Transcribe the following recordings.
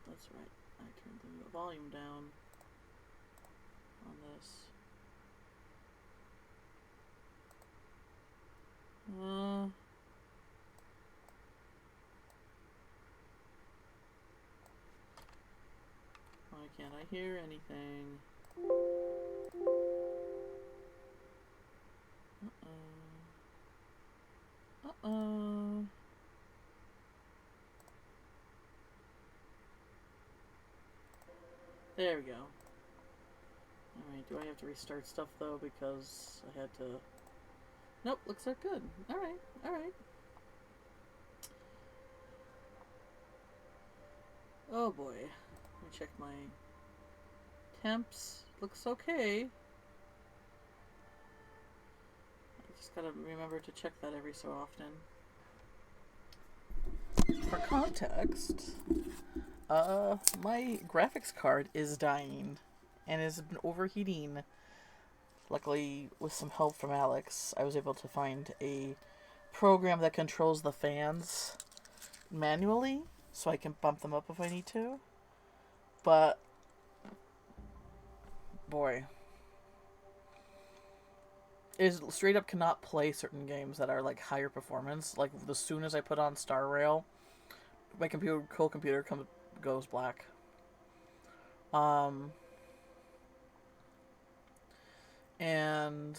that's right. I turned the volume down on this. Why can't I hear anything? Uh-oh. There we go. Alright, do I have to restart stuff though because I had to... Nope, looks like good. Alright, alright. Oh boy. Let me check my temps. Looks okay. I just gotta remember to check that every so often. For context, my graphics card is dying and has been overheating. Luckily, with some help from Alex, I was able to find a program that controls the fans manually, so I can bump them up if I need to. But, boy, it straight up cannot play certain games that are like higher performance. Like, as soon as I put on Star Rail, my whole computer goes black. And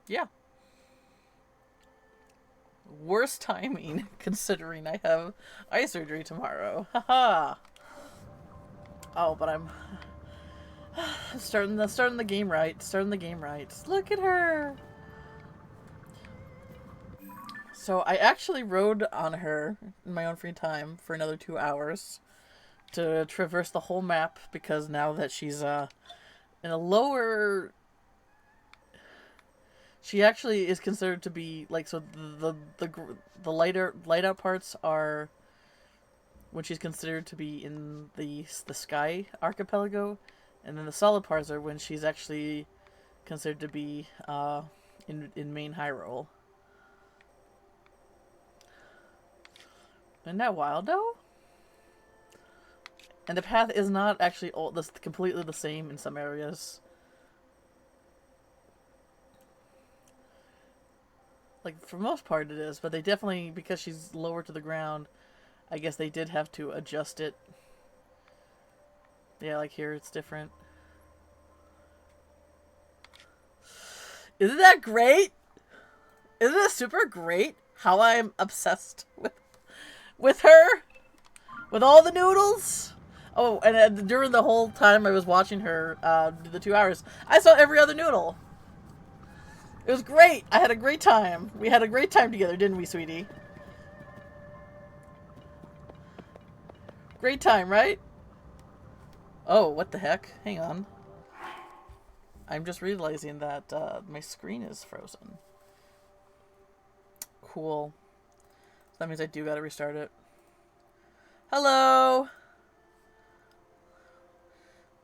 yeah, worst timing considering I have eye surgery tomorrow. Haha. Oh, but I'm starting the game right. Starting the game right. Look at her. So I actually rode on her in my own free time for another 2 hours to traverse the whole map because now that she's in a lower, she actually is considered to be like, so the light out parts are when she's considered to be in the Sky Archipelago, and then the solid parts are when she's actually considered to be in main Hyrule. Isn't that wild though? And the path is not actually completely the same in some areas. Like, for the most part it is, but they definitely, because she's lower to the ground, I guess they did have to adjust it. Yeah, like here it's different. Isn't that great? Isn't it super great how I'm obsessed with her? With all the noodles? Oh, and during the whole time I was watching her, the 2 hours, I saw every other noodle. It was great. I had a great time. We had a great time together, didn't we, sweetie? Great time, right? Oh, what the heck? Hang on. I'm just realizing that my screen is frozen. Cool. So that means I do gotta restart it. Hello!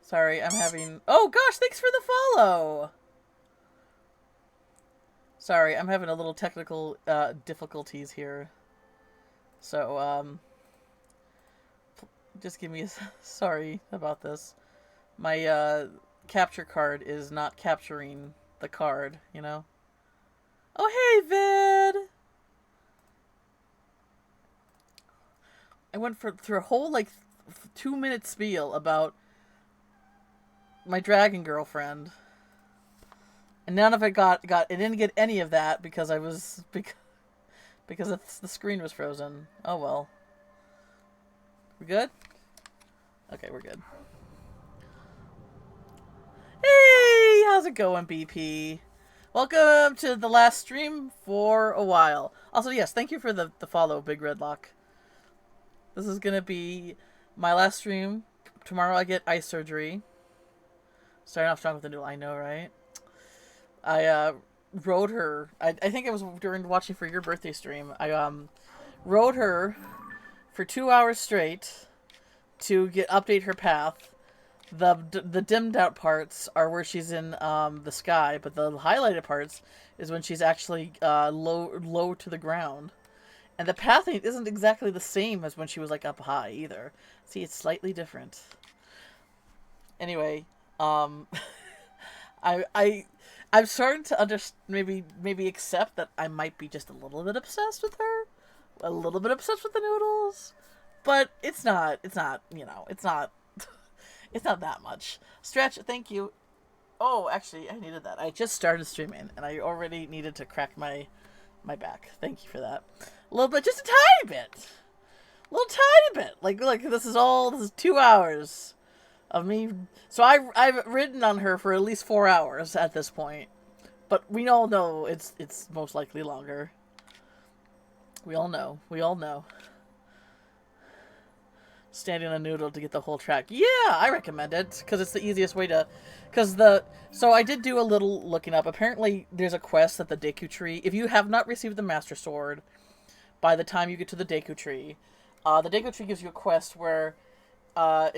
Sorry, I'm having... Oh gosh, thanks for the follow! Sorry, I'm having a little technical difficulties here. So, just give me a... Sorry about this. My capture card is not capturing the card, you know? Oh, hey, Vid! I went through a whole, like, 2-minute spiel about my dragon girlfriend. And none of it got I didn't get any of that because I was... Because the screen was frozen. Oh, well. We good? Okay, we're good. Hey, how's it going, BP? Welcome to the last stream for a while. Also, yes, thank you for the follow, Big Red Lock. This is gonna be my last stream. Tomorrow I get eye surgery. Starting off strong with the new, I know, right? I rode her. I think it was during watching for your birthday stream. I rode her for 2 hours straight to update her path. The dimmed out parts are where she's in the sky, but the highlighted parts is when she's actually low to the ground. And the pathing isn't exactly the same as when she was like up high either. See, it's slightly different. Anyway, um, I I'm starting to maybe accept that I might be just a little bit obsessed with her, a little bit obsessed with the noodles, but it's not. It's not. You know, it's not. It's not that much. Stretch, thank you. Oh, actually, I needed that. I just started streaming, and I already needed to crack my back. Thank you for that. A little bit, just a tiny bit, a little tiny bit. Like this is 2 hours of me. So I've ridden on her for at least 4 hours at this point, but we all know it's most likely longer. We all know. We all know. Standing on a noodle to get the whole track. Yeah, I recommend it because it's the easiest way to. So I did do a little looking up. Apparently, there's a quest at the Deku Tree. If you have not received the Master Sword, by the time you get to the Deku Tree, the Deku Tree gives you a quest where, I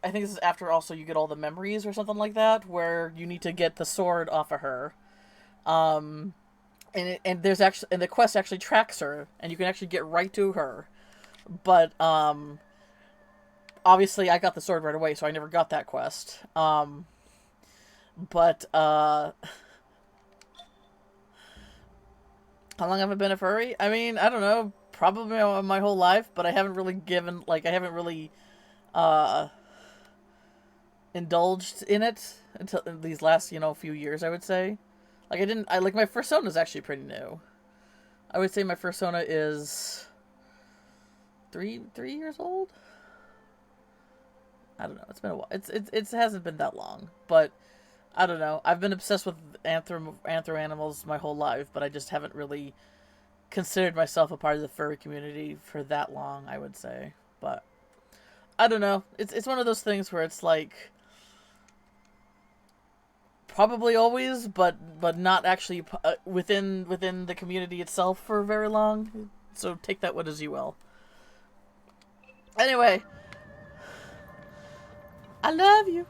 think this is after also you get all the memories or something like that, where you need to get the sword off of her. And the quest actually tracks her, and you can actually get right to her. But obviously I got the sword right away, so I never got that quest. But how long have I been a furry? I mean, I don't know, probably my whole life, but I haven't really indulged in it until these last, few years, I would say. Like my fursona is actually pretty new. I would say my fursona is 3 years old. I don't know. It's been a while. It hasn't been that long, but I don't know. I've been obsessed with anthro animals my whole life, but I just haven't really considered myself a part of the furry community for that long, I would say. But I don't know. It's one of those things where it's like probably always, but not actually within the community itself for very long. So take that what as you will. Anyway, I love you.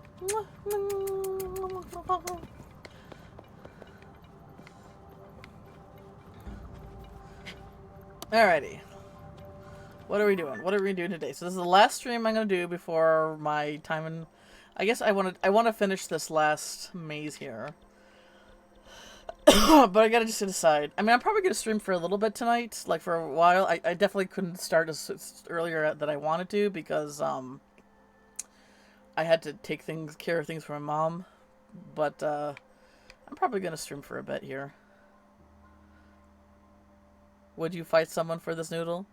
Alrighty. What are we doing? What are we doing today? So this is the last stream I'm gonna do before my time in. I guess I want to finish this last maze here. But I gotta just decide. I mean, I'm probably gonna stream for a little bit tonight, like for a while. I definitely couldn't start as earlier that I wanted to because I had to take care of things for my mom. But I'm probably gonna stream for a bit here. Would you fight someone for this noodle?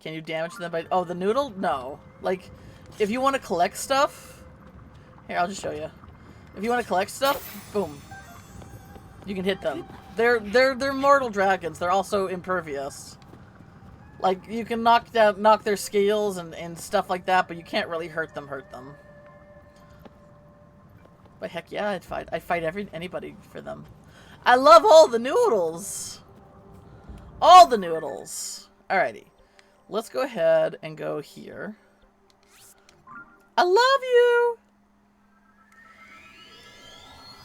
Can you damage them by... Oh, the noodle? No. Like, if you want to collect stuff... Here, I'll just show you. If you want to collect stuff, boom. You can hit them. They're mortal dragons. They're also impervious. Like, you can knock their scales and stuff like that, but you can't really hurt them. But heck yeah, I'd fight anybody for them. I love all the noodles! All the noodles! Alrighty. Let's go ahead and go here. I love you!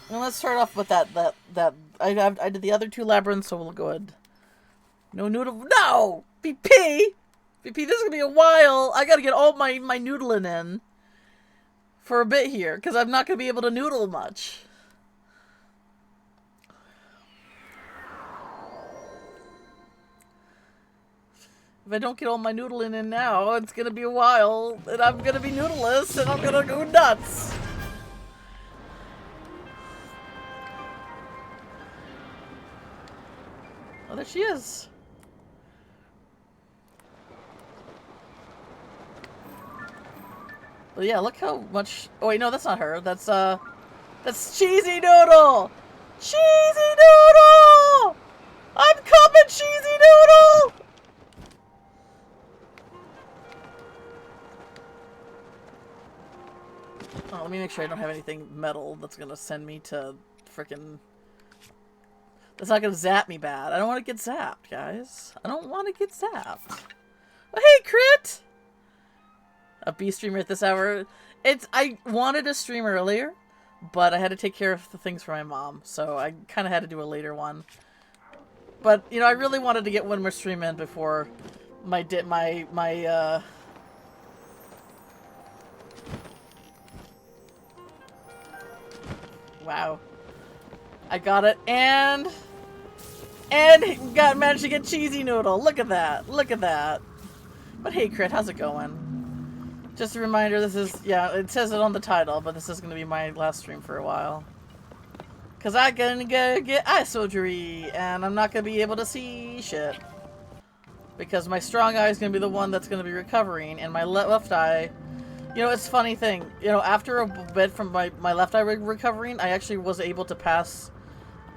And let's start off with that. I did the other two labyrinths, so we'll go ahead. No noodle. No! BP! BP, this is gonna be a while. I gotta get all my noodling in for a bit here, because I'm not gonna be able to noodle much. If I don't get all my noodling in now, it's gonna be a while, and I'm gonna be noodleless, and I'm gonna go nuts. Oh, there she is. But yeah, look how much... Oh wait, no, that's not her. That's Cheesy Noodle! Cheesy Noodle! I'm coming, Cheesy Noodle! Oh, let me make sure I don't have anything metal that's gonna send me to frickin'... That's not gonna zap me bad. I don't want to get zapped, guys. I don't want to get zapped. Oh, hey, Crit! A B streamer at this hour. I wanted to stream earlier, but I had to take care of the things for my mom, so I kind of had to do a later one. But, you know, I really wanted to get one more stream in before my wow. I got it, and managed to get Cheesy Noodle. Look at that. Look at that. But hey, Crit, how's it going? Just a reminder, this is, yeah, it says it on the title, but this is going to be my last stream for a while. Because I'm going to go get eye surgery, and I'm not going to be able to see shit. Because my strong eye is going to be the one that's going to be recovering, and my left eye... You know, it's a funny thing. You know, after a bit from my left eye recovering, I actually was able to pass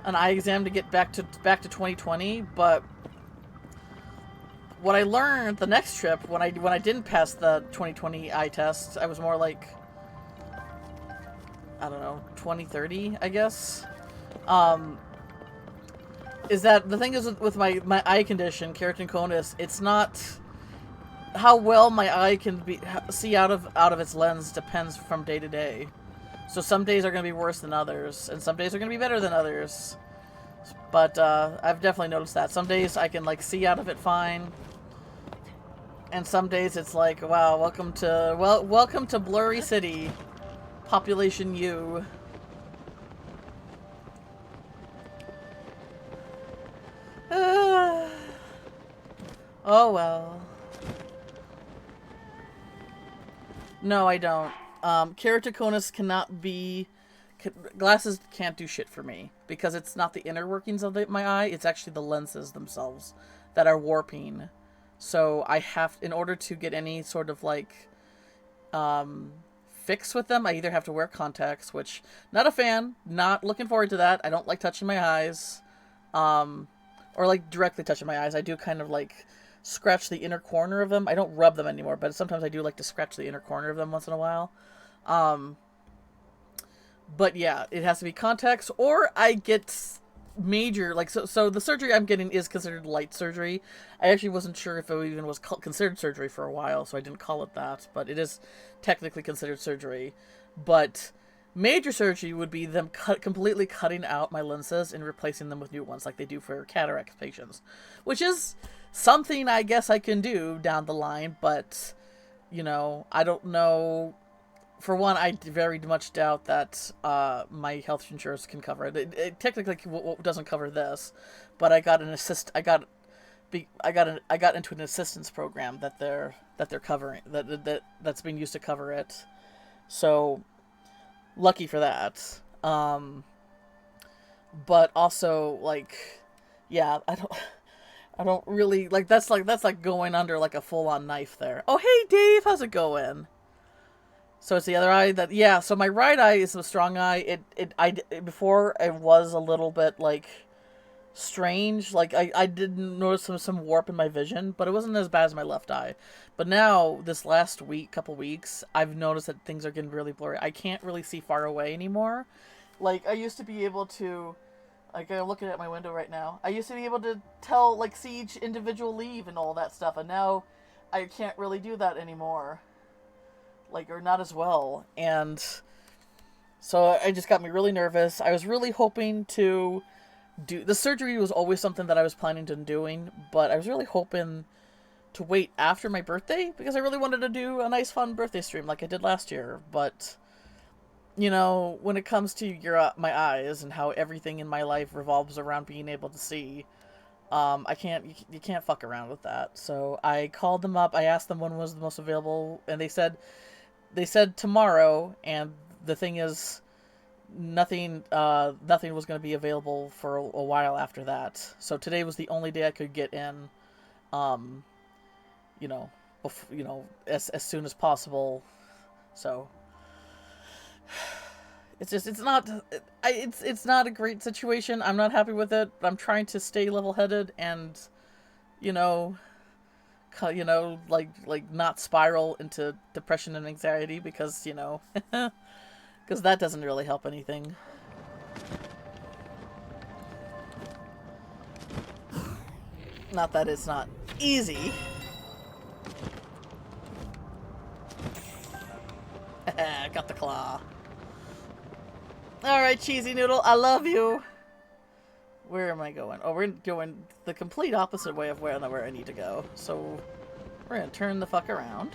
an eye exam to get back to 2020, but what I learned the next trip when I didn't pass the 2020 eye test, I was more like, I don't know, 2030, I guess. Is that the thing is with my eye condition, keratoconus, it's not how well my eye can see out of its lens depends from day to day. So some days are going to be worse than others, and some days are going to be better than others. But I've definitely noticed that. Some days I can like see out of it fine, and some days it's like, wow, welcome to Blurry City, population U. Oh well. No, I don't. Keratoconus cannot be... Glasses can't do shit for me. Because it's not the inner workings of my eye, it's actually the lenses themselves that are warping. So I have... In order to get any sort of, like, fix with them, I either have to wear contacts, which... Not a fan. Not looking forward to that. I don't like touching my eyes. Or, like, directly touching my eyes. I do kind of, like... scratch the inner corner of them. I don't rub them anymore, but sometimes I do like to scratch the inner corner of them once in a while. But yeah, it has to be contacts, or I get major, like, so the surgery I'm getting is considered light surgery. I actually wasn't sure if it even was considered surgery for a while, so I didn't call it that, but it is technically considered surgery. But major surgery would be them completely cutting out my lenses and replacing them with new ones, like they do for cataract patients, which is something I guess I can do down the line, but, you know, I don't know. For one, I very much doubt that my health insurance can cover it. It technically doesn't cover this, but I got an I got into an assistance program that they're covering, that's being used to cover it. So lucky for that. But also, like, yeah, I don't really like that's like going under like a full-on knife there. Oh, hey Dave, how's it going? So it's the other eye that, yeah, so my right eye is the strong eye. Before it was a little bit like strange, like I did notice some warp in my vision, but it wasn't as bad as my left eye. But now this last couple weeks, I've noticed that things are getting really blurry. I can't really see far away anymore. Like I used to be able to, like, I'm looking at my window right now. I used to be able to tell, like, see each individual leaf and all that stuff, and now I can't really do that anymore. Like, or not as well. And so it just got me really nervous. I was really hoping to do... The surgery was always something that I was planning on doing, but I was really hoping to wait after my birthday, because I really wanted to do a nice, fun birthday stream like I did last year, but... You know, when it comes to my eyes and how everything in my life revolves around being able to see, you can't fuck around with that. So I called them up, I asked them when was the most available, and they said tomorrow, and the thing is, nothing was going to be available for a while after that. So today was the only day I could get in, you know, as soon as possible. So... It's not a great situation. I'm not happy with it, but I'm trying to stay level-headed and, like not spiral into depression and anxiety, because, because that doesn't really help anything. Not that it's not easy. Got the claw. Alright, Cheesy Noodle, I love you. Where am I going? Oh, we're going the complete opposite way of where I need to go. So we're gonna turn the fuck around.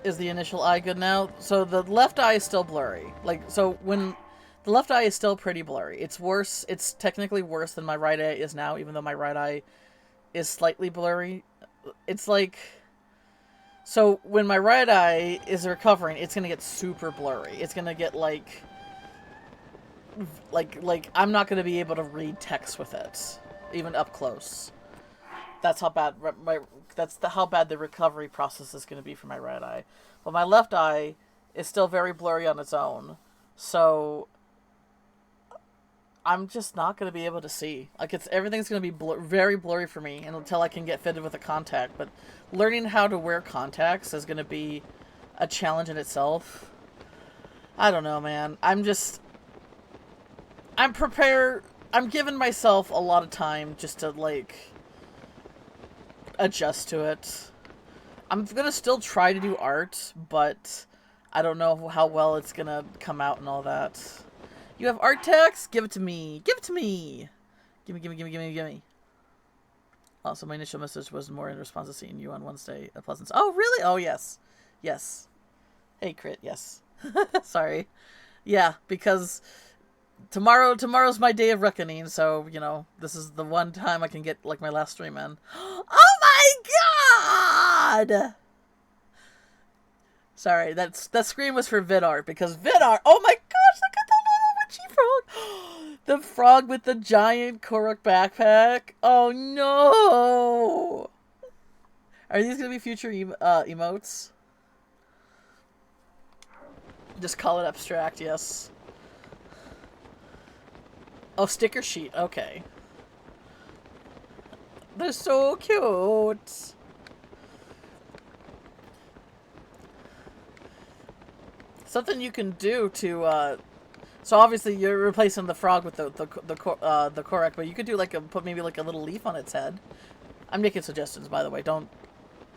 Is the initial eye good now? So the left eye is still blurry. Like, so when the left eye is still pretty blurry. It's worse. It's technically worse than my right eye is now, even though my right eye is slightly blurry. It's like, so when my right eye is recovering, it's gonna get super blurry. It's gonna get like I'm not gonna be able to read text with it, even up close. That's how bad how bad the recovery process is going to be for my right eye. But my left eye is still very blurry on its own, so I'm just not going to be able to see. Like, everything's going to be very blurry for me until I can get fitted with a contact. But learning how to wear contacts is going to be a challenge in itself. I don't know, man. I'm prepared. I'm giving myself a lot of time just to, like, adjust to it. I'm gonna still try to do art, but I don't know how well it's gonna come out and all that. You have art text? Give it to me. Give it to me. Gimme. Also, my initial message was more in response to seeing you on Wednesday at Pleasance. Oh, really? Oh, yes. Yes. Hey, Crit, yes. Sorry. Yeah, because tomorrow's my day of reckoning, so, you know, this is the one time I can get, like, my last stream in. Oh my god! Sorry, that scream was for VidArt, because VidArt, oh my gosh, look at the little witchy frog! The frog with the giant Korok backpack. Oh no! Are these gonna be future emotes? Just call it abstract, yes. Oh, sticker sheet, okay. They're so cute. Something you can do to, so obviously you're replacing the frog with the Korok, but you could do like put maybe like a little leaf on its head. I'm making suggestions, by the way. Don't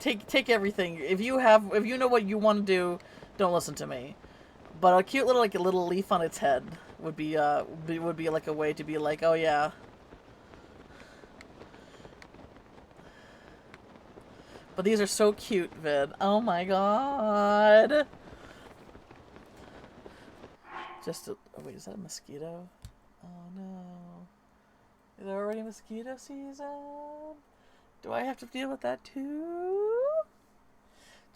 take everything. If you know what you want to do, don't listen to me. But a cute little, like a little leaf on its head would be like a way to be like, oh yeah. But these are so cute, Vid. Oh my god. Oh wait, is that a mosquito? Oh no. Is it already mosquito season? Do I have to deal with that too?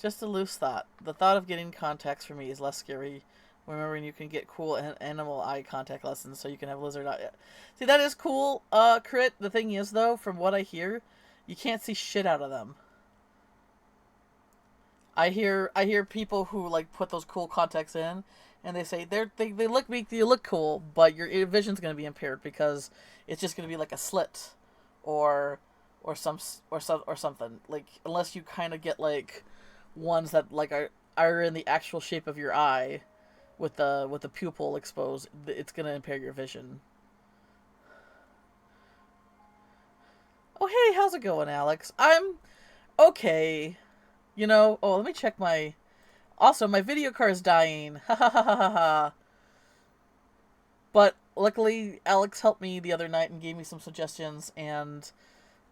Just a loose thought. The thought of getting contacts for me is less scary. Remembering you can get cool animal eye contact lessons so you can have lizard eye. See, that is cool, Crit. The thing is, though, from what I hear, you can't see shit out of them. I hear people who, like, put those cool contacts in, and they say they look cool, but your vision's going to be impaired because it's just going to be like a slit or something. Like, unless you kind of get, like, ones that, like, are in the actual shape of your eye with the pupil exposed, it's going to impair your vision. Oh, hey, how's it going, Alex? I'm okay. You know, oh, let me check my... Also, my video card is dying. Ha ha ha ha ha ha. But luckily, Alex helped me the other night and gave me some suggestions, and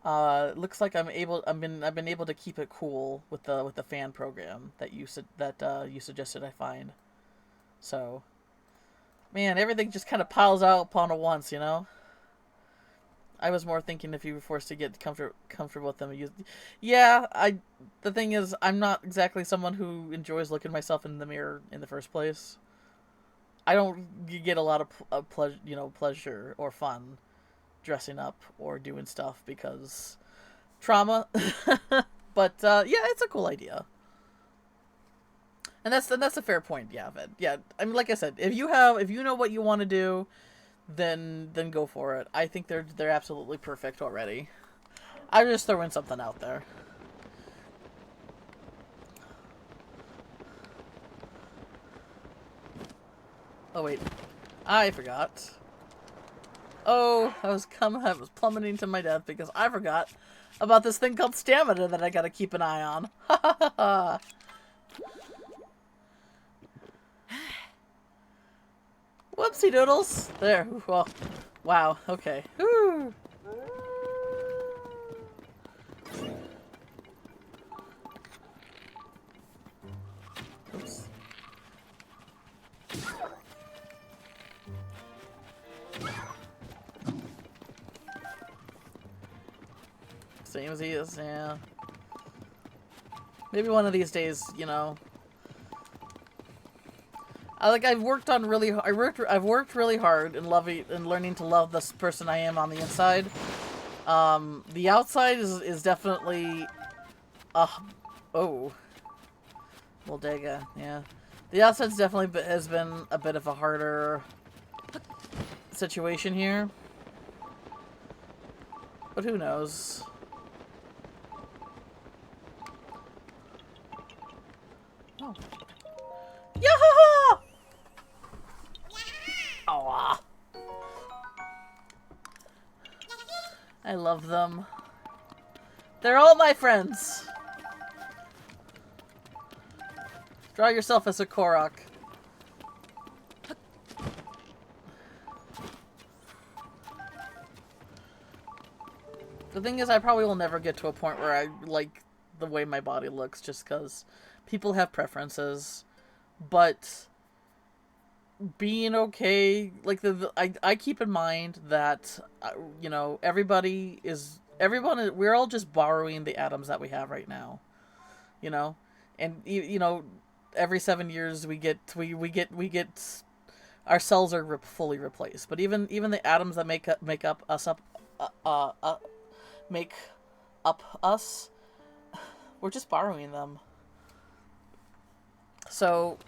looks like I've been able to keep it cool with the fan program that you suggested I find. So, man, everything just kind of piles out upon at once, you know. I was more thinking if you were forced to get comfortable with them. Yeah, the thing is, I'm not exactly someone who enjoys looking myself in the mirror in the first place. I don't get a lot of pleasure or fun dressing up or doing stuff because trauma. But yeah, it's a cool idea. And that's a fair point, yeah, Vid. Yeah, I mean, like I said, if you know what you want to do, then go for it. I think they're absolutely perfect already. I'm just throwing something out there. Oh wait, I forgot. Oh, I was plummeting to my death because I forgot about this thing called stamina that I gotta keep an eye on. Ha ha ha ha. Whoopsie doodles. There. Well, wow. Okay. Woo. Oops. Same as he is, yeah. Maybe one of these days, you know. I've worked on really. I've worked really hard in loving and learning to love this person I am on the inside. The outside is definitely. Oh, Bodega, yeah. The outside's definitely has been a bit of a harder situation here, but who knows? Oh. Yahaha! Aw. I love them. They're all my friends. Draw yourself as a Korok. The thing is, I probably will never get to a point where I like the way my body looks, just because people have preferences. But being okay, like I keep in mind that you know, we're all just borrowing the atoms that we have right now, you know, and you know, every 7 years we get our cells are fully replaced, but even the atoms that make up us make up us, we're just borrowing them. So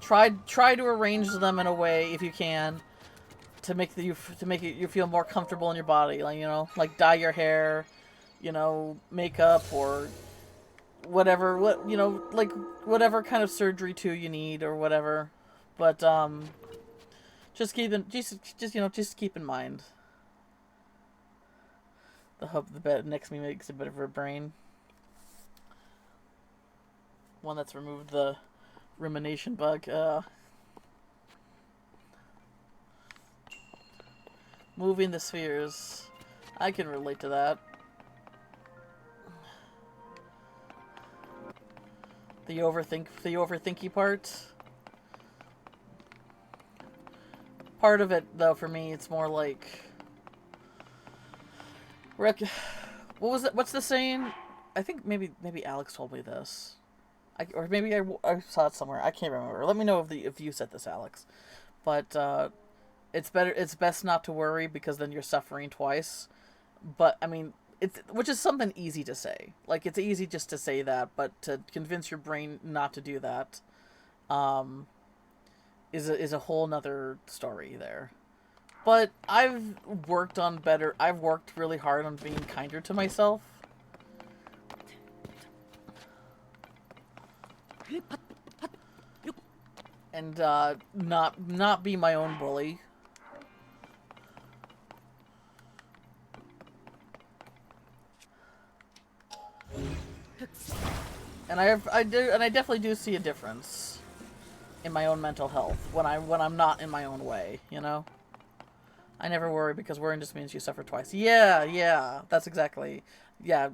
try to arrange them in a way, if you can, to make you feel more comfortable in your body. Like, you know, like dye your hair, you know, makeup, or whatever, you know, like whatever kind of surgery too you need or whatever. But just you know, just keep in mind the bed next to me makes a bit of her brain. One that's removed the rumination bug. Moving the spheres. I can relate to that. The overthinky part. Part of it, though, for me, it's more like... What was it? What's the saying? I think maybe Alex told me this. Or maybe I saw it somewhere. I can't remember. Let me know if you said this, Alex. But it's best not to worry, because then you're suffering twice. But I mean, which is something easy to say. Like, it's easy just to say that, but to convince your brain not to do that, is a whole nother story there. But I've worked really hard on being kinder to myself. And not be my own bully. And I definitely do see a difference in my own mental health when I'm not in my own way, you know? I never worry, because worrying just means you suffer twice. Yeah, that's exactly. Yeah.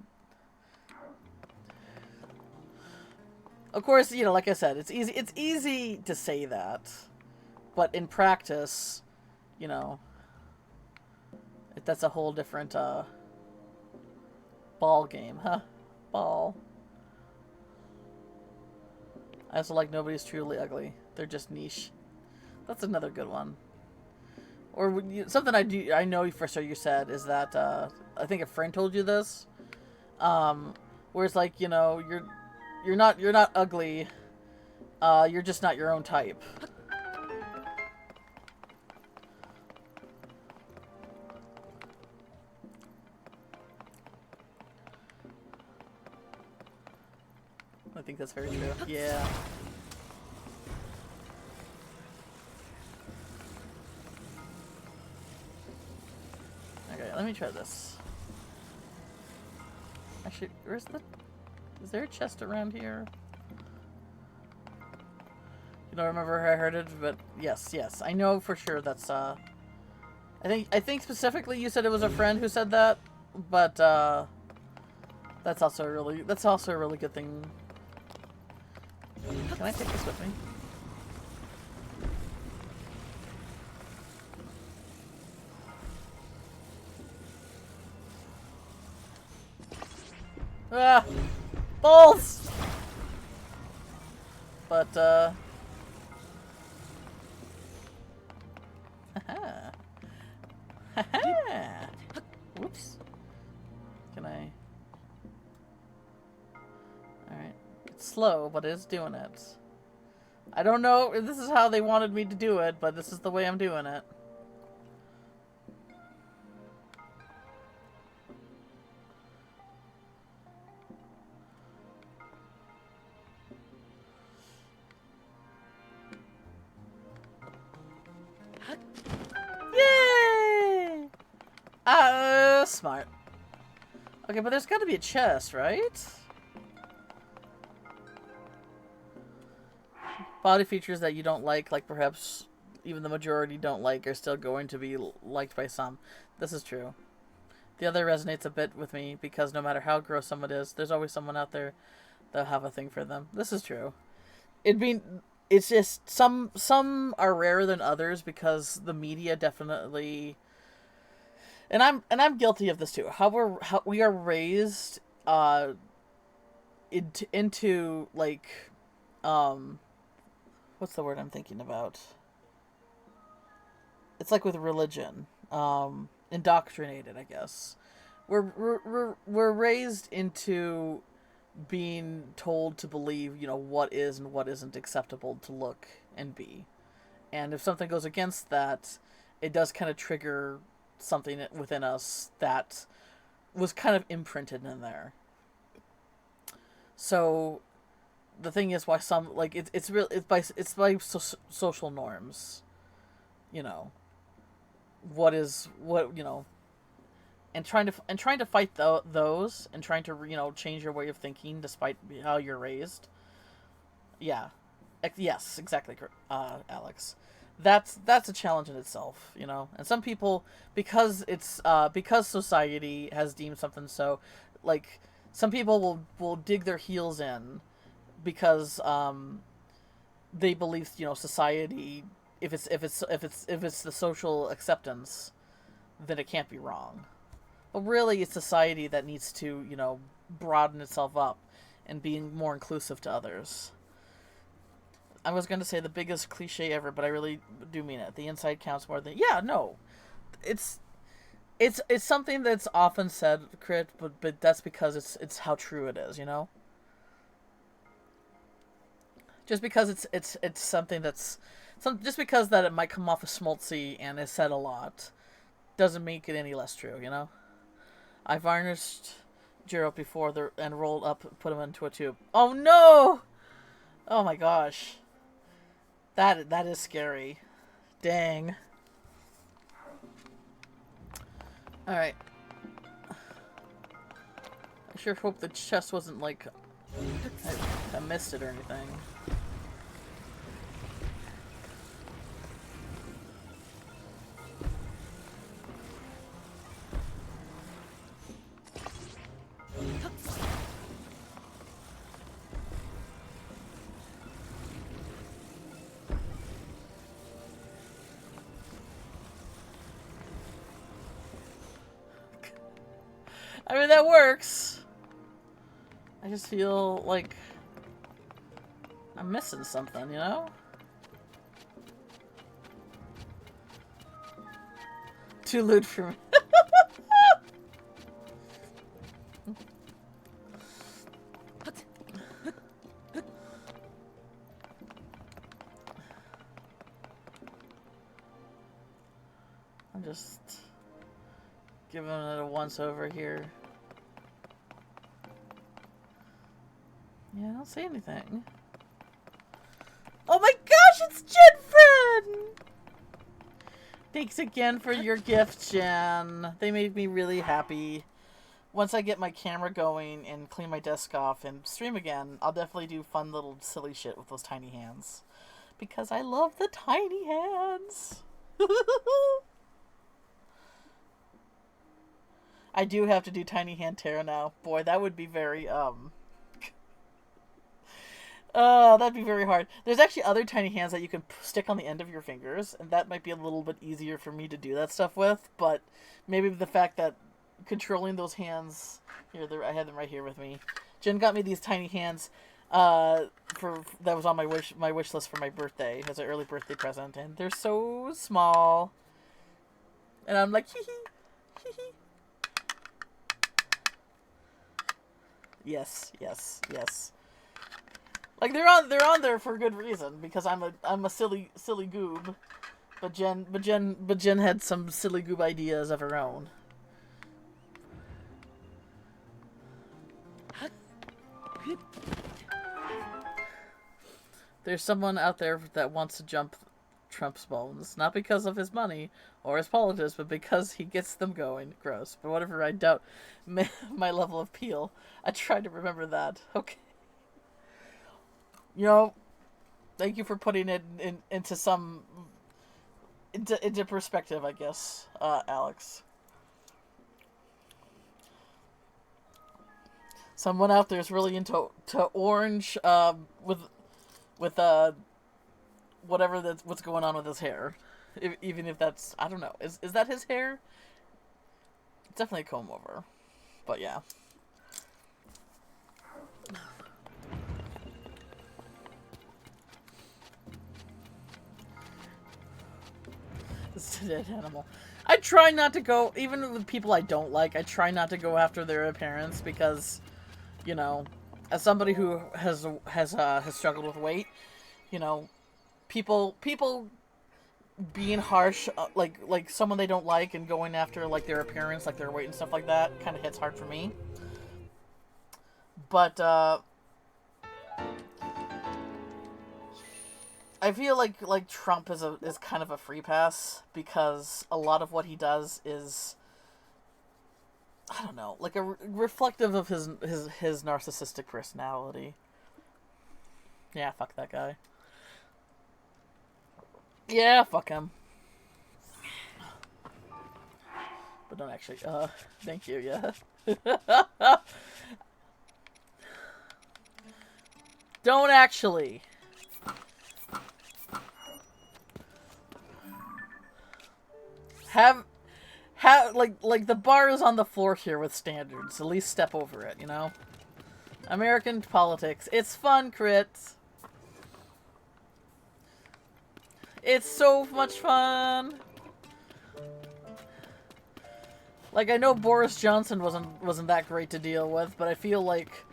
Of course, you know, like I said, it's easy to say that, but in practice, you know, that's a whole different ball game, huh? Ball. I also like Nobody's Truly Ugly. They're just niche. That's another good one. Or something I know for sure you said is that I think a friend told you this, where it's like, you know, you're not ugly, you're just not your own type. I think that's very true. Yeah. Okay, let me try this. Actually, is there a chest around here? don't remember how I heard it, but yes, yes. I know for sure that's, I think specifically you said it was a friend who said that, but, that's also a really good thing. Can I take this with me? Ah! Balls! But, haha. Haha! Whoops. Can I... Alright. It's slow, but it's doing it. I don't know if this is how they wanted me to do it, but this is the way I'm doing it. Yay! Smart. Okay, but there's gotta be a chest, right? Body features that you don't like perhaps even the majority don't like, are still going to be liked by some. This is true. The other resonates a bit with me because no matter how gross someone is, there's always someone out there that'll have a thing for them. This is true. It's just some are rarer than others because the media definitely, and I'm guilty of this too. How we are raised into like what's the word I'm thinking about? It's like with religion, indoctrinated, I guess. We're raised into being told to believe, what is and what isn't acceptable to look and be. And if something goes against that, it does kind of trigger something within us that was kind of imprinted in there. So the thing is why some like it's by social norms, you know. What is what, and trying to fight those and trying to change your way of thinking despite how you're raised. Yeah, yes, exactly, Alex. That's a challenge in itself, And some people, because it's because society has deemed something so, like some people will dig their heels in because they believe society, if it's the social acceptance, then it can't be wrong. But really, it's society that needs to, broaden itself up and being more inclusive to others. I was going to say the biggest cliche ever, but I really do mean it. The inside counts more than... Yeah, no. It's it's something that's often said, Crit, but that's because it's how true it is, Just because it's something that's... just because that it might come off as schmaltzy and is said a lot doesn't make it any less true. I varnished Gerald before and rolled up, put him into a tube. Oh no! Oh my gosh. That is scary. Dang. Alright. I sure hope the chest wasn't like... I missed it or anything. I mean, that works. I just feel like I'm missing something, Too lewd for me. I'm just giving it a once over here. Yeah, I don't see anything. Oh my gosh, it's Jenfred! Thanks again for your gift, Jen. They made me really happy. Once I get my camera going and clean my desk off and stream again, I'll definitely do fun little silly shit with those tiny hands. Because I love the tiny hands. I do have to do Tiny Hand Tarot now. Boy, that would be very, that'd be very hard. There's actually other tiny hands that you can stick on the end of your fingers, and that might be a little bit easier for me to do that stuff with, but maybe the fact that controlling those hands... Here, I had them right here with me. Jen got me these tiny hands, that was on my wish list for my birthday, as an early birthday present, and they're so small. And I'm like, hee hee, hee hee. Yes, yes, yes. Like they're on there for good reason, because I'm a silly goob, but Jen had some silly goob ideas of her own. There's someone out there that wants to jump Trump's bones, not because of his money or his politics, but because he gets them going. Gross. But whatever, I doubt my level of peel. I try to remember that. Okay. You know, thank you for putting it into some... into perspective, I guess, Alex. Someone out there is really into orange, with whatever what's going on with his hair. Even if that's, I don't know. Is that his hair? It's definitely a comb over. But yeah. It's a dead animal. I try not to go, even with people I don't like, I try not to go after their appearance because, you know, as somebody who has struggled with weight, you know, people being harsh, like someone they don't like and going after like their appearance, like their weight and stuff like that, kind of hits hard for me. But I feel like Trump is kind of a free pass, because a lot of what he does is, I don't know, like reflective of his narcissistic personality. Yeah, fuck that guy. Yeah, fuck him. But don't actually, thank you, yeah. Don't actually. Have like the bar is on the floor here with standards. At least step over it, you know? American politics. It's fun, Crit. It's so much fun. Like, I know Boris Johnson wasn't that great to deal with, but I feel like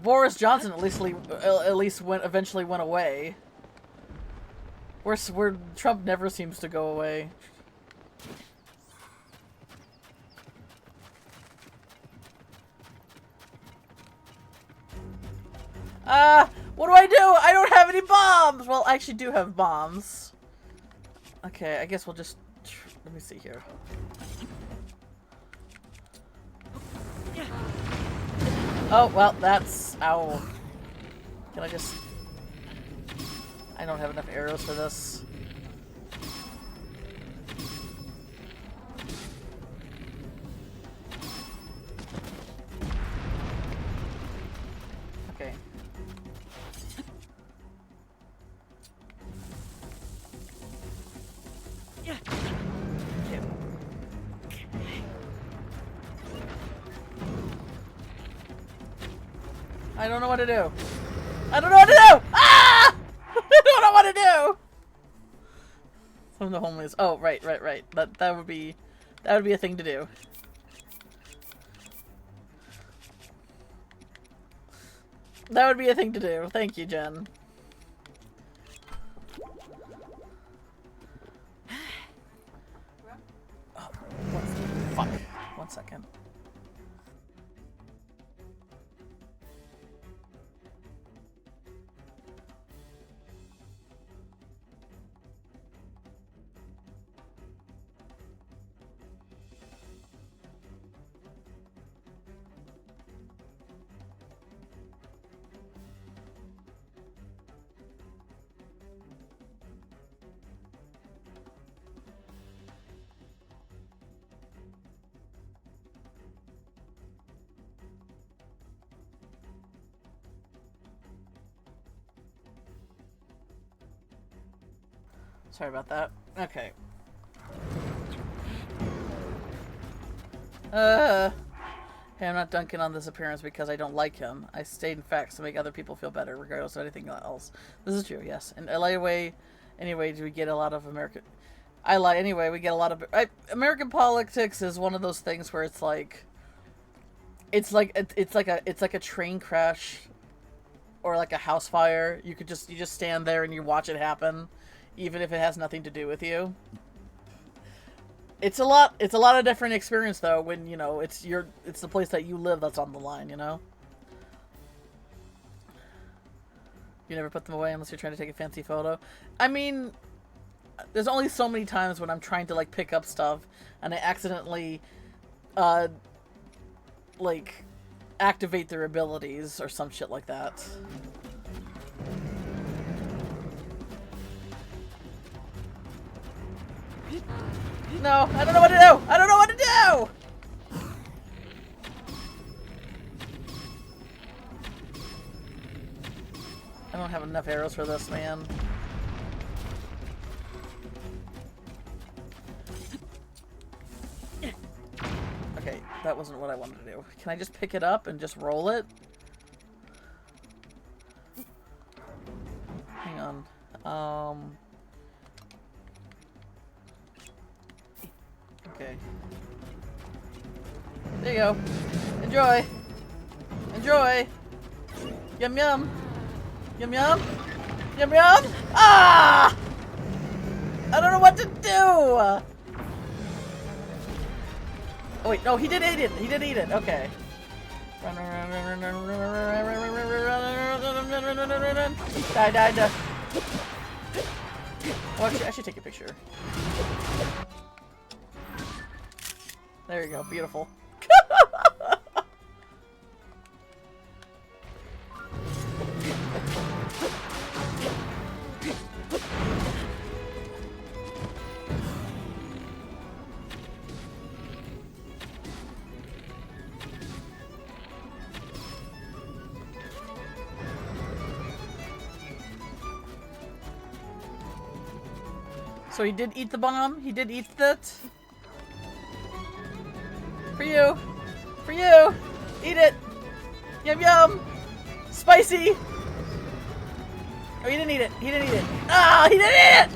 Boris Johnson at least eventually went away. Where Trump never seems to go away. What do I do? I don't have any bombs! Well, I actually do have bombs. Okay, I guess we'll just... Let me see here. Oh, well, that's... Ow. Can I just... I don't have enough arrows for this. Okay. I don't know what to do. I don't know what to do! Ah! I don't know what to do! From the homeless. Oh, right. That would be a thing to do. That would be a thing to do. Thank you, Jen. Oh, fuck. 1 second. Sorry about that. Okay. Hey, I'm not dunking on this appearance because I don't like him. I stated facts to make other people feel better, regardless of anything else. This is true, yes. In LA way, anyway, do we get a lot of American... I lie. Anyway, we get a lot of... American politics is one of those things where it's like... It's like a train crash or like a house fire. You just stand there and you watch it happen, even if it has nothing to do with you. It's a lot of different experience though when, you know, it's the place that you live that's on the line, you know? You never put them away unless you're trying to take a fancy photo. I mean, there's only so many times when I'm trying to like pick up stuff and I accidentally like activate their abilities or some shit like that. No, I don't know what to do! I don't know what to do! I don't have enough arrows for this, man. Okay, that wasn't what I wanted to do. Can I just pick it up and just roll it? Hang on. Okay. There you go. Enjoy! Enjoy! Yum yum! Yum yum! Yum yum! Ah! I don't know what to do! Oh wait, no, he did eat it! He did eat it, okay. Die, die, die. Oh, actually, I should take a picture. There you go, beautiful. So he did eat the bomb? He did eat that? For you! For you! Eat it! Yum yum! Spicy! Oh, he didn't eat it. He didn't eat it. Ah! He didn't eat it!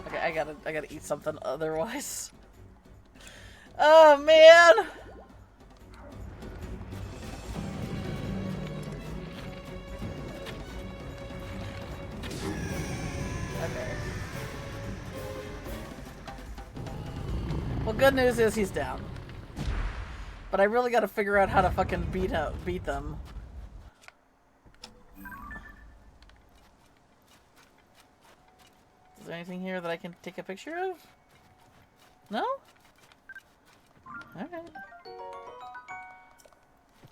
Okay, I gotta eat something otherwise. Oh, man! Well, good news is he's down. But I really gotta figure out how to fucking beat them. Is there anything here that I can take a picture of? No? Alright.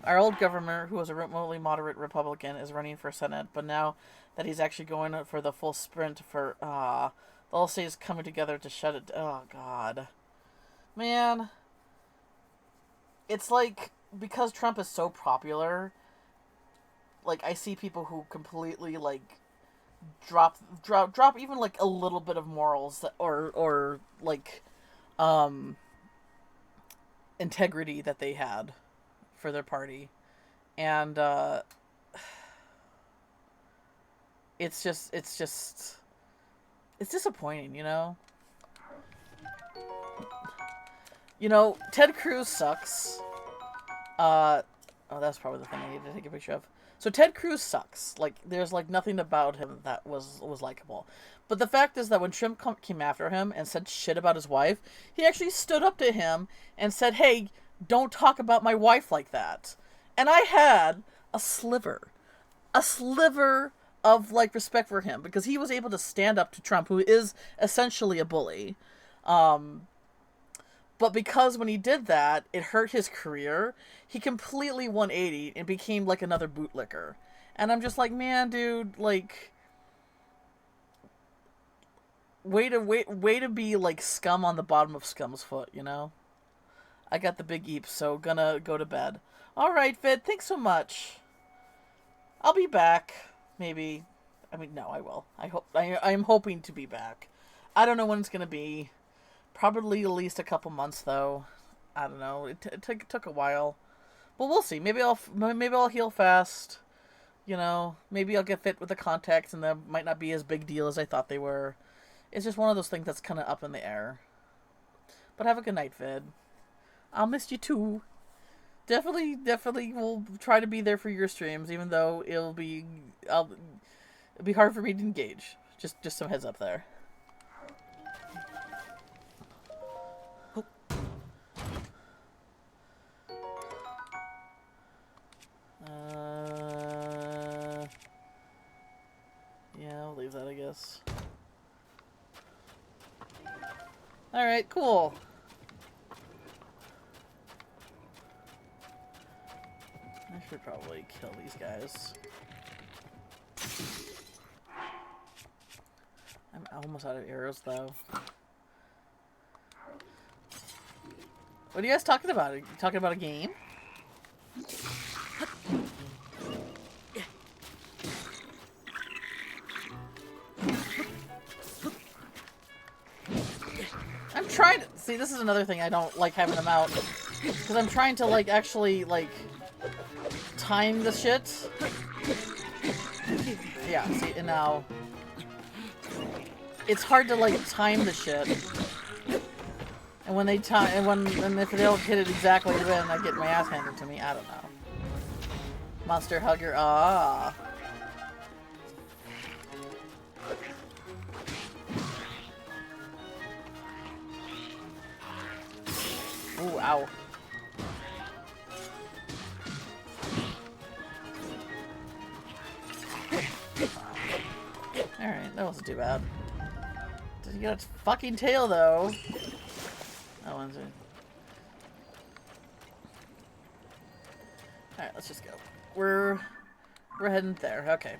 Our old governor, who was a remotely moderate Republican, is running for Senate, but now that he's actually going for the full sprint for, the whole state is coming together to shut it. Oh, God. Man. It's like, because Trump is so popular, like, I see people who completely, like, drop even, like, a little bit of morals, that, or like, integrity that they had for their party. And, it's disappointing, you know? You know, Ted Cruz sucks. Oh, that's probably the thing I need to take a picture of. So Ted Cruz sucks. Like, there's, like, nothing about him that was likable. But the fact is that when Trump came after him and said shit about his wife, he actually stood up to him and said, hey, don't talk about my wife like that. And I had a sliver of, like, respect for him, because he was able to stand up to Trump, who is essentially a bully. But because when he did that, it hurt his career, he completely 180 and became like another bootlicker. And I'm just like, man, dude, like, way to be like scum on the bottom of scum's foot, you know? I got the big eeps, so gonna go to bed. All right, Vid. Thanks so much. I'll be back. Maybe. I mean, no, I will. I hope. I'm hoping to be back. I don't know when it's gonna be. Probably at least a couple months, though. I don't know. It took a while, but we'll see. Maybe I'll heal fast. You know, maybe I'll get fit with the contacts, and they might not be as big deal as I thought they were. It's just one of those things that's kind of up in the air. But have a good night, Vid. I'll miss you too. Definitely will try to be there for your streams, even though it'll be hard for me to engage. Just some heads up there. Yeah, I'll leave that, I guess. Alright, cool. I should probably kill these guys. I'm almost out of arrows, though. What are you guys talking about? Are you talking about a game? I'm trying to... See, this is another thing I don't like having them out. Because I'm trying to, like, actually, like, time the shit. Yeah, see, and now... It's hard to, like, time the shit. And when they time... And if they don't hit it exactly then, I get my ass handed to me. I don't know. Monster Hugger, ah. Ooh, ow. Alright, that wasn't too bad. Did you get its fucking tail, though? That one's in. Alright, let's just go. We're heading there. Okay.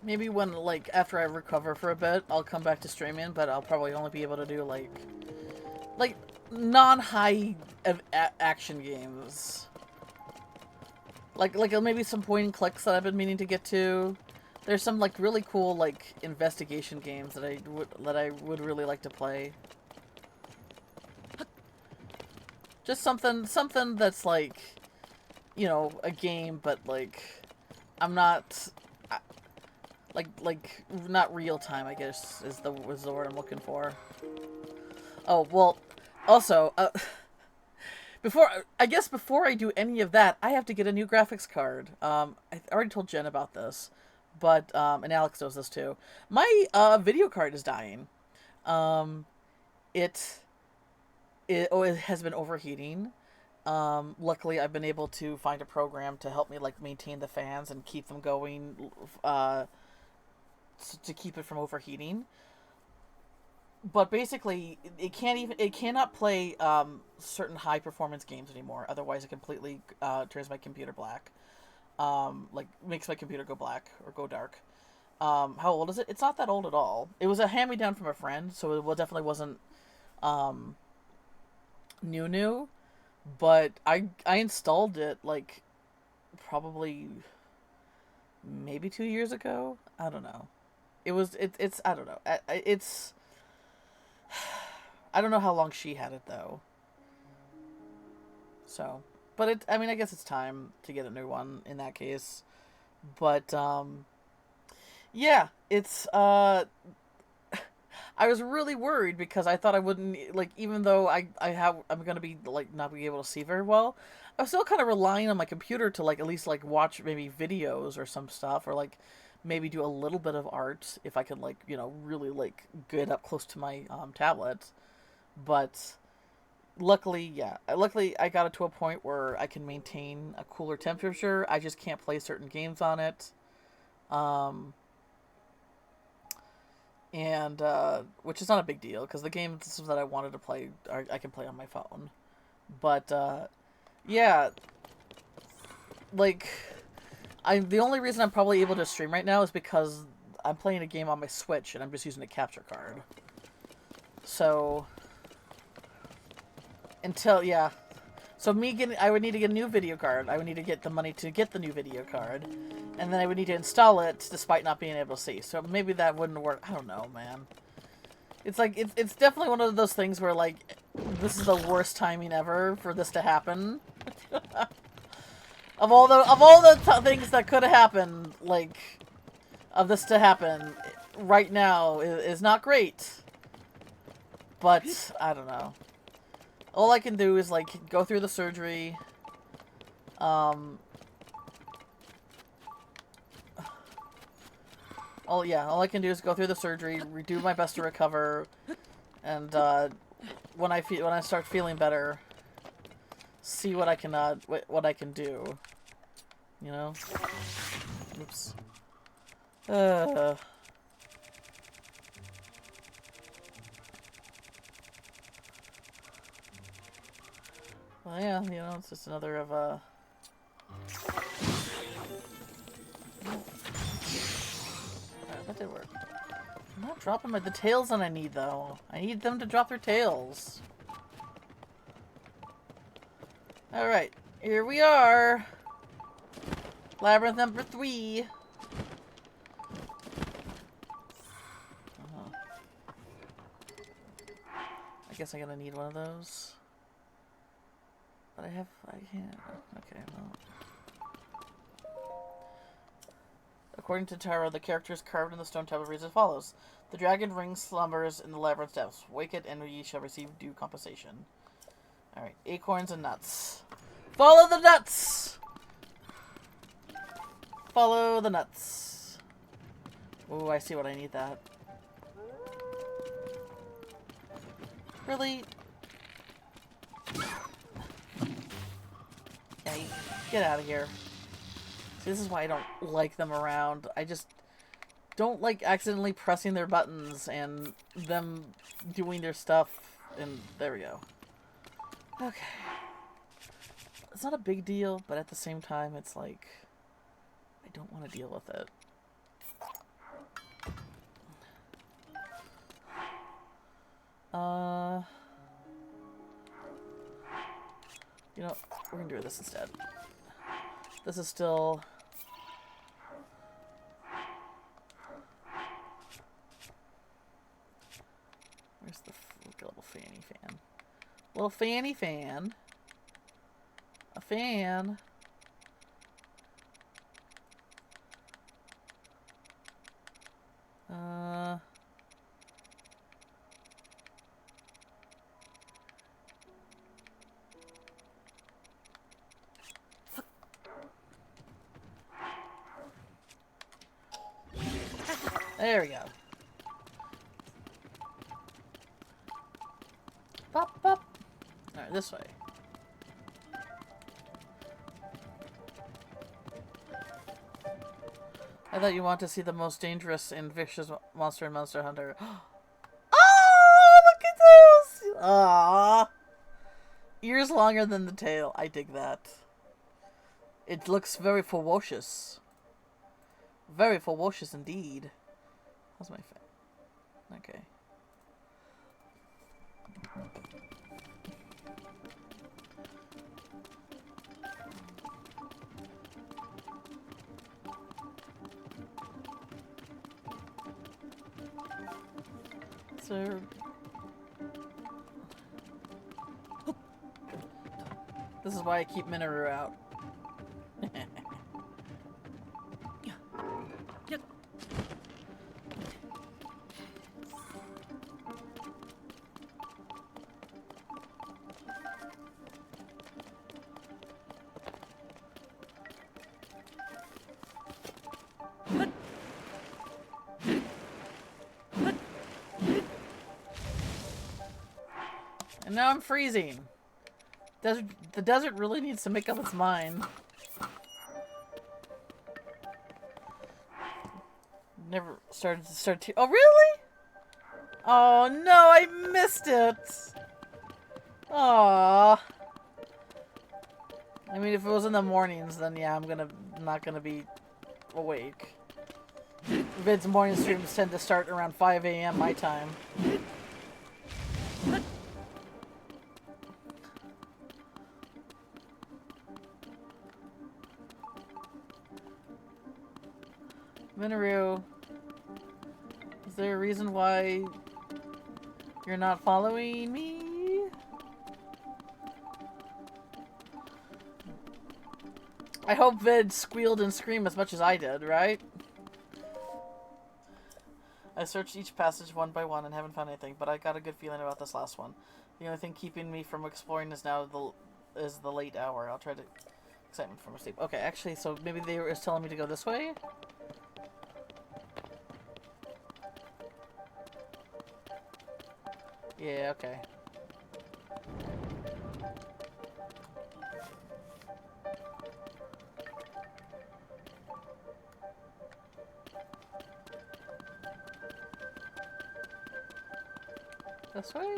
Maybe when, like, after I recover for a bit, I'll come back to streaming, but I'll probably only be able to do, like non-high action games. Like maybe some point and clicks that I've been meaning to get to. There's some, like, really cool, like, investigation games that I would really like to play. Just something that's, like, you know, a game, but, like, I'm not... Like not real time, I guess is the word I'm looking for. Oh well, also before I do any of that, I have to get a new graphics card. I already told Jen about this, but and Alex knows this too. My video card is dying. It has been overheating. Luckily, I've been able to find a program to help me, like, maintain the fans and keep them going. To keep it from overheating, but basically it cannot play certain high performance games anymore. Otherwise, it completely turns my computer black, like makes my computer go black or go dark. How old is it? It's not that old at all. It was a hand me down from a friend, so it definitely wasn't new. But I installed it, like, probably maybe 2 years ago. I don't know. It's I don't know. It's I don't know how long she had it, though. So, but I mean, I guess it's time to get a new one in that case. But yeah, it's I was really worried because I thought I wouldn't, like, even though I'm gonna be, like, not be able to see very well. I was still kind of relying on my computer to, like, at least, like, watch maybe videos or some stuff, or, like, maybe do a little bit of art if I could, like, you know, really, like, get up close to my tablet. But luckily, yeah. Luckily, I got it to a point where I can maintain a cooler temperature. I just can't play certain games on it. Um, and which is not a big deal because the games that I wanted to play I can play on my phone. But yeah, like the only reason I'm probably able to stream right now is because I'm playing a game on my Switch and I'm just using a capture card. So until yeah, so I would need to get a new video card. I would need to get the money to get the new video card, and then I would need to install it despite not being able to see. So maybe that wouldn't work. I don't know, man. It's like it's definitely one of those things where like this is the worst timing ever for this to happen. of all the things that could have happened, like of this to happen right now is not great. But I don't know. All I can do is like go through the surgery. All I can do is go through the surgery, do my best to recover, and when I start feeling better, see what I can what I can do. You know. Oops. Well, yeah, you know, it's just another of that did work. I'm not dropping the tails that I need, though. I need them to drop their tails. Alright, here we are. Labyrinth number 3. I guess I'm gonna need one of those. But I can't. Okay, well. According to Taro, the characters carved in the stone tablet reads as follows. The dragon ring slumbers in the labyrinth depths. Wake it and ye shall receive due compensation. Alright, acorns and nuts. Follow the nuts! Follow the nuts. Ooh, I see what I need that. Really? Hey, get out of here. See, this is why I don't like them around. I just don't like accidentally pressing their buttons and them doing their stuff. And there we go. Okay. It's not a big deal, but at the same time, it's like, I don't want to deal with it. You know, we're gonna do this instead. This is still... Where's the little fanny fan? Little fanny fan. A fan. There we go. Pop, pop. Alright, this way. I thought you want to see the most dangerous and vicious monster in Monster Hunter. Oh, look at those! Aww. Ears longer than the tail. I dig that. It looks very ferocious. Very ferocious indeed. How's my face? Okay. So... This is why I keep Minoru out. And now I'm freezing. The desert really needs to make up its mind. Never started to start. Oh, really? Oh no, I missed it. Aww. I mean, if it was in the mornings, then yeah, I'm not gonna be awake. Vid's morning streams tend to start around 5 a.m. my time. Minoru, is there a reason why you're not following me? I hope Vid squealed and screamed as much as I did, right? I searched each passage one by one and haven't found anything, but I got a good feeling about this last one. The only thing keeping me from exploring is now the late hour. I'll try to excitement from sleep. Okay, actually, so maybe they were telling me to go this way? Yeah, okay. This way?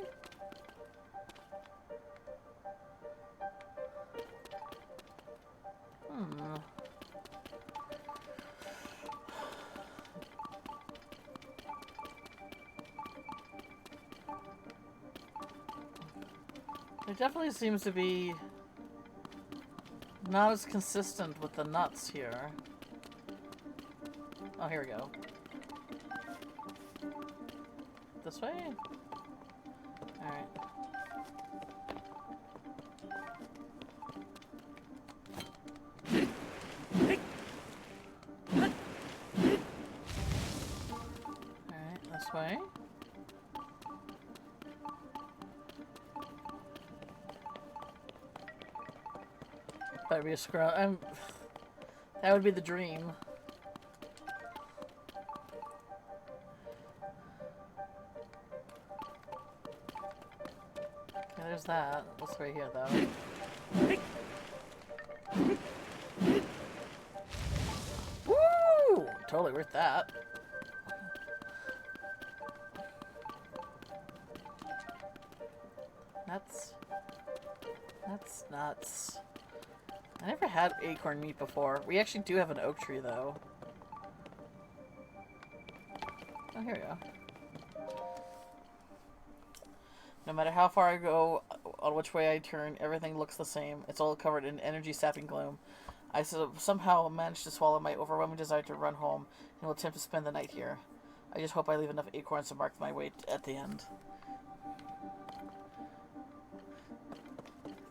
It definitely seems to be not as consistent with the nuts here. Oh, here we go. This way? Alright. Alright, this way. Better be a scroll. That would be the dream. Okay, there's that. What's right here, though? Woo! Totally worth that. That's nuts. I never had acorn meat before. We actually do have an oak tree, though. Oh, here we go. No matter how far I go, on which way I turn, everything looks the same. It's all covered in energy-sapping gloom. I somehow managed to swallow my overwhelming desire to run home and will attempt to spend the night here. I just hope I leave enough acorns to mark my way at the end.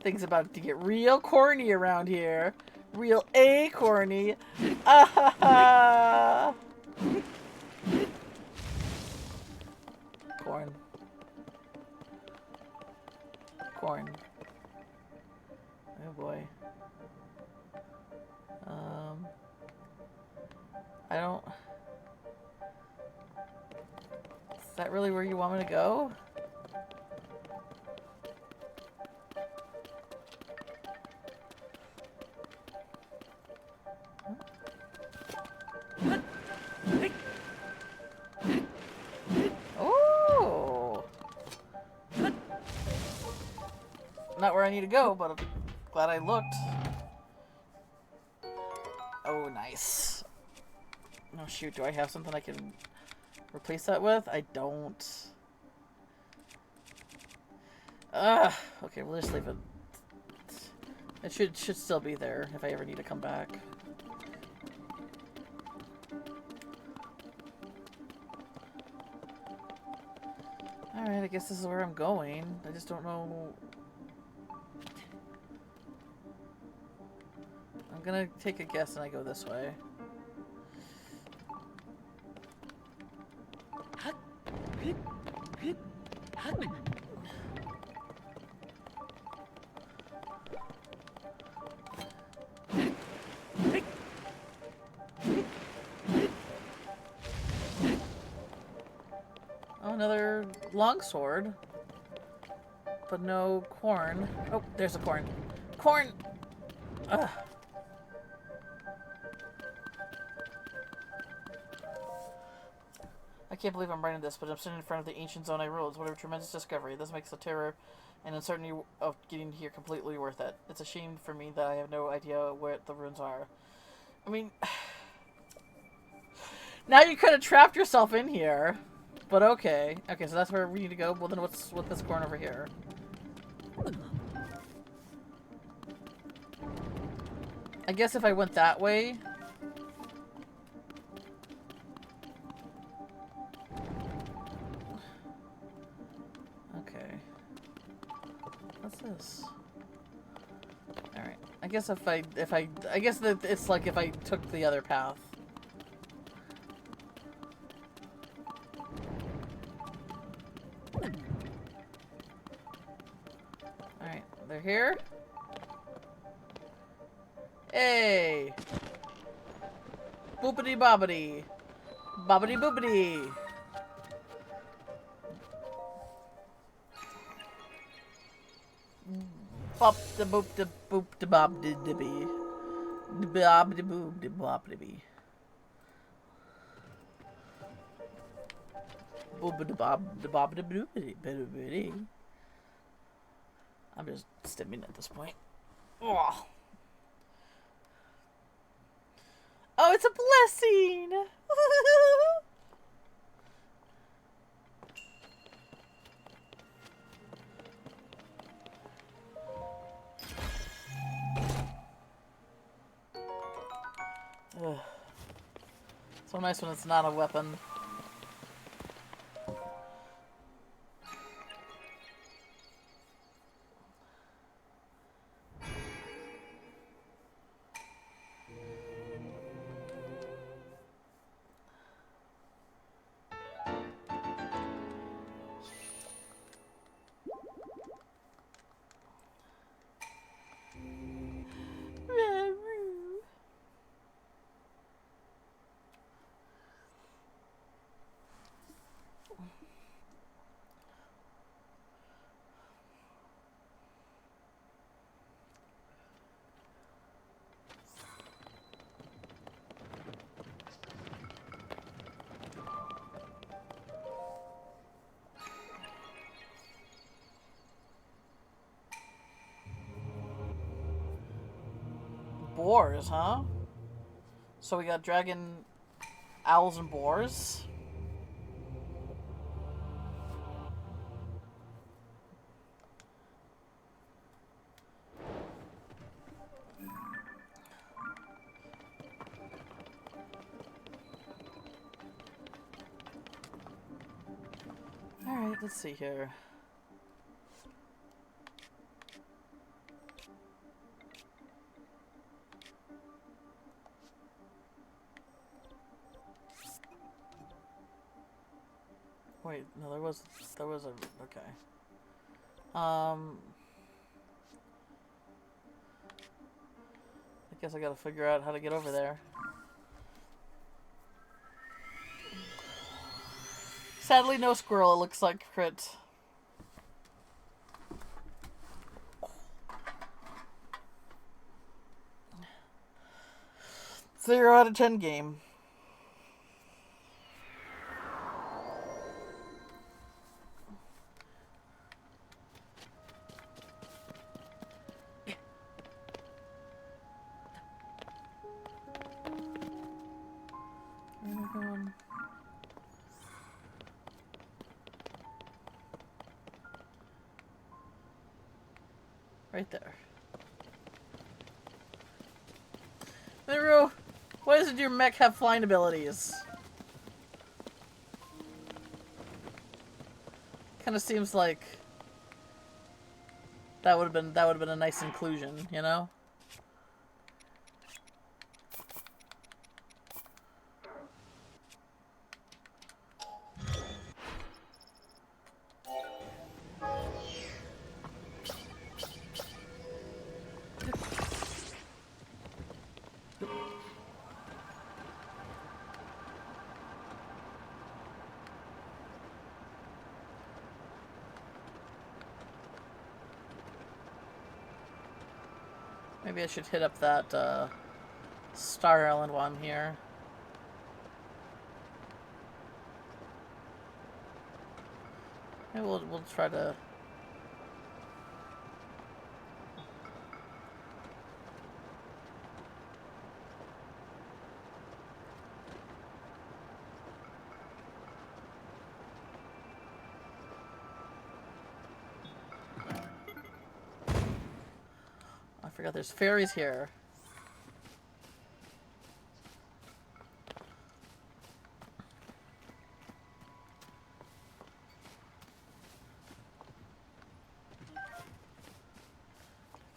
Things about to get real corny around here. Real acorny. Ah! Corn. Corn. Oh boy. I don't... Is that really where you want me to go? Oh! Not where I need to go, but I'm glad I looked. Oh, nice. Oh shoot, do I have something I can replace that with? I don't. Okay, we'll just leave it. It should still be there if I ever need to come back. Alright, I guess this is where I'm going. I just don't know. I'm gonna take a guess and I go this way. Oh, another longsword. but no corn. Oh, there's a corn. Corn! Ugh. I can't believe I'm writing this, but I'm sitting in front of the ancient zone I ruled. What a tremendous discovery. This makes the terror and uncertainty of getting here completely worth it. It's a shame for me that I have no idea where the ruins are. I mean, now you could have trapped yourself in here. But okay. Okay, so that's where we need to go. Well, then what's with this corn over here? I guess if I went that way... Okay. What's this? Alright. I guess I guess that it's like if I took the other path. Alright, they're here. Hey! Boopity bobbity. Bobbity boopity. Bop the boop the boop the bob the dibby. The bob the boop the bob the bee. Boop the bob the bob the boopity. I'm just stimming at this point. Oh. Oh, it's a blessing! Ugh. So nice when it's not a weapon. Boars, huh? So we got dragon, owls, and boars. Alright, let's see here. Wait, no, there was a, okay. I guess I gotta figure out how to get over there. Sadly, no squirrel, it looks like, crit. Zero out of 10 game. Where am I going? Right there. Miru, why doesn't your mech have flying abilities? Kind of seems like that would have been a nice inclusion, you know? Maybe I should hit up that Star Island one here. Maybe we'll try to. I forgot there's fairies here.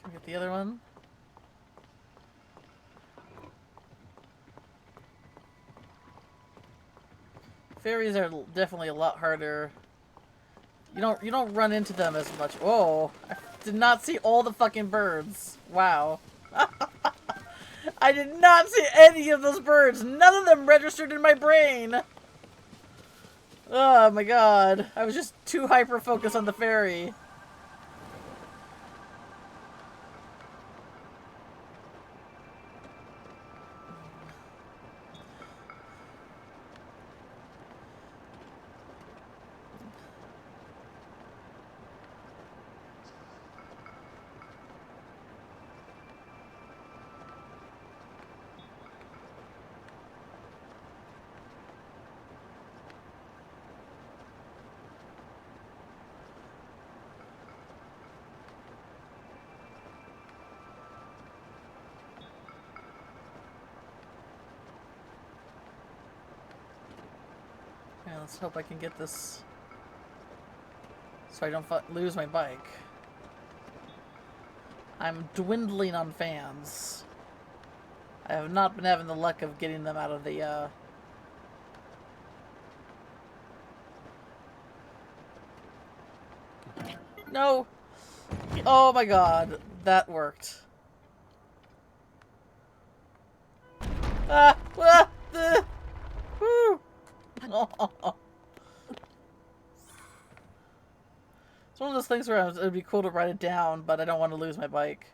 Can we get the other one? Fairies are definitely a lot harder. You don't run into them as much. Whoa! I did not see all the fucking birds. Wow. I did not see any of those birds. None of them registered in my brain. Oh my god. I was just too hyper-focused on the fairy. Yeah, let's hope I can get this so I don't lose my bike. I'm dwindling on fans. I have not been having the luck of getting them out of the, No! Oh my god, that worked. Ah! Ah! Woo! Oh. It's one of those things where it would be cool to write it down, but I don't want to lose my bike.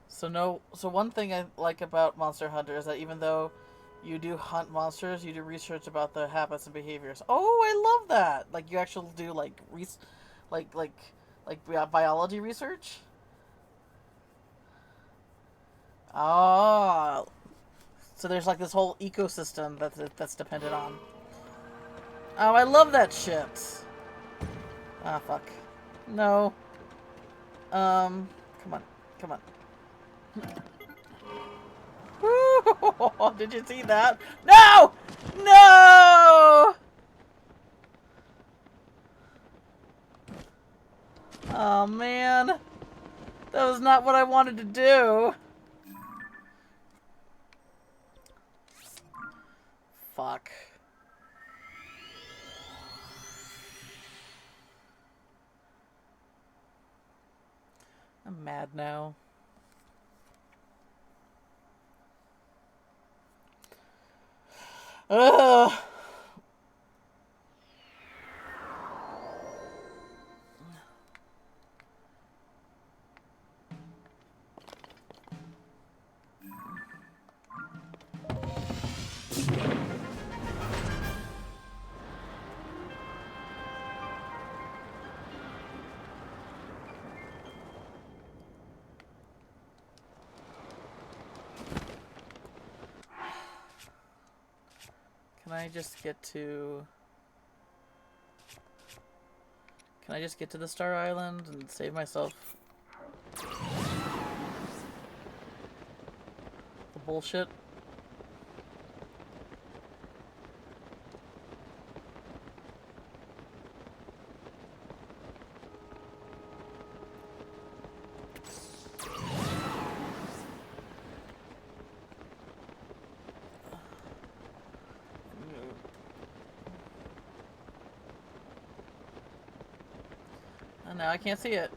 So one thing I like about Monster Hunter is that even though you do hunt monsters, you do research about their habits and behaviors. Oh, I love that! Like, you actually do, like, biology research? Oh. So there's, like, this whole ecosystem that's dependent on. Oh, I love that shit! Ah, fuck. No. Come on. Come on. Woo! Did you see that? No! No! Oh, man. That was not what I wanted to do. Fuck. I'm mad now. Ugh. Can I just get to... Can I just get to the Star Island and save myself the bullshit? Oh, no, I can't see it.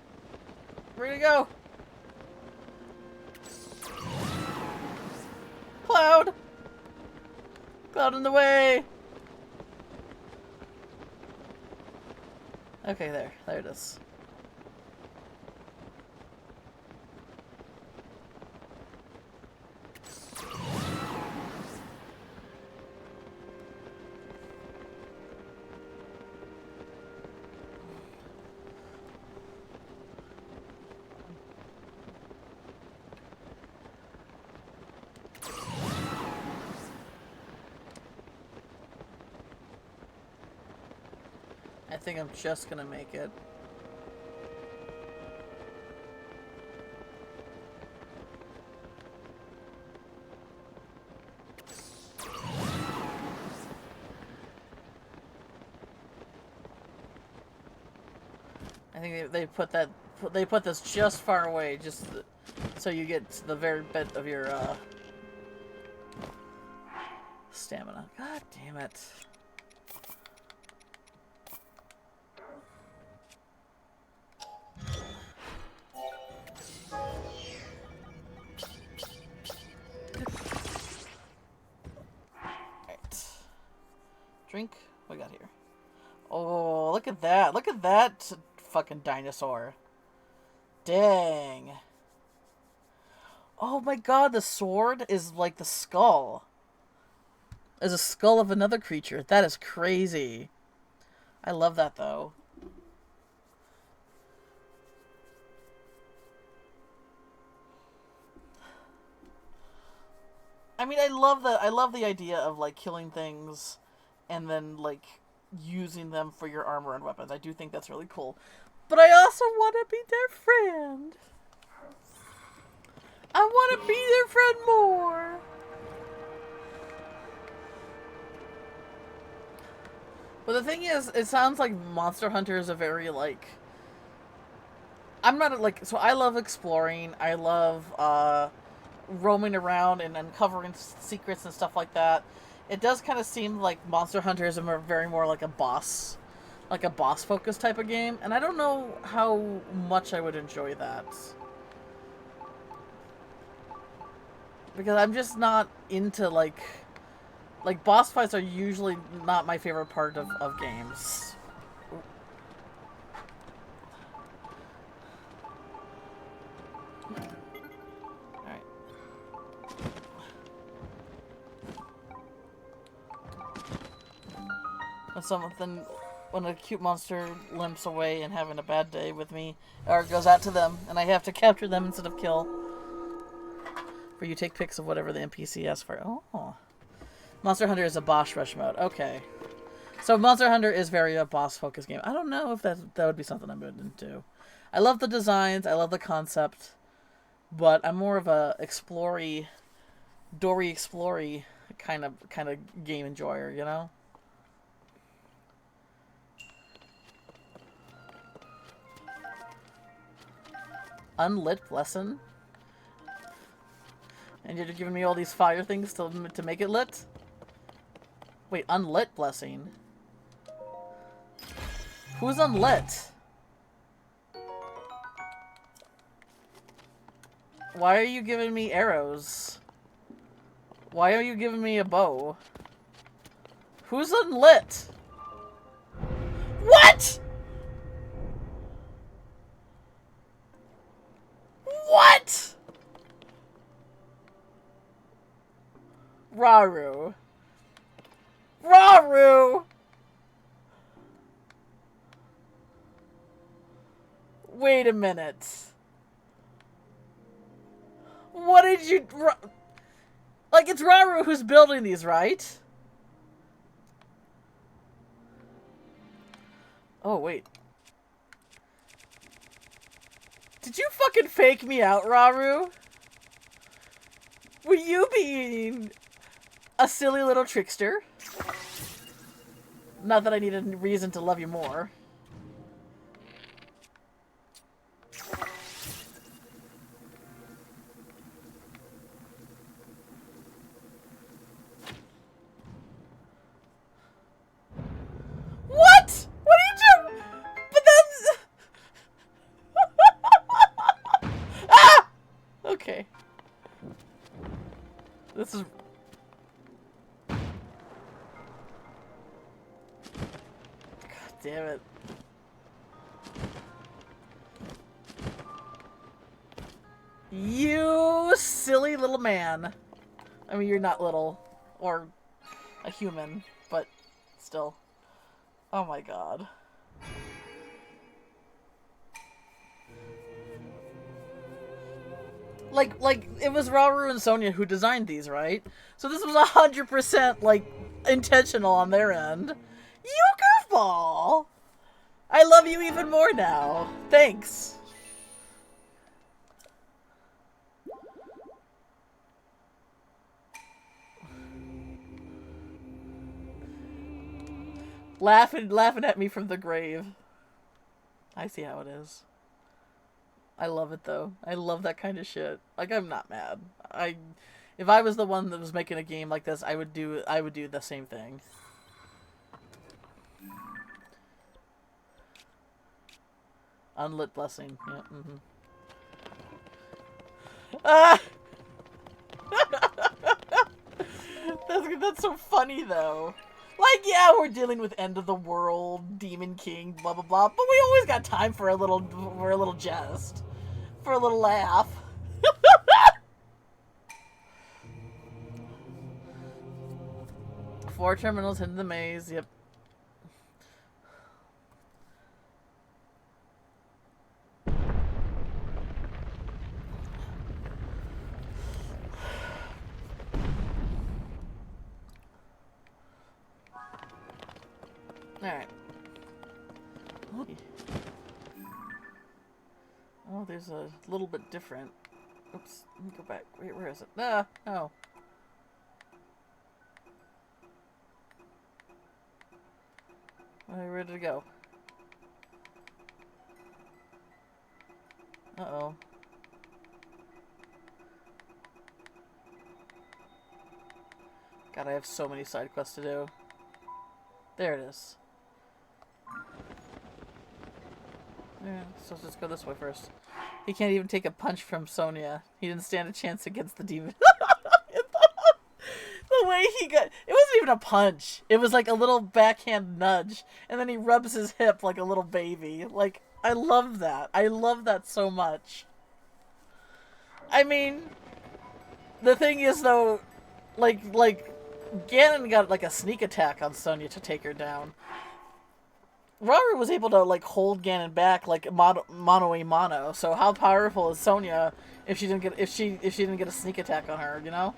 Where'd it go? Cloud! Cloud in the way! Okay, there. There it is. I think I'm just gonna make it. I think they put this just far away, just so you get to the very bit of your stamina. God damn it. Alright. Drink. What we got here? Oh, look at that. Look at that fucking dinosaur. Dang. Oh my god, the sword is like the skull. Is a skull of another creature. That is crazy. I love that though. I mean, I love the idea of like killing things and then like using them for your armor and weapons. I do think that's really cool. But I also want to be their friend. I want to be their friend more. But the thing is, it sounds like Monster Hunter is a very, like... I'm not, like... So I love exploring. I love, roaming around and uncovering secrets and stuff like that. It does kind of seem like Monster Hunter is very more like a boss... Like a boss-focused type of game. And I don't know how much I would enjoy that. Because I'm just not into, like... Like, boss fights are usually not my favorite part of games. Alright. When a cute monster limps away and having a bad day with me, or it goes out to them, and I have to capture them instead of kill. Where you take pics of whatever the NPC asks for. Oh. Monster Hunter is a boss rush mode. Okay. So Monster Hunter is very a boss-focused game. I don't know if that would be something I'm into. I love the designs. I love the concept. But I'm more of a explory, Dory explory kind of game enjoyer, you know? Unlit lesson? And you're giving me all these fire things to make it lit? Wait, unlit blessing? Who's unlit? Why are you giving me arrows? Why are you giving me a bow? Who's unlit? What?! What?! Rauru. Rauru! Wait a minute. What did you... Like, it's Rauru who's building these, right? Oh, wait. Did you fucking fake me out, Rauru? Were you being a silly little trickster? Not that I need a reason to love you more. What? What are you doing? But that's... Ah! Okay. This is... Damn it. You silly little man. I mean, you're not little. Or a human, but still. Oh my god. Like, it was Rauru and Sonia who designed these, right? So this was 100%, like, intentional on their end. You goofball! I love you even more now. Thanks. Laughing at me from the grave. I see how it is. I love it though. I love that kind of shit. Like, I'm not mad. If I was the one that was making a game like this, I would do the same thing. Unlit blessing. Yeah. Mm-hmm. Ah! That's so funny though. Like, yeah, we're dealing with end of the world, Demon King, blah blah blah, but we always got time for a little jest, for a little laugh. 4 terminals in the maze. Yep. Alright. Oh, there's a little bit different. Oops, let me go back. Wait, where is it? Ah, no. Where did it go? Uh-oh. God, I have so many side quests to do. There it is. Yeah, so let's just go this way first. He can't even take a punch from Sonia. He didn't stand a chance against the demon. The way he got... It wasn't even a punch. It was like a little backhand nudge. And then he rubs his hip like a little baby. Like, I love that. I love that so much. I mean... The thing is, though... Like... Ganon got like a sneak attack on Sonya to take her down. Robert was able to like hold Ganon back like mano a mano. So how powerful is Sonya if she didn't get a sneak attack on her? You know.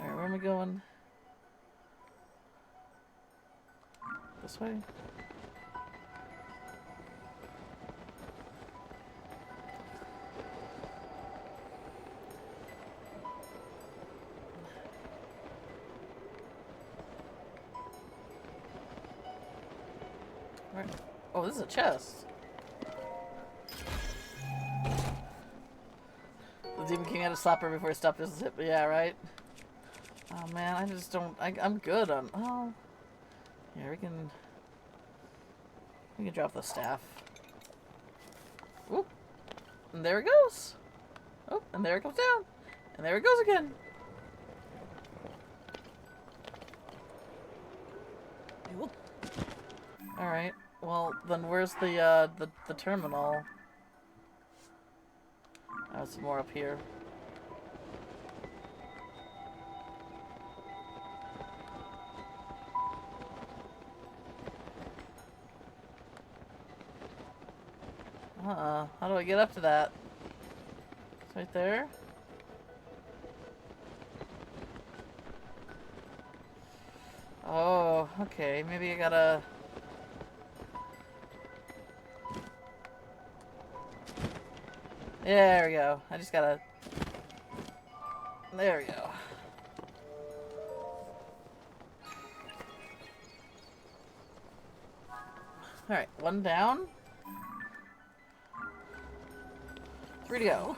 All right, where am I going? This way. Where? Oh, this is a chest. The Demon King had to slap her before he stopped his hip. Yeah, right. Oh man, I just don't. I'm good on. Oh, yeah, we can drop the staff. Oop, and there it goes. Oh, and there it comes down, and there it goes again. All right. Well, then where's the terminal? Oh, it's more up here. How do I get up to that? It's right there? Oh, okay. Maybe I gotta... There we go. I just gotta... There we go. Alright, 1 down. 3 to go.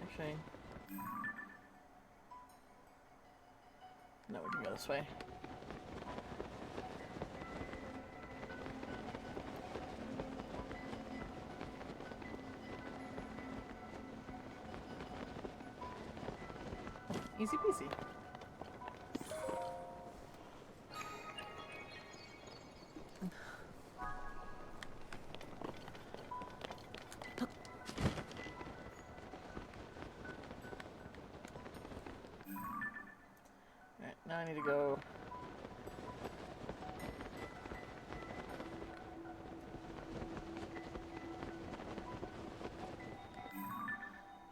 Actually... No, we can go this way. Easy peasy. I need to go.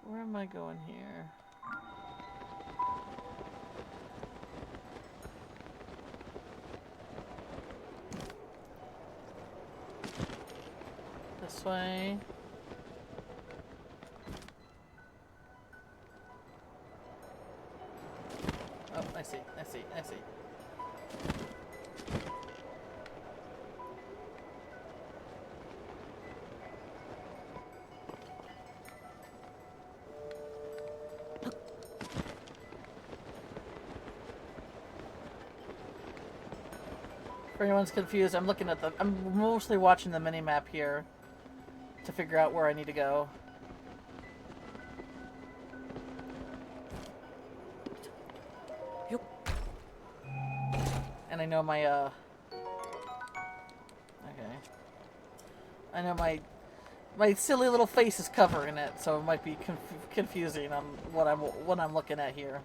Where am I going here? This way. Oh, I see. For anyone's confused, I'm mostly watching the mini-map here to figure out where I need to go. And I know my, okay. I know my silly little face is covering it, so it might be confusing on what I'm looking at here.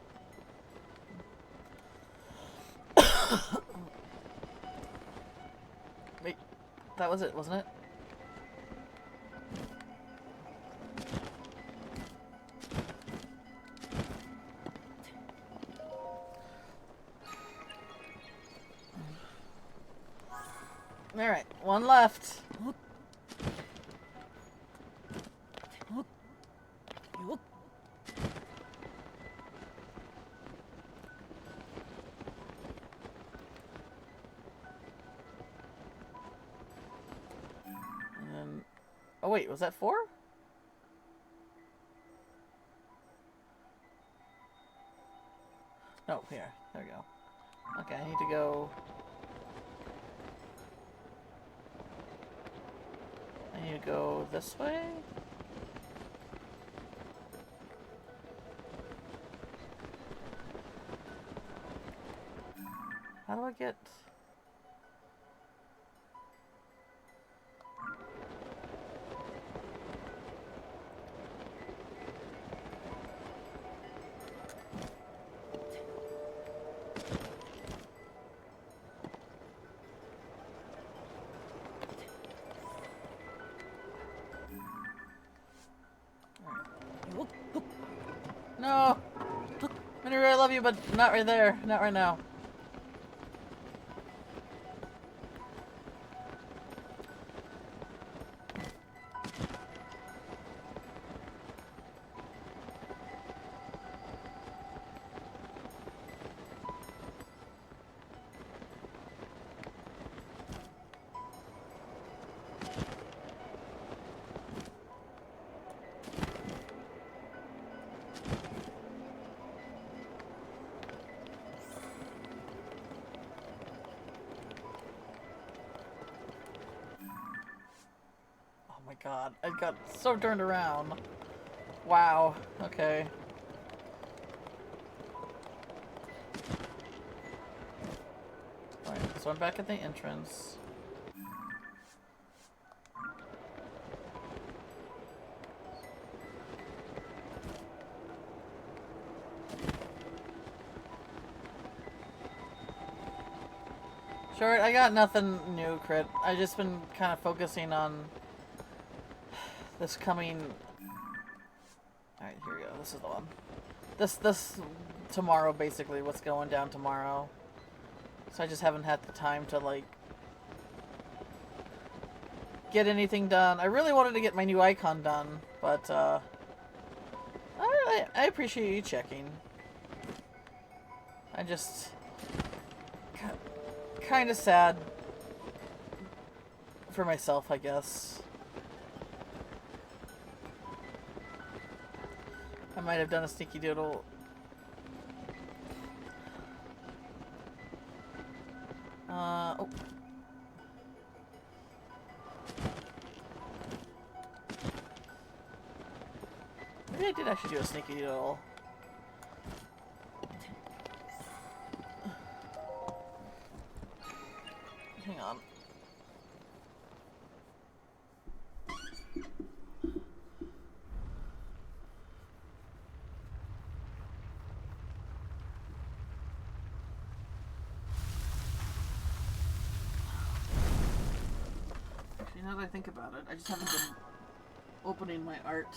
Wait, that was it, wasn't it? Alright, one left. And then, oh wait, was that 4? No, here. There we go. Okay, I need to go... I need to go this way? How do I get... No! Mineru, I love you, but not right there. Not right now. Oh my god, I got so turned around. Wow, okay. Alright, so I'm back at the entrance. Sure, I got nothing new, Crit. I just been kind of focusing on this coming... Alright, here we go. This is the one. This tomorrow, basically, what's going down tomorrow. So I just haven't had the time to, like, get anything done. I really wanted to get my new icon done, but, I appreciate you checking. I just... kind of sad for myself, I guess. I might have done a sneaky doodle. Oh. Maybe I did actually do a sneaky doodle. Hang on. think about it. I just haven't been opening my art.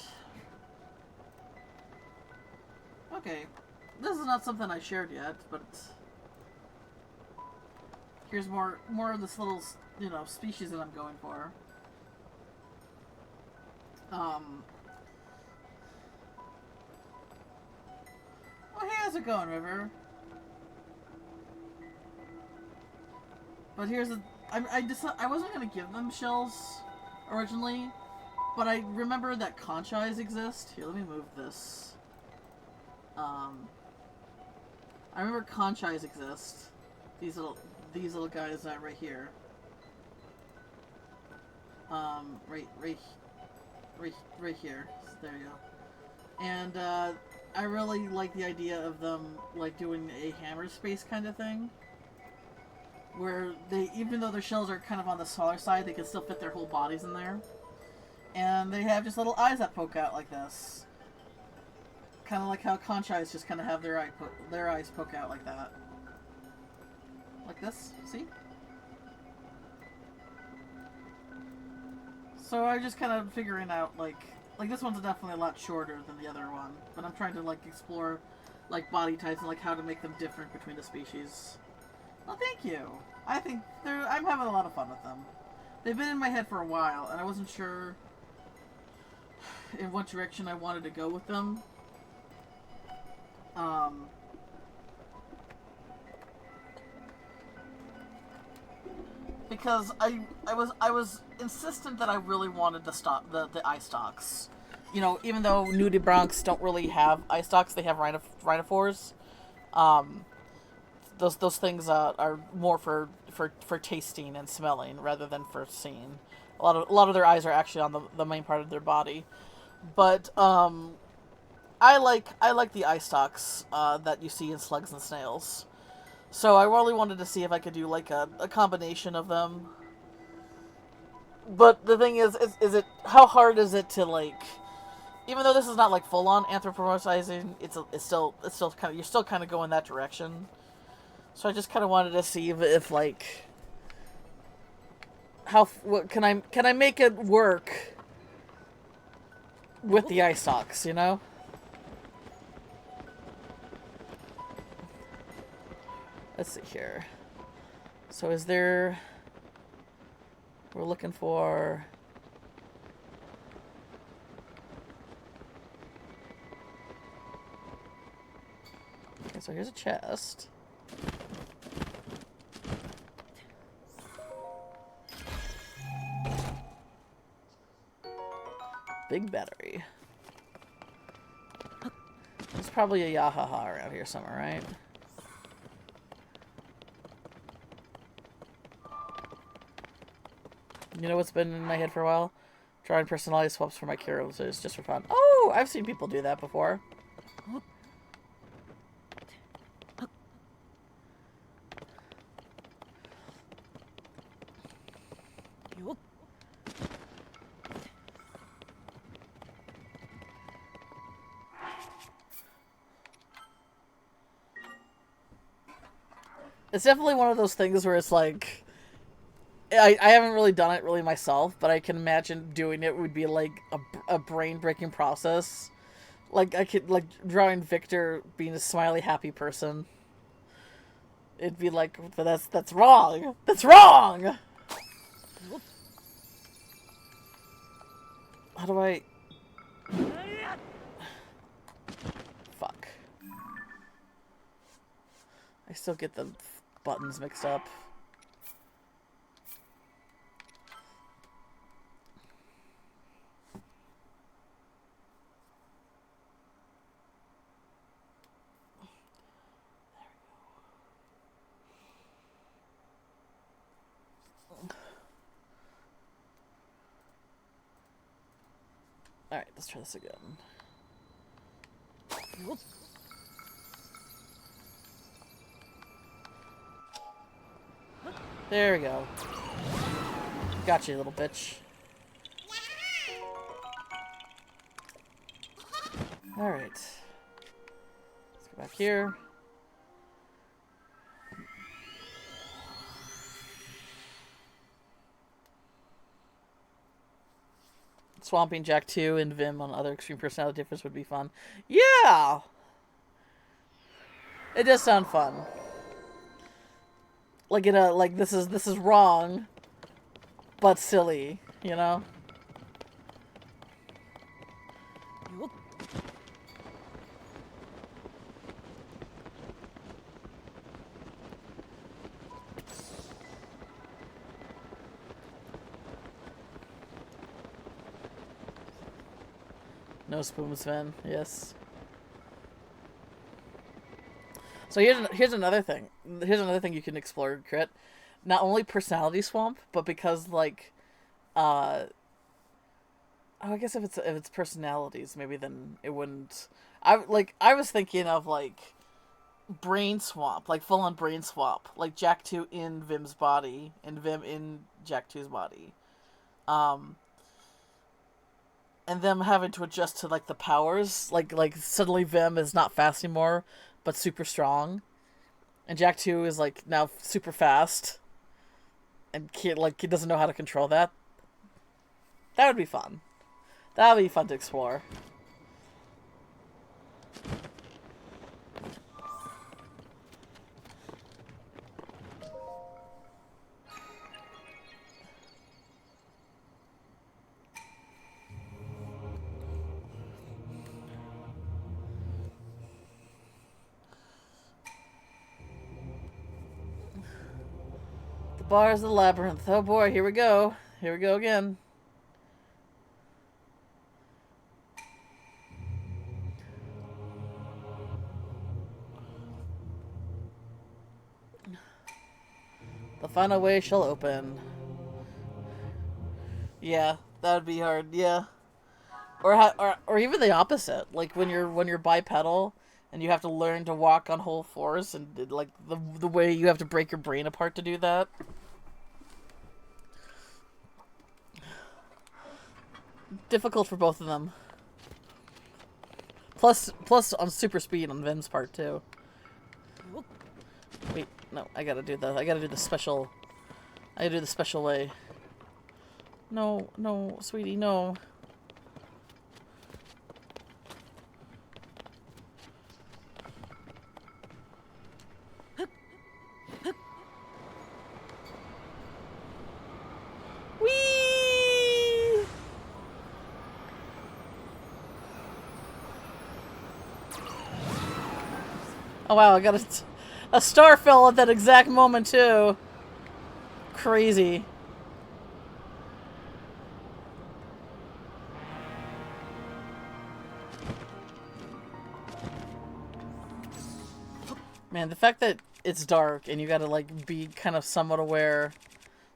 Okay. This is not something I shared yet, but here's more of this little, you know, species that I'm going for. Oh, hey, how's it going, River? But here's the... I wasn't going to give them shells originally, but I remember that conch eyes exist. Here, let me move this. I remember conch eyes exist. These little guys right here. Right here. There you go. And I really like the idea of them like doing a hammer space kind of thing, where they, even though their shells are kind of on the smaller side, they can still fit their whole bodies in there. And they have just little eyes that poke out like this. Kind of like how conch eyes just kind of have their eyes poke out like that. Like this, see? So I'm just kind of figuring out, like this one's definitely a lot shorter than the other one, but I'm trying to like explore like body types and like how to make them different between the species. Well, thank you. I think I'm having a lot of fun with them. They've been in my head for a while, and I wasn't sure in what direction I wanted to go with them. Because I was insistent that I really wanted to stop the eye stalks. You know, even though nudibranchs don't really have eye stalks, they have rhinophores. Those things are more for tasting and smelling rather than for seeing. A lot of their eyes are actually on the main part of their body. But I like the eye stalks that you see in slugs and snails. So I really wanted to see if I could do like a combination of them. But the thing is how hard is it to like, even though this is not like full on anthropomorphizing, it's still kind of, you're still kind of going that direction. So I just kind of wanted to see if like what can I make it work with the eye stalks, you know? Let's see here. So is there... We're looking for... Okay, so here's a chest. Big battery. There's probably a Yahaha around here somewhere, right? You know what's been in my head for a while? Drawing personality swaps for my characters just for fun. Oh, I've seen people do that before. It's definitely one of those things where it's like... I haven't really done it really myself, but I can imagine doing it would be like a brain-breaking process. Like, I could, like, drawing Victor being a smiley, happy person. It'd be like, but that's wrong! That's wrong! How do I... Fuck. I still get the buttons mixed up. Alright, let's try this again. There we go. Gotcha, you little bitch. Alright. Let's go back here. swamping Jack 2 and Vim on other extreme personality difference would be fun. Yeah! It does sound fun. Like this is wrong, but silly, you know? No spoon, Sven. Yes. So here's another thing. Here's another thing you can explore, Crit. Not only personality swamp, but because like, oh, I guess if it's personalities, maybe then it wouldn't. I was thinking of like brain swamp, like full on brain swamp, like Jack 2 in Vim's body and Vim in Jack 2's body. And them having to adjust to like the powers, like suddenly Vim is not fast anymore, but super strong, and Jack 2 is like now super fast, and he doesn't know how to control that. That would be fun. That would be fun to explore. Bars of the Labyrinth. Oh boy, here we go. Here we go again. The final way shall open. Yeah, that would be hard. Yeah, or even the opposite. Like when you're bipedal and you have to learn to walk on whole fours, and like the way you have to break your brain apart to do that. Difficult for both of them. Plus on super speed on Vim's part too. Wait, no, I gotta do the special. I gotta do the special way. No, no, sweetie, no. Whee! Oh wow, I got a star fell at that exact moment too. Crazy. Man, the fact that it's dark and you gotta like be kind of somewhat aware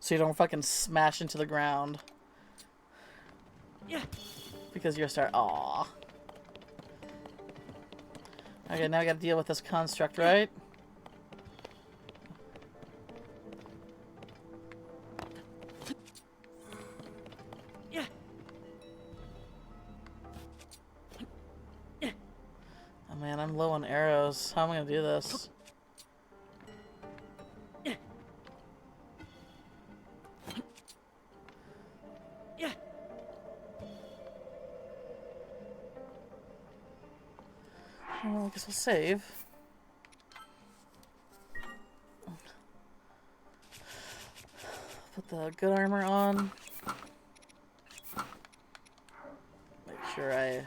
so you don't fucking smash into the ground. Yeah. Because you're a star. Aww. Okay, now I gotta deal with this construct, right? Yeah. Oh man, I'm low on arrows. How am I gonna do this? Well, I guess we'll save. Put the good armor on. Make sure I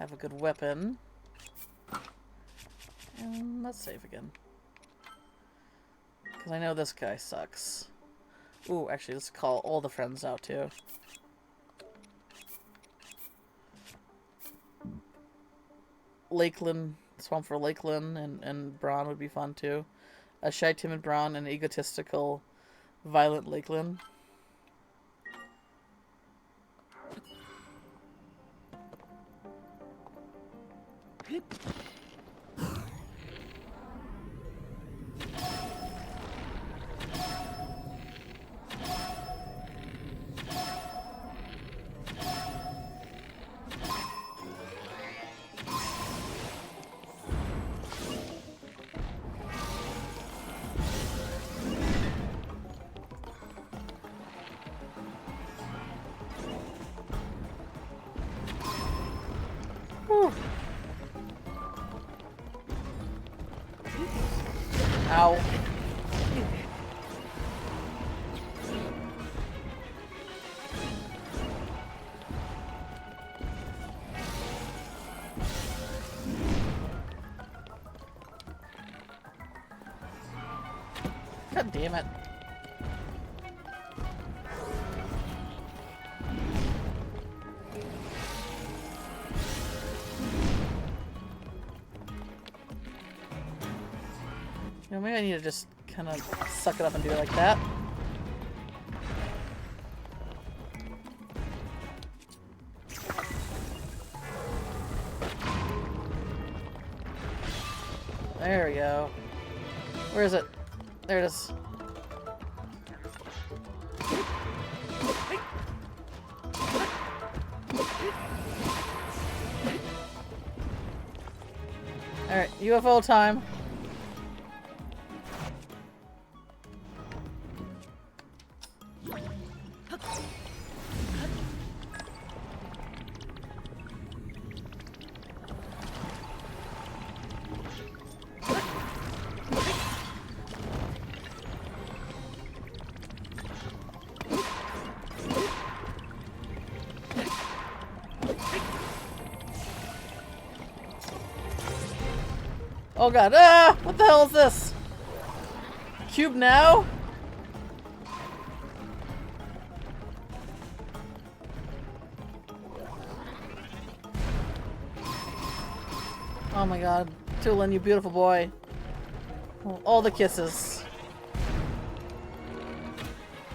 have a good weapon. And let's save again. Because I know this guy sucks. Ooh, actually, let's call all the friends out too. Lakeland, Swamp for Lakeland and Braun would be fun too. A shy, timid Braun and egotistical, violent Lakeland. Ow. God damn it. You know, maybe I need to just kind of suck it up and do it like that. There we go. Where is it? There it is. Alright, UFO time. Oh god, ah! What the hell is this? Cube now? Oh my god. Tulin, you beautiful boy. All the kisses.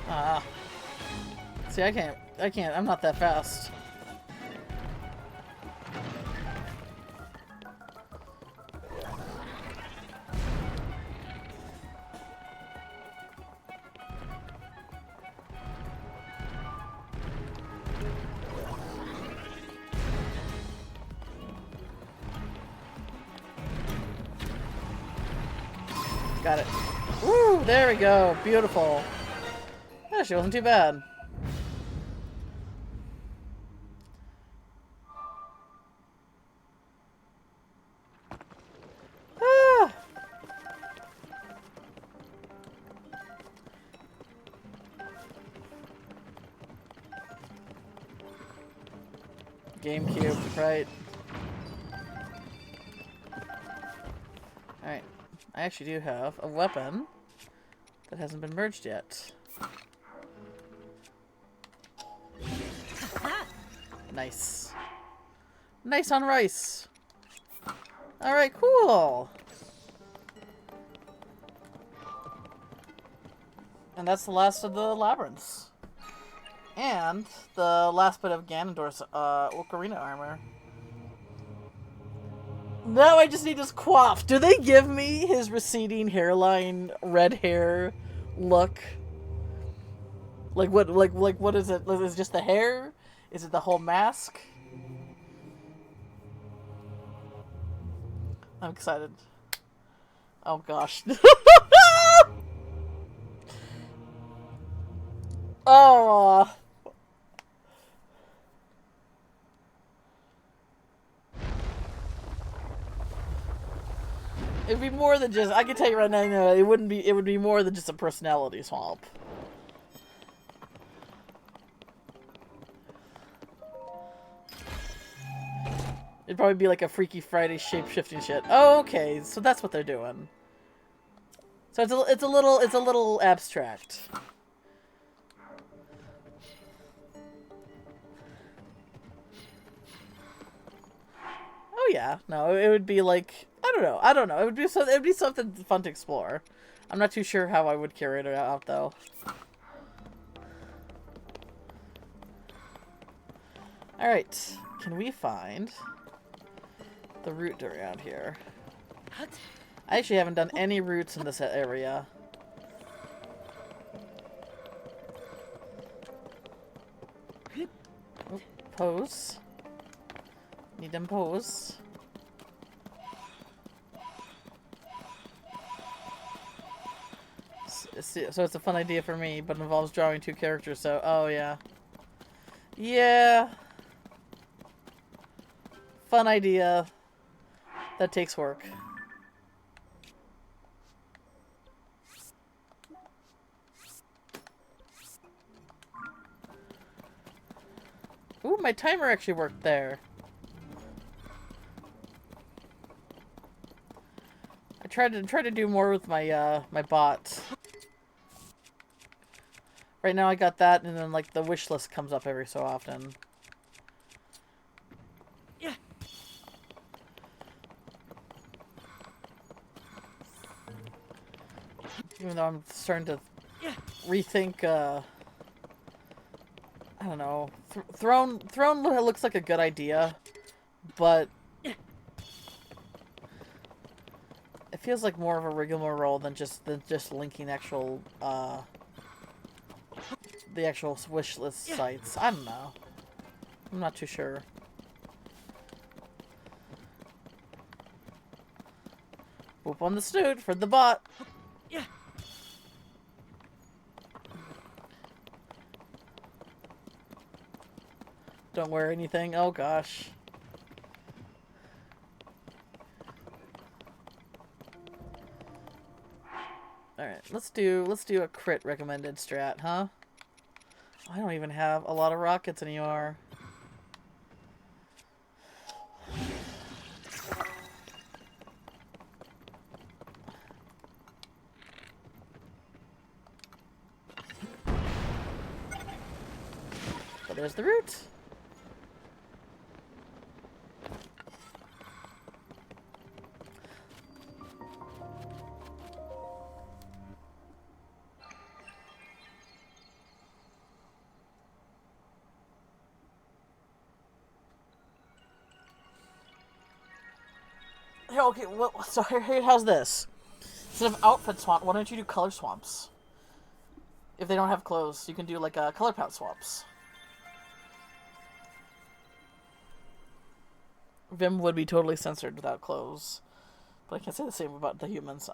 Ah. See, I can't, I'm not that fast. Got it. Woo! There we go. Beautiful. Yeah, she wasn't too bad. Ah. GameCube, right. Alright. I actually do have a weapon that hasn't been merged yet. Nice. Nice on rice. Alright, cool. And that's the last of the labyrinths. And the last bit of Ganondorf's Ocarina armor. Now I just need his coif. Do they give me his receding hairline, red hair look? Like what? Like what is it? Is it just the hair? Is it the whole mask? I'm excited. Oh gosh. Oh. It'd be more than just, I can tell you right now, it wouldn't be, it would be more than just a personality swap. It'd probably be like a Freaky Friday shape-shifting shit. Oh, okay, so that's what they're doing. So it's a little abstract. Oh yeah, no, it would be like, I don't know. It would be something fun to explore. I'm not too sure how I would carry it out though. All right, can we find the route around here? I actually haven't done any routes in this area. Oh, pose. Need them pose. So it's a fun idea for me, but involves drawing two characters, so... Oh, yeah. Yeah. Fun idea. That takes work. Ooh, my timer actually worked there. I tried to do more with my my bot. Right now I got that, and then like the wish list comes up every so often. Yeah. Even though I'm starting to rethink, I don't know, Throne looks like a good idea, but it feels like more of a rigmarole than just linking actual the actual wish list sites. I don't know. I'm not too sure. Whoop on the snoot for the bot. Yeah. Don't wear anything. Oh gosh. Alright, let's do a crit recommended strat, huh? I don't even have a lot of rockets anymore. But there's the route. Here, okay, well, so how's this? Instead of outfit swap, why don't you do color swaps? If they don't have clothes, you can do like color palette swaps. Vim would be totally censored without clothes. But I can't say the same about the humans.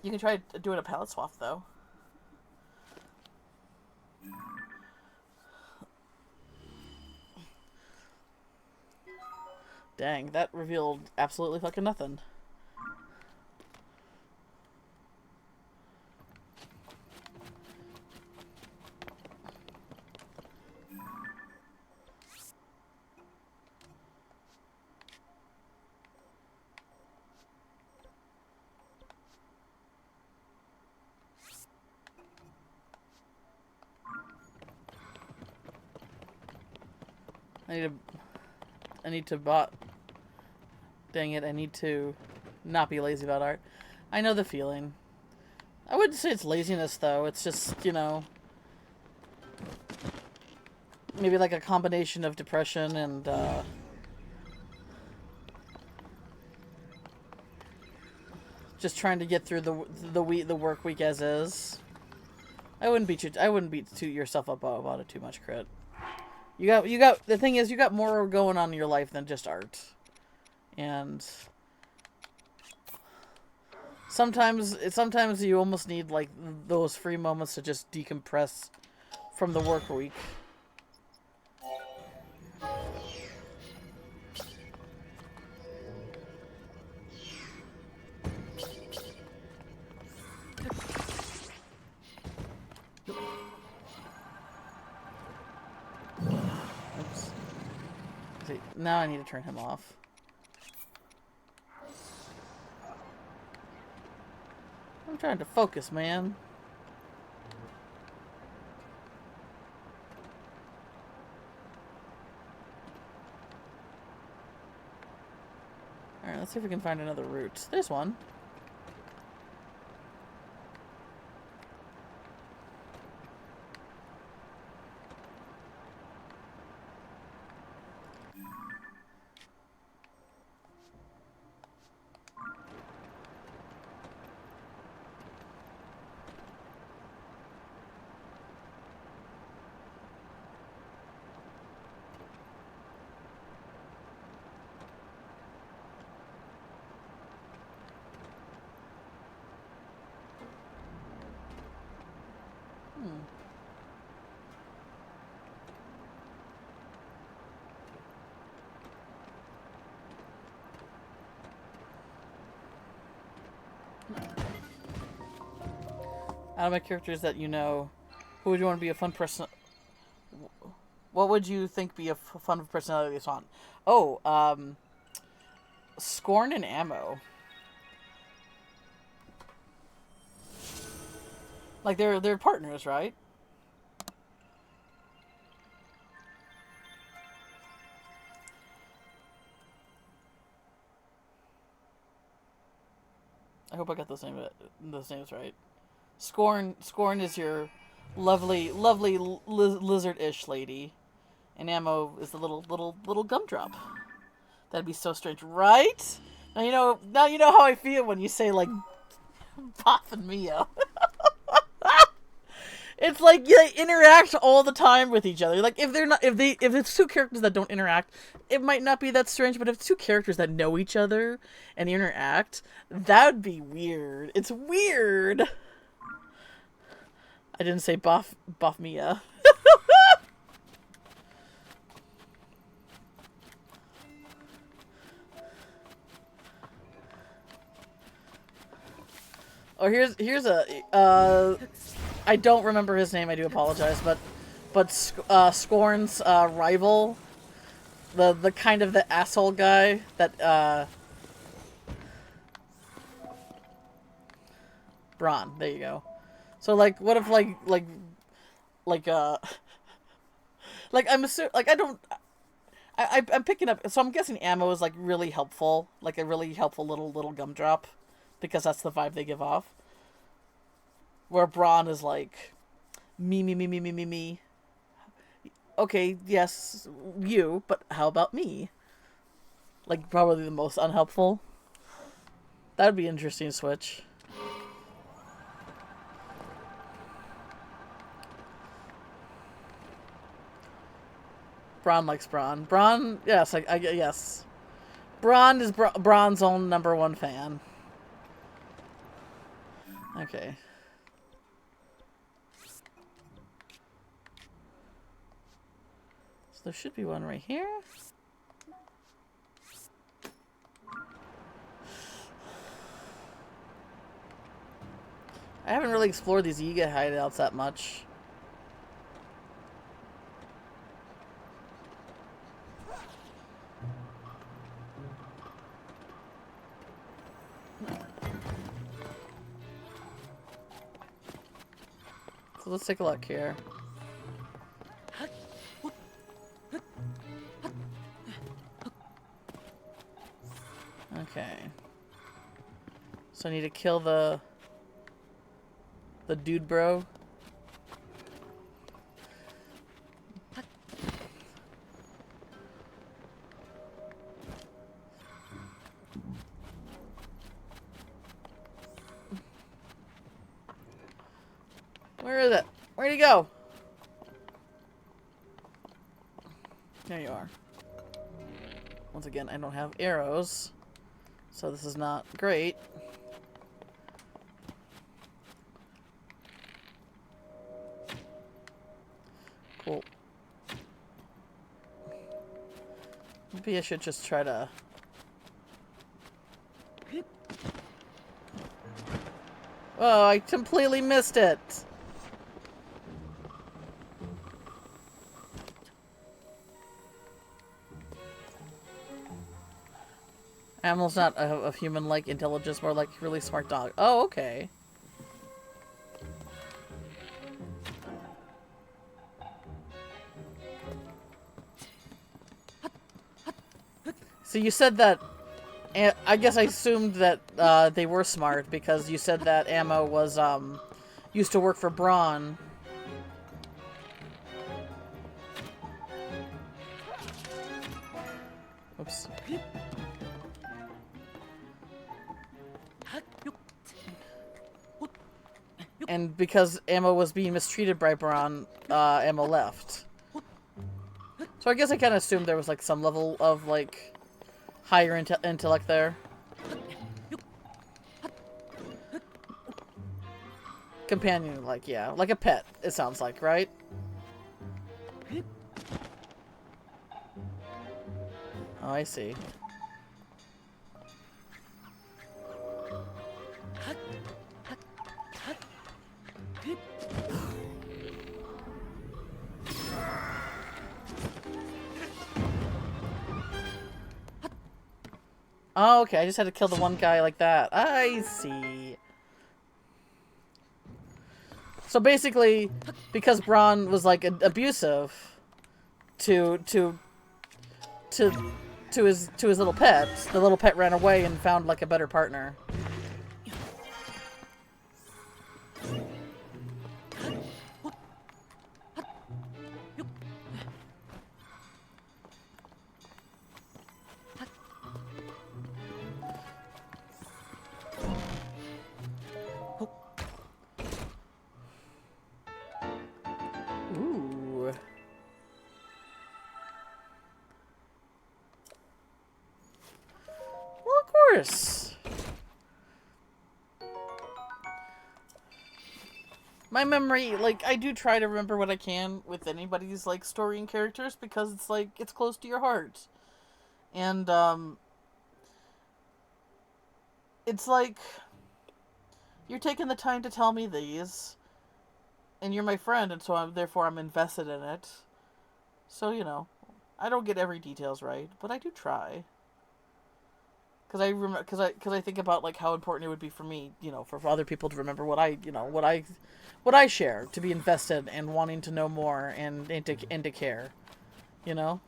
You can try doing a palette swap, though. Dang, that revealed absolutely fucking nothing. I need to bot. Dang it, I need to not be lazy about art. I know the feeling. I wouldn't say it's laziness, though. It's just, you know, maybe like a combination of depression and, just trying to get through the work week as is. I wouldn't beat yourself up about it too much, Crit. You got the thing is you got more going on in your life than just art. And sometimes you almost need like those free moments to just decompress from the work week. Oops. See, now I need to turn him off. I'm trying to focus, man. Alright, let's see if we can find another route. There's one. Out of my characters that you know, Who would you want to be a fun person? What would you think be a fun personality to Swan? Oh, Scorn and Ammo. Like they're partners, right? I hope I got those names right. Scorn is your lovely lizard-ish lady, and Ammo is the little gumdrop. That'd be so strange, right? Now you know how I feel when you say like Boff and Mia. It's like they interact all the time with each other. Like if it's two characters that don't interact, it might not be that strange. But if it's two characters that know each other and interact, that'd be weird. It's weird. I didn't say Boff Mia. Oh, here's a I don't remember his name. I do apologize, but Scorn's rival, the kind of the asshole guy that Braun. There you go. So like, what if like like I'm assuming like I don't. I'm picking up, so I'm guessing Ammo is like really helpful, like a really helpful little gumdrop, because that's the vibe they give off. Where Braun is like, me. Okay, yes, you, but how about me? Like probably the most unhelpful. That'd be an interesting switch. Braun likes Braun. Braun, yes, yes. Braun is Braun's own #1 fan. Okay. So there should be one right here. I haven't really explored these Yiga hideouts that much. So let's take a look here. Okay. So I need to kill the dude bro. Where is it? Where'd he go? There you are. Once again, I don't have arrows, so this is not great. Cool. Maybe I should just try to... Oh, I completely missed it! Animal's not a human-like intelligence, more like really smart dog. Oh, okay. So you said that... I guess I assumed that they were smart because you said that Ammo was used to work for Braun. Oops. And because Ammo was being mistreated by Braun, Ammo left. So I guess I kind of assumed there was like some level of like higher intellect there. Companion, like, yeah. Like a pet, it sounds like, right? Oh, I see. Oh, okay, I just had to kill the one guy like that. I see. So basically, because Braun was like abusive to to to to his little pet, the little pet ran away and found like a better partner. Ooh. Well, of course. My memory, like, I do try to remember what I can with anybody's, like, story and characters because it's, like, it's close to your heart. And, it's like, you're taking the time to tell me these, and you're my friend, and so therefore I'm invested in it. So, you know, I don't get every details right, but I do try. Because I think about like how important it would be for me, you know, for other people to remember what I, you know, what I share, to be invested and wanting to know more and to care, you know.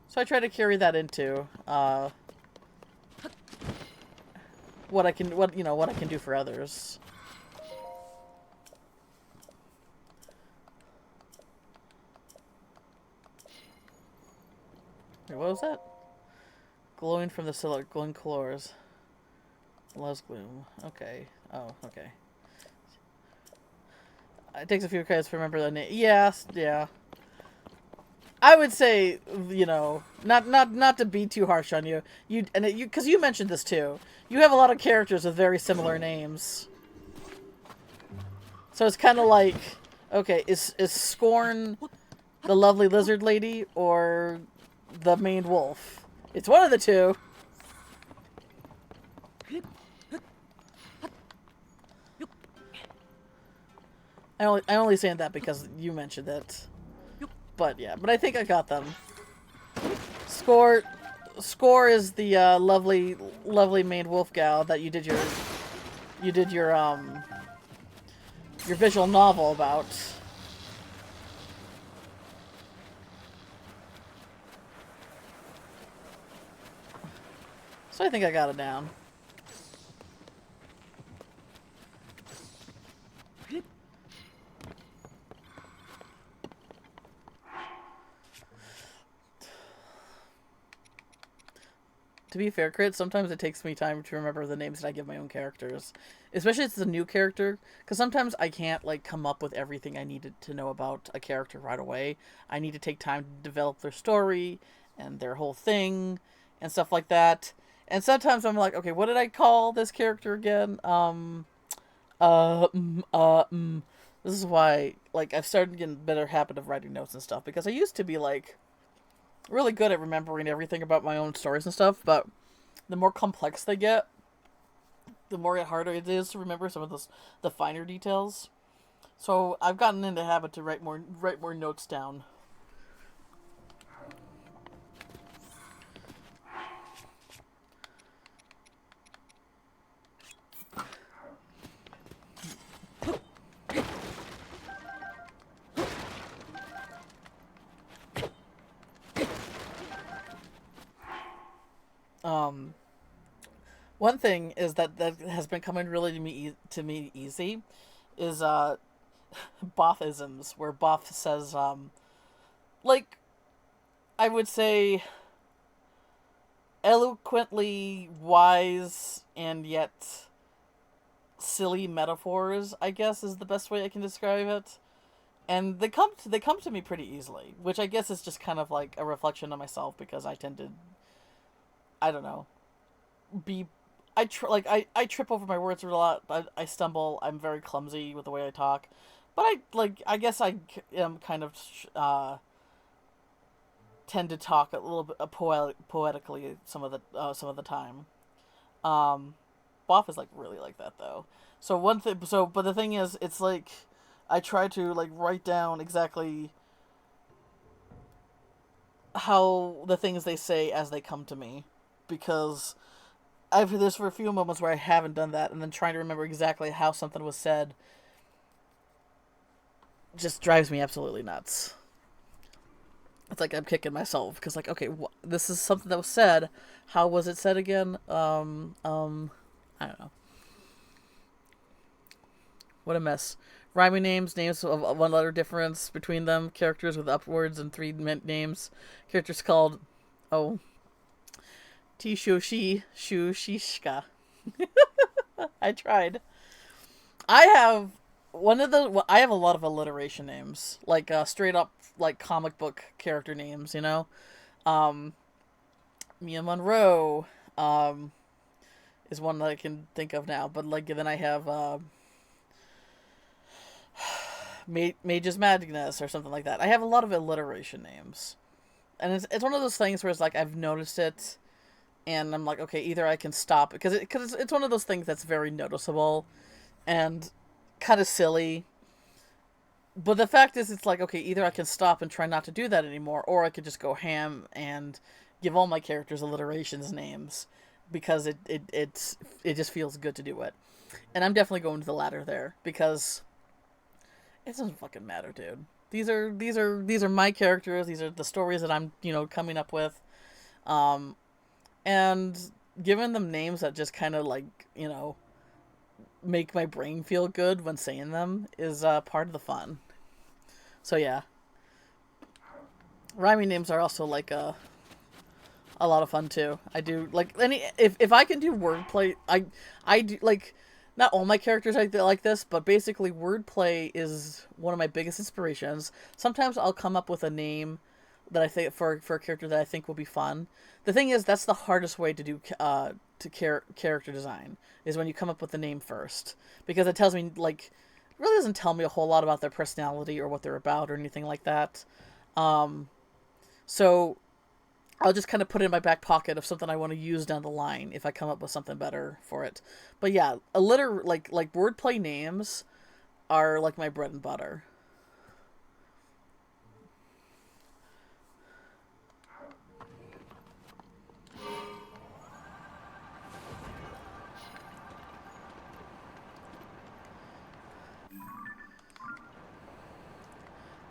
So I try to carry that into what I can do for others. Wait, what was that? Glowing from the cellar, glowing colors. Loves gloom. Okay. Oh, okay. It takes a few credits to remember the name. Yes, yeah. I would say, you know, not to be too harsh on you. Because you mentioned this too. You have a lot of characters with very similar names. So it's kind of like, okay, is Scorn the lovely lizard lady or the maned wolf? It's one of the two. I only say that because you mentioned it. But yeah, but I think I got them. Score Score is the lovely maned wolf gal that you did your visual novel about. So I think I got it down. To be fair, Crit, sometimes it takes me time to remember the names that I give my own characters. Especially if it's a new character. Because sometimes I can't, like, come up with everything I needed to know about a character right away. I need to take time to develop their story and their whole thing and stuff like that. And sometimes I'm like, okay, what did I call this character again? Uh, mm, uh, mm. This is why, like, I've started getting a better habit of writing notes and stuff. Because I used to be, like, really good at remembering everything about my own stories and stuff, but the more complex they get, the more harder it is to remember some of the finer details. So I've gotten into the habit to write more notes down. Um, One thing is that has been coming really to me easy is Bothisms, where Both says like I would say eloquently wise and yet silly metaphors, I guess is the best way I can describe it. And they come to me pretty easily, which I guess is just kind of like a reflection of myself because I tend to, I don't know, be I trip over my words a lot. I stumble. I'm very clumsy with the way I talk, but I guess I am kind of tend to talk a little bit poetically some of the time. Um, Boff is like really like that though. So one thing, but the thing is, it's like I try to like write down exactly how the things they say as they come to me. because there's for a few moments where I haven't done that, and then trying to remember exactly how something was said just drives me absolutely nuts. It's like I'm kicking myself because, like, okay, this is something that was said. How was it said again? I don't know. What a mess. Rhyming names, names of one letter difference between them, characters with upwards and three names, characters called, oh, Tishoshi Shushishka. I tried. I have I have a lot of alliteration names, like straight up like comic book character names, you know. Um, Mia Monroe, um, is one that I can think of now, but like then I have Mage's Madness or something like that. I have a lot of alliteration names, and it's one of those things where it's like I've noticed it, and I'm like, okay, either I can stop because it's one of those things that's very noticeable and kind of silly. But the fact is, it's like, okay, either I can stop and try not to do that anymore, or I could just go ham and give all my characters alliterations names because it just feels good to do it. And I'm definitely going to the latter there because it doesn't fucking matter, dude. These are my characters. These are the stories that I'm coming up with, um, and giving them names that just kind of like make my brain feel good when saying them is part of the fun. So yeah, rhyming names are also like a lot of fun too. I do like any if I can do wordplay, I do like not all my characters like this, but basically wordplay is one of my biggest inspirations. Sometimes I'll come up with a name that I think for a character that I think will be fun. The thing is, that's the hardest way to do character design is when you come up with the name first, because it tells me like really doesn't tell me a whole lot about their personality or what they're about or anything like that. Um, so I'll just kind of put it in my back pocket of something I want to use down the line if I come up with something better for it. But yeah, like wordplay names are like my bread and butter.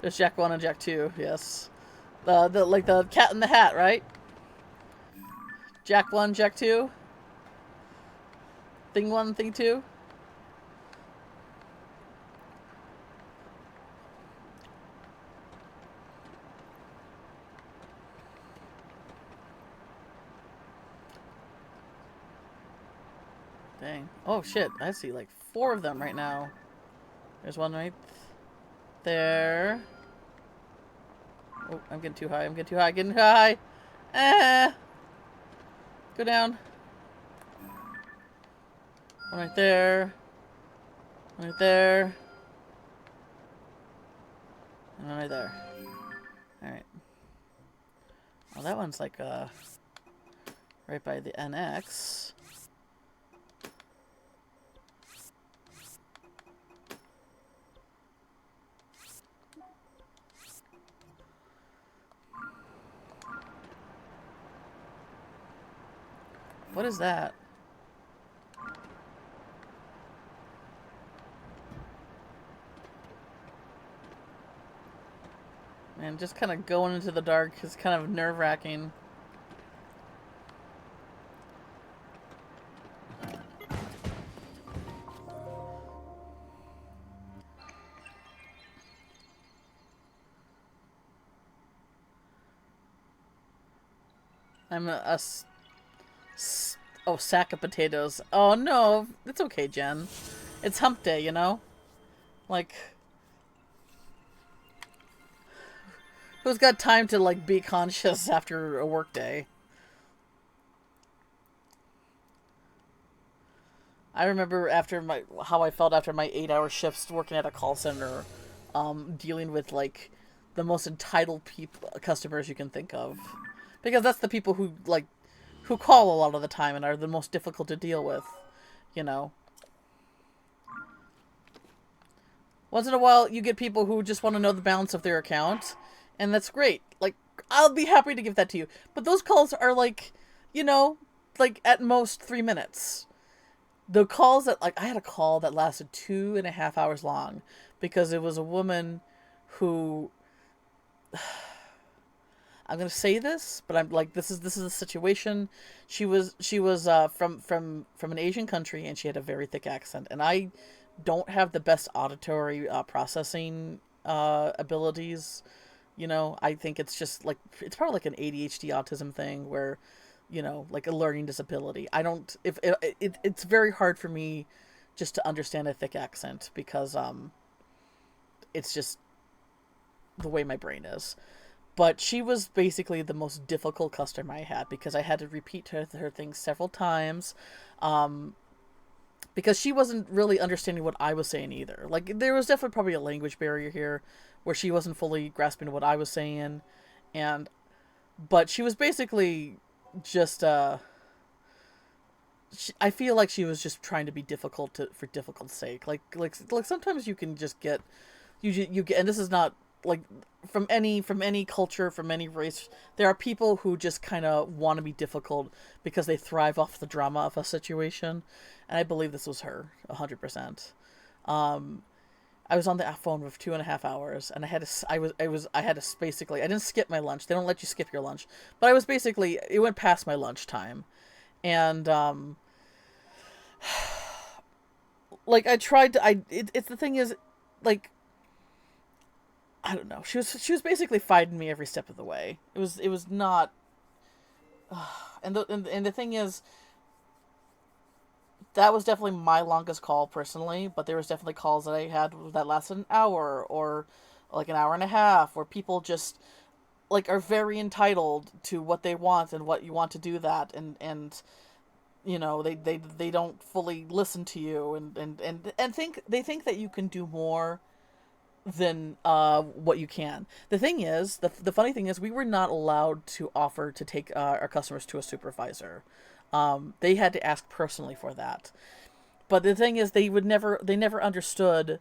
There's Jack 1 and Jack 2, yes. The like the cat in the hat, right? Jack 1, Jack 2, Thing 1, Thing 2. Dang. Oh shit, I see like 4 of them right now. There's one right there. Oh, I'm getting too high. I'm getting too high. Getting too high. Ah. Go down. One right there. One right there. And one right there. Alright. Well, that one's like, right by the NX. What is that? Man, just kind of going into the dark is kind of nerve-wracking. I'm oh, sack of potatoes. Oh no, it's okay, Jen. It's hump day, you know? Like, who's got time to like be conscious after a work day? I remember after how I felt after my 8-hour shifts working at a call center, dealing with like the most entitled customers you can think of, because that's the people who call a lot of the time and are the most difficult to deal with, you know. Once in a while, you get people who just want to know the balance of their account, and that's great. Like, I'll be happy to give that to you. But those calls are like, you know, like at most 3 minutes. The calls that, like, I had a call that lasted 2.5 hours long because it was a woman who, I'm gonna say this, but I'm like, this is a situation. She was from an Asian country, and she had a very thick accent, and I don't have the best auditory processing abilities. I think it's just like, it's probably like an ADHD autism thing where, like a learning disability. I don't if it's very hard for me just to understand a thick accent because it's just the way my brain is. But she was basically the most difficult customer I had because I had to repeat her things several times. Um, because she wasn't really understanding what I was saying either. Like, there was definitely probably a language barrier here where she wasn't fully grasping what I was saying. And, but she was basically just, I feel like she was just trying to be difficult for difficult sake. Like sometimes you can just get, you get, and this is not like from any culture, from any race, there are people who just kind of want to be difficult because they thrive off the drama of a situation, and I believe this was her 100%. um I was on the phone for 2.5 hours, and I had to basically, I didn't skip my lunch. They don't let you skip your lunch, but I was basically, it went past my lunch time. And like, I tried to, it's the thing is, like, I don't know. She was basically fighting me every step of the way. It was not. And the thing is, that was definitely my longest call personally. But there was definitely calls that I had that lasted an hour or like an hour and a half, where people just like are very entitled to what they want and what you want to do that, and they don't fully listen to you, and think that you can do more than what you can. The thing is, the funny thing is, we were not allowed to offer to take our customers to a supervisor. They had to ask personally for that. But the thing is, they never understood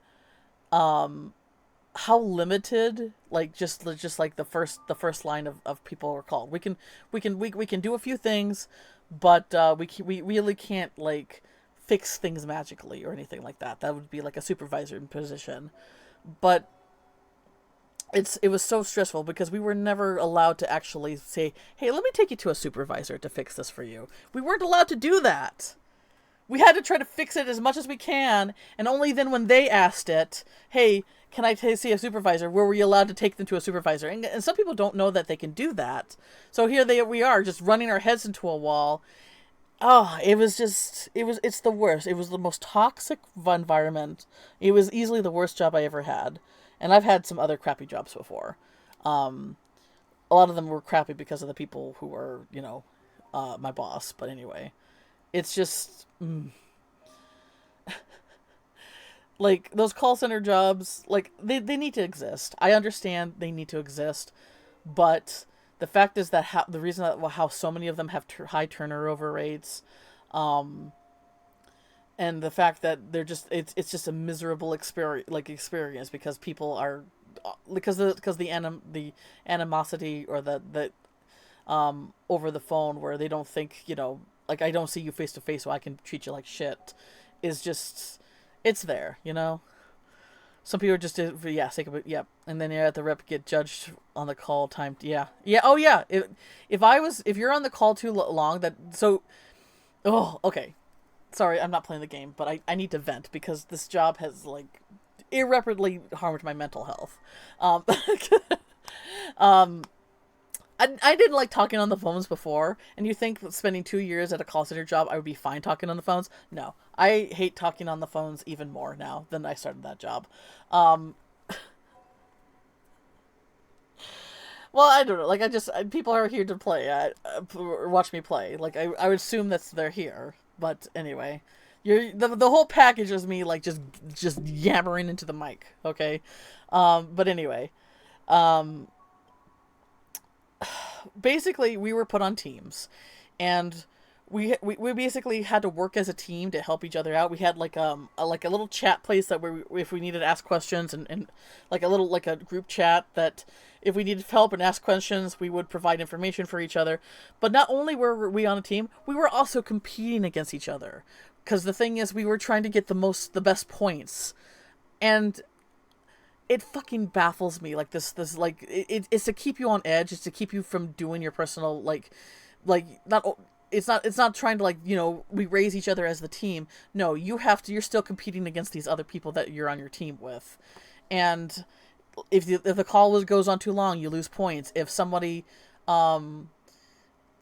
how limited, like, just like the first line of people were called. We can do a few things, but we really can't, like, fix things magically or anything like that. That would be like a supervisor position. But it was so stressful because we were never allowed to actually say, "Hey, let me take you to a supervisor to fix this for you." We weren't allowed to do that. We had to try to fix it as much as we can, and only then, when they asked it, "Hey, can I see a supervisor?" were we allowed to take them to a supervisor. And some people don't know that they can do that. So here we are, just running our heads into a wall. Oh, it's the worst. It was the most toxic environment. It was easily the worst job I ever had. And I've had some other crappy jobs before. Um, a lot of them were crappy because of the people who were, my boss. But anyway, it's just, like, those call center jobs, like, they need to exist. I understand they need to exist, but the fact is that the reason that, well, how so many of them have high turnover rates, um, and the fact that it's just a miserable experience because people are, because the animosity, or the over the phone, where they don't think, like, I don't see you face to face, so I can treat you like shit, is just, it's there. Some people are just, yeah, sake of it, yeah. And then, yeah, the rep get judged on the call time. Yeah, yeah, oh yeah. If you're on the call too long, oh, okay. Sorry, I'm not playing the game, but I need to vent because this job has, like, irreparably harmed my mental health. Um, um, I didn't like talking on the phones before, and you think that spending 2 years at a call center job, I would be fine talking on the phones? No, I hate talking on the phones even more now than I started that job. Um, well, I don't know. Like, people are here to play, or watch me play. Like, I would assume that they're here, but anyway, the whole package is me, like, just yammering into the mic. Okay, but anyway, um, basically, we were put on teams, and we basically had to work as a team to help each other out. We had like a little chat place that where if we needed to ask questions and like a little like a group chat that if we needed help and ask questions, we would provide information for each other. But not only were we on a team, we were also competing against each other. Because the thing is, we were trying to get the best points, and it fucking baffles me. Like this like it's to keep you on edge. It's to keep you from doing your personal like not it's not trying to like we raise each other as the team. No, you're still competing against these other people that you're on your team with, and if the call goes on too long, you lose points. If somebody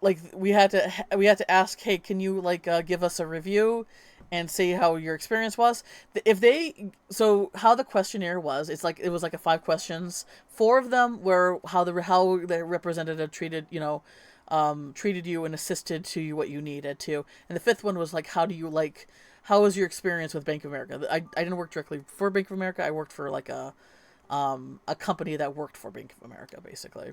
like we had to ask, hey, can you like give us a review and say how your experience was. If they so how the questionnaire was, it was like a 5 questions. 4 of them were how the representative treated you and assisted to you what you needed to, and the 5th one was like how was your experience with Bank of America. I didn't work directly for Bank of America. I worked for like a company that worked for Bank of America basically.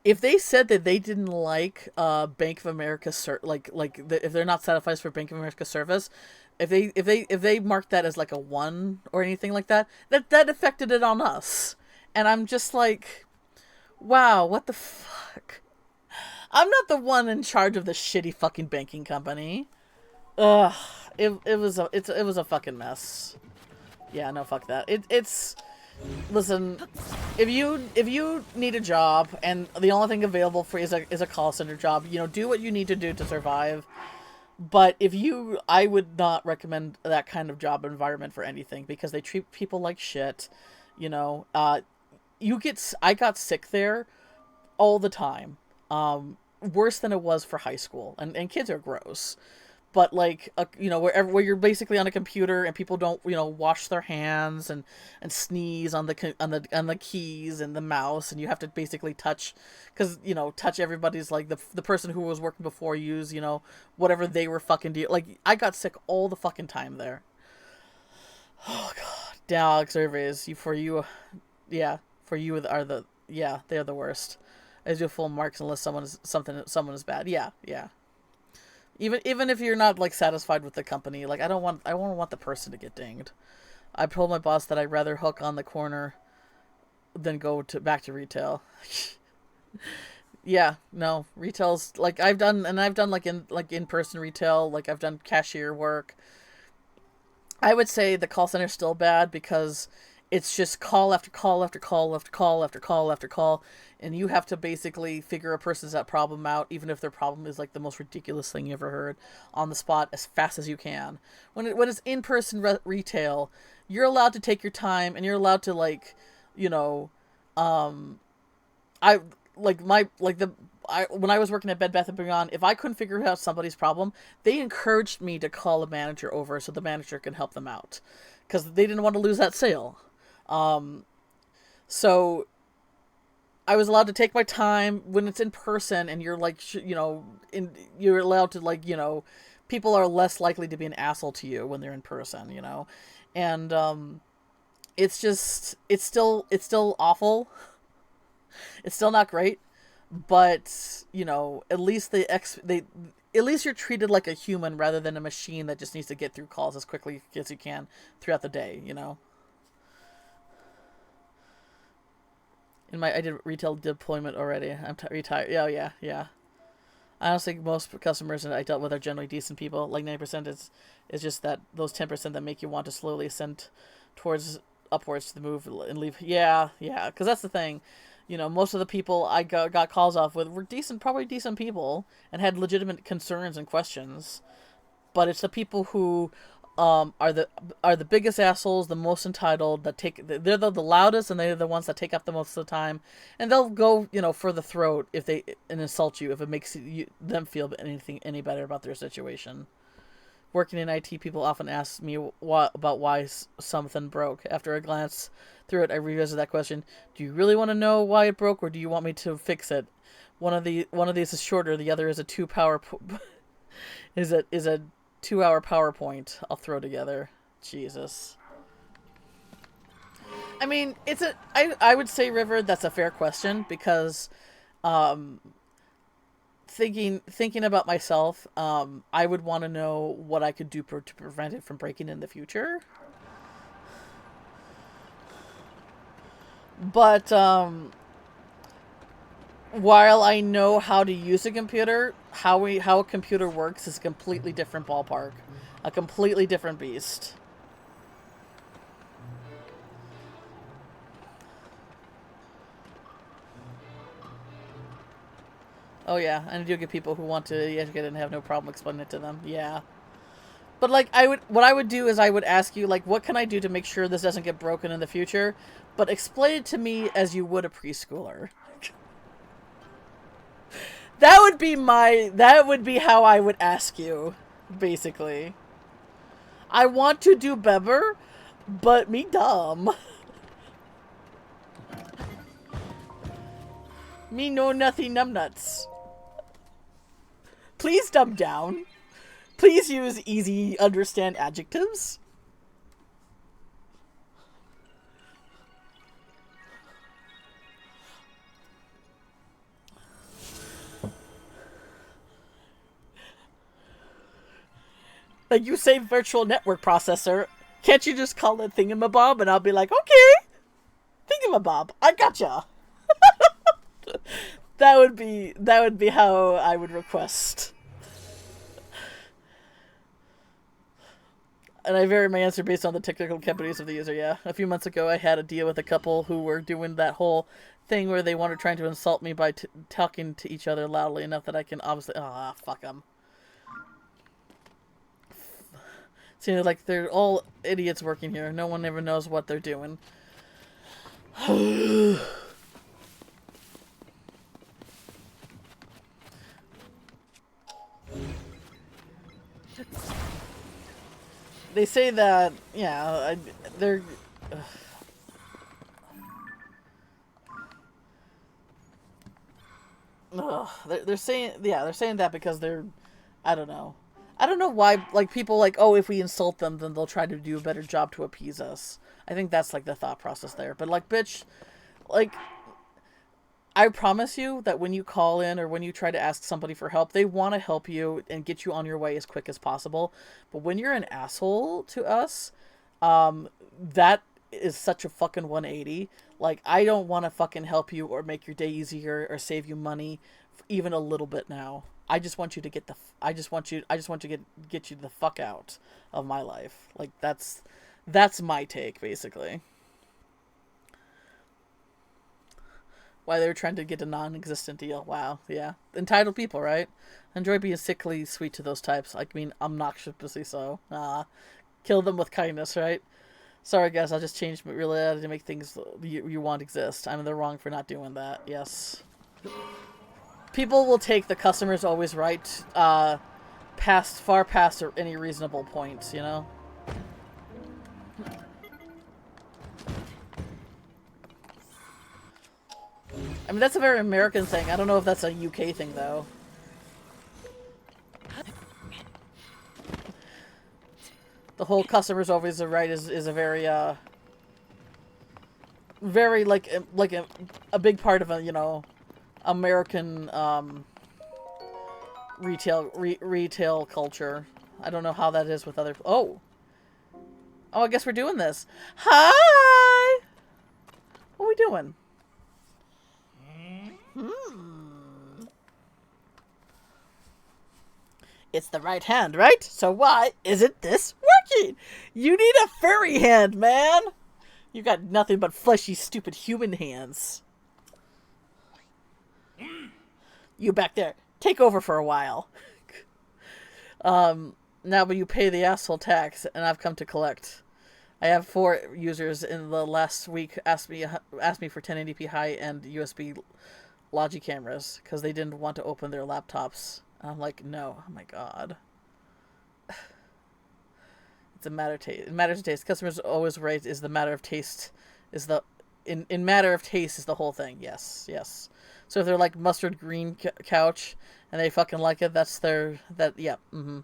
If they said that they didn't like Bank of America if they're not satisfied for Bank of America service, if they marked that as like a 1 or anything like that, that affected it on us. And I'm just like, wow, what the fuck? I'm not the one in charge of the shitty fucking banking company. Ugh, it was a fucking mess. Yeah, no, fuck that. It's listen, if you need a job and the only thing available for you is a call center job, do what you need to do to survive. But I would not recommend that kind of job environment for anything because they treat people like shit. You know, I got sick there all the time. Worse than it was for high school, and kids are gross. But like where you're basically on a computer and people don't wash their hands and sneeze on the keys and the mouse, and you have to basically touch everybody's like the person who was working before use whatever they were fucking like I got sick all the fucking time there. Oh god, dog surveys yeah, for you are they're the worst. I do full marks unless someone is bad. Yeah, yeah. Even if you're not like satisfied with the company, like I won't want the person to get dinged. I told my boss that I'd rather hook on the corner than go to back to retail. Yeah, no, retail's like I've done like in person retail, like I've done cashier work. I would say the call center's still bad because it's just call after call after call after call after call after call, and you have to basically figure a person's that problem out, even if their problem is like the most ridiculous thing you ever heard, on the spot as fast as you can. When it's in person retail, you're allowed to take your time and you're allowed to you know, um, I like my like the I when I was working at Bed Bath and Beyond, if I couldn't figure out somebody's problem, they encouraged me to call a manager over so the manager can help them out, because they didn't want to lose that sale. Um, so I was allowed to take my time when it's in person, and you're you're allowed to people are less likely to be an asshole to you when they're in person. And it's still awful. It's still not great, but at least at least you're treated like a human rather than a machine that just needs to get through calls as quickly as you can throughout the day. I did retail deployment already. I'm retired. Yeah, yeah, yeah. I don't think most customers that I dealt with are generally decent people. Like 90% is just that those 10% that make you want to slowly ascend towards upwards to the move and leave. Yeah, yeah. Because that's the thing. Most of the people I got calls off with were decent, probably decent people, and had legitimate concerns and questions. But it's the people who are the biggest assholes, the most entitled, they're the loudest, and they're the ones that take up the most of the time, and they'll go for the throat if they and insult you if it makes them feel any better about their situation. Working in IT, people often ask me about why something broke. After a glance through it, I revisit that question: do you really want to know why it broke, or do you want me to fix it? One of these is shorter. The other is a 2 power is a 2 hour PowerPoint I'll throw together. Jesus. I mean, I would say, River, that's a fair question because thinking about myself, I would want to know what I could do to prevent it from breaking in the future. But while I know how to use a computer, how a computer works is a completely different ballpark, a completely different beast. Oh yeah, and I do get people who want to educate and have no problem explaining it to them. Yeah. But like what I would do is I would ask you like what can I do to make sure this doesn't get broken in the future, but explain it to me as you would a preschooler. That would be how I would ask you, basically. I want to do better, but me dumb. Me know nothing numbnuts. Please dumb down. Please use easy understand adjectives. Like you say virtual network processor, can't you just call it thingamabob and I'll be like, okay, thingamabob, I gotcha. That would be how I would request. And I vary my answer based on the technical capabilities of the user. Yeah, a few months ago, I had a deal with a couple who were doing that whole thing where they wanted trying to insult me by talking to each other loudly enough that I can obviously fuck them. Seems like they're all idiots working here. No one ever knows what they're doing. They say that, yeah, they're... they're saying, yeah, they're saying that because they're, I don't know. I don't know why, like, people like, oh, if we insult them, then they'll try to do a better job to appease us. I think that's, like, the thought process there. But, like, bitch, like, I promise you that when you call in or when you try to ask somebody for help, they want to help you and get you on your way as quick as possible. But when you're an asshole to us, that is such a fucking 180. Like, I don't want to fucking help you or make your day easier or save you money even a little bit now. I just want you to get the I just want you to get you the fuck out of my life. Like that's my take basically. Why they were trying to get a non-existent deal. Wow, yeah. Entitled people, right? Enjoy being sickly sweet to those types. I mean, obnoxiously so. Kill them with kindness, right? Sorry, guys, I'll just change reality to make things you want exist. I'm in the wrong for not doing that. Yes. People will take the customer's always right far past any reasonable points, you know? I mean, that's a very American thing. I don't know if that's a UK thing, though. The whole customer's always right is a very, very, like a big part of a, you know, American, retail culture. I don't know how that is with other... Oh! Oh, I guess we're doing this. Hi! What are we doing? It's the right hand, right? So why isn't this working? You need a furry hand, man! You got nothing but fleshy, stupid human hands. You back there. Take over for a while. Now but you pay the asshole tax, and I've come to collect. I have 4 users in the last week asked me for 1080p high-end USB Logi cameras because they didn't want to open their laptops. And I'm like, no. Oh my god. It's a matter of taste. It matters of taste. Customers always right is the matter of taste. Is the in matter of taste is the whole thing. Yes, yes. So if they're like mustard green couch and they fucking like it, that's their yeah. Mm-hmm.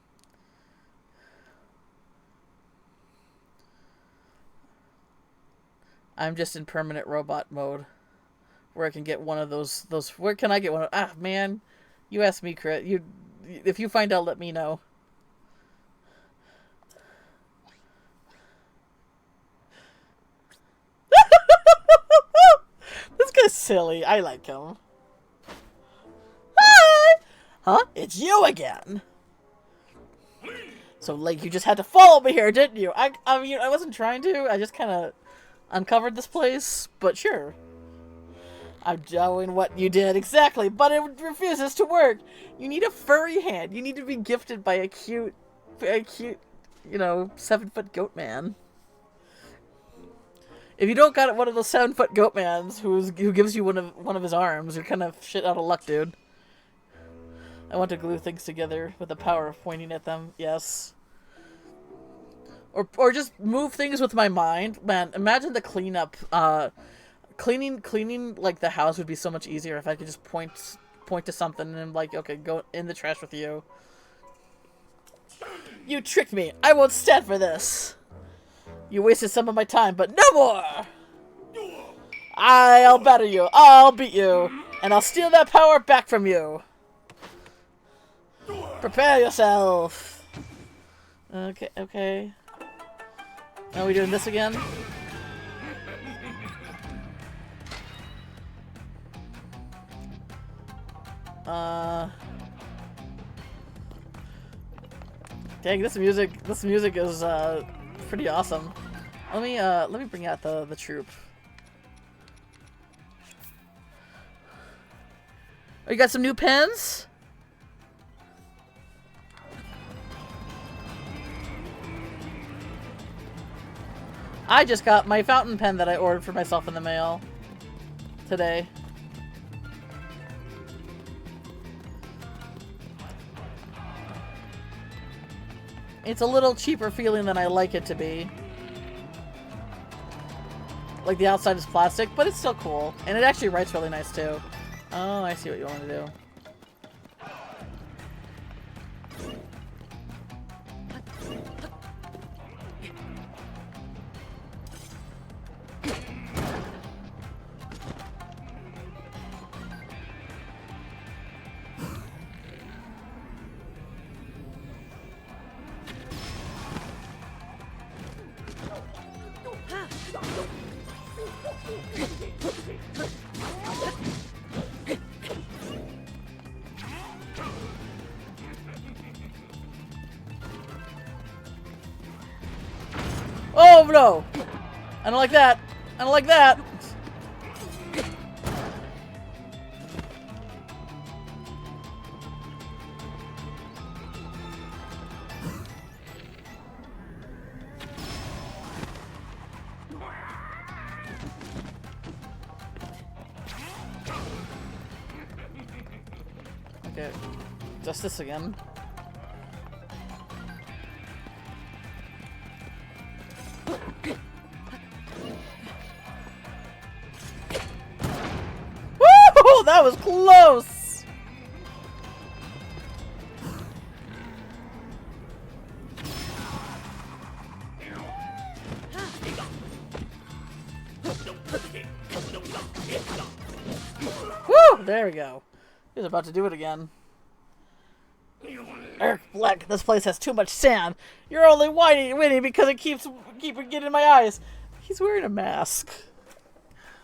I'm just in permanent robot mode, where I can get one of those. Where can I get one? Man, You ask me, Crit. If you find out, let me know. This guy's silly. I like him. Hi! Huh? It's you again. So, like, you just had to follow me here, didn't you? I mean, I wasn't trying to. I just kind of uncovered this place, but sure. I'm doing what you did exactly, but it refuses to work. You need a furry hand. You need to be gifted by a cute, you know, 7-foot goat man. If you don't got one of those 7-foot goat mans who gives you one of his arms, you're kind of shit out of luck, dude. I want to glue things together with the power of pointing at them. Yes. Or just move things with my mind. Man, imagine the cleanup. Cleaning like the house would be so much easier if I could just point to something and like, okay, go in the trash with you. You tricked me. I won't stand for this. You wasted some of my time, but no more. I'll batter you. I'll beat you, and I'll steal that power back from you. Prepare yourself. Okay, okay. Are we doing this again? Dang, this music is pretty awesome. Let me bring out the troop. Oh, you got some new pens? I just got my fountain pen that I ordered for myself in the mail today. It's a little cheaper feeling than I like it to be. Like the outside is plastic, but it's still cool. And it actually writes really nice too. Oh, I see what you want to do. Oh no! I don't like that. I don't like that. Okay, just this again. Woo! That was close! Woo! There we go. He's about to do it again. Eric Black, this place has too much sand. You're only winning because it keeps getting in my eyes. He's wearing a mask.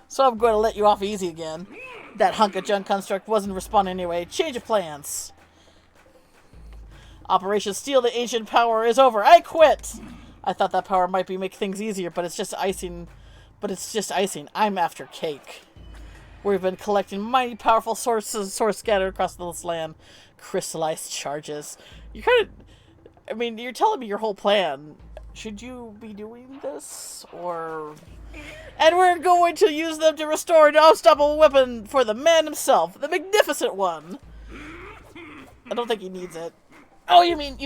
So I'm going to let you off easy again. That hunk of junk construct wasn't responding anyway. Change of plans. Operation Steal the Ancient Power is over. I quit! I thought that power might make things easier, but it's just icing. I'm after cake. We've been collecting mighty powerful source scattered across this land. Crystallized charges. You kind of... I mean, you're telling me your whole plan. Should you be doing this? Or... And we're going to use them to restore an unstoppable weapon for the man himself. The magnificent one. I don't think he needs it. Oh, you mean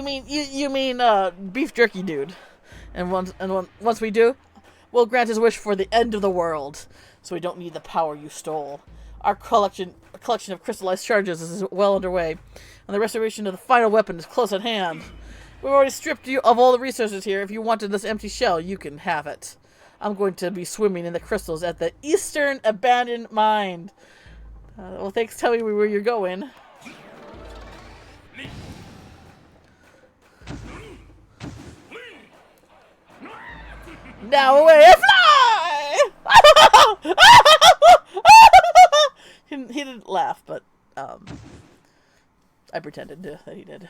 beef jerky dude. And once we do, we'll grant his wish for the end of the world. So we don't need the power you stole. Our collection of crystallized charges is well underway, and the restoration of the final weapon is close at hand. We've already stripped you of all the resources here. If you wanted this empty shell, you can have it. I'm going to be swimming in the crystals at the Eastern Abandoned Mine. Well, thanks for telling me where you're going. Now away, fly! He didn't laugh, but I pretended that he did.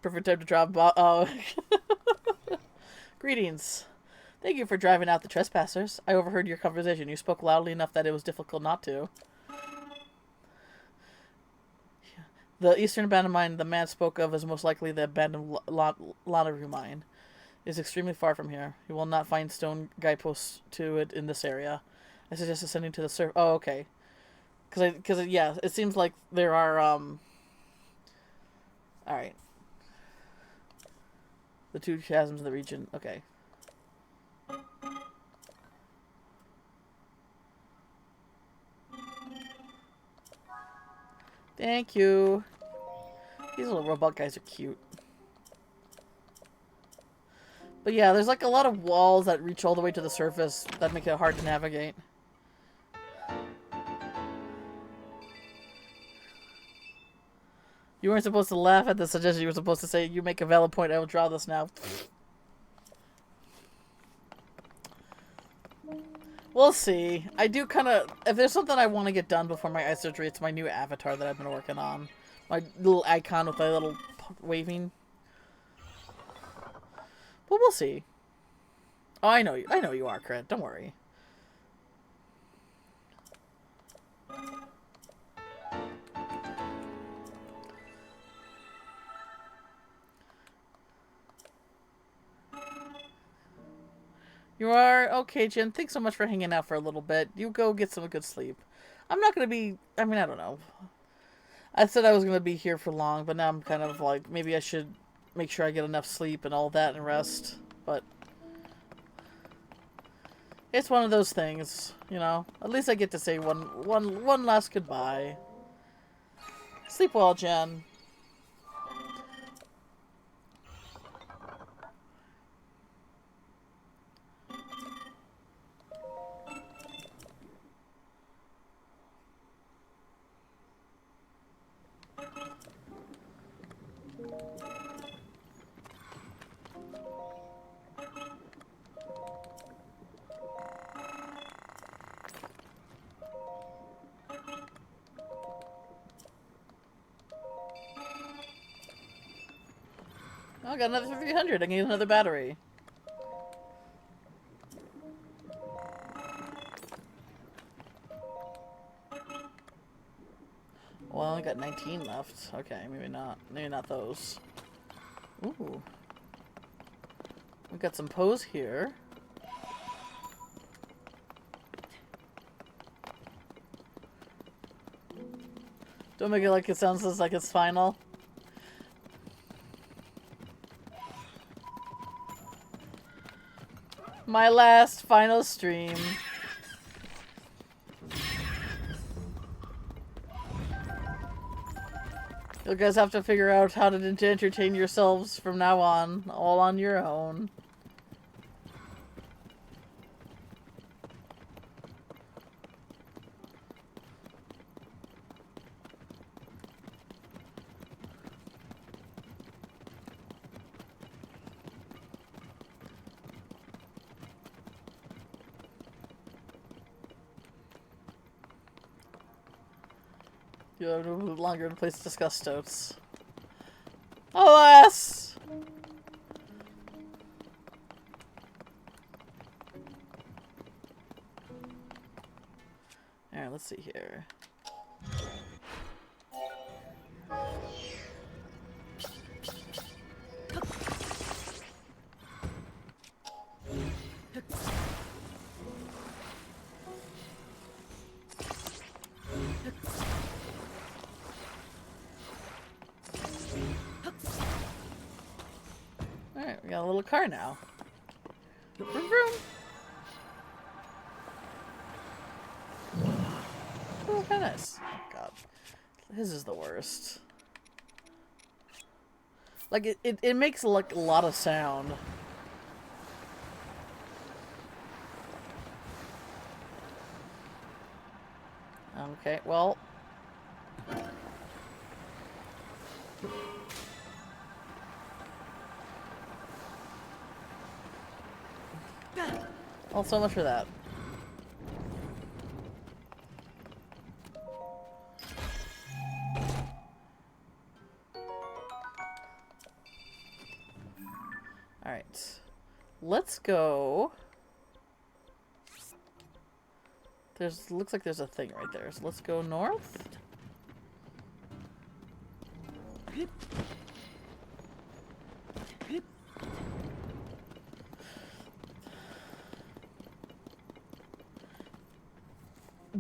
Perfect time to drop. Greetings. Thank you for driving out the trespassers. I overheard your conversation. You spoke loudly enough that it was difficult not to. The eastern abandoned mine the man spoke of is most likely the abandoned Lanaroo mine. It is extremely far from here. You will not find stone guideposts to it in this area. I suggest ascending to the surf. Oh, okay. Because yeah, it seems like there are Alright. The two chasms of the region. Okay. Thank you. These little robot guys are cute. But yeah, there's like a lot of walls that reach all the way to the surface that make it hard to navigate. You weren't supposed to laugh at the suggestion. You were supposed to say, you make a valid point, I will draw this now. We'll see. I do kind of... If there's something I want to get done before my eye surgery, it's my new avatar that I've been working on. My little icon with my little waving. But we'll see. Oh, I know you. I know you are, Crit. Don't worry. You are? Okay, Jen. Thanks so much for hanging out for a little bit. You go get some good sleep. I'm not going to be... I mean, I don't know. I said I was going to be here for long, but now I'm kind of like, maybe I should make sure I get enough sleep and all that and rest. But it's one of those things, you know. At least I get to say one last goodbye. Sleep well, Jen. Oh, I got another 300. I need another battery. Well, I only got 19 left. Okay, maybe not. Maybe not those. Ooh. We've got some pose here. Don't make it like it sounds like it's final. My last final stream. You guys have to figure out how to entertain yourselves from now on, all on your own. You have no longer a place to discuss stoats. Alas! Alright, let's see here. Alright, we got a little car now. Vroom vroom! Oh, kinda nice. Oh, God. His is the worst. Like, it makes like a lot of sound. Okay, well... Well, so much for that. Alright. Let's go. Looks like there's a thing right there. So let's go north.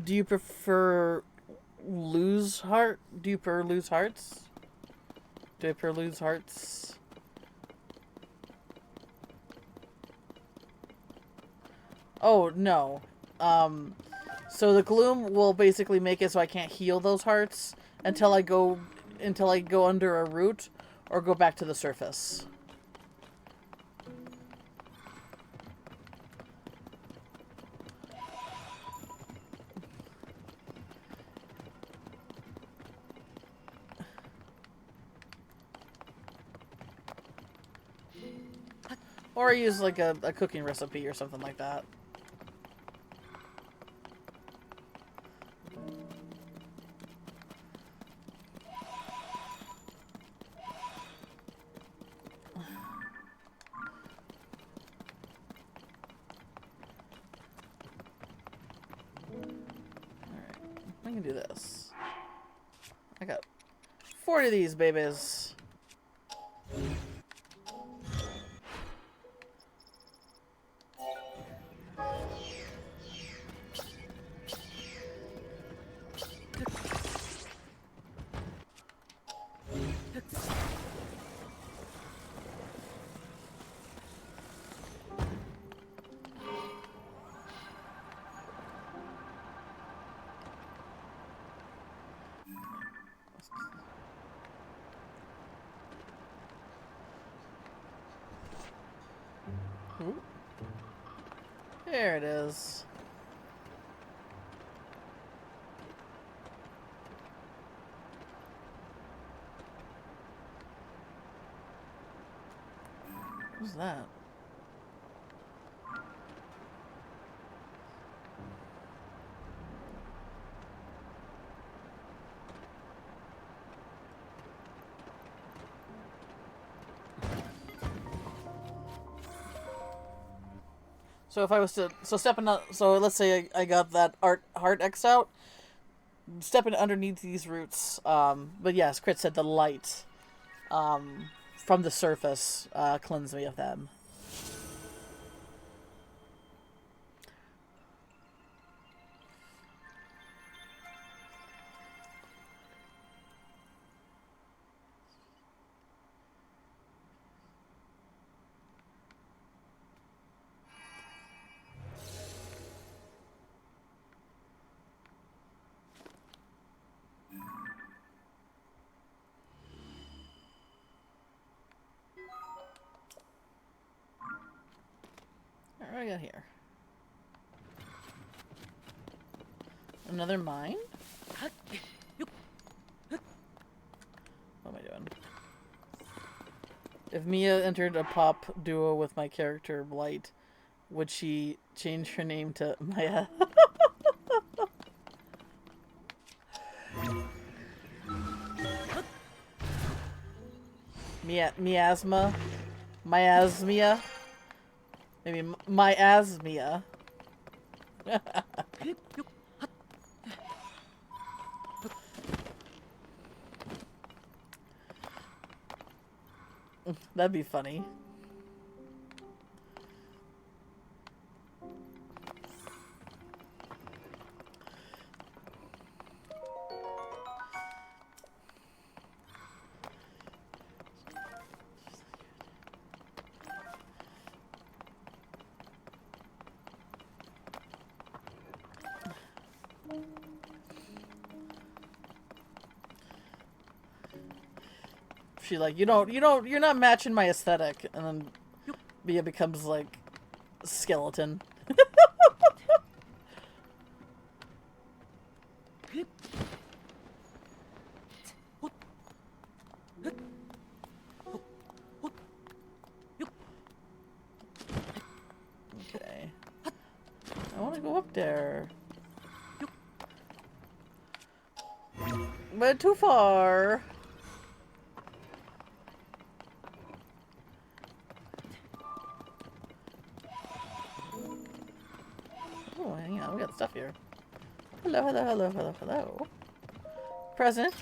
Do you prefer lose heart? Do you prefer lose hearts? Do I prefer lose hearts? Oh, no. So the gloom will basically make it so I can't heal those hearts until I go under a root or go back to the surface. Or use like a cooking recipe or something like that. I can do this. I got 40 of these babies. Ooh. There it is. What's that? So if I was to so let's say I got that heart X out, stepping underneath these roots. But yes, Crit said the light from the surface cleanse me of them. What do I got here? Another mine? What am I doing? If Mia entered a pop duo with my character Blight, would she change her name to Maya? Miasma? Miasmia? Maybe Miasmia. That'd be funny. She like, you're not matching my aesthetic, and then Mia becomes like skeleton. Okay. I want to go up there. But too far. Oh, hang on. We got stuff here. Hello, hello, hello, hello, hello. Present.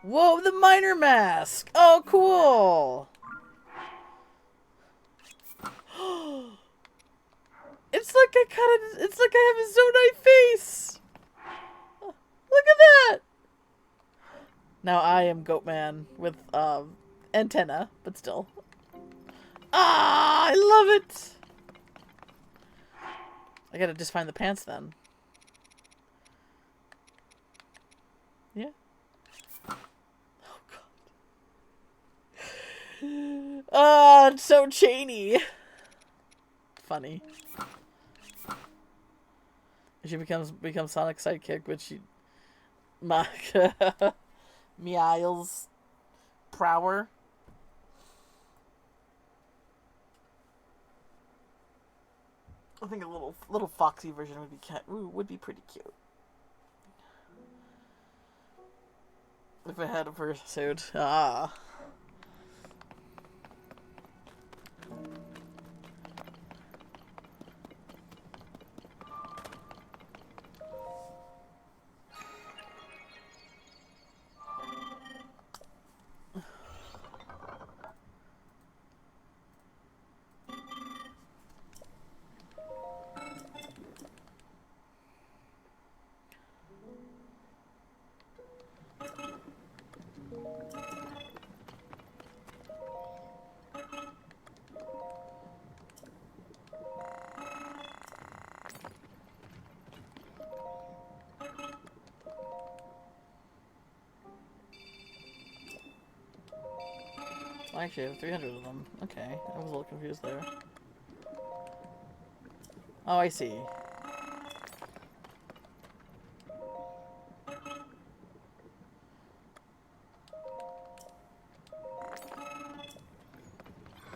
Whoa, the miner mask! Oh, cool! It's like it's like I have a Zonai face! Look at that! Now I am Goatman with, antenna, but still. Ah, I love it! I gotta just find the pants then. Yeah. Oh, God. Oh, it's so chainy. Funny. She becomes Sonic's sidekick, but she... Meow's prower. I think a little foxy version would be pretty cute. If it had a fursuit. Ah. Well, actually, I have 300 of them. Okay, I was a little confused there. Oh, I see.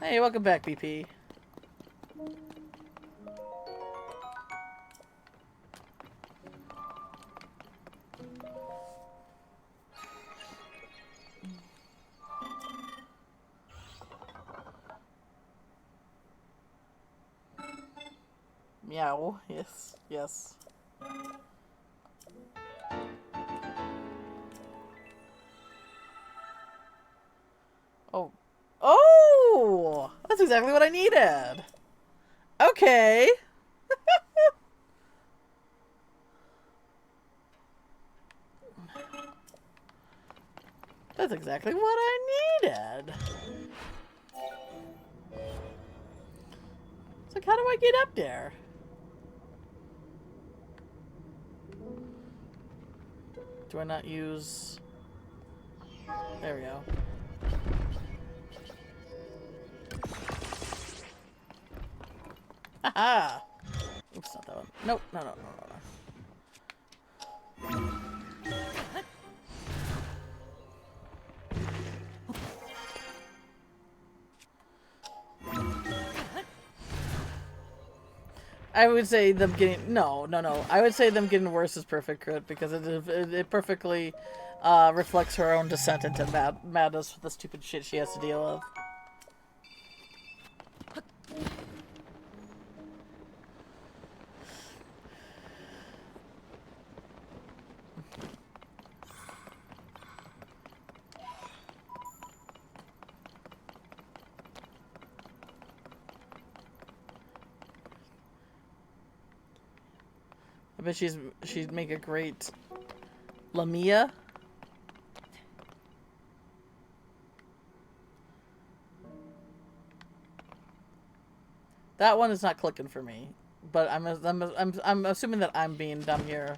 Hey, welcome back, BP. Meow. Yes, yes. Oh. Oh! That's exactly what I needed. Okay. That's exactly what I needed. It's like, how do I get up there? Do I not use... There we go. Haha! Oops, not that one. Nope, no, no, no, no, no. I would say them getting... No, no, no. I would say them getting worse is perfect crit, because it perfectly reflects her own descent into madness with the stupid shit she has to deal with. I bet she'd make a great Lamia. That one is not clicking for me, but I'm assuming that I'm being dumb here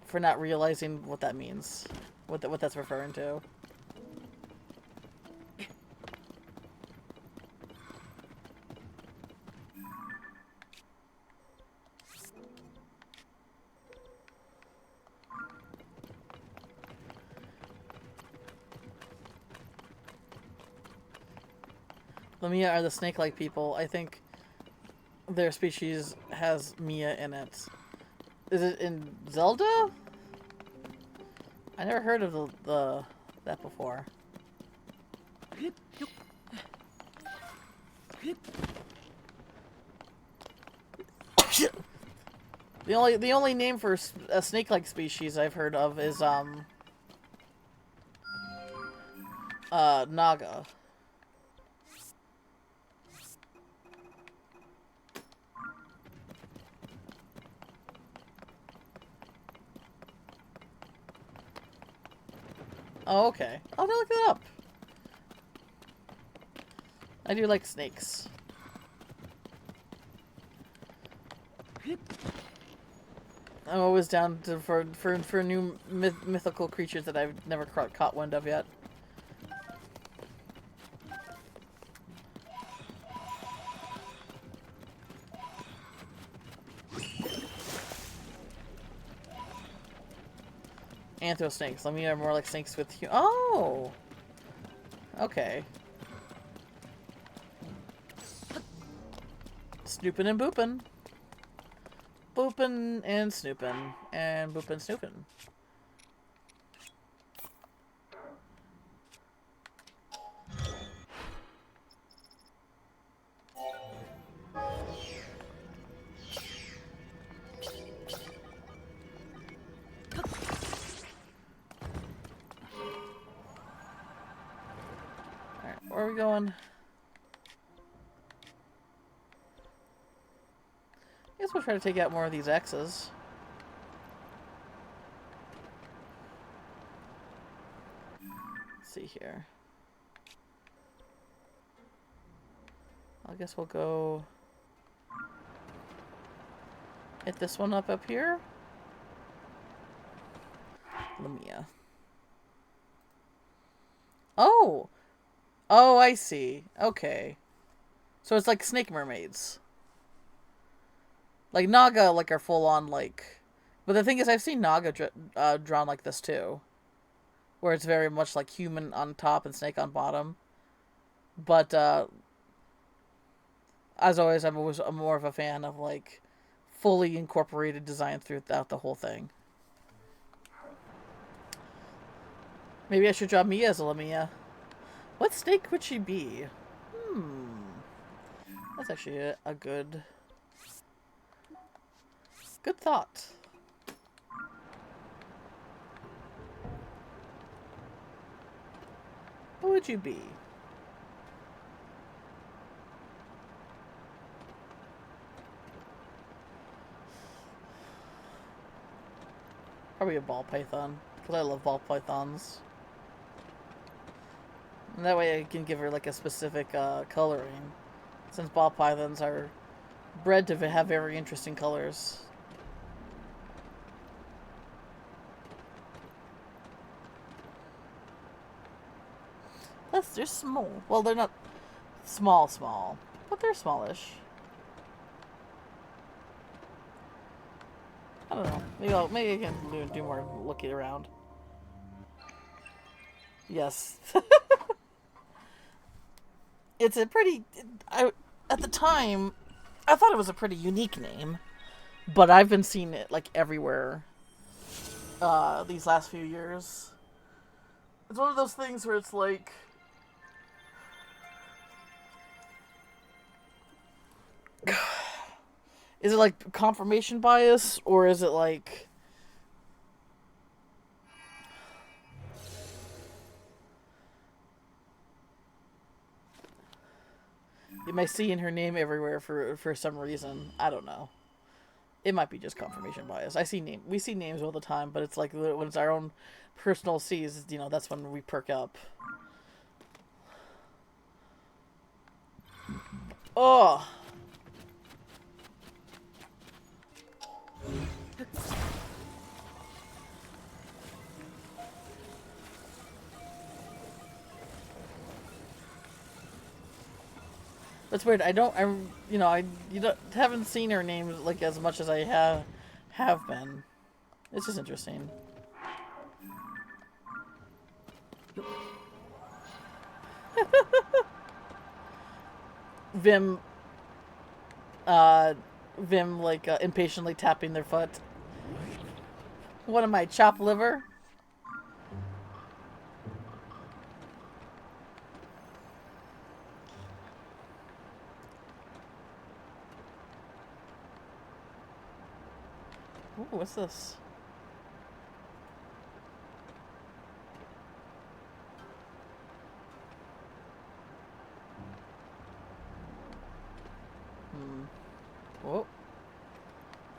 for not realizing what that means, what that's referring to. Lamia are the snake-like people. I think their species has Mia in it. Is it in Zelda? I never heard of the that before. The only name for a snake-like species I've heard of is Naga. Oh, okay. I'll have to look it up. I do like snakes. I'm always down to, for new mythical creatures that I've never caught wind of yet. Anthro snakes. Let me are more like snakes with oh! Okay. Snoopin' and boopin'. Boopin' and snoopin'. And boopin' snoopin'. Alright, where are we going? I guess we'll try to take out more of these X's. Let's see here. I guess we'll go hit this one up here. Lamia. Oh! Oh, I see. Okay. So it's like snake mermaids. Like Naga, like are full on like, but the thing is, I've seen Naga drawn like this too, where it's very much like human on top and snake on bottom. But as always, I'm more of a fan of like fully incorporated design throughout the whole thing. Maybe I should draw Mia as a Lamia. What snake would she be? That's actually a good thought. What would you be? Probably a ball python, because I love ball pythons. And that way I can give her like a specific coloring, since ball pythons are bred to have very interesting colors. Plus, they're small. Well, they're not small, but they're smallish. I don't know. Maybe I can do more looking around. Yes. It's a pretty... at the time, I thought it was a pretty unique name. But I've been seeing it, like, everywhere these last few years. It's one of those things where it's like... Is it like confirmation bias, or is it like... Am I seeing her name everywhere for some reason? I don't know. It might be just confirmation bias. We see names all the time, but it's like when it's our own personal sees, you know, that's when we perk up. Oh! That's weird. Haven't seen her name like as much as I have been. It's just interesting. Vim, Vim like impatiently tapping their foot. What am I, chopped liver? Ooh, what's this? Whoa.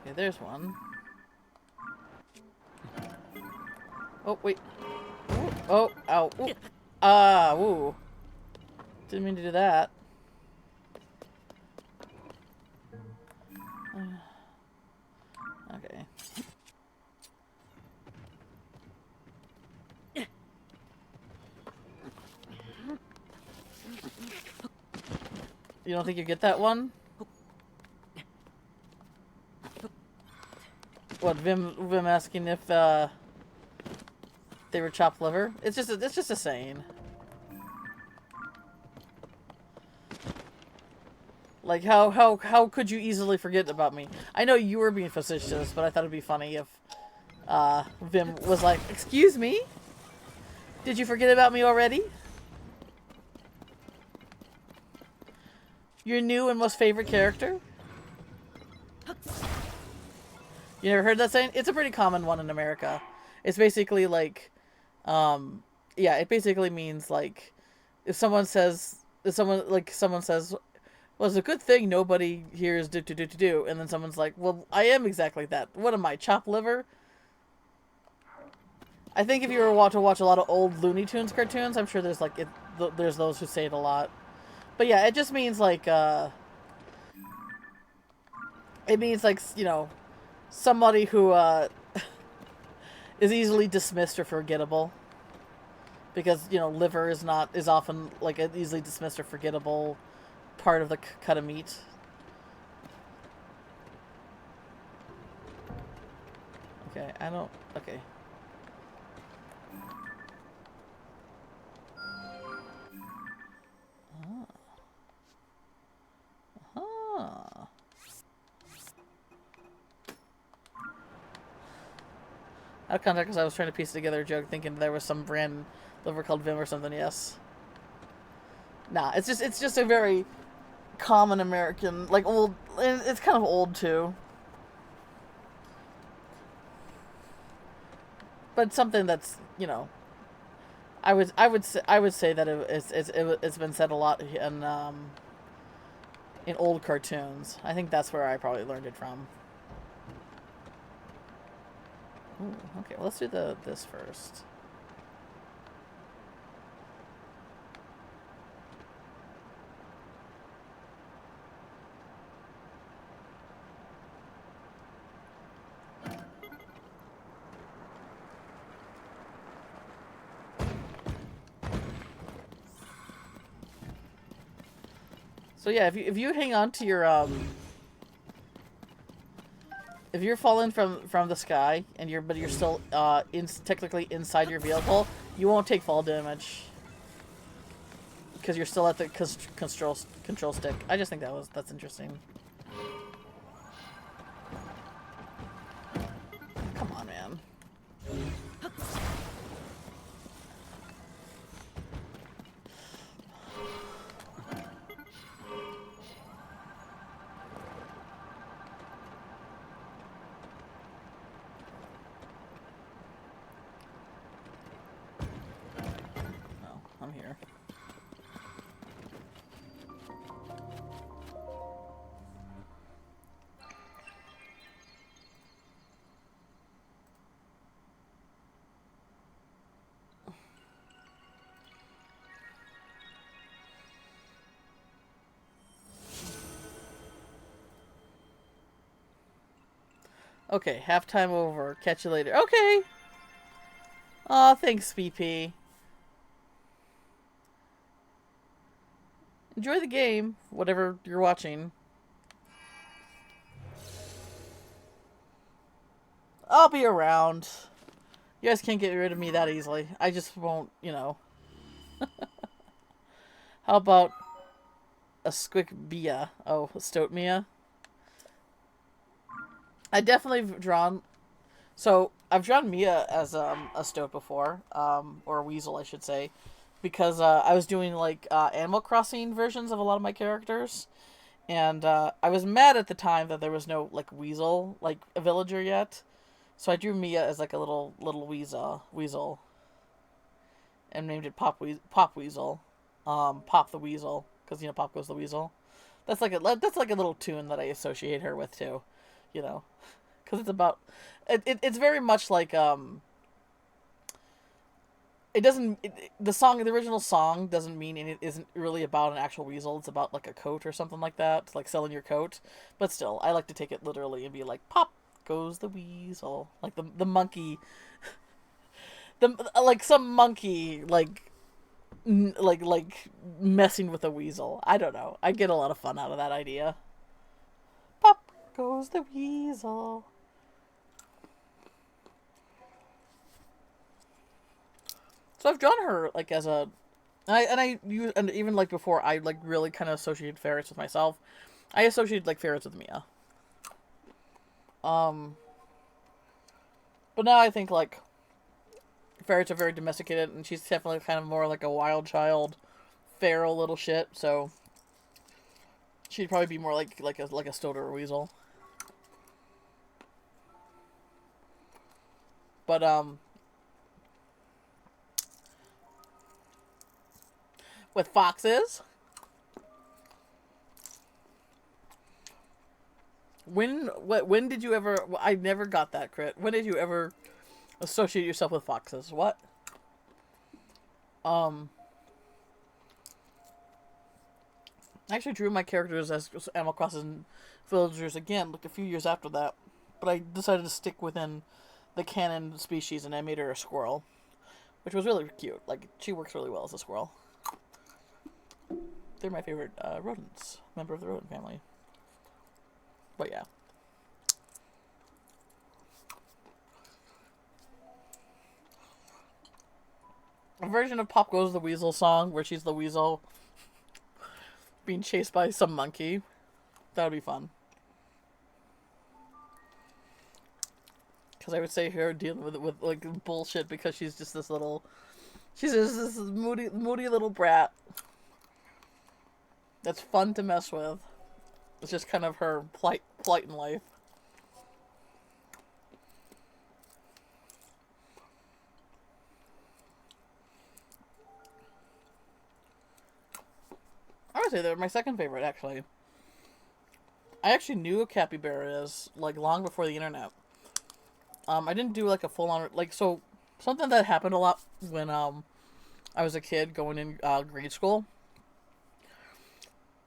Okay, there's one. Oh, wait. Ooh. Oh, ow. Ooh. Ah, ooh. Didn't mean to do that. Okay. You don't think you get that one? What, Vim asking if, they were chopped liver? It's just a saying. Like, how could you easily forget about me? I know you were being facetious, but I thought it'd be funny if, Vim was like, excuse me? Did you forget about me already? Your new and most favorite character? You never heard that saying? It's a pretty common one in America. It's basically like, yeah, it basically means like, if someone says, well, it's a good thing nobody here is do, and then someone's like, well, I am exactly that. What am I, chopped liver? I think if you were to watch a lot of old Looney Tunes cartoons, I'm sure there's like, there's those who say it a lot. But yeah, it just means like, it means like, you know, somebody who, is easily dismissed or forgettable. Because, you know, liver is often like an easily dismissed or forgettable part of the cut of meat. Okay, I don't... Okay. Ah. Out of context, because I was trying to piece together a joke thinking there was some brand liver called Vim or something, yes. Nah, it's just a very common American, like old, and it's kind of old too. But something that's, you know, I would say that it's been said a lot in old cartoons. I think that's where I probably learned it from. Ooh, okay, well, let's do this first. So yeah, if you hang on to your if you're falling from the sky and you're still technically inside your vehicle, you won't take fall damage because you're still at the control stick. I just think that's interesting. Come on, man. No, I'm here. Okay, halftime over. Catch you later. Okay. Aw, thanks, BP. Enjoy the game, whatever you're watching. I'll be around. You guys can't get rid of me that easily. I just won't, you know. How about a squick Mia. Oh, Stoat Mia. I definitely have drawn. So I've drawn Mia as a Stoat before, or a Weasel, I should say, because I was doing like Animal Crossing versions of a lot of my characters, and I was mad at the time that there was no like Weasel, like a villager yet. So I drew Mia as like a little weasel, and named it Pop Weasel, Pop the Weasel, because Pop goes the Weasel. That's like a little tune that I associate her with too, you know, because it's about it's very much like it doesn't the original song doesn't mean, and it isn't really about an actual weasel. It's about like a coat or something like that, like selling your coat. But still, I like to take it literally and be like, pop goes the weasel, like the monkey, the like some monkey like messing with a weasel. I don't know. I get a lot of fun out of that idea. Pop goes the weasel. So I've drawn her like as a, and even like before I like really kind of associated ferrets with myself. I associated like ferrets with Mia. But now I think like ferrets are very domesticated, and she's definitely kind of more like a wild child, feral little shit. So she'd probably be more like a stoat or a weasel. But with foxes, when did you ever? I never got that crit. When did you ever associate yourself with foxes? What? I actually drew my characters as Animal Crossing villagers again, like a few years after that. But I decided to stick within the canon species, and I made her a squirrel, which was really cute. Like, she works really well as a squirrel. They're my favorite rodents, member of the rodent family. But yeah. A version of Pop Goes the Weasel song where she's the weasel being chased by some monkey. That would be fun. Because I would say her dealing with like bullshit because she's just this moody little brat. That's fun to mess with. It's just kind of her plight in life. I would say they're my second favorite, actually. I actually knew capybaras like long before the internet. I didn't do like a full on so something that happened a lot when I was a kid going in grade school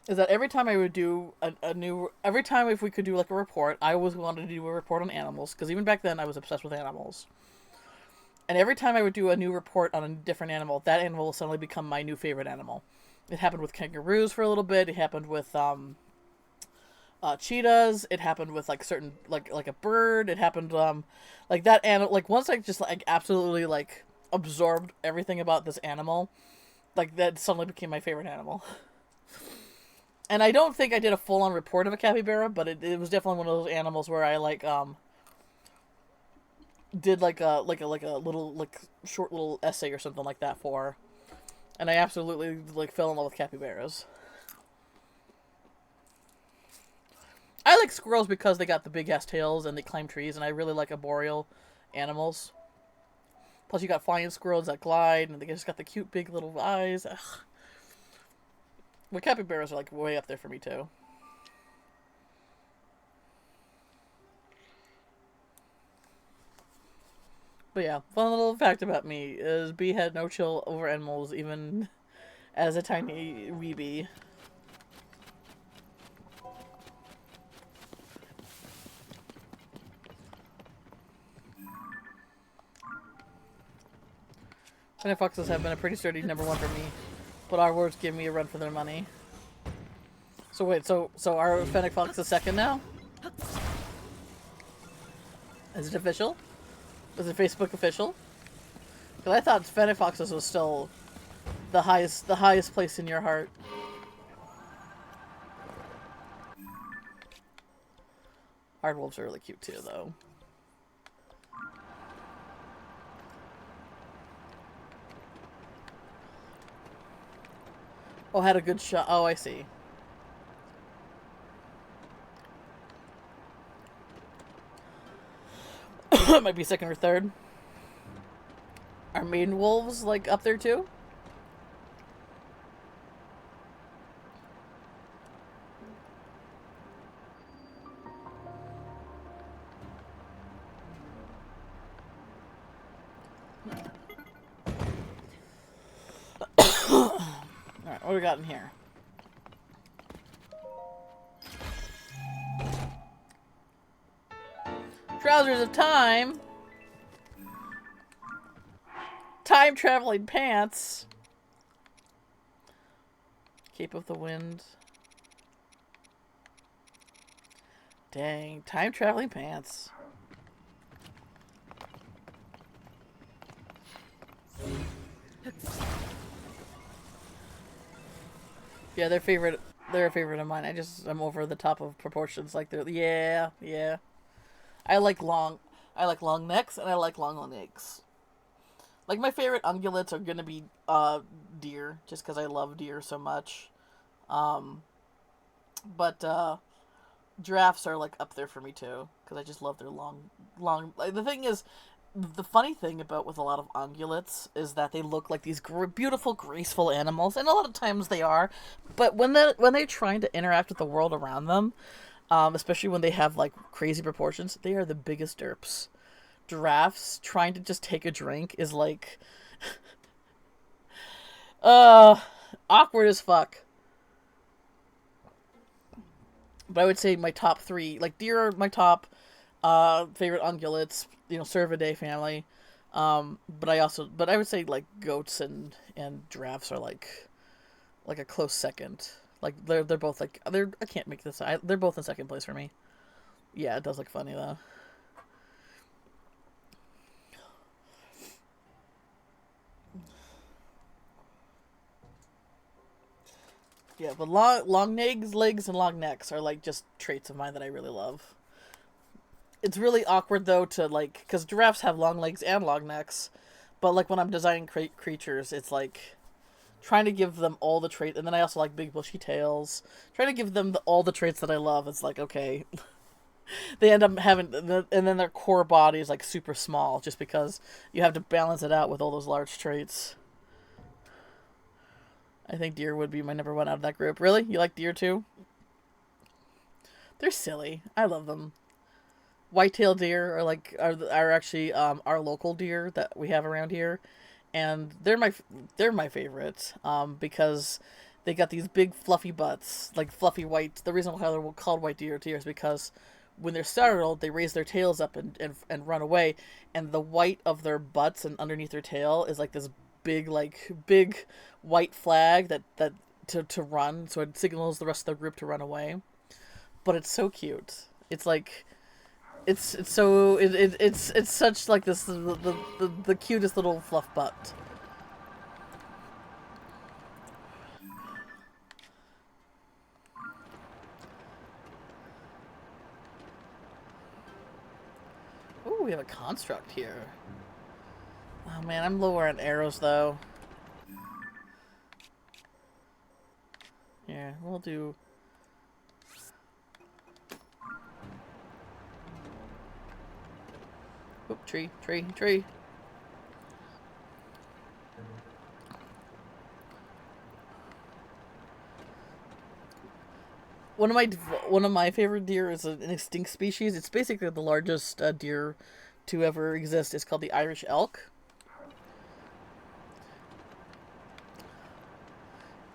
is that every time I would do every time if we could do like a report, I always wanted to do a report on animals, because even back then I was obsessed with animals. And every time I would do a new report on a different animal, that animal will suddenly become my new favorite animal. It happened with kangaroos for a little bit. It happened with cheetahs. It happened with like certain like a bird. It happened like that animal. Like once I just like absolutely like absorbed everything about this animal, like that suddenly became my favorite animal. And I don't think I did a full on report of a capybara, but it was definitely one of those animals where I like did like a little like short little essay or something like that for. And I absolutely like fell in love with capybaras. I like squirrels because they got the big ass tails and they climb trees, and I really like arboreal animals. Plus, you got flying squirrels that glide, and they just got the cute big little eyes. Ugh. Well, capybaras are like way up there for me too. But yeah, fun little fact about me is B had no chill over animals even as a tiny weebie. Fennec Foxes have been a pretty sturdy number one for me, but our words give me a run for their money. So wait, so are Fennec Foxes second now? Is it official? Is it Facebook official? Because I thought Fennec Foxes was still the highest place in your heart. Hardwolves are really cute too, though. Oh, had a good shot. Oh, I see. It might be second or third. Are maiden wolves like up there too? Alright, what do we got in here? Trousers of Time. Time traveling pants. Cape of the Wind. Dang, time traveling pants. Yeah, they're a favorite of mine. I'm over the top of proportions. Like they're yeah. I like long necks and I like long legs. Like my favorite ungulates are gonna be deer, just because I love deer so much. Um, but giraffes are like up there for me too, because I just love their long. Like, the thing is, the funny thing about with a lot of ungulates is that they look like these beautiful, graceful animals, and a lot of times they are. But when they're trying to interact with the world around them, especially when they have like crazy proportions, they are the biggest derps. Giraffes trying to just take a drink is like, uh, awkward as fuck. But I would say my top three, like deer are my top favorite ungulates, Cervidae family. But I would say like goats and giraffes are like a close second. Like they're both like I can't make this. They're both in second place for me. Yeah, it does look funny though. Yeah, but long legs, and long necks are like just traits of mine that I really love. It's really awkward though to like, because giraffes have long legs and long necks, but like when I'm designing creatures, it's like trying to give them all the traits, and then I also like big bushy tails. Trying to give them all the traits that I love. It's like okay, they end up having, and then their core body is like super small, just because you have to balance it out with all those large traits. I think deer would be my number one out of that group. Really, you like deer too? They're silly. I love them. White-tailed deer are actually our local deer that we have around here, and they're my favorite because they got these big fluffy butts, like fluffy white. The reason why they're called white deer is because when they're startled, they raise their tails up and run away, and the white of their butts and underneath their tail is like this big white flag that to run, so it signals the rest of the group to run away. But it's so cute. It's like it's such like this the cutest little fluff butt. Ooh, we have a construct here. Oh man, I'm lower on arrows though. Yeah, we'll do. Oop, tree. One of my favorite deer is an extinct species. It's basically the largest deer to ever exist. It's called the Irish elk.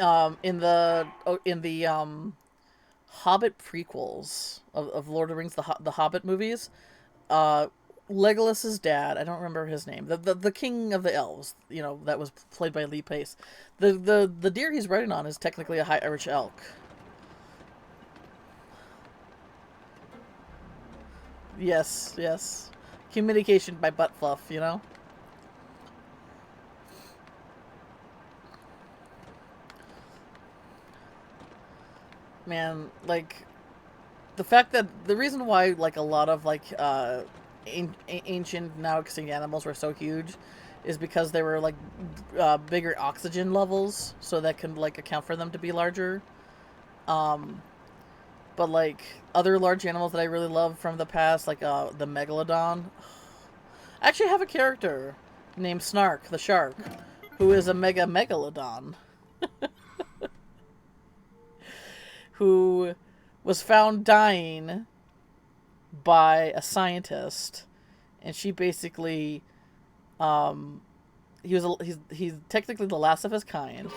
In the Hobbit prequels of Lord of the Rings, the Hobbit movies, uh, Legolas's dad, I don't remember his name, the king of the elves, that was played by Lee Pace. The deer he's riding on is technically a high Irish elk. Yes. Communication by butt fluff. Man, like the fact that the reason why like a lot of like ancient now extinct animals were so huge is because they were like bigger oxygen levels, so that can like account for them to be larger. Um, but like other large animals that I really love from the past, like the megalodon. I actually have a character named Snark the shark, who is a megalodon, who was found dying by a scientist, and she basically, um, he's technically the last of his kind,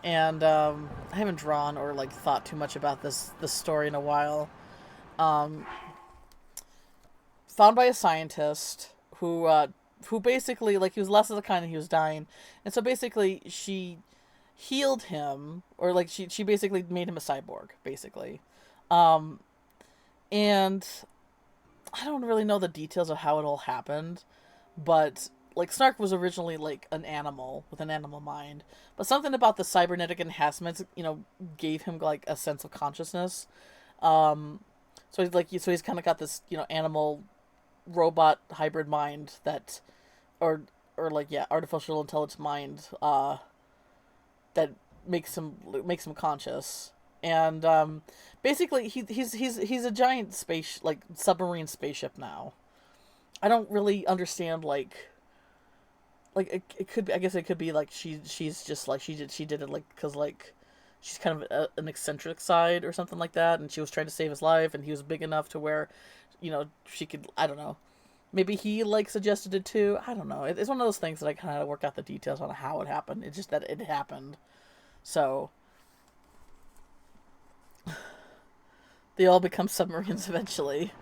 and I haven't drawn or like thought too much about this story in a while. Um, Found by a scientist who basically like he was less of the kind and he was dying, and so basically she healed him, or like she basically made him a cyborg basically. Um, and I don't really know the details of how it all happened, but like Snark was originally like an animal with an animal mind, but something about the cybernetic enhancements, gave him like a sense of consciousness. Um, so he's kind of got this animal robot hybrid mind that, or like yeah, artificial intelligence mind that makes him conscious. And basically he's a giant space like submarine spaceship now. I don't really understand it could be, I guess it could be like she's just like she did it like because like she's kind of an eccentric side or something like that, and she was trying to save his life, and he was big enough to where she could, I don't know, maybe he like suggested it too, I don't know. It's one of those things that I kind of work out the details on how it happened. It's just that it happened. So they all become submarines eventually.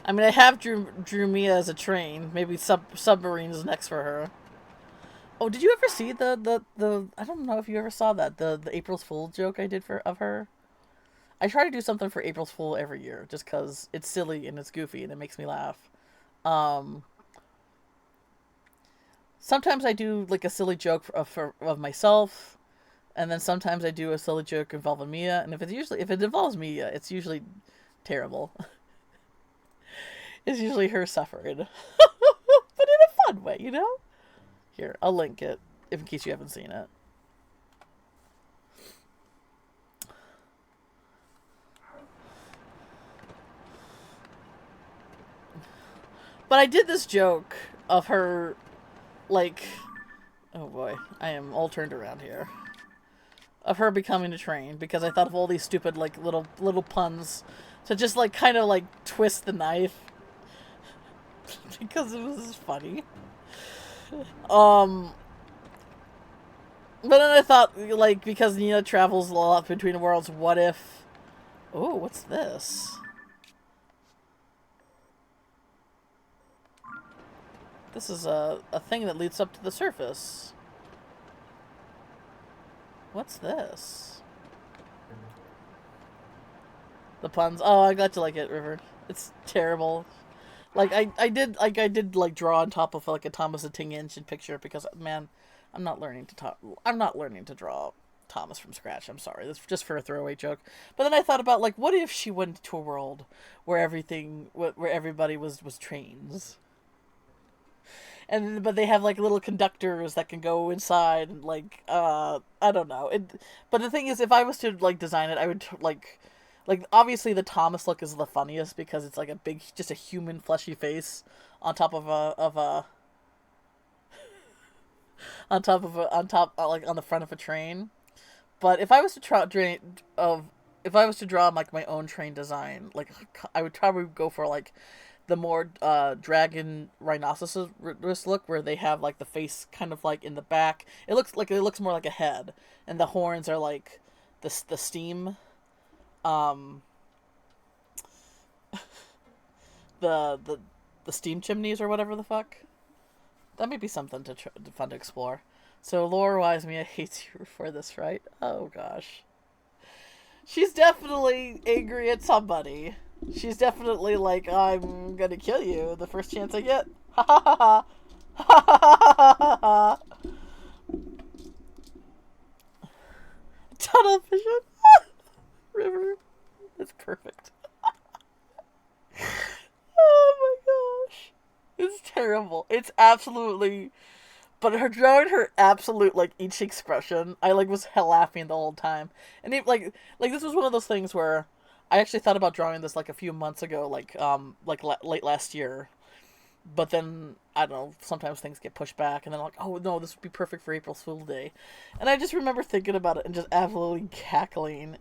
I mean, I have drew Mia as a train. Maybe submarines next for her. Oh, did you ever see the I don't know if you ever saw that the April's Fool joke I did of her. I try to do something for April's Fool every year just because it's silly and it's goofy and it makes me laugh. Um, Sometimes I do like a silly joke of myself, and then sometimes I do a silly joke involving Mia. And if it involves Mia, it's usually terrible. It's usually her suffering, but in a fun way, Here, I'll link it if in case you haven't seen it. But I did this joke of her, like, oh boy, I am all turned around here. Of her becoming a train because I thought of all these stupid like little puns to just like kind of like twist the knife because it was funny. Um, but then I thought like because Nina travels a lot between worlds, what if? Oh, what's this? This is a thing that leads up to the surface. What's this? The puns. Oh, I got to like it, River. It's terrible. Like I did like draw on top of like a Thomas the Tank Engine picture because man, I'm not learning to talk. I'm not learning to draw Thomas from scratch. I'm sorry. That's just for a throwaway joke. But then I thought about like, what if she went to a world where where everybody was trains, and but they have like little conductors that can go inside and like I don't know. But the thing is, if I was to like design it, I would like obviously the Thomas look is the funniest because it's like a big, just a human fleshy face on top of a on top like on the front of a train. But if I was to if I was to draw like my own train design, like I would probably go for like the more dragon rhinoceros look, where they have like the face kind of like in the back. It looks more like a head, and the horns are like the steam, um, the steam chimneys or whatever the fuck. That may be something fun to explore. So lore wise, Mia hates you for this, right? Oh gosh, she's definitely angry at somebody. She's definitely like, I'm gonna kill you the first chance I get. Ha ha ha ha. Ha ha ha ha. Tunnel vision. River. It's perfect. terrible. It's absolutely. But her drawing her absolute like each expression, I like was hell laughing the whole time. And it, like this was one of those things where I actually thought about drawing this like a few months ago, late last year. But then I don't know. Sometimes things get pushed back, and then I'm like, oh no, this would be perfect for April Fool's Day. And I just remember thinking about it and just absolutely cackling.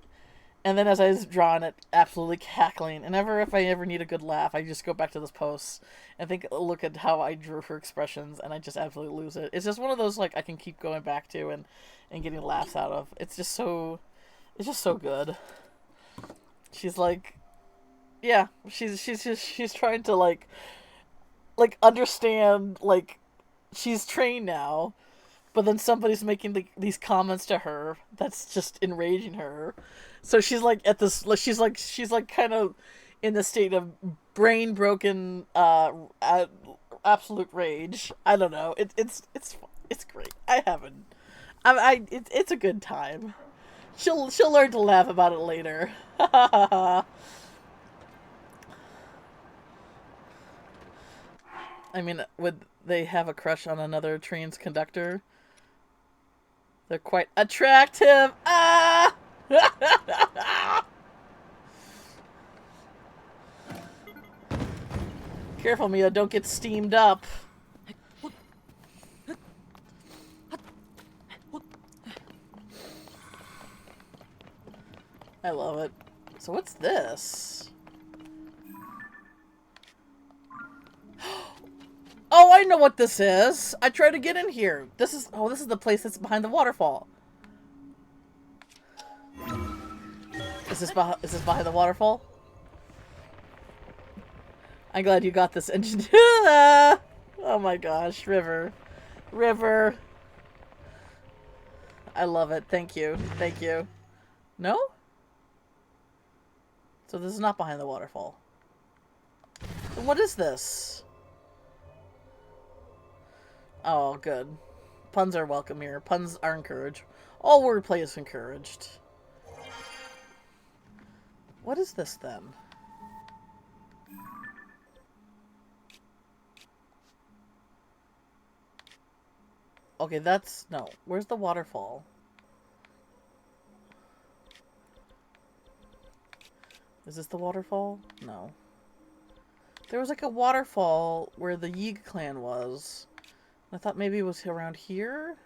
And then as I was drawing it, absolutely cackling. And ever if I ever need a good laugh, I just go back to those posts and look at how I drew her expressions, and I just absolutely lose it. It's just one of those like I can keep going back to and getting laughs out of. It's just so good. She's like, yeah, she's trying to like understand, like she's trained now, but then somebody's making these comments to her that's just enraging her. So she's like at this, she's like kind of in the state of brain broken, absolute rage. I don't know. It's great. I haven't. It's a good time. She'll learn to laugh about it later. I mean, would they have a crush on another train's conductor? They're quite attractive. Ah! Careful, Mia, don't get steamed up. I love it. So what's this? Oh, I know what this is. I tried to get in here. This is the place that's behind the waterfall. Is this behind the waterfall? I'm glad you got this engine. Oh my gosh, River. River. I love it. Thank you. Thank you. No? So this is not behind the waterfall. Then what is this? Oh, good. Puns are welcome here. Puns are encouraged. All wordplay is encouraged. What is this then? Okay, that's... No. Where's the waterfall? Is this the waterfall? No. There was like a waterfall where the Yeeg clan was. I thought maybe it was around here?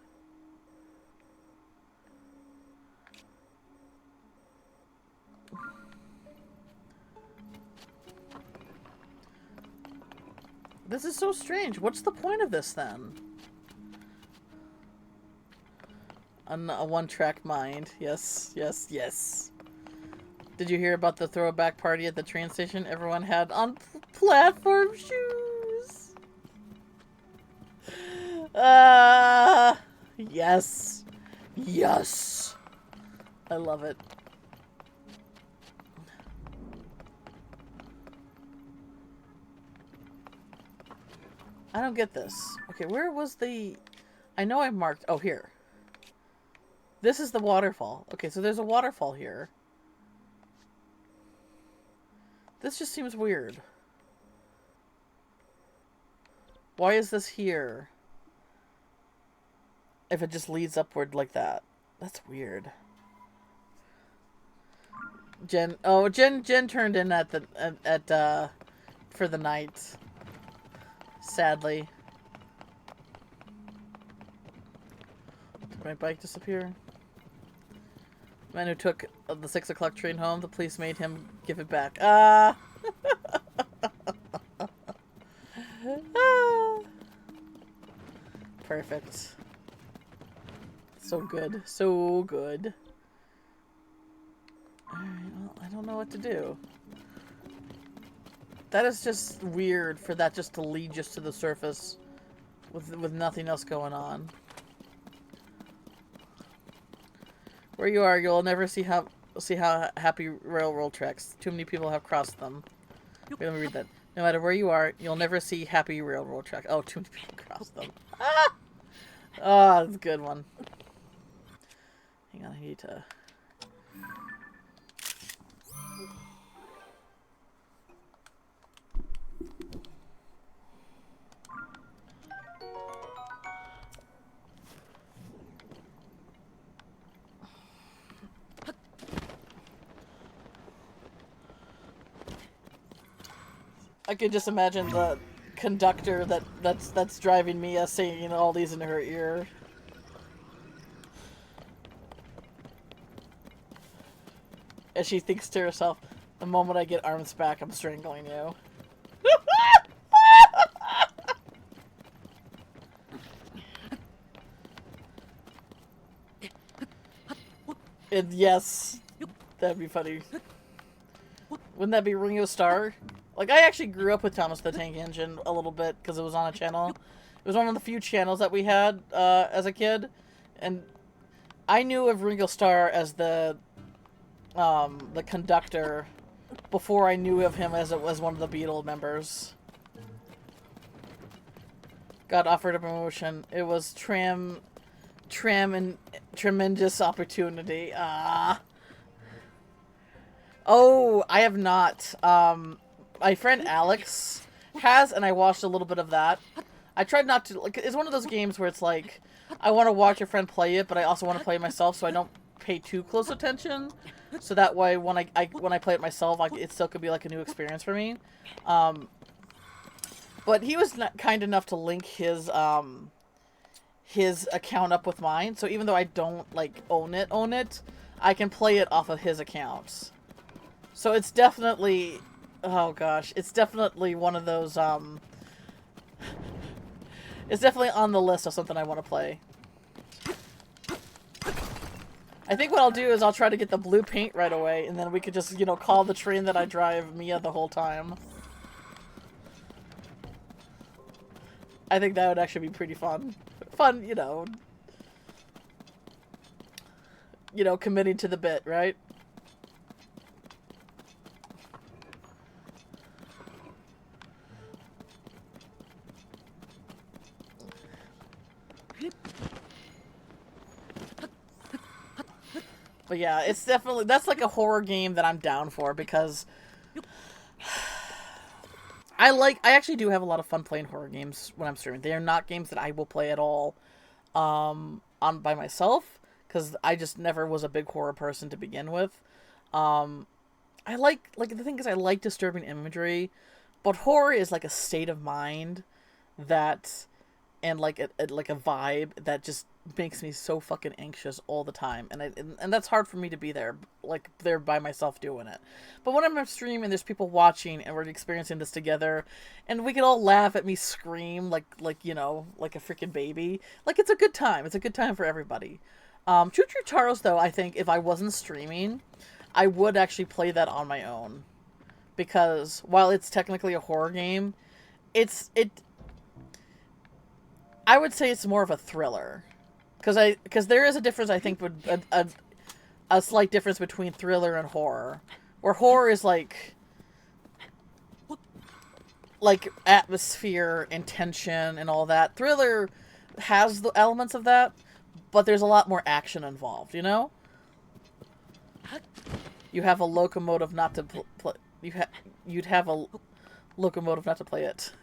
This is so strange. What's the point of this then? A one-track mind. Yes, yes, yes. Did you hear about the throwback party at the train station? Everyone had on platform shoes. Yes. Yes. I love it. I don't get this. Okay, where was the... I know I marked... Oh, here. This is the waterfall. Okay, so there's a waterfall here. This just seems weird. Why is this here? If it just leads upward like that. That's weird. Jen... Oh, Jen turned in at the... for the night. Sadly. Did my bike disappear? The man who took the 6 o'clock train home, the police made him give it back. Ah! Perfect. So good. So good. Alright, well, I don't know what to do. That is just weird for that just to lead just to the surface with nothing else going on. Where you are, you'll never see how happy railroad tracks. Too many people have crossed them. Wait, let me read that. No matter where you are, you'll never see happy railroad tracks. Oh, too many people crossed them. Ah! Oh, that's a good one. Hang on, I need to... I could just imagine the conductor that's driving Mia saying all these in her ear. As she thinks to herself, the moment I get arms back, I'm strangling you. And yes, that'd be funny. Wouldn't that be Ringo Starr? Like, I actually grew up with Thomas the Tank Engine a little bit because it was on a channel. It was one of the few channels that we had as a kid. And I knew of Ringo Starr as the conductor before I knew of him as one of the Beatle members. Got offered a promotion. It was and tremendous opportunity. Oh, I have not. My friend Alex has, and I watched a little bit of that. I tried not to, like, it's one of those games where it's like, I want to watch a friend play it, but I also want to play it myself, so I don't pay too close attention. So that way, when I play it myself, it still could be like a new experience for me. But he was kind enough to link his account up with mine, so even though I don't like own it, I can play it off of his accounts. So it's definitely, oh gosh, it's definitely one of those it's definitely on the list of something I want to play. I think what I'll do is I'll try to get the blue paint right away, and then we could just, call the train that I drive Mia the whole time. I think that would actually be pretty fun. Fun, committing to the bit, right? But yeah, it's definitely, that's like a horror game that I'm down for because I actually do have a lot of fun playing horror games when I'm streaming. They are not games that I will play at all on by myself because I just never was a big horror person to begin with. I like the thing is I like disturbing imagery, but horror is like a state of mind that and like a vibe that just makes me so fucking anxious all the time, and that's hard for me to be there by myself doing it. But when I'm on stream and there's people watching and we're experiencing this together, and we can all laugh at me scream like a freaking baby, like it's a good time. It's a good time for everybody. Choo Choo Charles, though, I think if I wasn't streaming, I would actually play that on my own because while it's technically a horror game, I would say it's more of a thriller. Because there is a difference, I think, a slight difference between thriller and horror. Where horror is like atmosphere and tension and all that. Thriller has the elements of that, but there's a lot more action involved, you know? You have a locomotive not to play. You'd have a locomotive not to play it.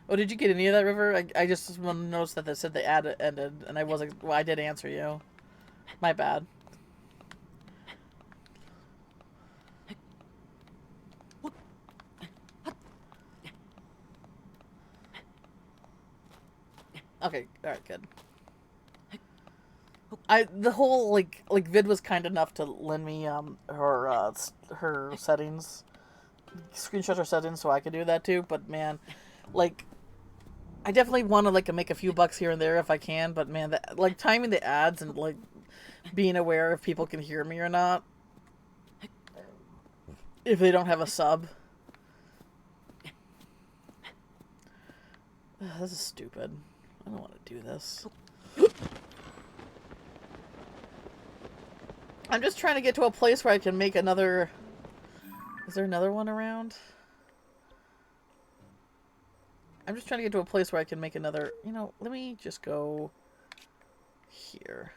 Oh, did you get any of that, River? I just noticed that they said the ad ended, and I wasn't. Well, I did answer you. My bad. Okay, alright, good. The whole Vid was kind enough to lend me her settings, screenshot her settings, so I could do that too. But man, I definitely want to make a few bucks here and there if I can. But man, timing the ads and being aware if people can hear me or not, if they don't have a sub. This is stupid. I don't want to do this. I'm just trying to get to a place where I can make another... Is there another one around? I'm just trying to get to a place where I can make another... let me just go here.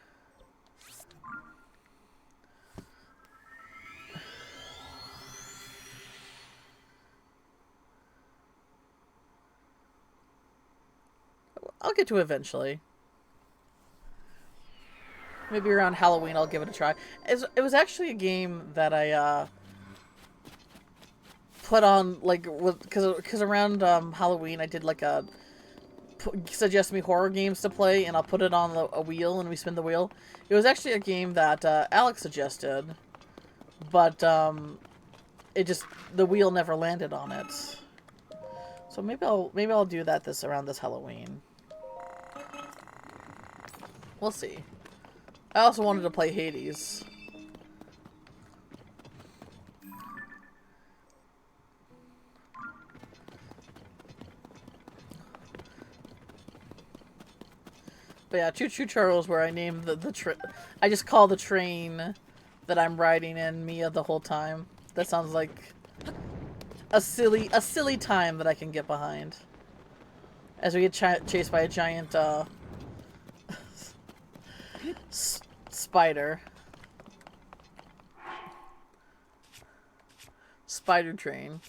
I'll get to it eventually. Maybe around Halloween I'll give it a try. It was actually a game that I put on, like, because around Halloween I did like a suggest me horror games to play, and I'll put it on a wheel and we spin the wheel. It was actually a game that Alex suggested, but it just, the wheel never landed on it. So maybe I'll do that around this Halloween. We'll see. I also wanted to play Hades. But yeah, Choo Choo Charles, where I named I just call the train that I'm riding in Mia the whole time. That sounds like a silly time that I can get behind. As we get chased by a giant spider. Spider train.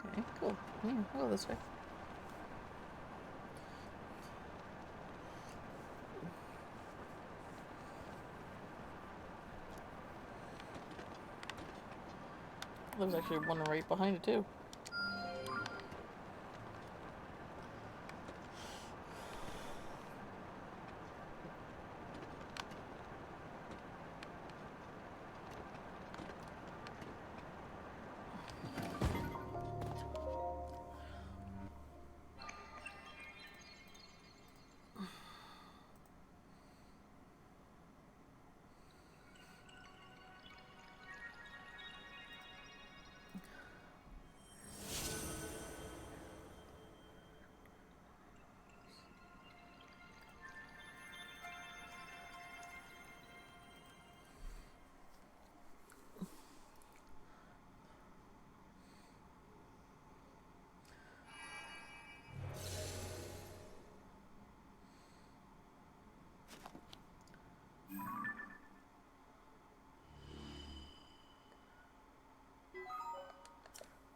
Okay, cool. Yeah, I'll go this way. There's actually one right behind it too.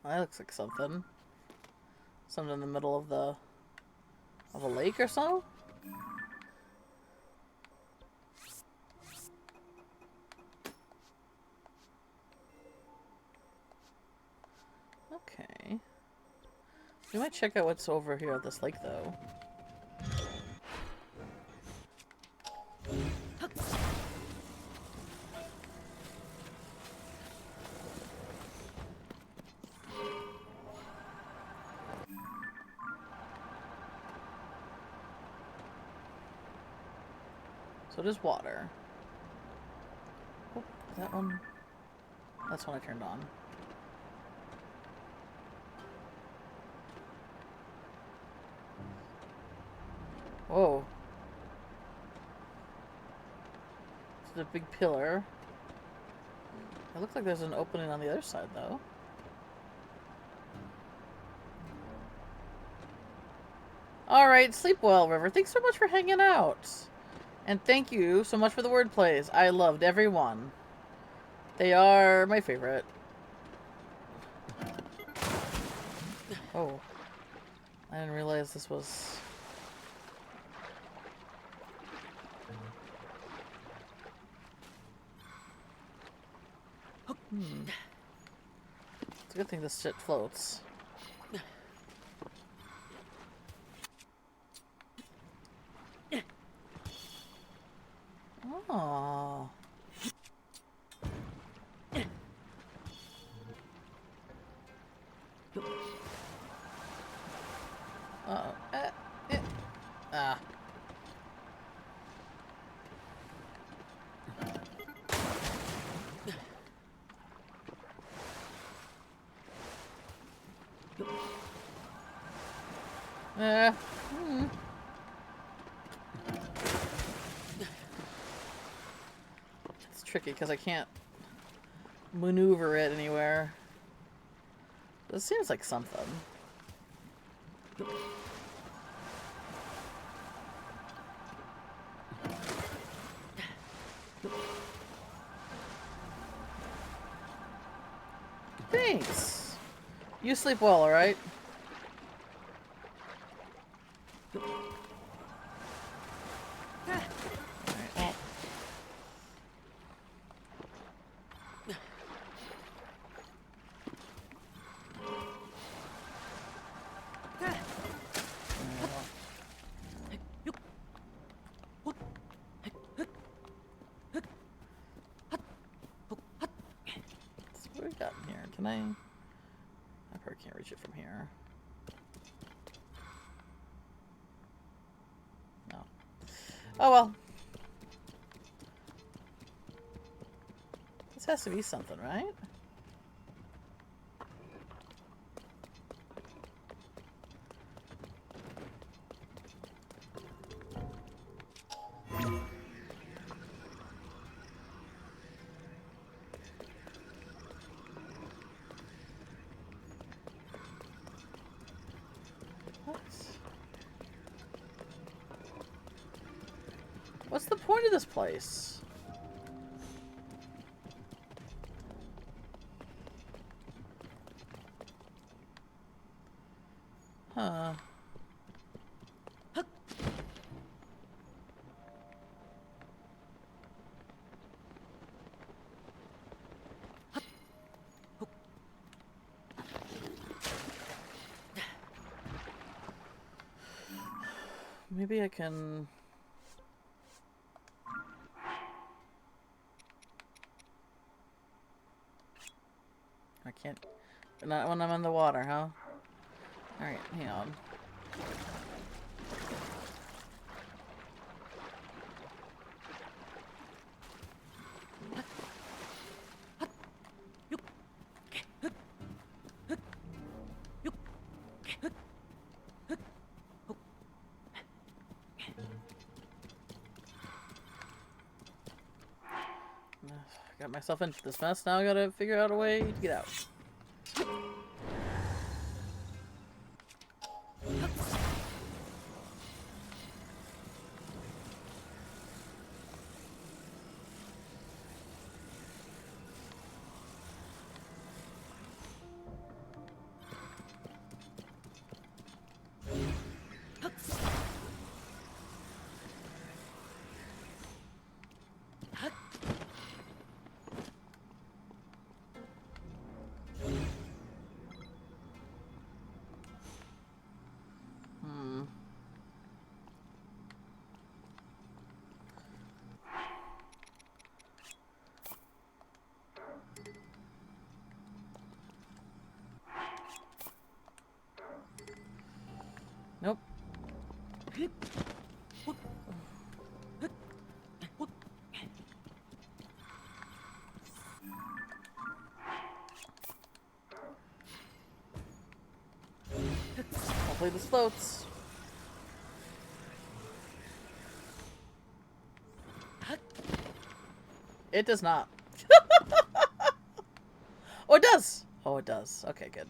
That looks like something. Something in the middle of a lake or so? Okay. We might check out what's over here at this lake, though. So it is water. Oh, that one... That's one I turned on. Whoa. It's a big pillar. It looks like there's an opening on the other side, though. Alright, sleep well, River. Thanks so much for hanging out. And thank you so much for the word plays. I loved every one. They are my favorite. Oh. I didn't realize this was... It's a good thing this shit floats. Oh. Uh-oh. Ah. It's tricky because I can't maneuver it anywhere. This seems like something. Thanks. You sleep well, alright? What do we got in here? Can I probably can't reach it from here. No. Oh well. This has to be something, right? What's the point of this place? Huh. Maybe I can... I can't... Not when I'm in the water, huh? Alright, hang on. Got myself into this mess, now I gotta figure out a way to get out. Nope. Hopefully this floats. It does not. Oh, it does! Oh, it does. Okay, good.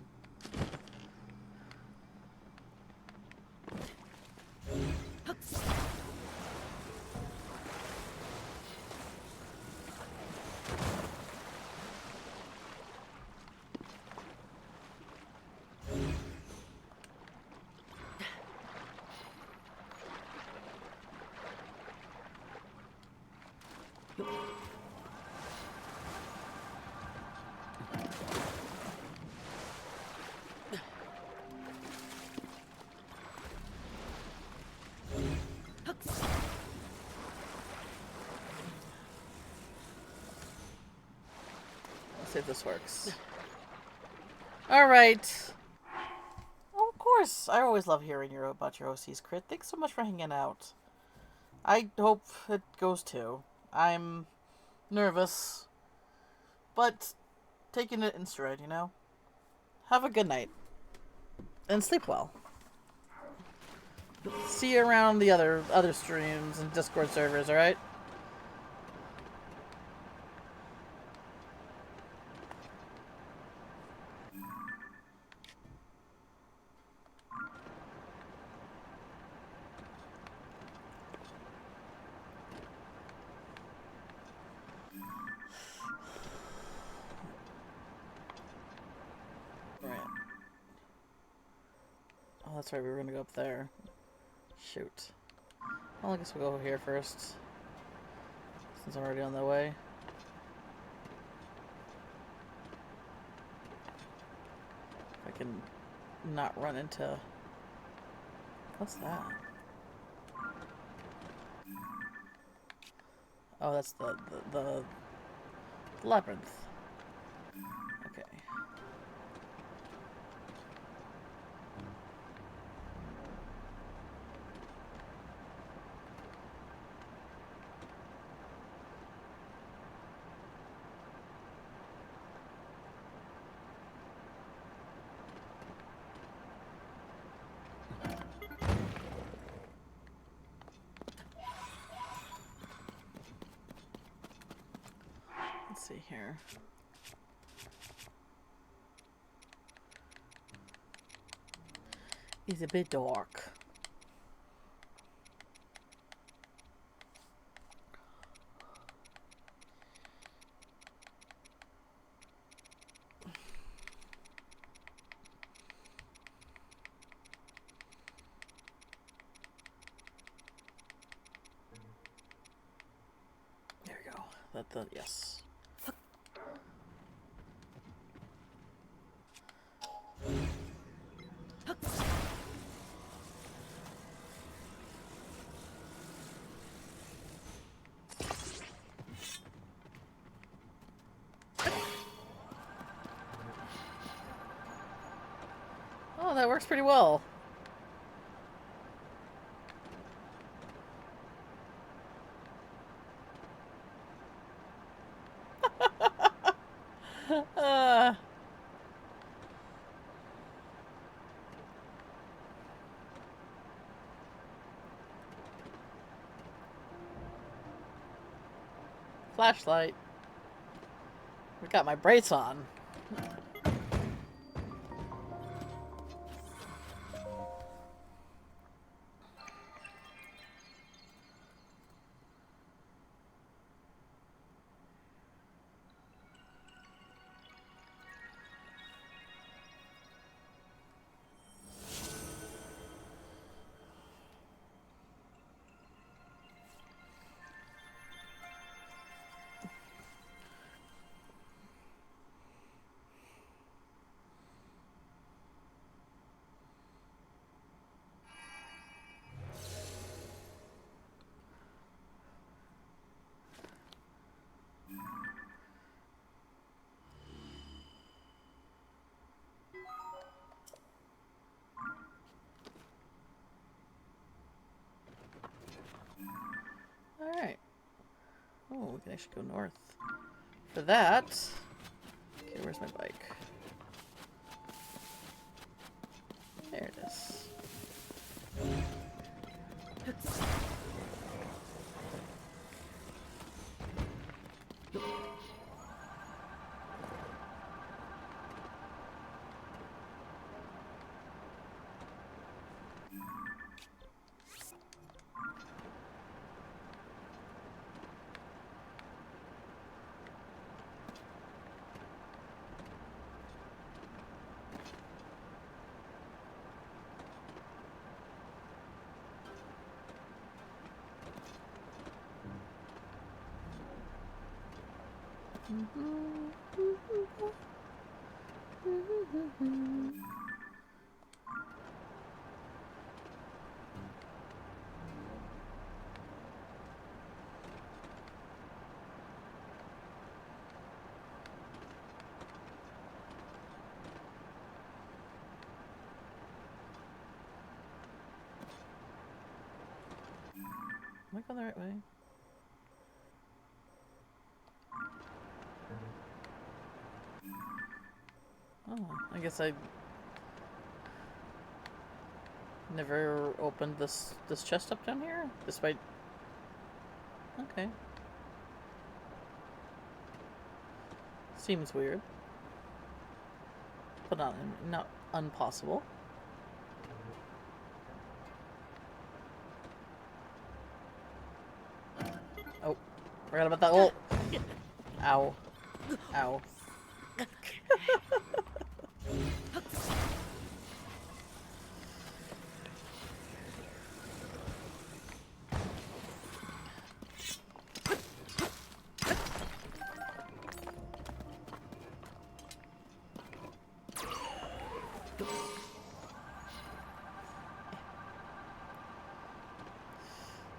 Let's see if this works. Alright. Oh, of course. I always love hearing about your OCs, Crit. Thanks so much for hanging out. I hope it goes too. I'm nervous, but taking it in stride, you know? Have a good night. And sleep well. See you around the other streams and Discord servers, alright? that's right, we were gonna go up there. Shoot. Well, I guess we'll go here first. Since I'm already on the way. If I can not run into... What's that? Oh, that's the labyrinth. Okay. Let's see here. It's a bit dark. There we go. Yes. Oh, that works pretty well. uh... Flashlight. I got my brace on. Alright. Oh, we can actually go north. For that... Okay, where's my bike? There it is. Am I going the right way? Oh, I guess I never opened this chest up down here, despite... Okay. Seems weird. But not impossible. Oh, forgot about that. Oh! Ow. Ow.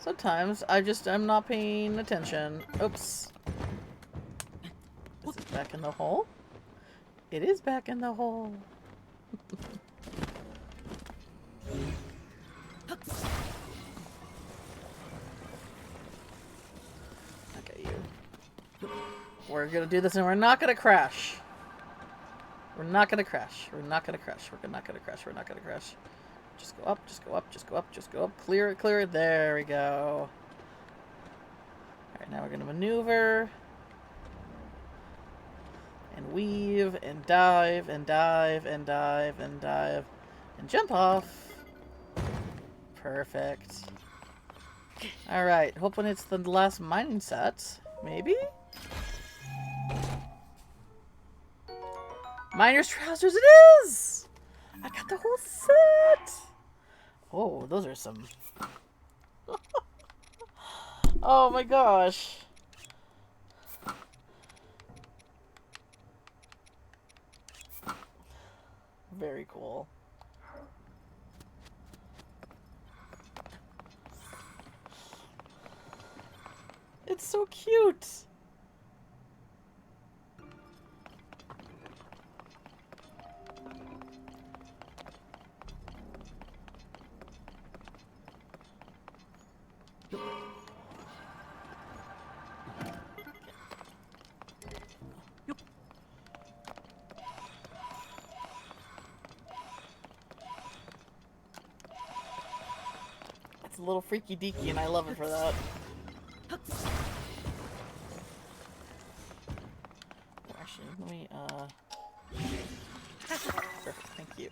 Sometimes I'm not paying attention. Oops. Is it back in the hole? It is back in the hole. Okay, you. We're gonna do this and we're not gonna crash. We're not gonna crash. We're not gonna crash. We're not gonna crash. We're not gonna crash. Just go up, just go up, just go up, just go up. Clear it, clear it. There we go. Alright, now we're gonna maneuver. And weave, and dive, and dive, and dive, and dive. And jump off. Perfect. Alright, hoping it's the last mining set. Maybe? Miner's trousers it is! I got the whole set! Oh, those are some... Oh my gosh. Very cool. It's so cute! It's a little freaky deaky and I love it for that. Actually, let me, perfect, thank you.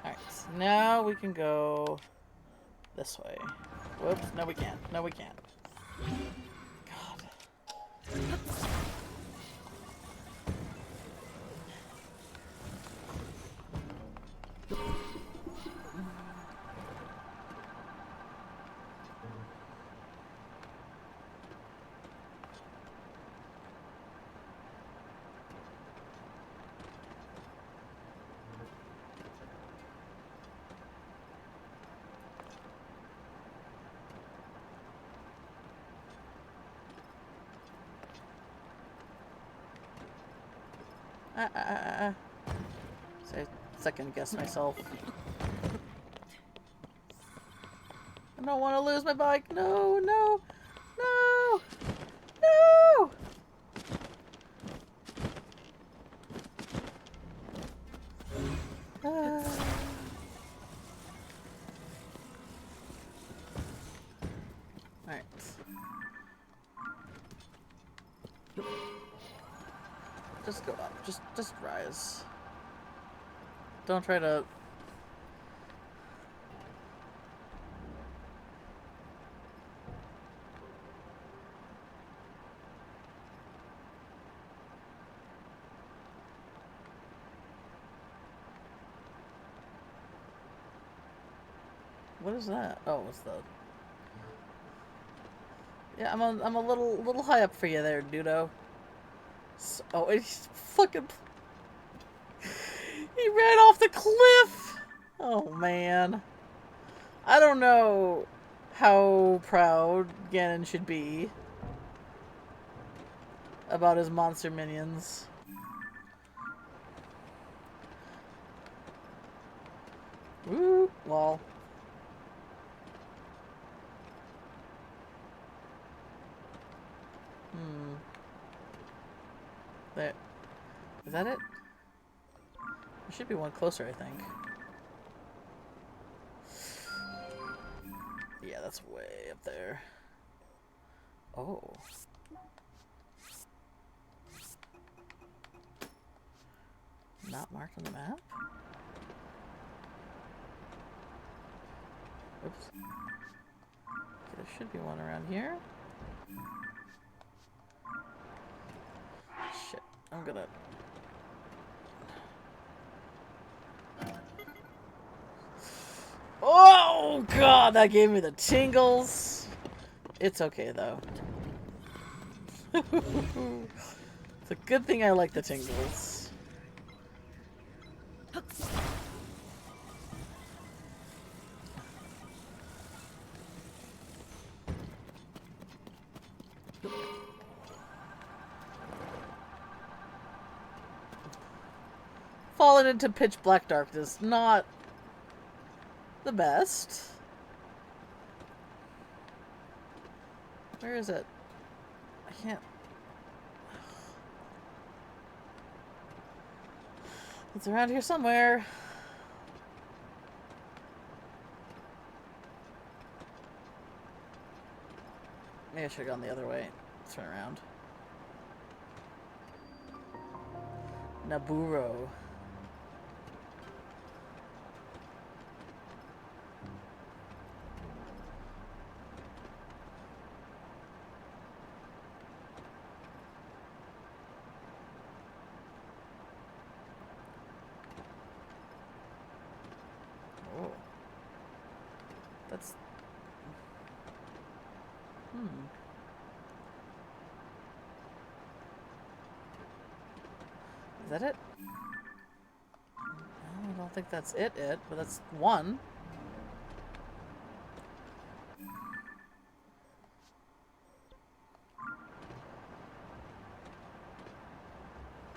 Alright, so now we can go this way. Whoops, no we can't. No we can't. God. So I second guess myself. I don't want to lose my bike. No, no, no, no. Alright. Just go up. Just rise. Don't try to... What is that? Oh, it's the... Yeah, I'm a little high up for you there, Dudo. So, oh, he's fucking... He ran off the cliff! Oh, man. I don't know how proud Ganon should be about his monster minions. Woo! Lol. There. Is that it? There should be one closer, I think. Yeah, that's way up there. Oh. Not marked on the map? Oops. Okay, there should be one around here. Shit, I'm gonna... Oh god, that gave me the tingles. It's okay though. It's a good thing I like the tingles. Fallen into pitch black darkness. Not the best. Where is it? I can't... It's around here somewhere. Maybe I should have gone the other way. Let's turn around. Naburo. Oh. That's... Is that it? I don't think that's it, but that's one.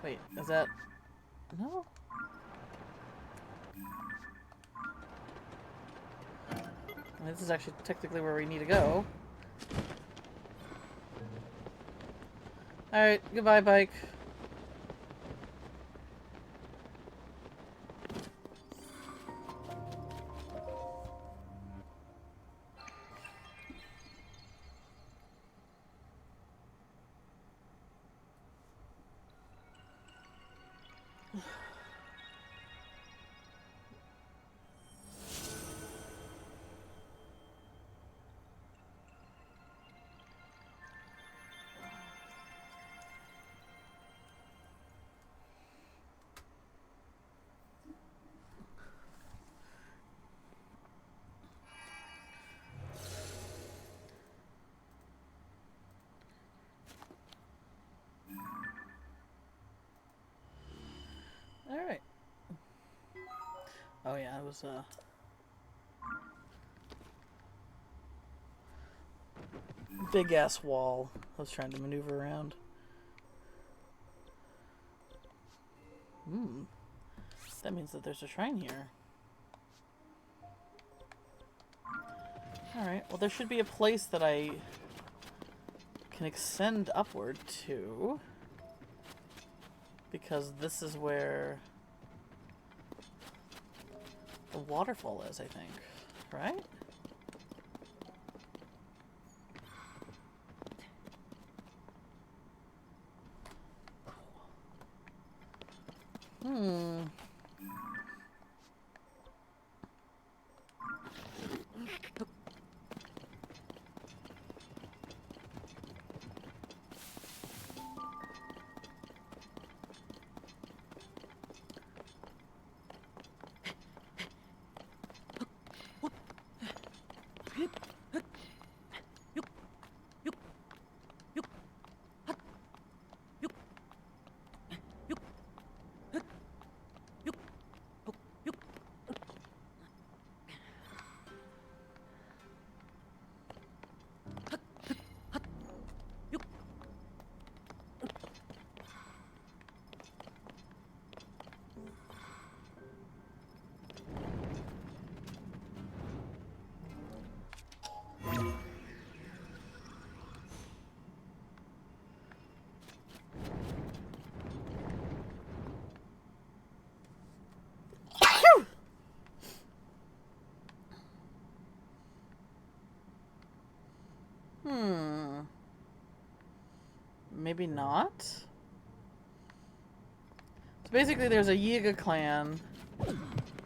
Wait, is that... No? This is actually technically where we need to go. Alright, goodbye, bike. Alright. Oh yeah, it was big ass wall I was trying to maneuver around. That means that there's a shrine here. Alright, well there should be a place that I can extend upward to. Because this is where the waterfall is, I think. Right? Maybe not? So basically there's a Yiga clan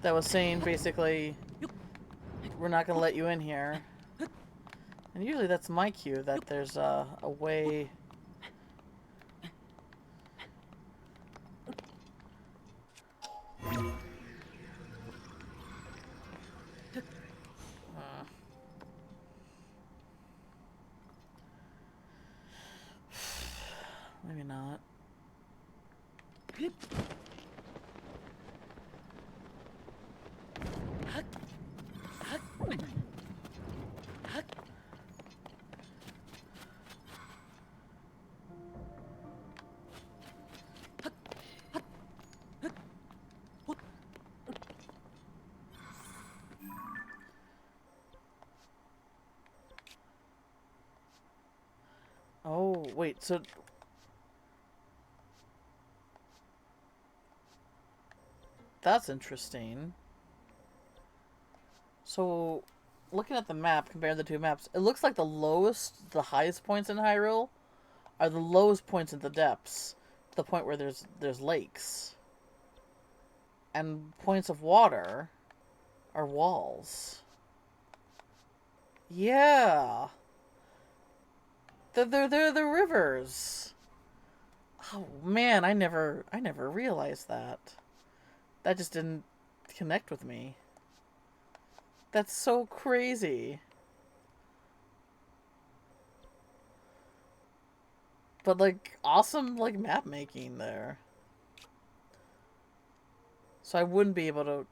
that was saying basically we're not going to let you in here. And usually that's my cue that there's a way... Maybe not. Oh, wait, so... That's interesting. So, looking at the map, comparing the two maps, it looks like the highest points in Hyrule are the lowest points in the depths. To the point where there's lakes. And points of water are walls. Yeah. They're the rivers. Oh man, I never realized that. That just didn't connect with me. That's so crazy. But like awesome like map making there. So I wouldn't be able to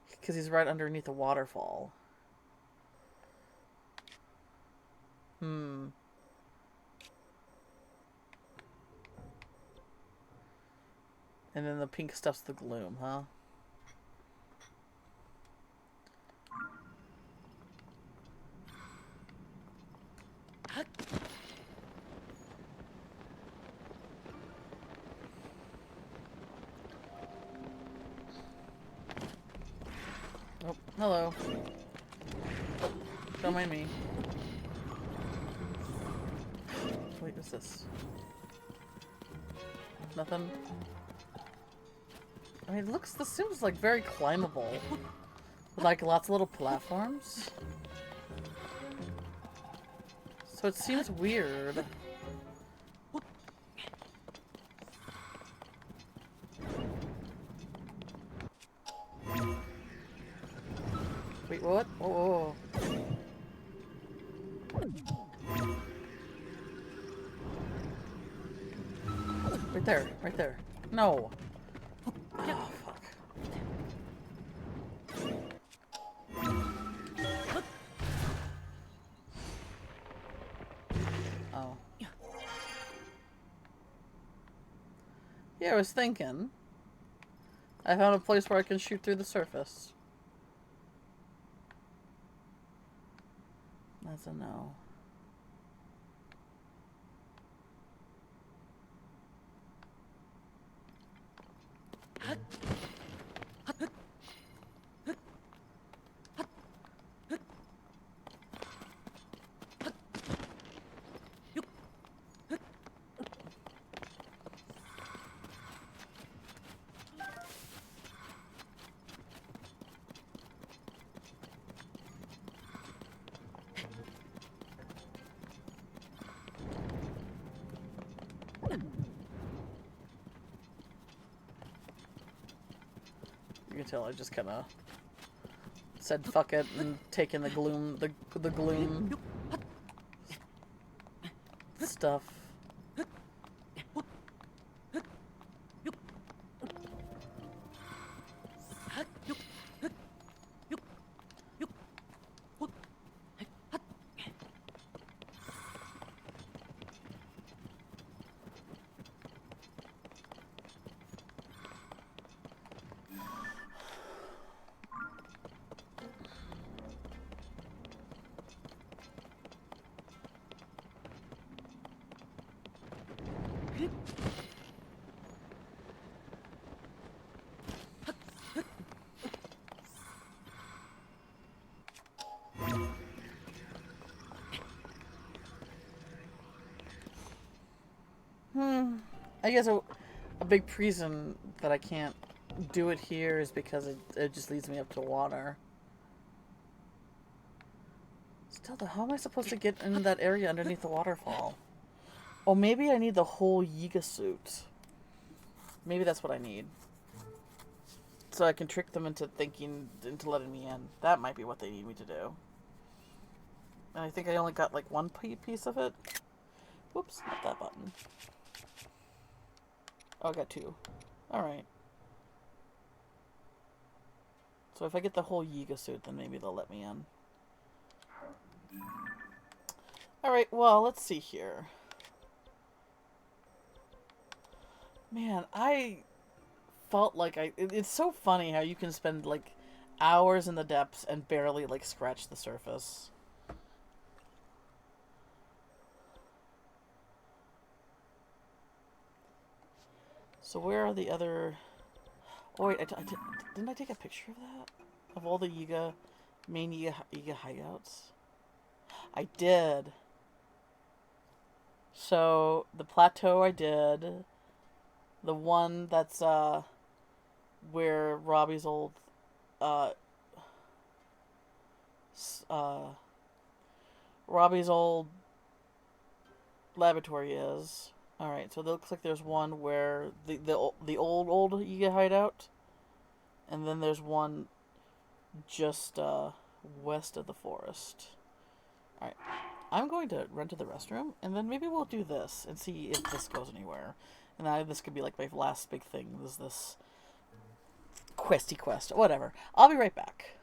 because he's right underneath a waterfall. Hmm. And then the pink stuff's the gloom, huh? Oh, hello. Don't mind me. Wait, what's this? Nothing? I mean, this seems like very climbable. With like lots of little platforms. So it seems weird. Wait, what? Whoa, whoa, whoa. Right there, right there. No. Oh, fuck. Oh. Yeah, I was thinking. I found a place where I can shoot through the surface. That's a no. You can tell I just kind of said fuck it and taken the gloom stuff. I guess a big reason that I can't do it here is because it just leads me up to water. Still, though, how am I supposed to get in that area underneath the waterfall? Oh, maybe I need the whole Yiga suit. Maybe that's what I need. So I can trick them into into letting me in. That might be what they need me to do. And I think I only got like one piece of it. Whoops, not that button. Oh, I got two. Alright. So if I get the whole Yiga suit, then maybe they'll let me in. Alright, well, let's see here. Man, I felt like it's so funny how you can spend, like, hours in the depths and barely, like, scratch the surface. So where are the other... Oh wait, didn't I take a picture of that? Of all the main Yiga hideouts? I did. So, the plateau I did. The one that's, where Robbie's old, uh, uh, Robbie's old laboratory is. Alright, so it looks like there's one where the old Yiga hideout. And then there's one just, west of the forest. Alright. I'm going to run to the restroom, and then maybe we'll do this and see if this goes anywhere. And this could be like my last big thing, is this questy quest. Whatever. I'll be right back.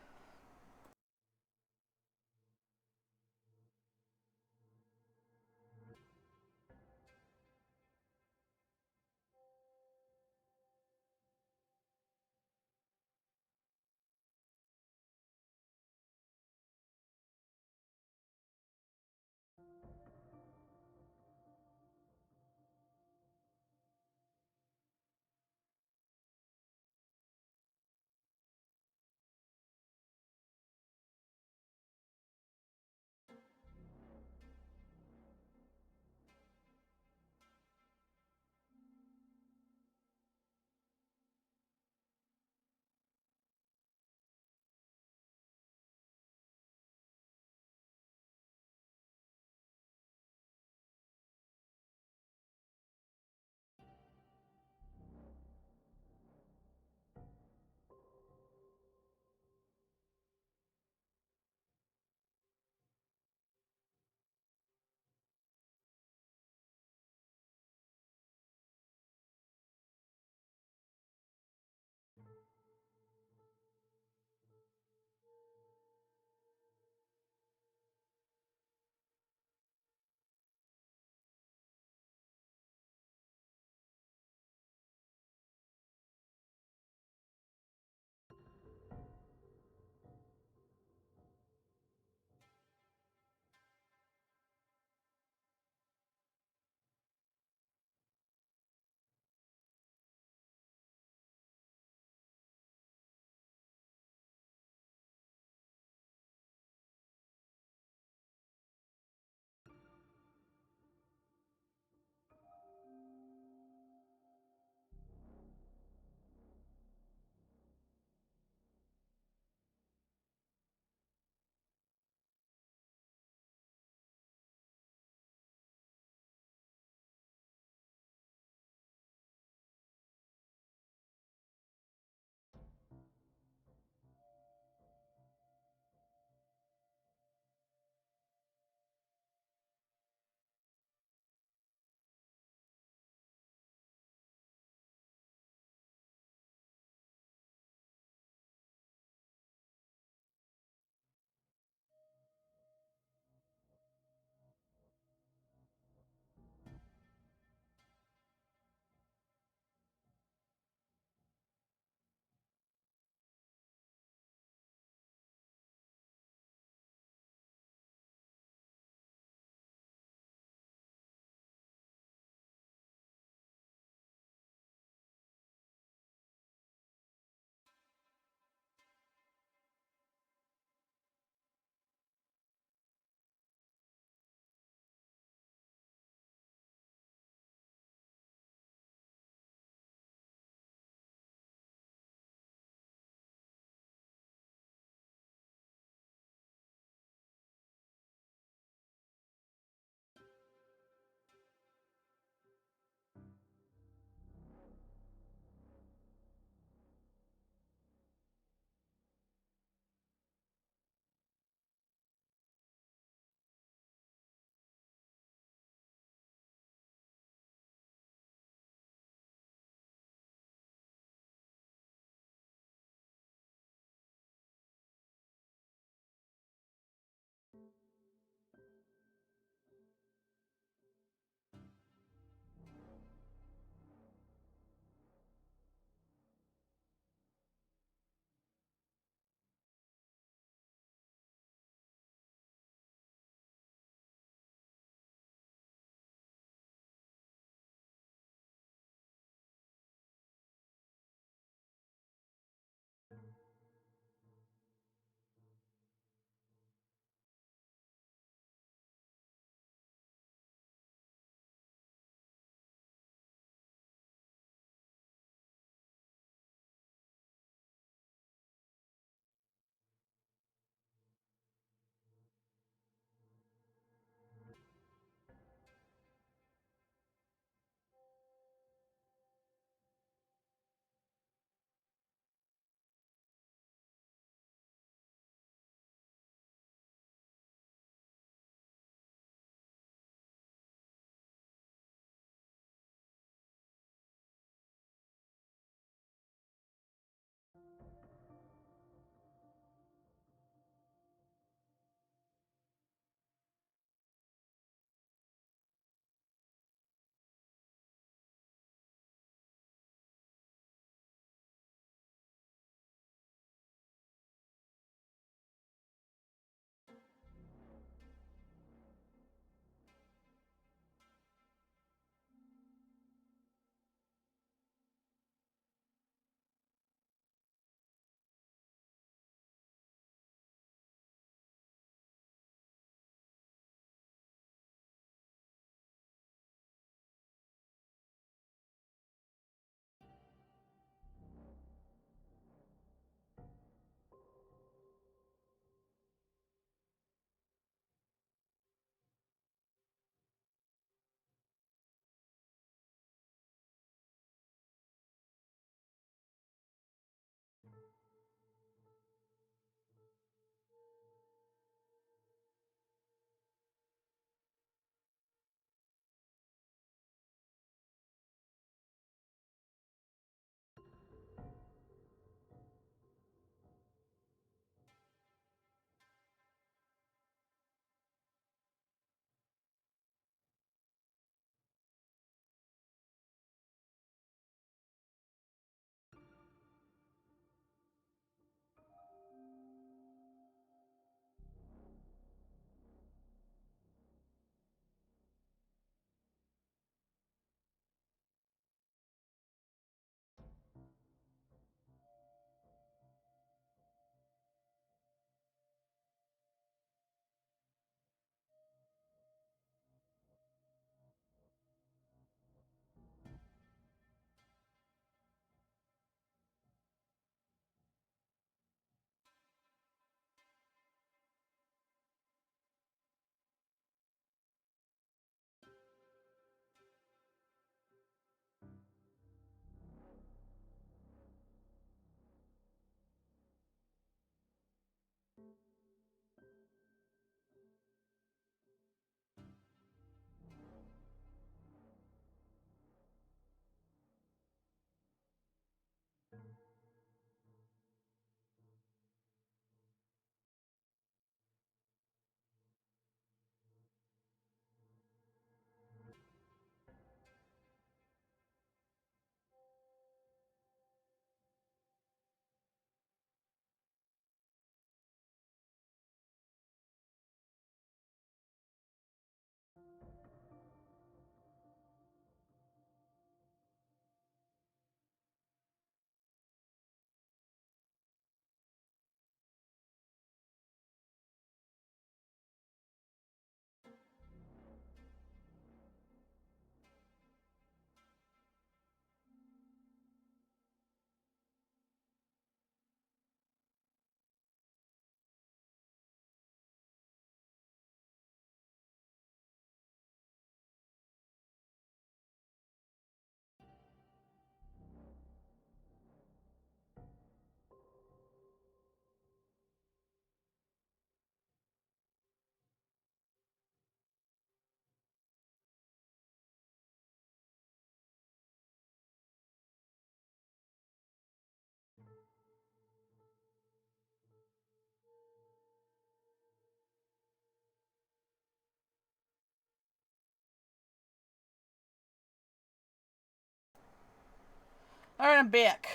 Alright, I'm back.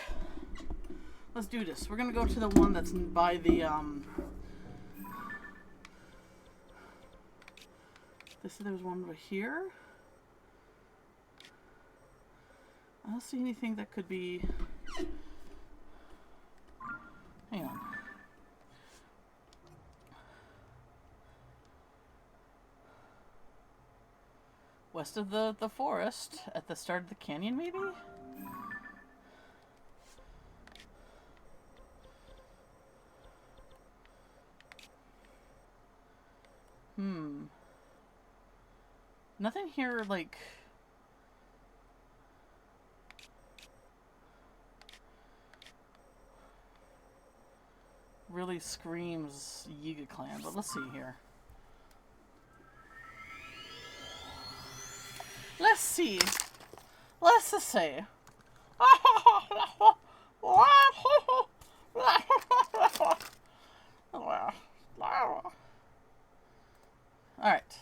Let's do this. We're gonna go to the one that's by the, there was one over here. I don't see anything that could be... Hang on. West of the forest, at the start of the canyon, maybe? Nothing here, like... really screams Yiga Clan, but let's see here. Let's see. Let's just say. Alright.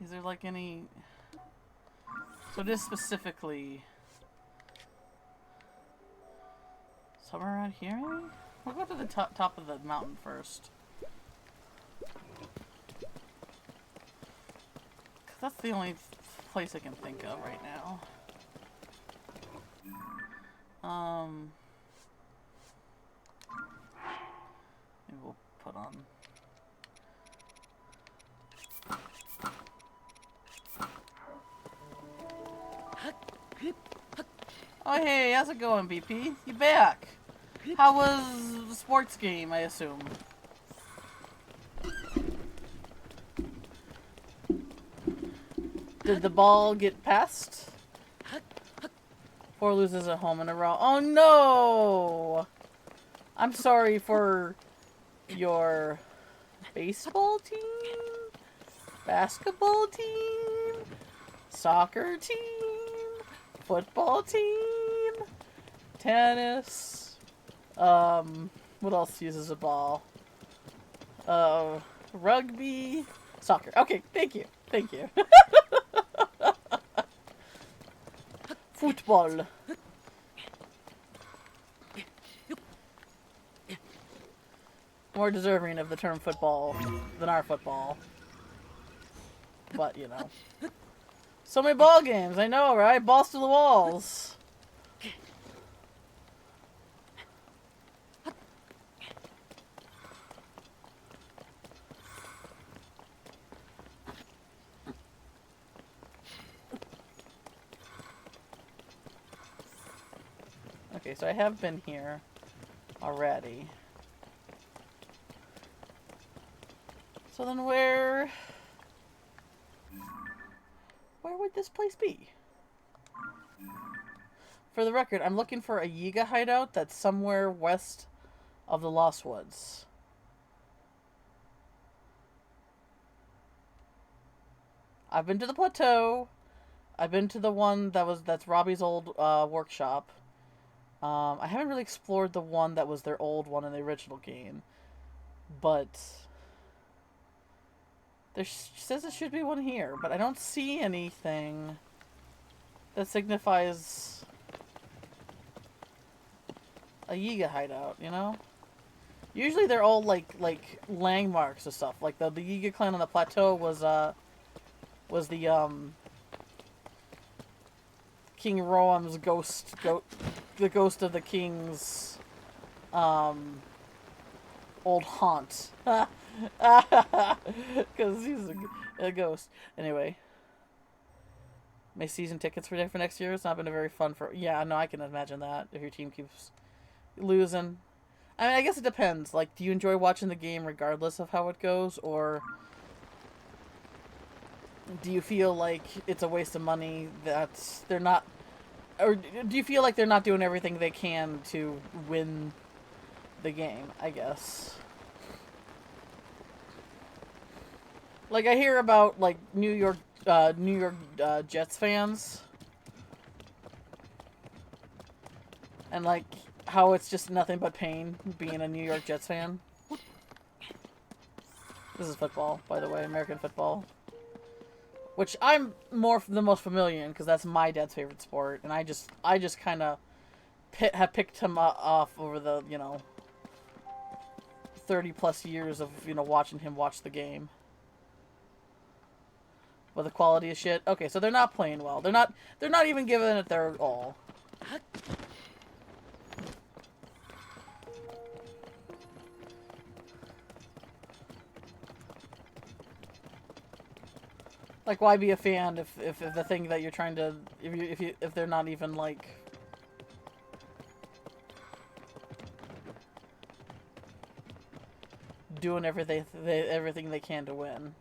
Is there like any... So it is specifically... somewhere around here, maybe? We'll go to the top of the mountain first. 'Cause that's the only place I can think of right now. Maybe we'll put on... Oh hey, how's it going, BP? You back? How was the sports game, I assume? Did the ball get past? 4 loses at home in a row. Oh no! I'm sorry for your baseball team, basketball team, soccer team, football team, tennis, what else uses a ball? Rugby, soccer. Okay, thank you. Thank you. Football. More deserving of the term football than our football. But, you know. So many ball games, I know, right? Balls to the walls. Okay, so I have been here already. So then where would this place be? For the record, I'm looking for a Yiga hideout that's somewhere west of the Lost Woods. I've been to the plateau. I've been to the one that's Robbie's old workshop. I haven't really explored the one that was their old one in the original game. But there says there should be one here, but I don't see anything that signifies a Yiga hideout, you know? Usually they're all like landmarks and stuff. Like the Yiga clan on the plateau was the King Roam's ghost, the ghost of the king's old haunt. Because he's a ghost. Anyway. My season tickets for next year. It's not been a very fun for... Yeah, no, I can imagine that. If your team keeps losing. I mean, I guess it depends. Like, do you enjoy watching the game regardless of how it goes? Or do you feel like it's a waste of money that they're not... Or do you feel like they're not doing everything they can to win the game, I guess? Like, I hear about, like, New York Jets fans. And, like, how it's just nothing but pain being a New York Jets fan. This is football, by the way, American football. Which I'm the most familiar in, because that's my dad's favorite sport, and I just kind of have picked him off over the, 30 plus years of, watching him watch the game. But the quality of shit. Okay, so they're not playing well. They're not even giving it their all. Like, why be a fan if the thing that you're trying to if they're not even like doing everything they can to win?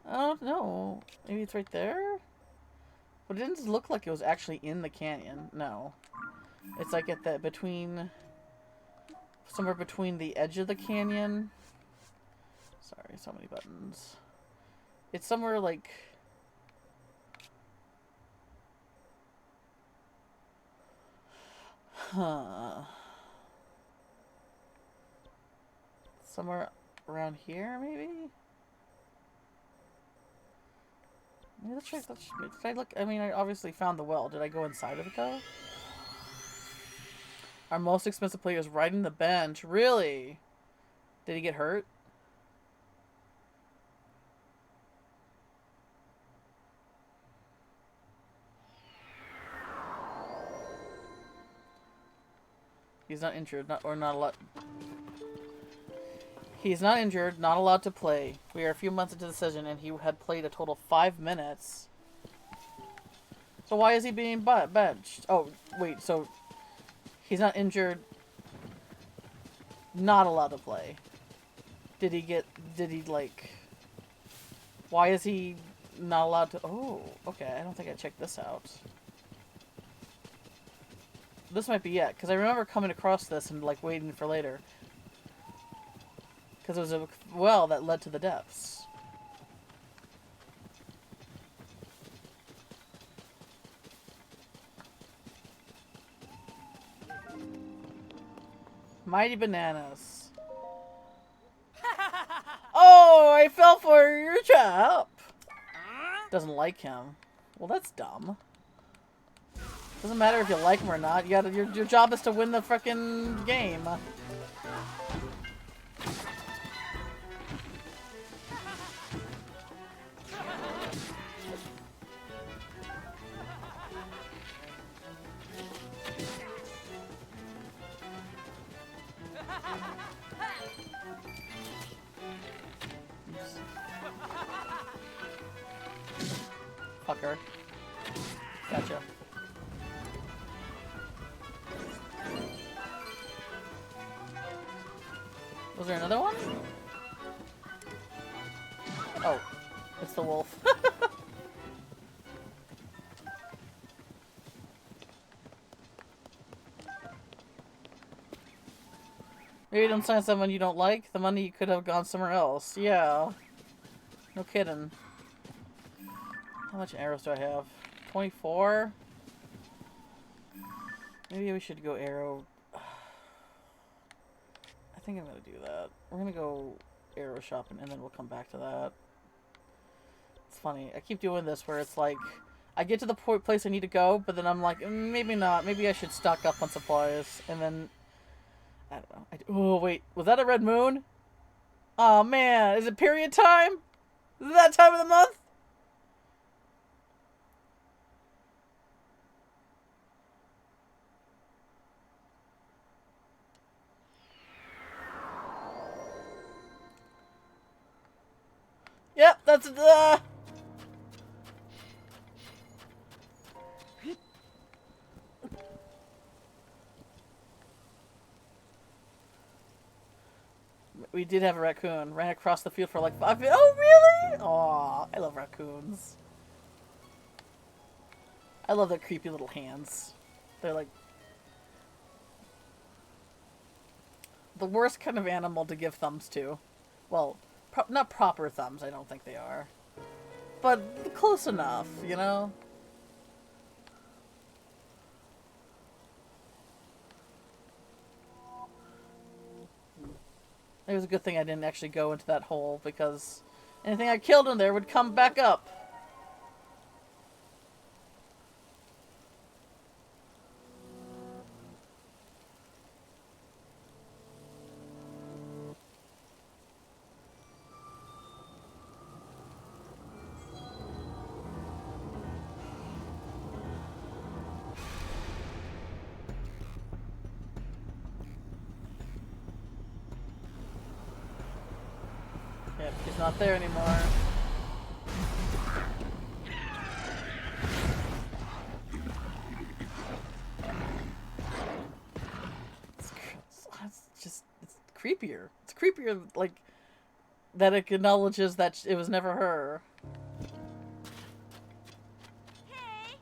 I don't know. Maybe it's right there? But it didn't look like it was actually in the canyon. No. It's like at the somewhere between the edge of the canyon. Sorry, so many buttons. It's somewhere like... Huh. Somewhere around here, maybe? Let's try. Did I look? I mean, I obviously found the well. Did I go inside of it, though? Our most expensive player is riding the bench. Really? Did he get hurt? He's not injured, not allowed. He's not injured, not allowed to play. We are a few months into the season, and he had played a total of 5 minutes. So why is he being benched? Oh, wait, so he's not injured, not allowed to play. Did he, like... Why is he not allowed to... Oh, okay, I don't think I checked this out. This might be it, because I remember coming across this and, like, waiting for later. Because it was a well that led to the depths. Mighty bananas. Oh, I fell for your trap. Doesn't like him. Well, that's dumb. Doesn't matter if you like him or not. You gotta, your job is to win the frickin' game. Fucker. Gotcha. Was there another one? Oh, it's the wolf. Maybe don't sign someone you don't like. The money could have gone somewhere else. Yeah. No kidding. How much arrows do I have? 24? Maybe we should go arrow. I think I'm gonna do that. We're gonna go arrow shopping and then we'll come back to that. It's funny. I keep doing this where it's like, I get to the place I need to go, but then I'm like, maybe not. Maybe I should stock up on supplies. And then, I don't know. Oh, wait. Was that a red moon? Oh, man. Is it period time? Is it that time of the month? Yep, that's We did have a raccoon. Ran across the field for like 5 minutes. Oh, really? Aw, I love raccoons. I love their creepy little hands. They're like the worst kind of animal to give thumbs to. Well, not proper thumbs, I don't think they are. But close enough, you know? It was a good thing I didn't actually go into that hole, because anything I killed in there would come back up. Yep, he's not there anymore. It's creepier. It's creepier, like, that it acknowledges that it was never her. Hey.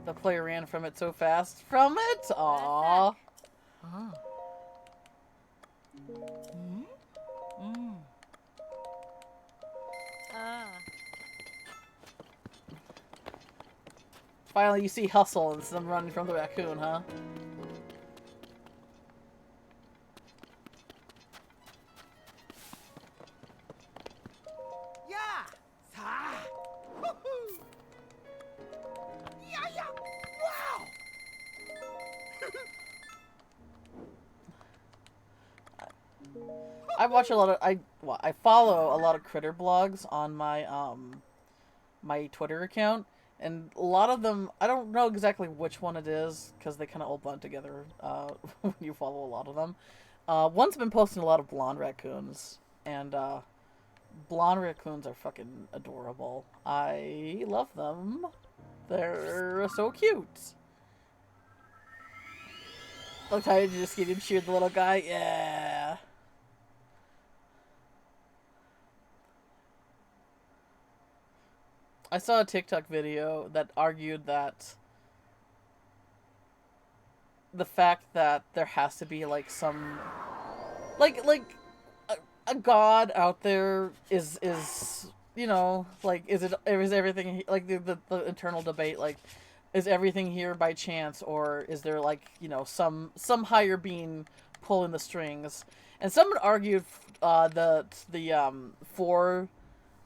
The player ran from it so fast. From it? Aww. Oh. Finally, you see Hustle instead of running from the raccoon, huh? Yeah. Sa. Woohoo. Yeah, yeah. Wow. I watch a lot of I follow a lot of critter blogs on my my Twitter account, and a lot of them I don't know exactly which one it is because they kind of all blend together when you follow a lot of them. One's been posting a lot of blonde raccoons, and blonde raccoons are fucking adorable. I love them. They're so cute. Look how you just get him cheer the little guy. Yeah. I saw a TikTok video that argued that the fact that there has to be like some like a god out there is you know, like is everything like the internal debate, like is everything here by chance, or is there like, you know, some higher being pulling the strings? And someone argued for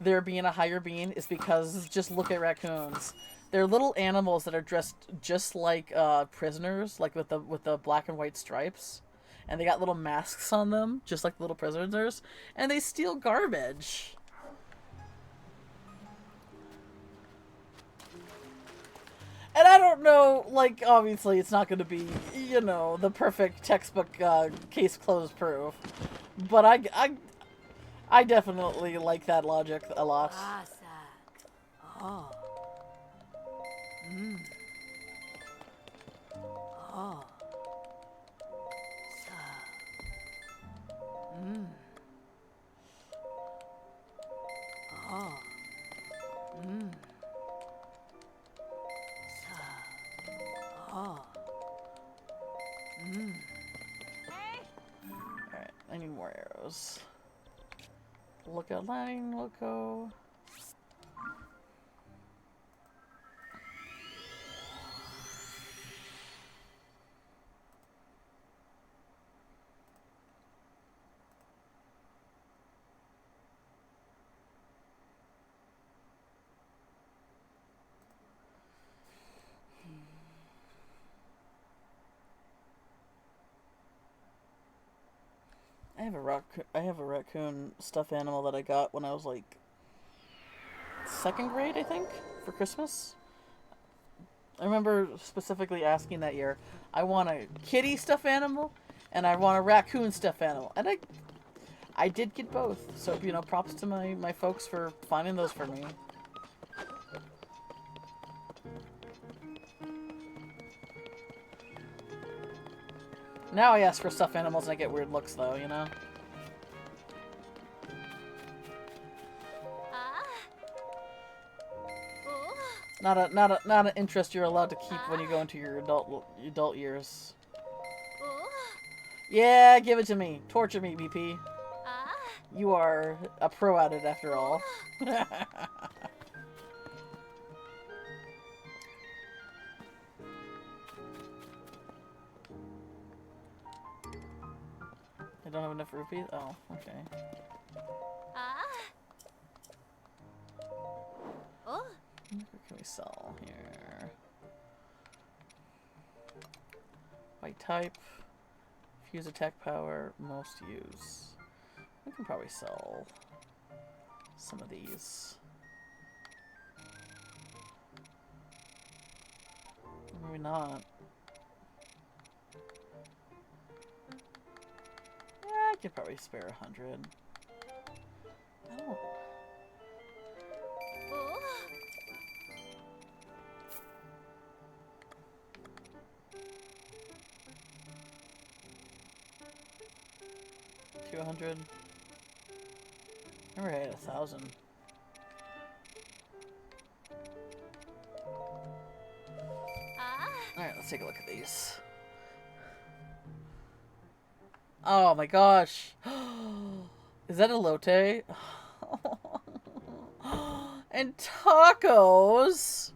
there being a higher being is because just look at raccoons. They're little animals that are dressed just like prisoners, like with the black and white stripes, and they got little masks on them, just like little prisoners, and they steal garbage. And I don't know, like, obviously it's not going to be, you know, the perfect textbook case closed proof, but I definitely like that logic a lot. Oh. Oh. Sa. Oh. Sa. Oh. Hey. Alright, I need more arrows. Look at line, loco. I have a raccoon stuffed animal that I got when I was like 2nd grade, I think, for Christmas. I remember specifically asking that year, I want a kitty stuffed animal and I want a raccoon stuffed animal. And I did get both. So, you know, props to my folks for finding those for me. Now I ask for stuffed animals and I get weird looks though, you know? Not an interest you're allowed to keep when you go into your adult years. Yeah, give it to me. Torture me, BP. You are a pro at it after all. I don't have enough rupees? Oh, okay. Ah. Oh. What can we sell here? White type. Fuse attack power. Most use. We can probably sell some of these. Maybe not. Yeah, I could probably spare 100. I don't. Oh. 200. Remember I had 1,000. Ah. Alright, let's take a look at these. Oh my gosh. Is that a elote? And tacos!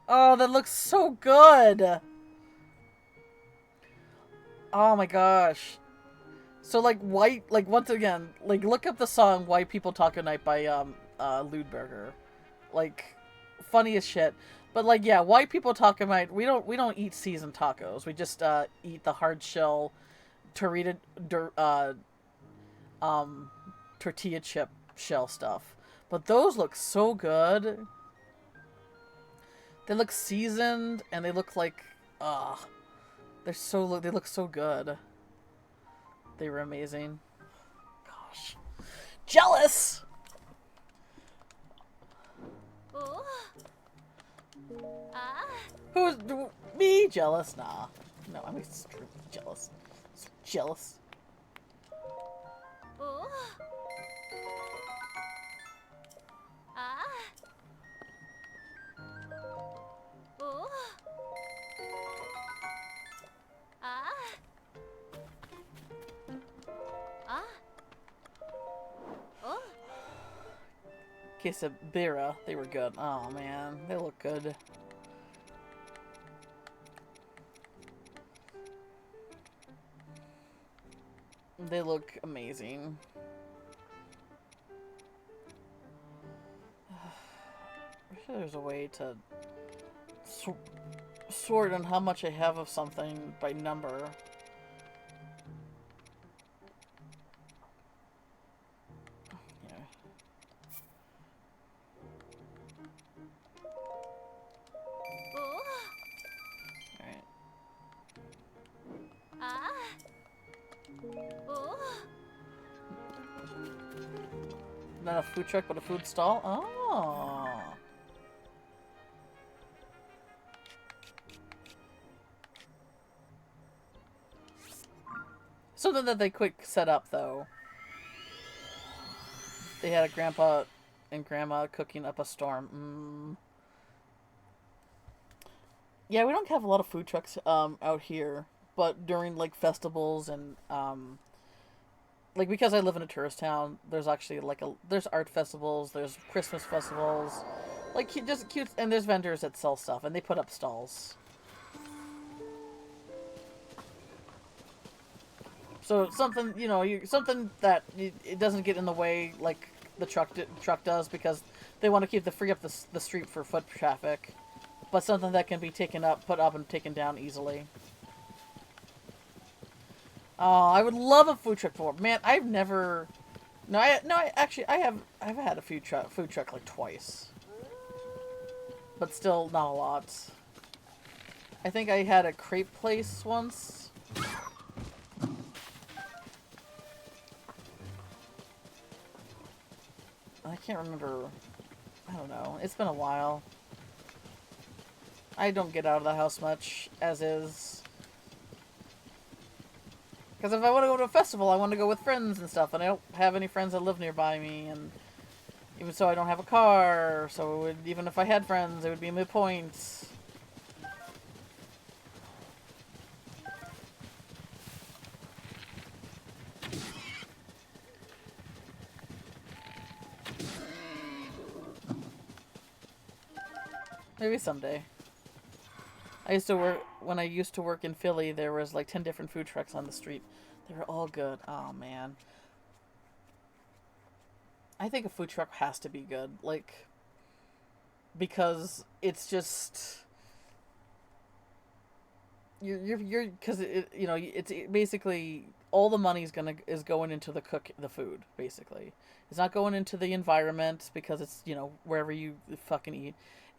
Oh, that looks so good! Oh my gosh. So like white, like once again, like look up the song "White People Taco Night" by Ludberger. Like funny as shit. But like yeah, white people taco night. We don't eat seasoned tacos. We just eat the hard shell, tortilla chip shell stuff. But those look so good. They look seasoned and they look like they look so good. They were amazing. Gosh. Jealous! Oh. Ah. Who's me jealous? Nah. No, I'm extremely jealous. Jealous. Oh. Ah. Oh. Ah. Ah. Oh. Quesabira, they were good. Oh man, they look good. They look amazing. I'm sure there's a way to sort on how much I have of something by number. Yeah. Oh. Alright. Ah. Oh. Not a food truck, but a food stall? Oh. Something that they quick set up, though. They had a grandpa and grandma cooking up a storm. Yeah, we don't have a lot of food trucks out here, but during like festivals and like because I live in a tourist town, there's actually like there's art festivals, there's Christmas festivals, like just cute, and there's vendors that sell stuff and they put up stalls. So something, you know, something that it doesn't get in the way like the truck does because they want to keep free up the street for foot traffic, but something that can be put up and taken down easily. Oh, I would love a food truck for man. I've never. No, I've had a food truck like twice, but still not a lot. I think I had a crepe place once. I can't remember. I don't know. It's been a while. I don't get out of the house much, as is. Because if I want to go to a festival, I want to go with friends and stuff, and I don't have any friends that live nearby me, and even so, I don't have a car, so even if I had friends, it would be mid-points. Maybe someday. I used to work when I used to work in Philly. There was like 10 different food trucks on the street. They were all good. Oh man, I think a food truck has to be good, like because it's just you're because you know it's basically all the money's going into the food basically. It's not going into the environment because it's wherever you fucking eat.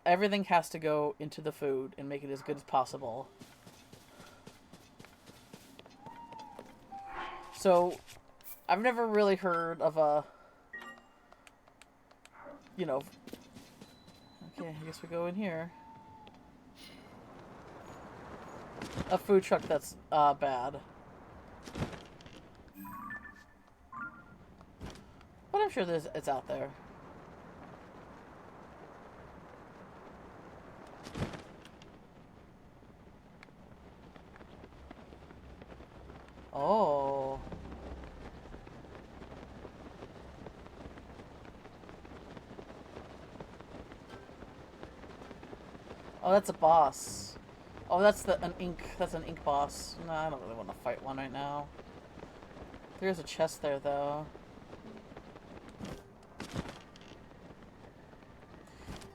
Everything has to go into the food and make it as good as possible. So I've never really heard of a you know okay, I guess we go in here. A food truck that's bad. But I'm sure it's out there. Oh. Oh, that's a boss. Oh, that's an ink boss. No, I don't really want to fight one right now. There's a chest there, though.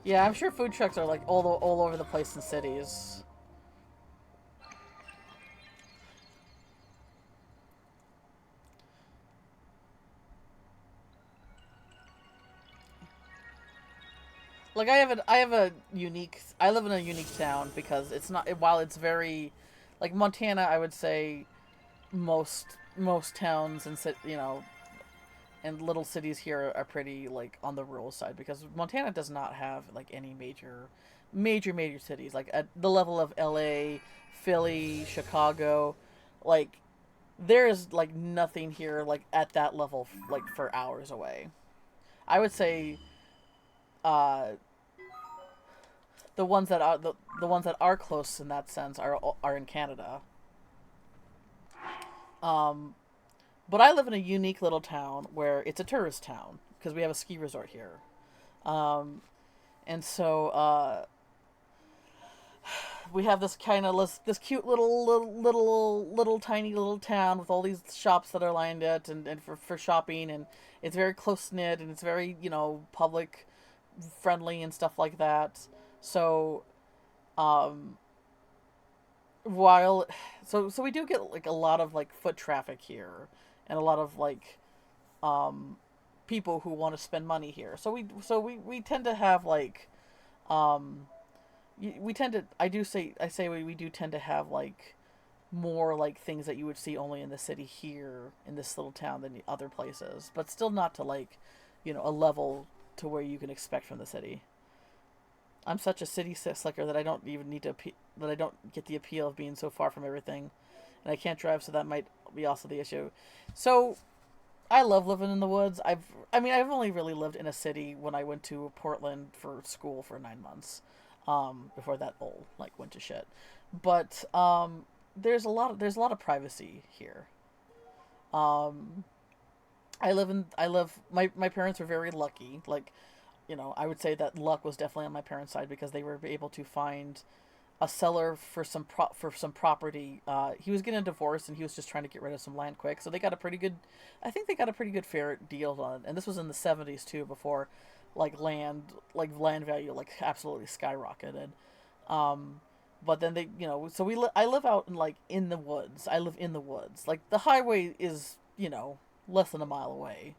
Yeah, I'm sure food trucks are like all over the place in cities. Like I live in a unique town because it's not, while it's very, like Montana, I would say most towns and and little cities here are pretty like on the rural side because Montana does not have like any major cities like at the level of LA, Philly, Chicago, like there is like nothing here like at that level like for hours away. I would say uh the ones that are close in that sense are in Canada. Um, but I live in a unique little town where it's a tourist town because we have a ski resort here. Um, and so we have this kind of this cute little tiny little town with all these shops that are lined it and for shopping, and it's very close knit and it's very public friendly and stuff like that. So um, while so we do get like a lot of like foot traffic here and a lot of like um people who want to spend money here. So we tend to have like um we tend to I say we do tend to have like more like things that you would see only in the city here in this little town than the other places, but still not to like a level to where you can expect from the city. I'm such a city slicker that I don't even need to that I don't get the appeal of being so far from everything, and I can't drive, so that might be also the issue. So I love living in the woods. I've only really lived in a city when I went to Portland for school for 9 months, before that all like went to shit. But there's a lot of privacy here. Um, my parents were very lucky. Like I would say that luck was definitely on my parents' side because they were able to find a seller for for some property. He was getting a divorce and he was just trying to get rid of some land quick, so they got a pretty good. I think they got a pretty good fair deal on it, and this was in the '70s too, before land value like absolutely skyrocketed. Um, but then I live out in like in the woods. I live in the woods. Like the highway is less than a mile away,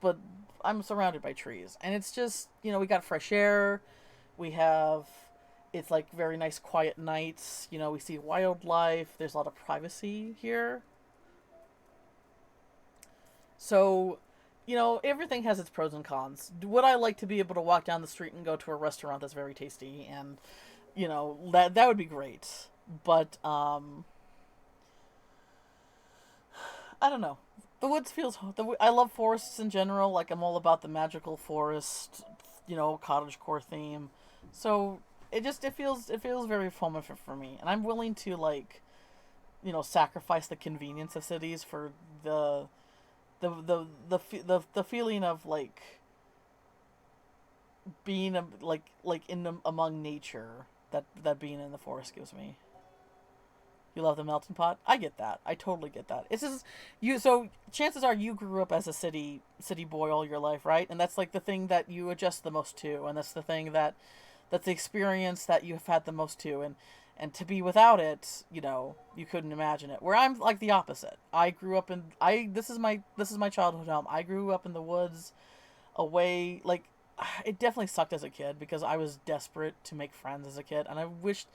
but I'm surrounded by trees, and it's just we got fresh air. We have it's like very nice quiet nights. We see wildlife. There's a lot of privacy here. So, everything has its pros and cons. Would I like to be able to walk down the street and go to a restaurant that's very tasty and that would be great. But I don't know. The woods feels I love forests in general. Like I'm all about the magical forest, cottagecore theme. So it feels very formative for me, and I'm willing to like sacrifice the convenience of cities for the feeling of like being like in among nature that being in the forest gives me. You love the melting pot? I get that. I totally get that. It's just you. So chances are you grew up as a city boy all your life, right? And that's like the thing that you adjust the most to, and that's the thing that's the experience that you've had the most to, and to be without it, you know, you couldn't imagine it. Where I'm like the opposite. I grew up in this is my childhood home. I grew up in the woods, away like. It definitely sucked as a kid because I was desperate to make friends as a kid, and I wished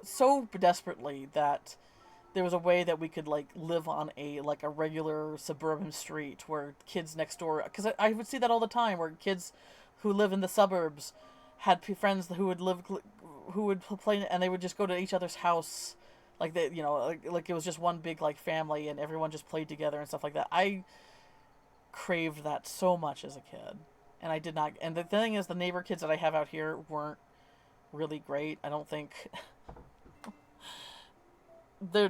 so desperately that there was a way that we could like live on a regular suburban street where kids next door, because I would see that all the time where kids who live in the suburbs had friends who would play, and they would just go to each other's house, like they, you know, like it was just one big like family and everyone just played together and stuff like that. I craved that so much as a kid. And I did not. And the thing is, the neighbor kids that I have out here weren't really great. I don't think they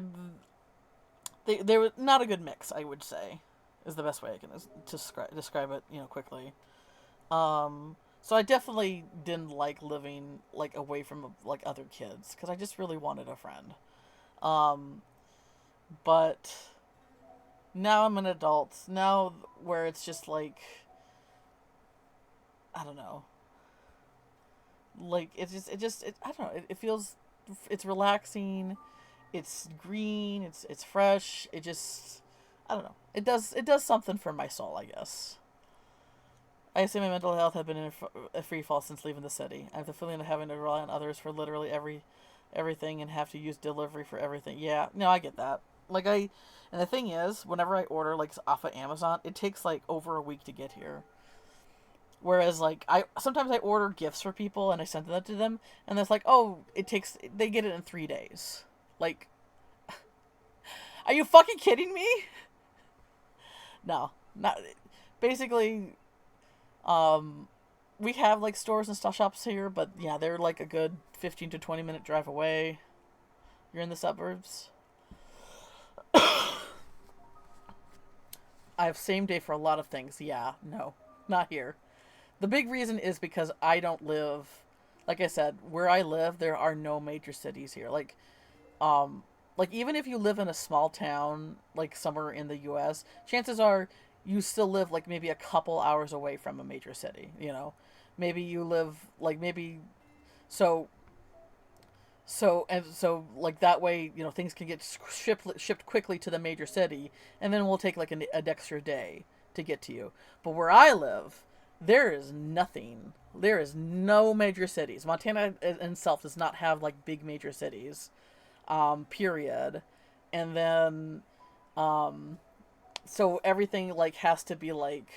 were not a good mix. I would say is the best way I can describe it. You know, quickly. So I definitely didn't like living like away from like other kids because I just really wanted a friend. But now I'm an adult. Now where it's just like. I don't know. Like I don't know. It feels, it's relaxing, it's green, it's fresh. It just, I don't know. It does something for my soul, I guess. I say my mental health had been in a free fall since leaving the city. I have the feeling of having to rely on others for literally everything and have to use delivery for everything. Yeah, no, I get that. And the thing is, whenever I order like off of Amazon, it takes like over a week to get here. Whereas, like, sometimes I order gifts for people and I send that to them, and it's like, oh, they get it in 3 days. Like, are you fucking kidding me? No, not, basically, we have, like, stores and stuff shops here, but, yeah, they're, like, a good 15 to 20 minute drive away. You're in the suburbs. I have same day for a lot of things. Yeah, no, not here. The big reason is because I don't live, like I said, where I live, there are no major cities here. Like even if you live in a small town, like somewhere in the U.S., chances are you still live like maybe a couple hours away from a major city, you know? Maybe you live, like maybe, so like that way, you know, things can get shipped quickly to the major city, and then it will take like an extra day to get to you. But where I live, there is nothing. There is no major cities. Montana itself does not have like big major cities, period. And then, so everything like has to be like,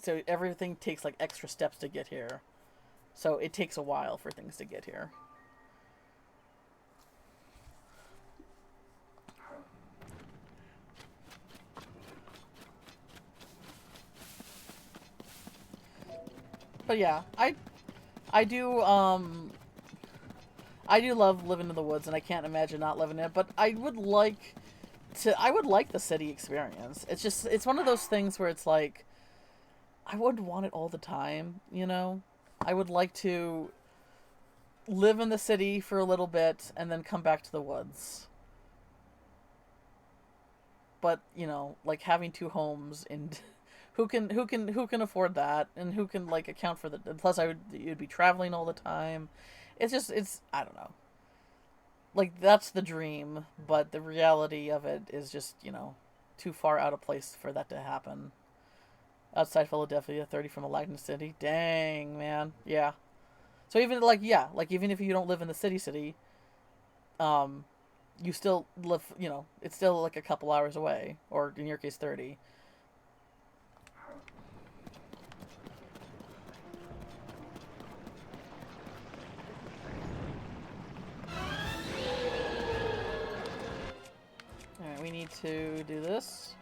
so everything takes like extra steps to get here. So it takes a while for things to get here. But yeah, I do love living in the woods, and I can't imagine not living in it, but I would like the city experience. It's one of those things where it's like, I wouldn't want it all the time, you know? I would like to live in the city for a little bit and then come back to the woods. But, you know, like having two homes in who can afford that, and who can like account for the, plus you'd be traveling all the time. It's I don't know. Like that's the dream, but the reality of it is just, you know, too far out of place for that to happen. Outside Philadelphia, 30 from Aladdin City. Dang, man. Yeah. So even even if you don't live in the city, you still live, you know, it's still like a couple hours away, or in your case 30. Alright, we need to do this.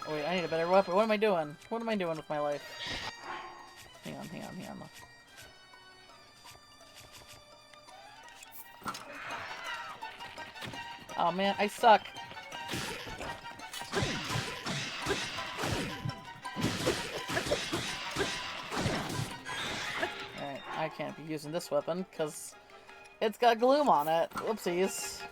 Oh wait, I need a better weapon. What am I doing? What am I doing with my life? hang on, hang on. Oh man, I suck. Alright, I can't be using this weapon because it's got gloom on it. Whoopsies.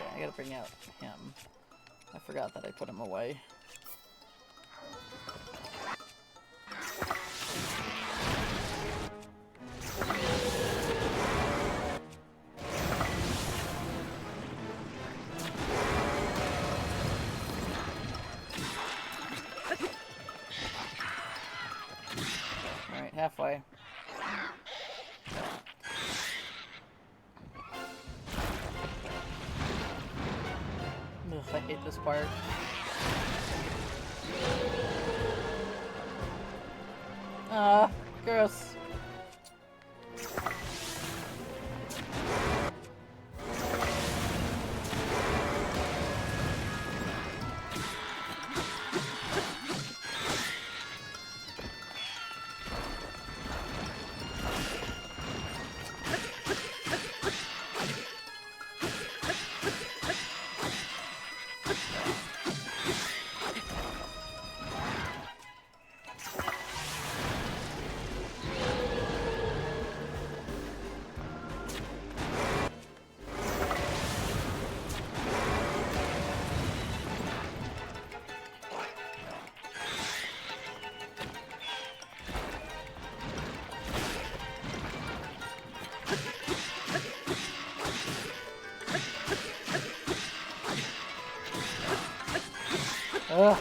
I gotta bring out him. I forgot that I put him away. Alright, halfway. Ugh, I hate this part. Gross. Ugh.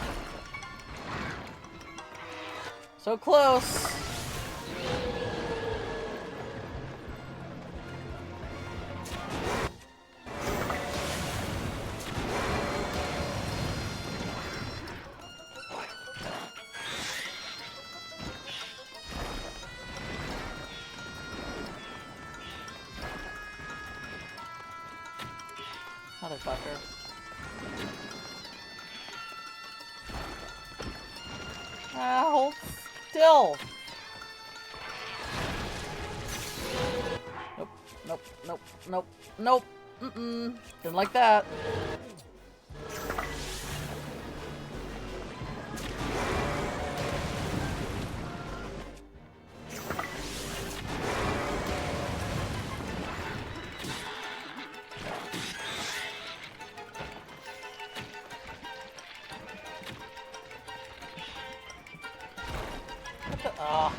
So close. Motherfucker. Hold still. Nope, nope, nope, nope, nope. Mm-mm. Didn't like that. Ah.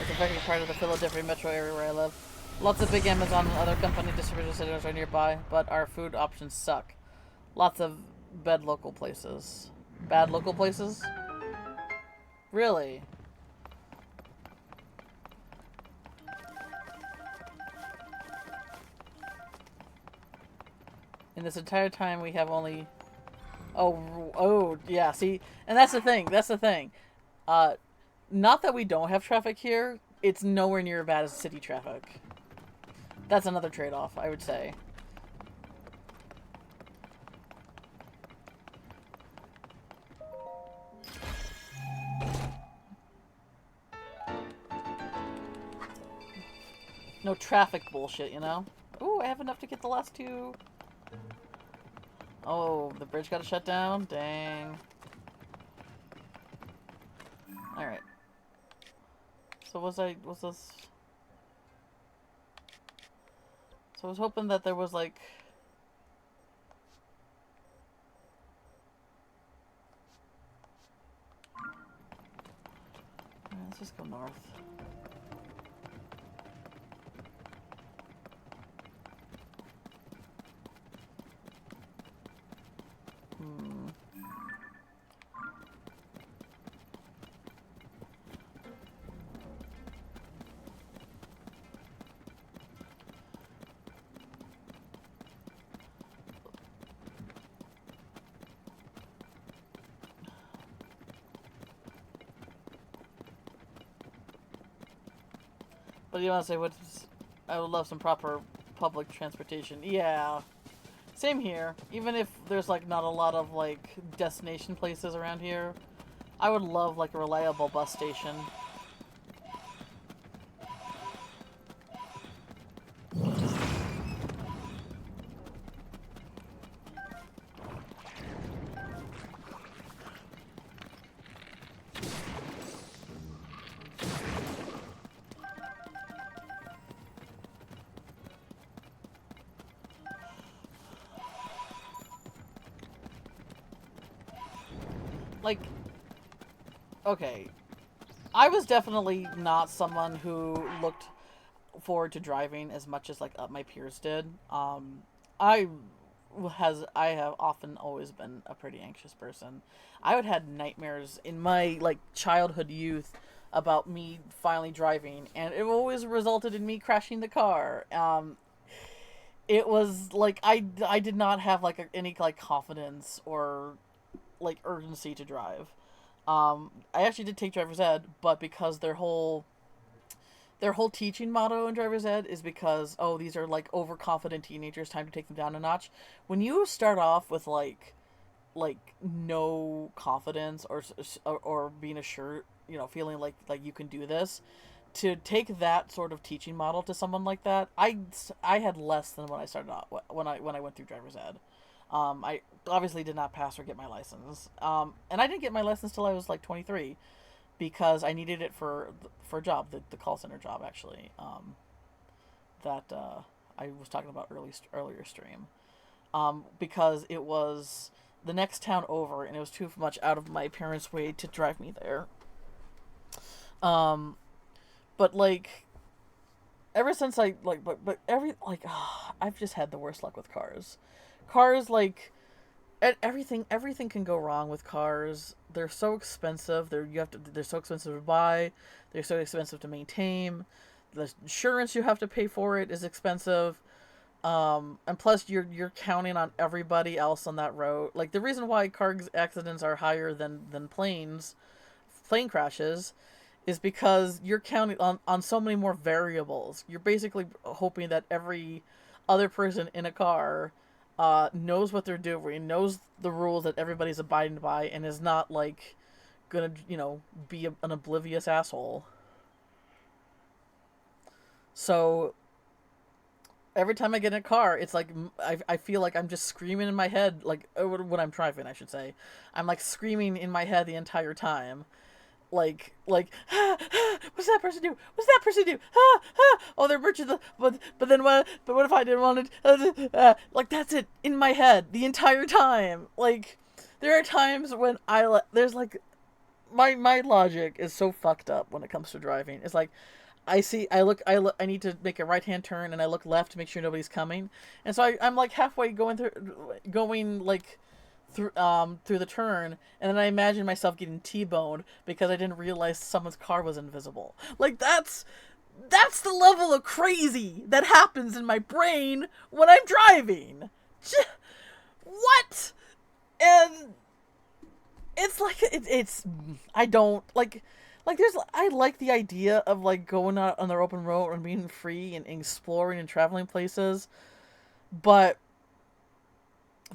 It's a very part of the Philadelphia metro area where I live. Lots of big Amazon and other company distribution centers are nearby, but our food options suck. Lots of bad local places. Bad local places? Really? In this entire time, we have only... Oh, yeah, see? And that's the thing, not that we don't have traffic here, it's nowhere near as bad as city traffic. That's another trade-off, I would say. No traffic bullshit, you know? Ooh, I have enough to get the last two. Oh, the bridge got shut down? Dang. Alright. So was this... So I was hoping that there was, like... Let's just go north. But you want to say what? I would love some proper public transportation. Yeah, same here. Even if there's like not a lot of like destination places around here, I would love like a reliable bus station. Like, okay, I was definitely not someone who looked forward to driving as much as like my peers did. I I have often always been a pretty anxious person. I would had nightmares in my like childhood youth about me finally driving, and it always resulted in me crashing the car. It was like I did not have like any like confidence or like urgency to drive. I actually did take driver's ed, but because their whole teaching motto in driver's ed is because, oh, these are like overconfident teenagers, time to take them down a notch. When you start off with like no confidence or being assured, you know, feeling like you can do this, to take that sort of teaching model to someone like that, I had less than when I started off when I went through driver's ed. I obviously did not pass or get my license. And I didn't get my license till I was like 23 because I needed it for a job, the call center job actually. That I was talking about earlier stream. Because it was the next town over and it was too much out of my parents' way to drive me there. But like ever since I like but every like I've just had the worst luck with cars. Cars, like everything can go wrong with cars. They're so expensive. They're so expensive to buy. They're so expensive to maintain. The insurance you have to pay for it is expensive. And plus you're counting on everybody else on that road. Like the reason why car accidents are higher than plane crashes is because you're counting on so many more variables. You're basically hoping that every other person in a car knows what they're doing, knows the rules that everybody's abiding by, and is not like gonna, you know, be an oblivious asshole. So every time I get in a car, it's like I feel like I'm just screaming in my head, like when I'm driving, I should say, I'm like screaming in my head the entire time. Like what's that person do? What's that person do? Oh, they're merchant. But then what? But what if I didn't want it? Like that's it in my head the entire time. Like there are times when there's like my logic is so fucked up when it comes to driving. It's like I need to make a right hand turn and I look left to make sure nobody's coming, and so I'm like halfway going like through the turn, and then I imagine myself getting T-boned because I didn't realize someone's car was invisible. Like that's the level of crazy that happens in my brain when I'm driving. What? And it's like it's I don't like there's I like the idea of like going out on the open road and being free and exploring and traveling places, but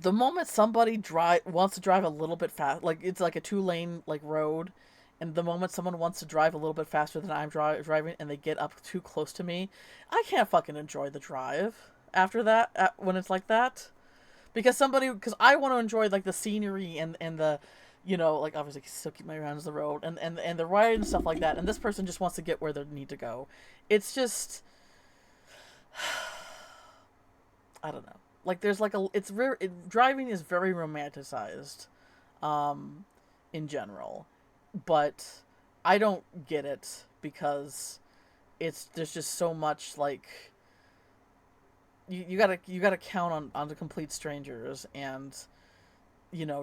the moment somebody wants to drive a little bit fast, like it's like a 2-lane like road, and the moment someone wants to drive a little bit faster than I'm driving and they get up too close to me, I can't fucking enjoy the drive after that when it's like that. Because I want to enjoy like the scenery and the, you know, like obviously still keep my around the road and the ride and stuff like that, and this person just wants to get where they need to go. It's just I don't know. Like there's like driving is very romanticized in general, but I don't get it because there's just so much like you gotta count on the complete strangers and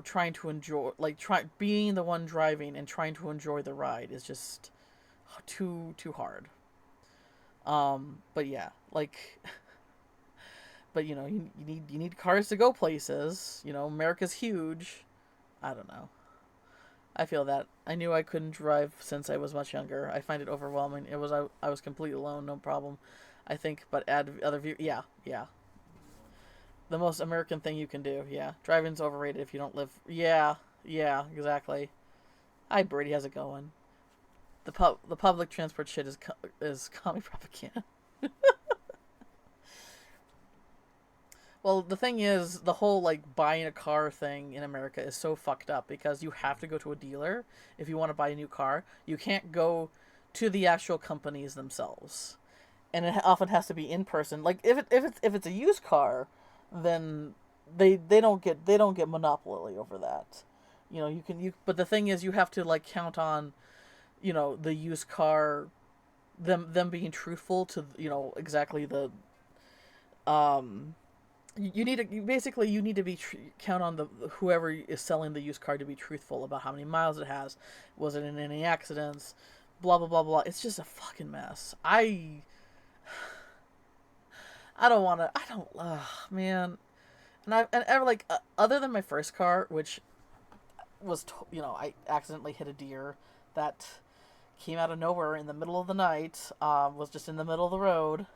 trying to enjoy being the one driving and trying to enjoy the ride is just too hard. But yeah, like but you need cars to go places. America's huge. I don't know. I feel that. I knew I couldn't drive since I was much younger. I find it overwhelming. I was completely alone, no problem. I think, but add other view. Yeah, yeah. The most American thing you can do. Yeah, driving's overrated if you don't live. Yeah, yeah, exactly. Hi, Brady. How's it going? The public transport shit is commie propaganda. Well, the thing is, the whole like buying a car thing in America is so fucked up because you have to go to a dealer if you want to buy a new car. You can't go to the actual companies themselves, and it often has to be in person. Like if it's a used car, then they don't get monopoly over that. But the thing is, you have to like count on the used car, them being truthful to exactly the you need to you need to be count on the whoever is selling the used car to be truthful about how many miles it has, was it in any accidents, blah blah blah blah. It's just a fucking mess. I don't want to. I don't. Man. And ever like other than my first car, which was I accidentally hit a deer that came out of nowhere in the middle of the night. Was just in the middle of the road.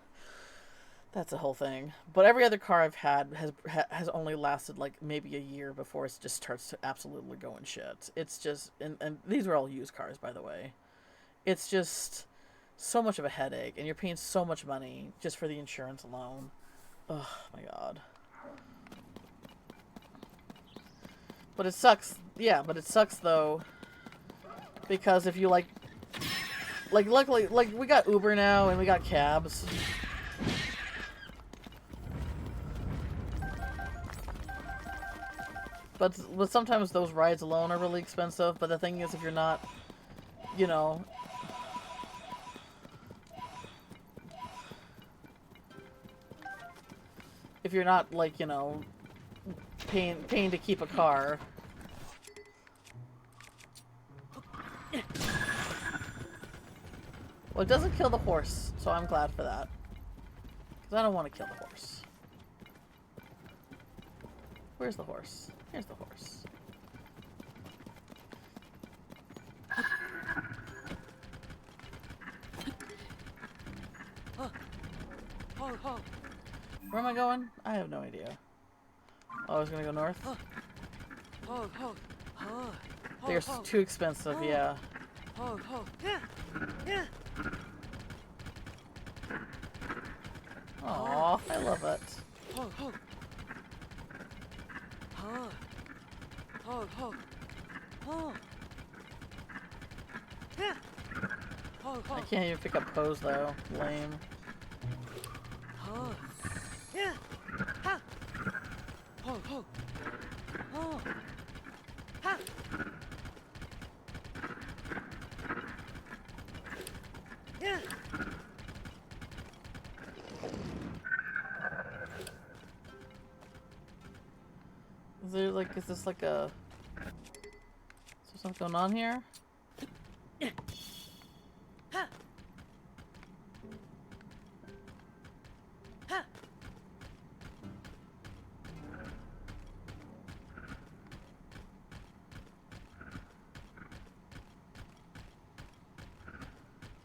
That's a whole thing. But every other car I've had has only lasted like maybe a year before it just starts to absolutely go in shit. It's just and these were all used cars, by the way. It's just so much of a headache, and you're paying so much money just for the insurance alone. Oh my god. But it sucks. Yeah, but it sucks though, because if you like luckily like we got Uber now and we got cabs. But sometimes those rides alone are really expensive. But the thing is, if you're not, you know, if you're not like paying to keep a car. Well, it doesn't kill the horse, so I'm glad for that. Because I don't want to kill the horse. Where's the horse? Here's the horse. Where am I going? I have no idea. Oh, I was gonna go north? They're too expensive, yeah. Aw, I love it. I can't even pick up pose though. Lame. Is this like a... Is there something going on here? There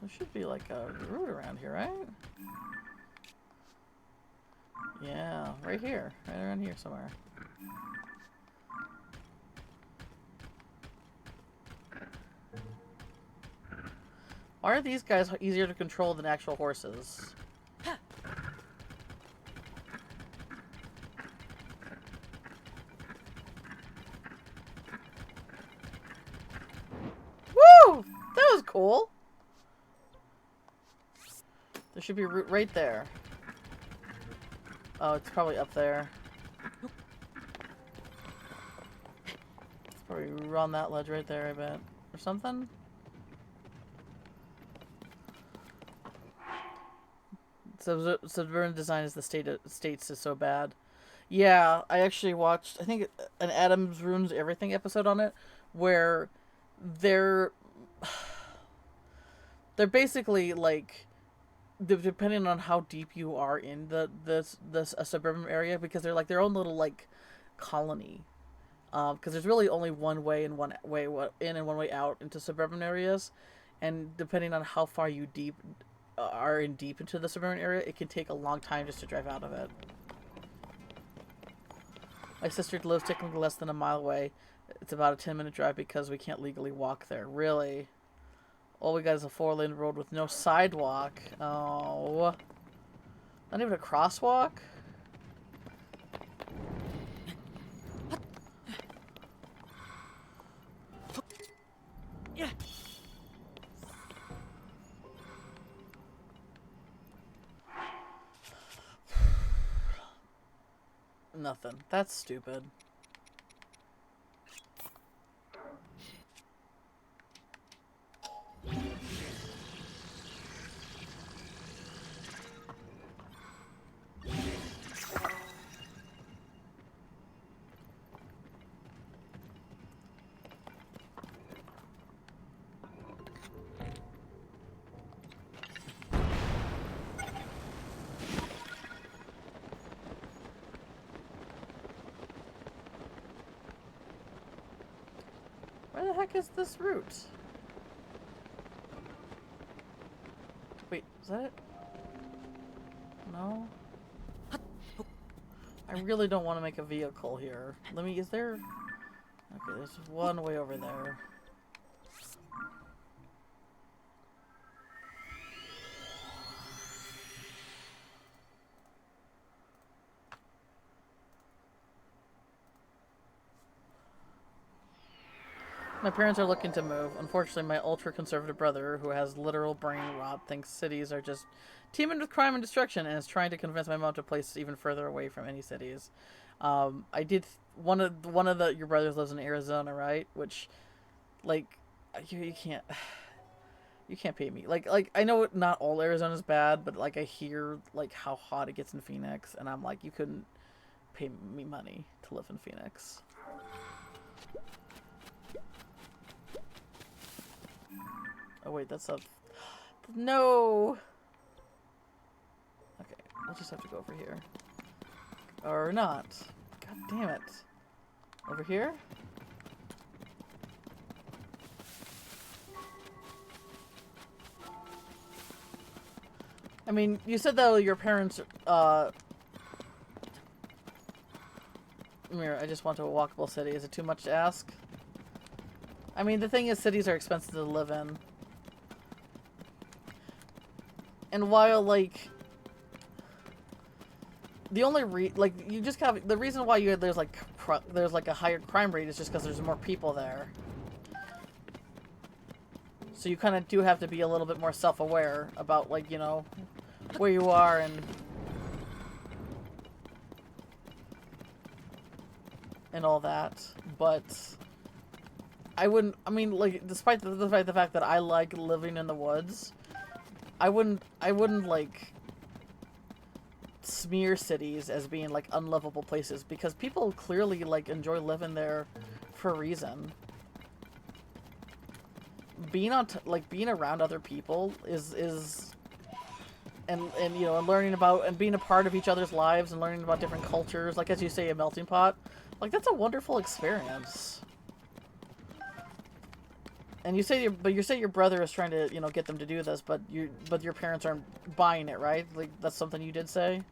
should be like a route around here, right? Yeah, right here. Right around here somewhere. Why are these guys easier to control than actual horses? Woo! That was cool! There should be a route right there. Oh, it's probably up there. It's probably on that ledge right there, I bet. Or something? Suburban design is the states is so bad. Yeah, I actually watched, I think, an Adams Ruins Everything episode on it, where they're they're basically like, depending on how deep you are in this a suburban area, because they're like their own little like colony. Because there's really only one way and one way in and one way out into suburban areas, and depending on how far you are in deep into the suburban area, it can take a long time just to drive out of it. My sister lives technically less than a mile away. It's about a 10-minute drive because we can't legally walk there. Really? All we got is a 4-lane road with no sidewalk. Oh. Not even a crosswalk? Yeah. Nothing. That's stupid. Where the heck is this route? Wait, is that it? No? I really don't want to make a vehicle here. Is there... Okay, there's one way over there. My parents are looking to move. Unfortunately, my ultra-conservative brother, who has literal brain rot, thinks cities are just teeming with crime and destruction, and is trying to convince my mom to place even further away from any cities. I did one of your brothers lives in Arizona, right? Which, like, you can't pay me. Like I know not all Arizona's bad, but like I hear like how hot it gets in Phoenix, and I'm like, you couldn't pay me money to live in Phoenix. Oh wait, that's a... No! Okay, we'll just have to go over here. Or not. God damn it. Over here? I mean, you said that your parents, Mirror, I just want to a walkable city. Is it too much to ask? I mean, the thing is, cities are expensive to live in. And while, like, the only you just have the reason why there's like a higher crime rate is just because there's more people there. So you kind of do have to be a little bit more self-aware about, like, you know, where you are and all that. But I mean, like, despite the fact that I like living in the woods, I wouldn't like smear cities as being like unlivable places, because people clearly like enjoy living there for a reason. Being being around other people is and you know, and learning about and being a part of each other's lives and learning about different cultures, like, as you say, a melting pot, like, that's a wonderful experience. And you say your brother is trying to, you know, get them to do this, but your parents aren't buying it, right? Like, that's something you did say?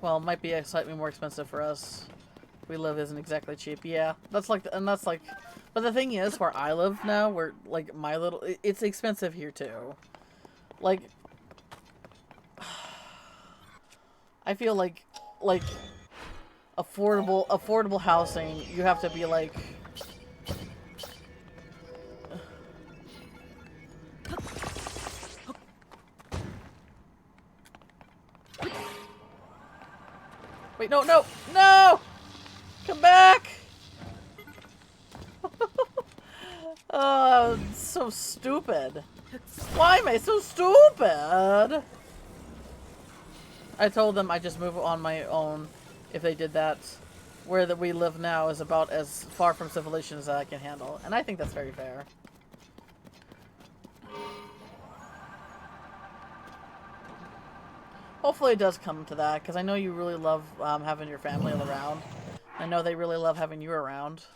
Well, it might be slightly more expensive for us. We live isn't exactly cheap. Yeah, but the thing is, where I live now, where, like, it's expensive here too. Like, I feel like affordable housing, you have to be like, No, no, no! Come back! Oh, so stupid. Why am I so stupid? I told them I just move on my own if they did that. Where that we live now is about as far from civilization as I can handle. And I think that's very fair. Hopefully it does come to that, because I know you really love having your family around. I know they really love having you around.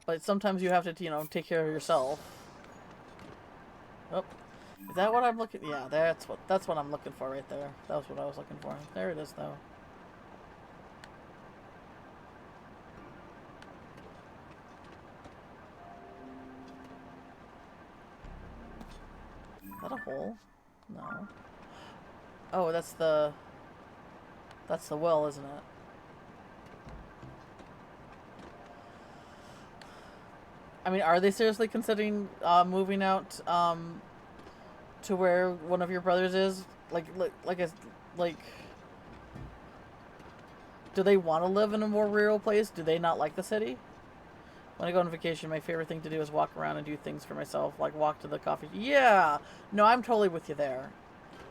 But sometimes you have to, you know, take care of yourself. Oh, is that what I'm looking? Yeah, that's what I'm looking for right there. That was what I was looking for. There it is, though. Is that a hole? No. Oh, that's the well, isn't it? I mean, are they seriously considering moving out to where one of your brothers is? Like, do they want to live in a more rural place? Do they not like the city? When I go on vacation, my favorite thing to do is walk around and do things for myself, like walk to the coffee. Yeah, no, I'm totally with you there.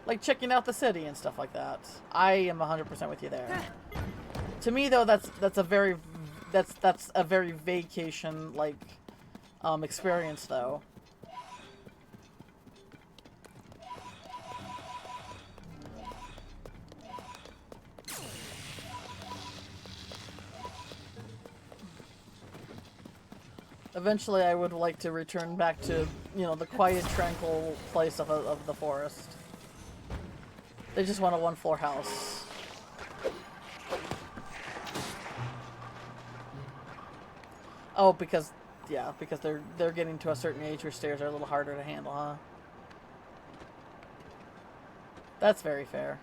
Like checking out the city and stuff like that. I am 100% with you there. To me, though, that's a very vacation like experience, though. Eventually, I would like to return back to, you know, the quiet, tranquil place of the forest. They just want a one-floor house. Oh, because, yeah, because they're getting to a certain age where stairs are a little harder to handle, huh? That's very fair.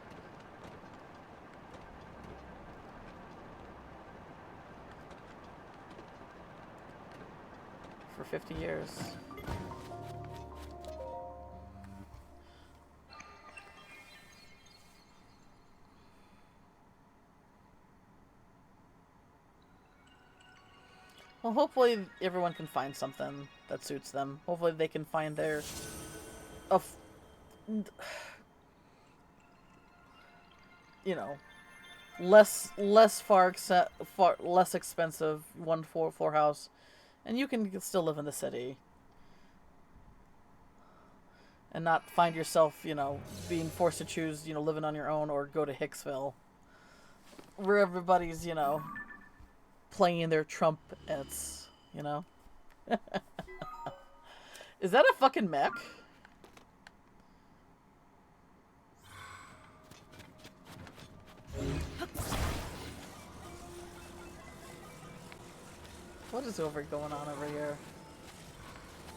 For 50 years. Well, hopefully everyone can find something that suits them. Hopefully they can find their... you know, less expensive floor house, and you can still live in the city and not find yourself, you know, being forced to choose, you know, living on your own or go to Hicksville, where everybody's, you know, playing their trumpets, you know. Is that a fucking mech? What is going on over here?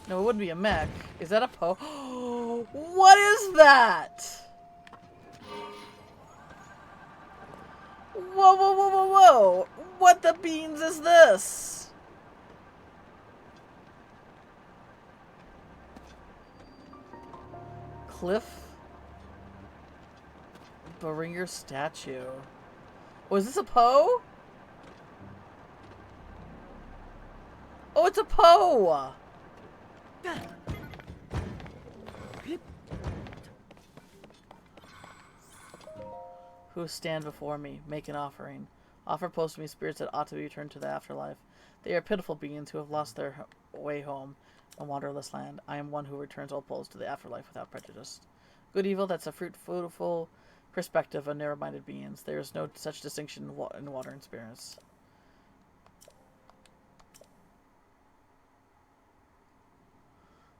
No, it wouldn't be a mech. Is that a Poe? What is that? Whoa, whoa, whoa, whoa, whoa! What the beans is this? Cliff Beringer statue. Was this a Poe? Oh, it's a Poe! Who stand before me, make an offering. Offer post to me spirits that ought to be returned to the afterlife. They are pitiful beings who have lost their way home in wanderless land. I am one who returns all souls to the afterlife without prejudice. Good evil, that's a fruitful perspective of narrow-minded beings. There is no such distinction in water and spirits.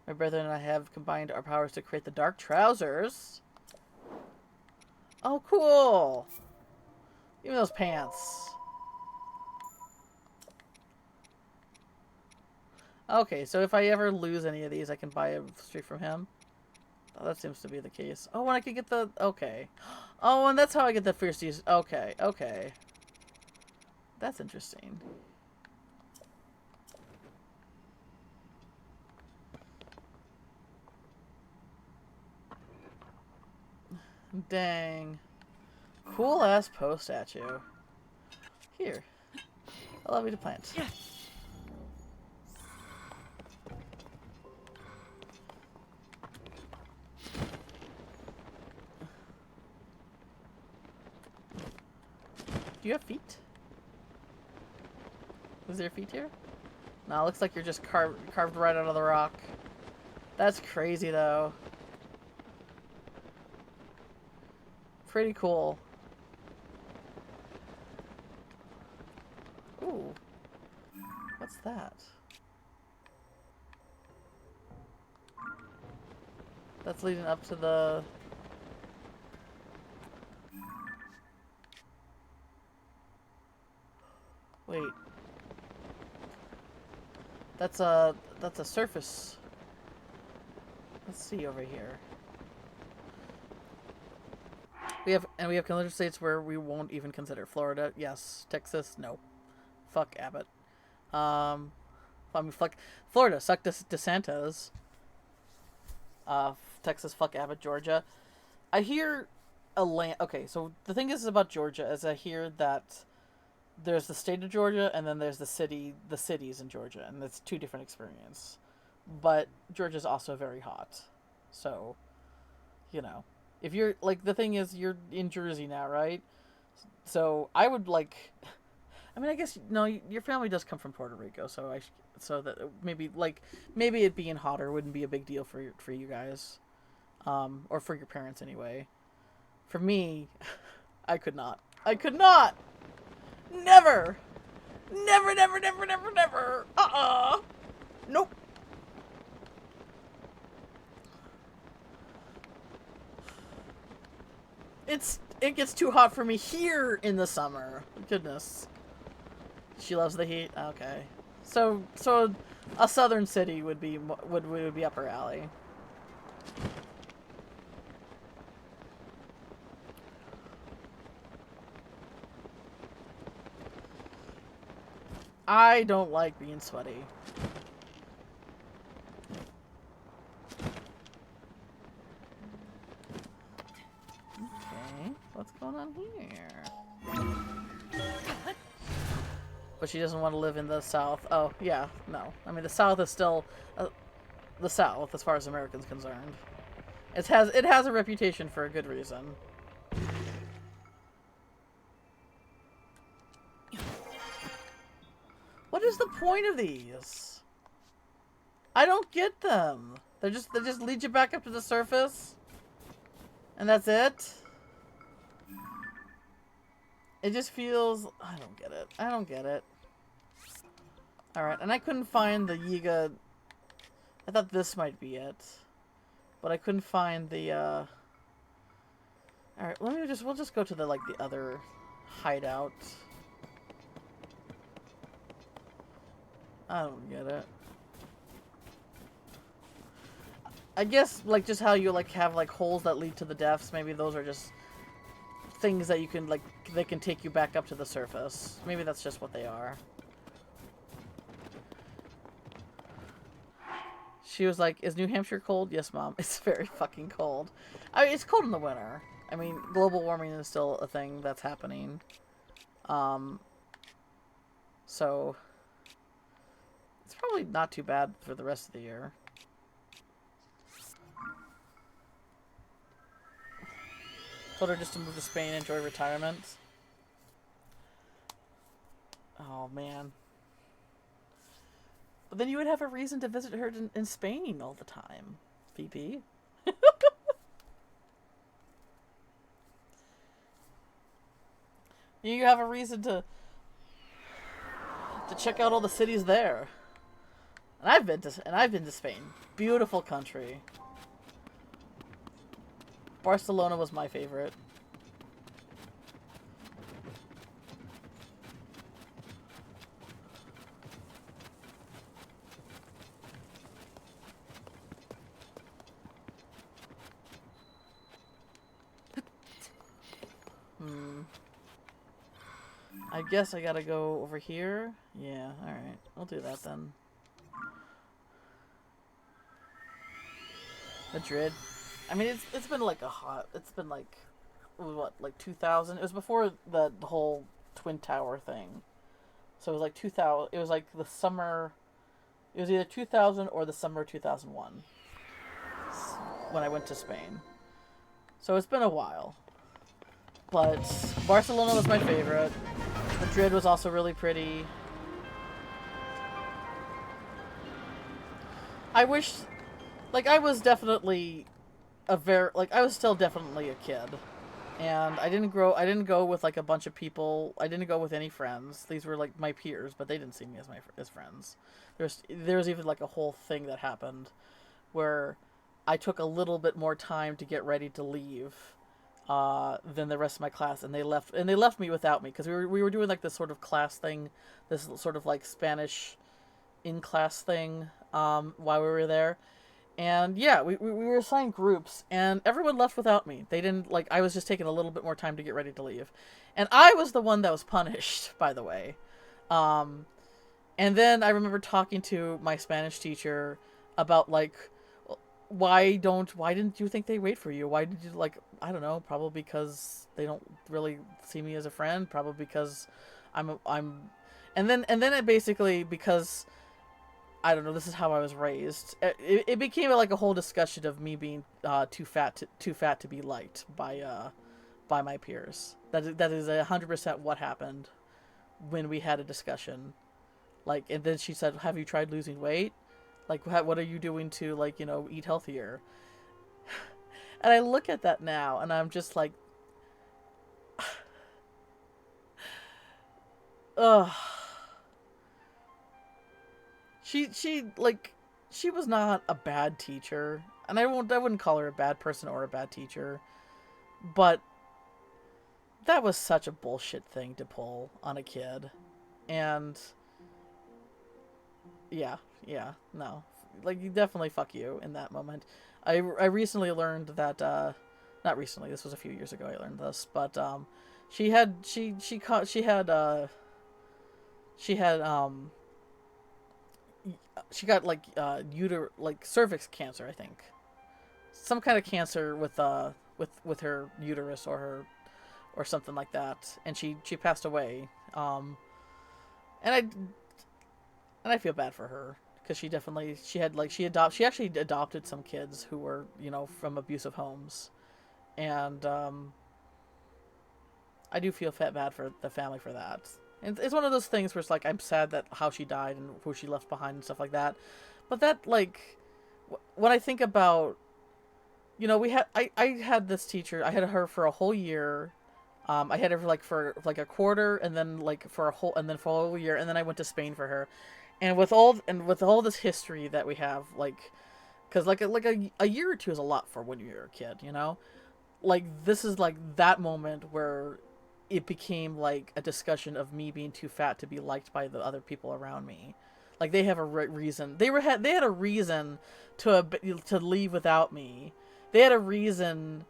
My brethren and I have combined our powers to create the Dark Trousers. Oh, cool! Even those pants. Okay, so if I ever lose any of these, I can buy it straight from him. Oh, that seems to be the case. Oh, and I could get the... Okay. Oh, and that's how I get the Fierce Use. Okay, okay. That's interesting. Dang. Cool ass post statue. Here. Allow me to plant. Yeah. Do you have feet? Is there feet here? No, it looks like you're just carved right out of the rock. That's crazy, though. Pretty cool. Ooh. What's that? That's leading up to the... Wait. That's a surface. Let's see over here. We have considered states where we won't even consider. Florida, yes. Texas, no. Fuck Abbott. I mean, fuck Florida. Suck DeSantis. Texas, fuck Abbott. Georgia. I hear a land. Okay, so the thing is about Georgia is I hear that there's the state of Georgia and then there's the cities in Georgia, and it's two different experiences. But Georgia's also very hot, so you know. If you're, like, the thing is, you're in Jersey now, right? So, I would, like... I mean, I guess, no, your family does come from Puerto Rico, so that maybe, like, maybe it being hotter wouldn't be a big deal for you guys. Or for your parents, anyway. For me, I could not. I could not! Never! Never, never, never, never, never! Nope. It gets too hot for me here in the summer. Goodness. She loves the heat. Okay. So a southern city would be up her alley. I don't like being sweaty. What's going on here? But she doesn't want to live in the South. Oh, yeah, no. I mean, the South is still the South as far as Americans concerned. It has a reputation for a good reason. What is the point of these? I don't get them. They just lead you back up to the surface, and that's it. It just feels... I don't get it. I don't get it. Alright, and I couldn't find the Yiga... I thought this might be it. But I couldn't find the, Alright, we'll just go to the, like, the other hideout. I don't get it. I guess, like, just how you, like, have, like, holes that lead to the depths, maybe those are just... things that you can, like, they can take you back up to the surface. Maybe that's just what they are. She was like, is New Hampshire cold? Yes, Mom. It's very fucking cold. I mean, it's cold in the winter. I mean, global warming is still a thing that's happening. So... it's probably not too bad for the rest of the year. Told her just to move to Spain and enjoy retirement. Oh, man. But then you would have a reason to visit her in Spain all the time, VP. You have a reason to check out all the cities there. And I've been to Spain. Beautiful country. Barcelona was my favorite. I guess I gotta go over here. Yeah, alright. I'll do that then. Madrid. I mean, it's been like it's been like, what, like 2000? It was before the whole Twin Tower thing. So it was like 2000, it was like the summer, it was either 2000 or the summer of 2001 when I went to Spain. So it's been a while. But Barcelona was my favorite. Madrid was also really pretty. I wish, like, I was definitely I was still definitely a kid. And I didn't go with, like, a bunch of people. I didn't go with any friends. These were, like, my peers, but they didn't see me as friends. There was even, like, a whole thing that happened where I took a little bit more time to get ready to leave than the rest of my class, and they left me without me, because we were doing, like, this sort of class thing, this sort of, like, Spanish in class thing while we were there. And yeah, we were assigned groups, and everyone left without me. They didn't, like, I was just taking a little bit more time to get ready to leave. And I was the one that was punished, by the way. Um, and then I remember talking to my Spanish teacher about, like, why didn't you think they wait for you? Why did you, like, I don't know, probably because they don't really see me as a friend, probably because I'm and then it basically, because I don't know, this is how I was raised. It became like a whole discussion of me being too fat to be liked by my peers. That is 100% what happened when we had a discussion. Like, and then she said, "Have you tried losing weight? Like, what are you doing to, like, eat healthier?" And I look at that now, and I'm just like, ugh. She was not a bad teacher, and I wouldn't call her a bad person or a bad teacher, but that was such a bullshit thing to pull on a kid. And yeah, no. Like, you definitely, fuck you in that moment. I recently learned that not recently, this was a few years ago I learned this, but she had she got, like, like, cervix cancer, I think. Some kind of cancer with her uterus, or something like that, and she passed away. And I feel bad for her, because she actually adopted some kids who were, from abusive homes. And I do feel bad for the family for that. And it's one of those things where it's like, I'm sad that how she died and who she left behind and stuff like that. But that, like, when I think about, I had this teacher. I had her for a whole year. I had her for a quarter, and then, like, for a whole year, and then I went to Spain for her. And with all this history that we have, like, because, like, a year or two is a lot for when you're a kid. Like, this is, like, that moment where it became, like, a discussion of me being too fat to be liked by the other people around me. Like, they have a reason. They had a reason to leave without me. They had a reason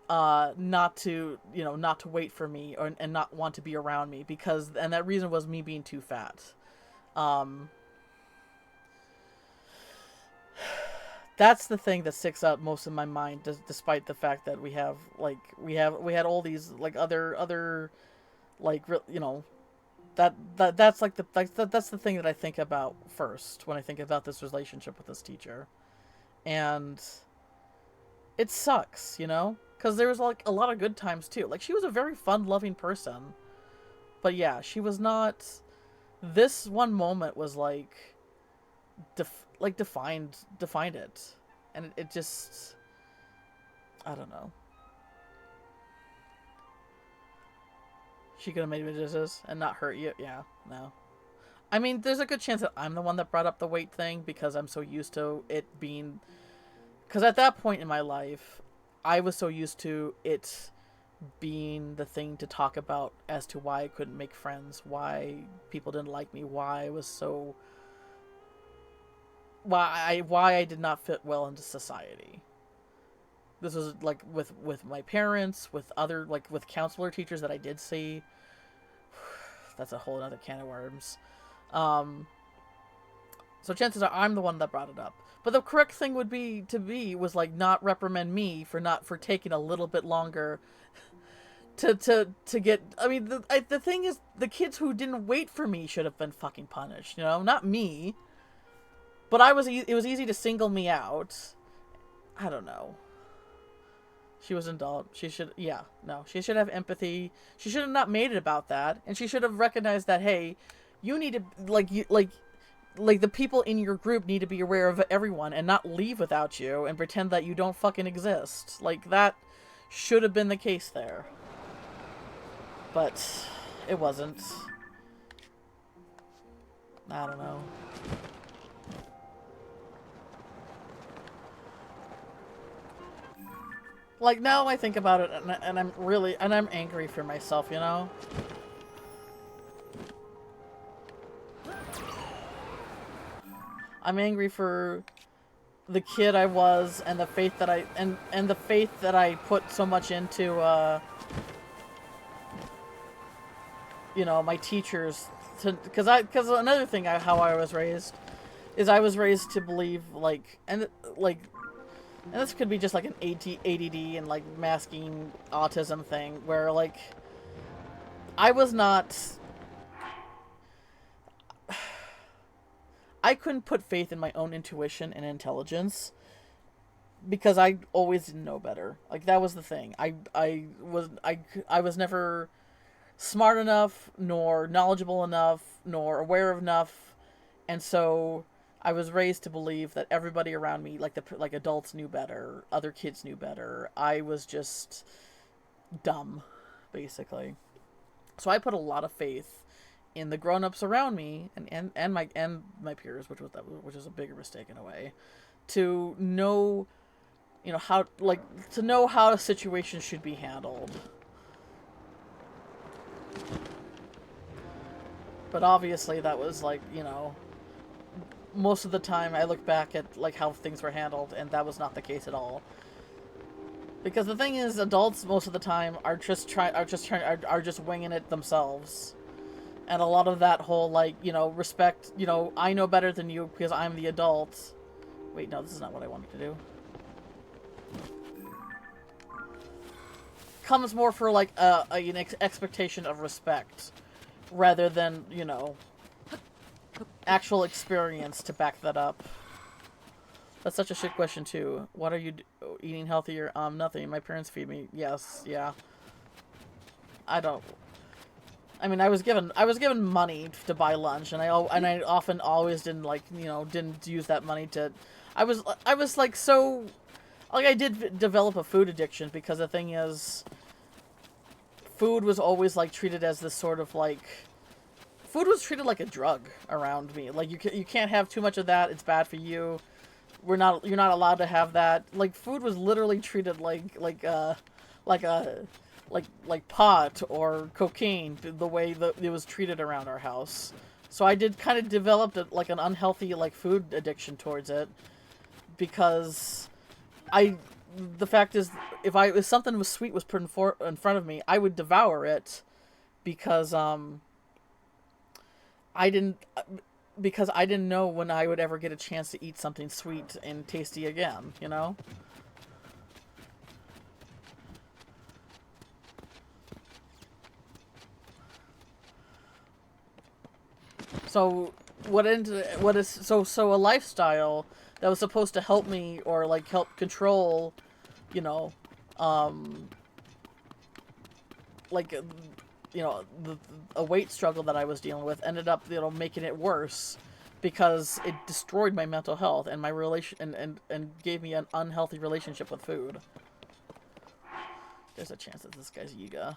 not to wait for me, and not want to be around me, and that reason was me being too fat. That's the thing that sticks out most in my mind, despite the fact that we had all these, like, other like, that's like that's the thing that I think about first when I think about this relationship with this teacher. And it sucks, because there was, like, a lot of good times too. Like, she was a very fun loving person, but yeah, she was not. This one moment was like defined it, and it just, I don't know. She could have made decisions and not hurt you. Yeah, no. I mean, there's a good chance that I'm the one that brought up the weight thing, because I'm so used to it being, because at that point in my life, I was so used to it being the thing to talk about as to why I couldn't make friends, why people didn't like me, why I was so, why I did not fit well into society. This was, like, with my parents, with other, like, with counselor teachers that I did see. That's a whole other can of worms. So chances are I'm the one that brought it up. But the correct thing would be was like not reprimand me for taking a little bit longer to get. I mean, the thing is, the kids who didn't wait for me should have been fucking punished. You know, not me. But it was easy to single me out. I don't know. She was indulged. She should, yeah, no. She should have empathy. She should have not made it about that, and she should have recognized that, hey, you need to like the people in your group need to be aware of everyone and not leave without you and pretend that you don't fucking exist. Like that should have been the case there, but it wasn't. I don't know. Like, now I think about it, and I'm angry for myself, you know? I'm angry for the kid I was, and the faith that and the faith that I put so much into, you know, my teachers. Because another thing, how I was raised, is I was raised to believe, and this could be just like an ADD and like masking autism thing, where like I couldn't put faith in my own intuition and intelligence because I always didn't know better. Like that was the thing. I was never smart enough, nor knowledgeable enough, nor aware enough, and so I was raised to believe that everybody around me, like adults, knew better. Other kids knew better. I was just dumb, basically. So I put a lot of faith in the grown-ups around me and my peers, which was a bigger mistake in a way, to know, you know, to know how a situation should be handled. But obviously that was like, you know, most of the time I look back at like how things were handled, and that was not the case at all. Because the thing is, adults most of the time are just winging it themselves, and a lot of that whole like, you know, respect. You know, I know better than you because I'm the adult. Wait, no, this is not what I wanted to do. Comes more for like an expectation of respect, rather than, you know, actual experience to back that up. That's such a shit question too. What are you eating healthier? Nothing. My parents feed me. Yes, yeah. I mean, I was given money to buy lunch, and I often always didn't, like, you know, didn't use that money to. I was like, so, like, I did develop a food addiction because the thing is, food was always like treated as this sort of like. Food was treated like a drug around me. Like, you can't have too much of that. It's bad for you. You're not allowed to have that. Like, food was literally treated like pot or cocaine, the way that it was treated around our house. So I did kind of develop like an unhealthy like food addiction towards it, because the fact is, if something was sweet was put in front of me, I would devour it, because I didn't know when I would ever get a chance to eat something sweet and tasty again, you know? So so a lifestyle that was supposed to help me, or like help control, you know, like, you know, a weight struggle that I was dealing with, ended up, you know, making it worse, because it destroyed my mental health and my relation and gave me an unhealthy relationship with food. There's a chance that this guy's Yiga.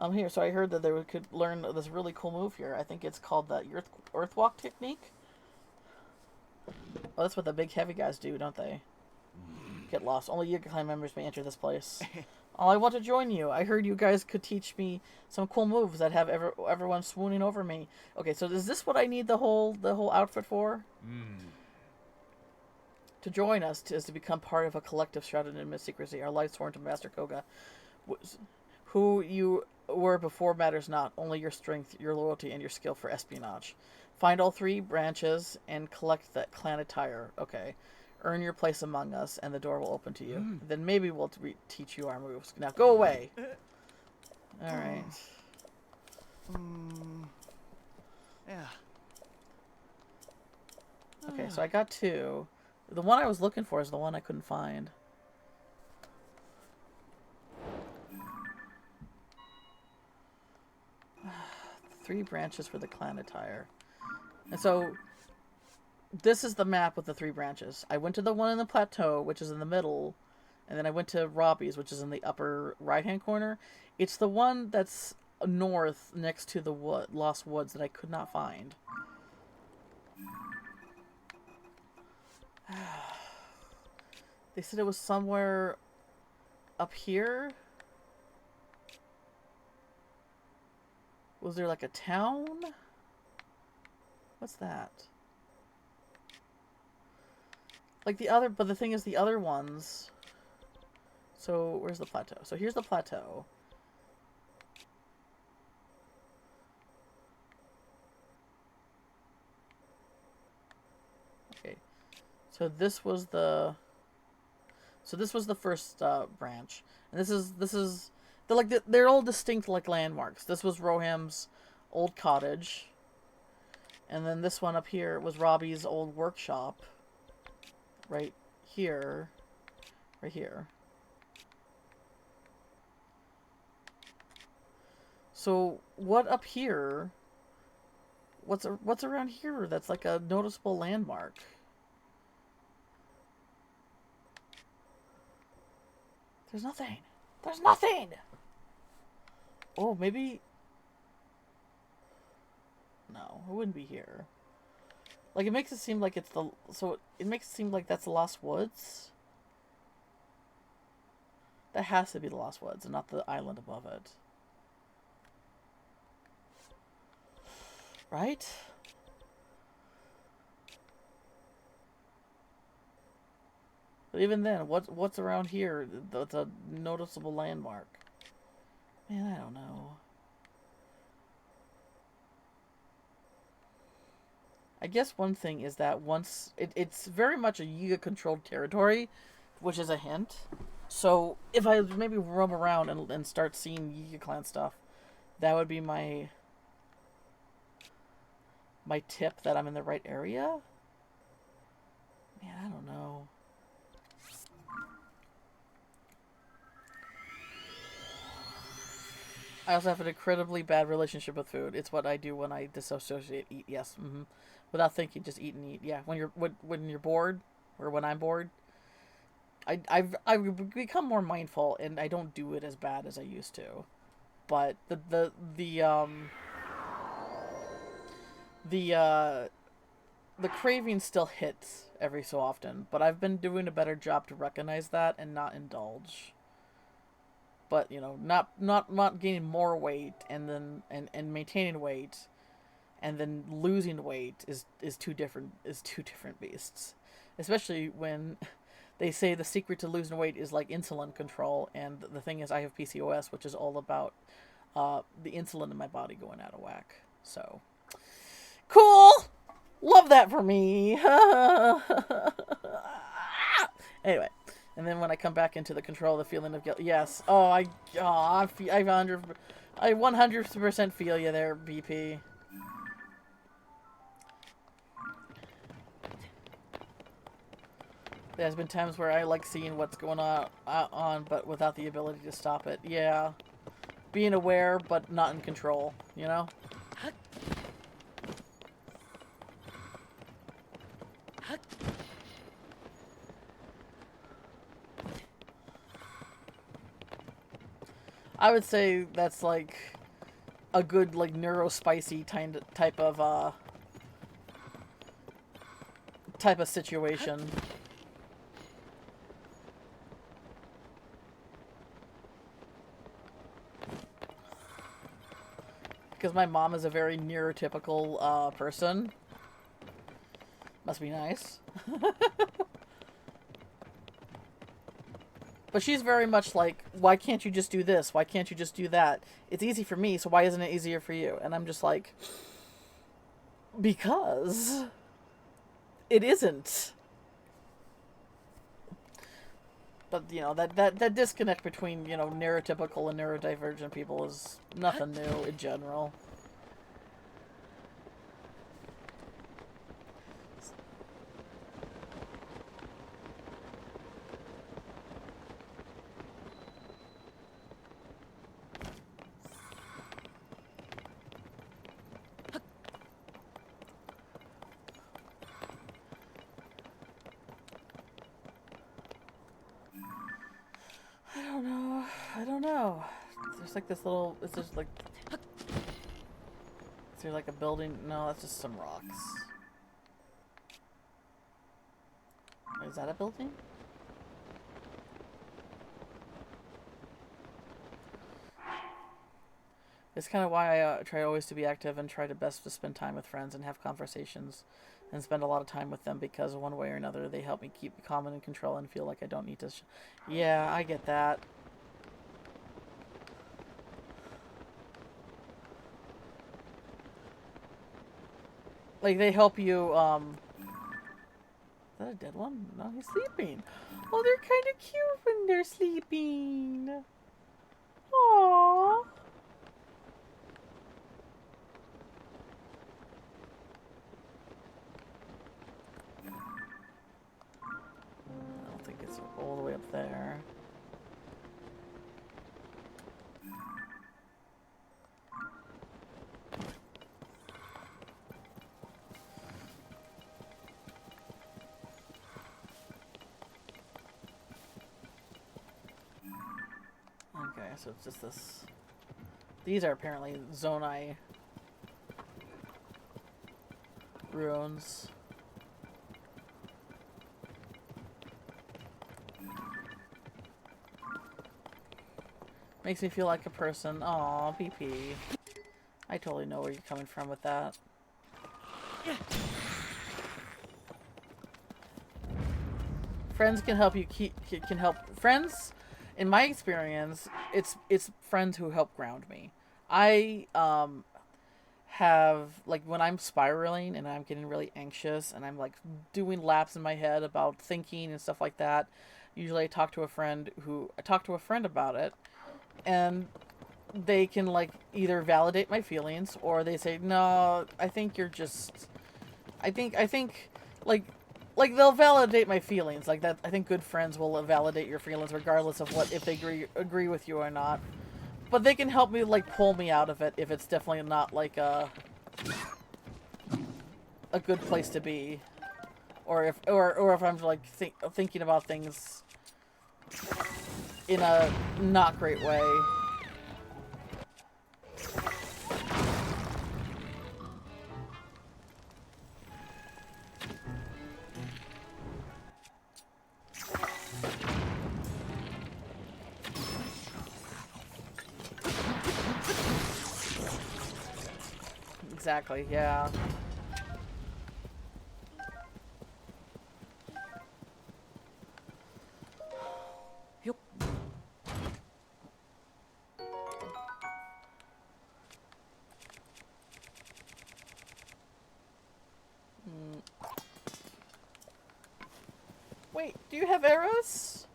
I'm here, so I heard that we could learn this really cool move here. I think it's called the Earthwalk technique. Oh, that's what the big heavy guys do, don't they? Get lost. Only Yiga clan members may enter this place. Oh, I want to join you. I heard you guys could teach me some cool moves that have everyone swooning over me. Okay, so is this what I need the whole outfit for? To join us is to become part of a collective shrouded in secrecy. Our life sworn to Master Koga, who you were before matters not, only your strength, your loyalty, and your skill for espionage. Find all 3 branches and collect that clan attire. Okay. Earn your place among us, and the door will open to you. Then maybe we'll teach you our moves. Now go away. Alright. Yeah. Okay, so I got 2. The one I was looking for is the one I couldn't find. Three branches for the clan attire. And so, this is the map with the 3 branches. I went to the one in the plateau, which is in the middle, and then I went to Robbie's, which is in the upper right-hand corner. It's the one that's north next to the Lost Woods that I could not find. They said it was somewhere up here. Was there like a town? What's that? Like the other, but the thing is the other ones. So where's the plateau? So here's the plateau. Okay. So this was the first branch. And this is they're all distinct like landmarks. This was Roham's old cottage. And then this one up here was Robbie's old workshop. Right here. Right here. So what up here? What's around here that's like a noticeable landmark? There's nothing. There's nothing. Oh, maybe. No, it wouldn't be here. Like it makes it seem like it's the it makes it seem like that's the Lost Woods. That has to be the Lost Woods and not the island above it. Right? But even then, what's around here that's a noticeable landmark? Man, I don't know. I guess one thing is that once it's very much a Yiga controlled territory, which is a hint. So if I maybe roam around and start seeing Yiga clan stuff, that would be my tip that I'm in the right area. Man, I don't know. I also have an incredibly bad relationship with food. It's what I do when I disassociate. Eat, yes, without thinking, just eat and eat. Yeah, when you're bored, or when I'm bored, I've become more mindful, and I don't do it as bad as I used to. But the craving still hits every so often. But I've been doing a better job to recognize that and not indulge. But you know, not gaining more weight and then and maintaining weight, and then losing weight is two different beasts. Especially when they say the secret to losing weight is like insulin control, and the thing is I have PCOS, which is all about the insulin in my body going out of whack. So cool, love that for me. Anyway. And then when I come back into the control, the feeling of guilt. Yes. Oh, I 100% feel you there, BP. There's been times where I like seeing what's going on, but without the ability to stop it. Yeah. Being aware, but not in control, you know? I would say that's like a good like neurospicy type of situation. Because my mom is a very neurotypical person. Must be nice. But she's very much like, why can't you just do this? Why can't you just do that? It's easy for me, so why isn't it easier for you? And I'm just like, because it isn't. But, you know, that disconnect between, you know, neurotypical and neurodivergent people is nothing new in general. I don't know. There's like this little, it's just like, is there like a building? No, that's just some rocks. Is that a building? It's kind of why I try always to be active and try to best to spend time with friends and have conversations and spend a lot of time with them, because one way or another they help me keep calm and in control and feel like I don't need to yeah, I get that. Like, they help you, is that a dead one? No, he's sleeping. Oh, they're kind of cute when they're sleeping. Aww. I don't think it's all the way up there. Okay, so it's just this. These are apparently Zonai ruins. Makes me feel like a person. Aw, BP. I totally know where you're coming from with that. Friends can help you can help friends. In my experience, it's friends who help ground me. I have, like, when I'm spiraling and I'm getting really anxious and I'm like doing laps in my head about thinking and stuff like that, usually I talk to a friend about it, and they can, like, either validate my feelings, or they say, no, I think you're just, I think like they'll validate my feelings. Like, that, I think good friends will validate your feelings regardless of what, if they agree with you or not. But they can help me, like, pull me out of it if it's definitely not like a good place to be, or if I'm like thinking about things in a not great way. Exactly, yeah. Yep. Wait, do you have arrows?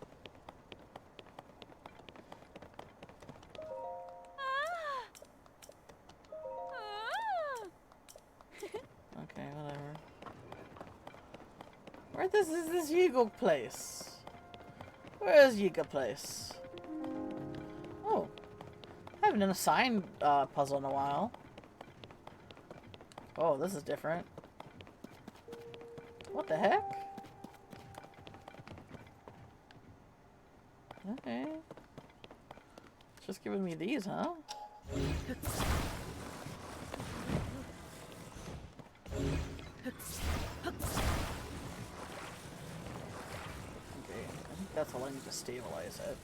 Okay, whatever. Where is this Yiga place? Where is Yiga place? Oh, I haven't done a sign puzzle in a while. Oh, this is different. What the heck? Okay. It's just giving me these, huh? Okay, I think that's all I need to stabilize it.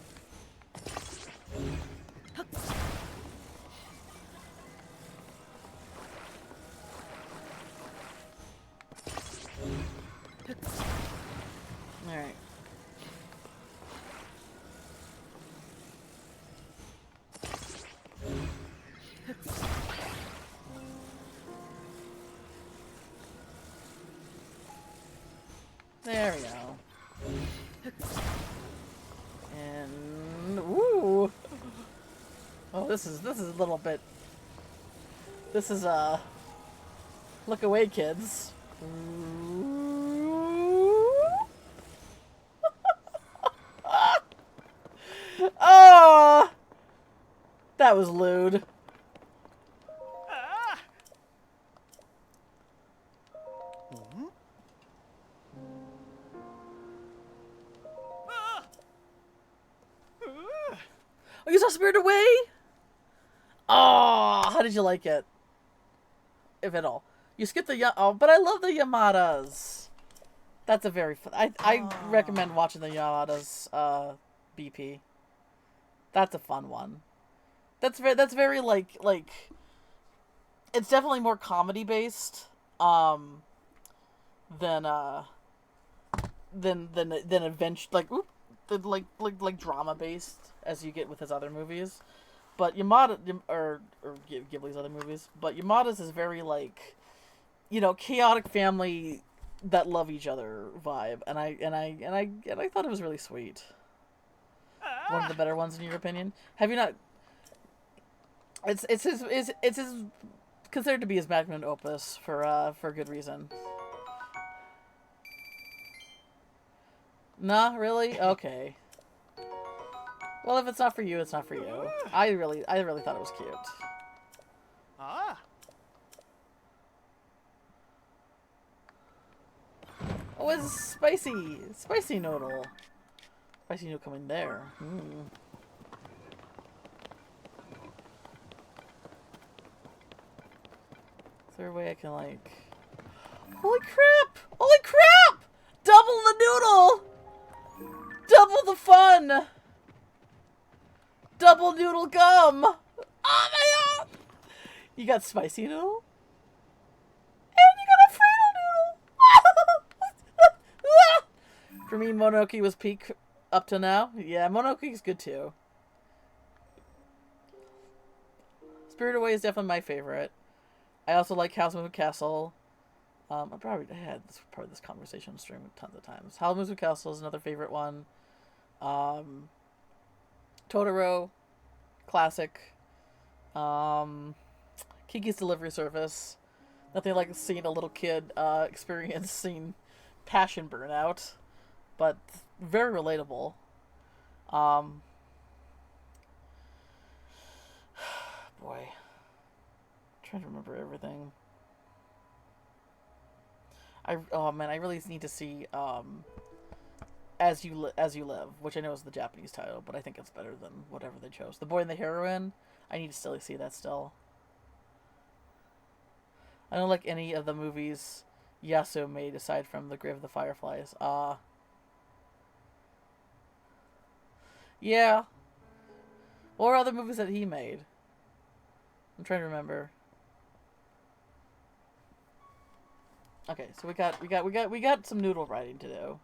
Alright. There we go. And ooh. Oh, this is a little bit. This is look away, kids. Oh, that was lewd. Ah! Hmm? Ah! Oh, you saw Spirited Away? Oh, how did you like it? If at all. You skipped the oh, but I love the Yamadas. That's a very fun. I recommend watching the Yamadas BP. That's a fun one. That's very like it's definitely more comedy based than adventure like drama based as you get with his other movies. But Ghibli's other movies. But Yamada's is very like, chaotic family that love each other vibe, and I thought it was really sweet. One of the better ones in your opinion. Have you not? It's his considered to be his magnum opus for good reason. Nah, really? Okay. Well, if it's not for you, it's not for you. I really thought it was cute. Ah! Oh, it's spicy noodle. Spicy noodle coming there. Mm. Is there a way I can like? Holy crap! Holy crap! Double the noodle! Double the fun! Double noodle gum! Oh my god! You got spicy noodle? And you got a Frito noodle! For me, Mononoke was peak up to now. Yeah, Mononoke's good too. Spirited Away is definitely my favorite. I also like Howl's Moving Castle. I probably had this conversation on stream tons of times. Howl's Moving Castle is another favorite one. Totoro, classic. Kiki's Delivery Service. Nothing like seeing a little kid experiencing passion burnout, but very relatable. Boy, I'm trying to remember everything. Oh man, I really need to see As You Live, which I know is the Japanese title, but I think it's better than whatever they chose. The Boy and the Heroine, I need to still see that still. I don't like any of the movies Yasuo made aside from The Grave of the Fireflies. Yeah. What were other movies that he made? I'm trying to remember. Okay, so we got some noodle writing to do.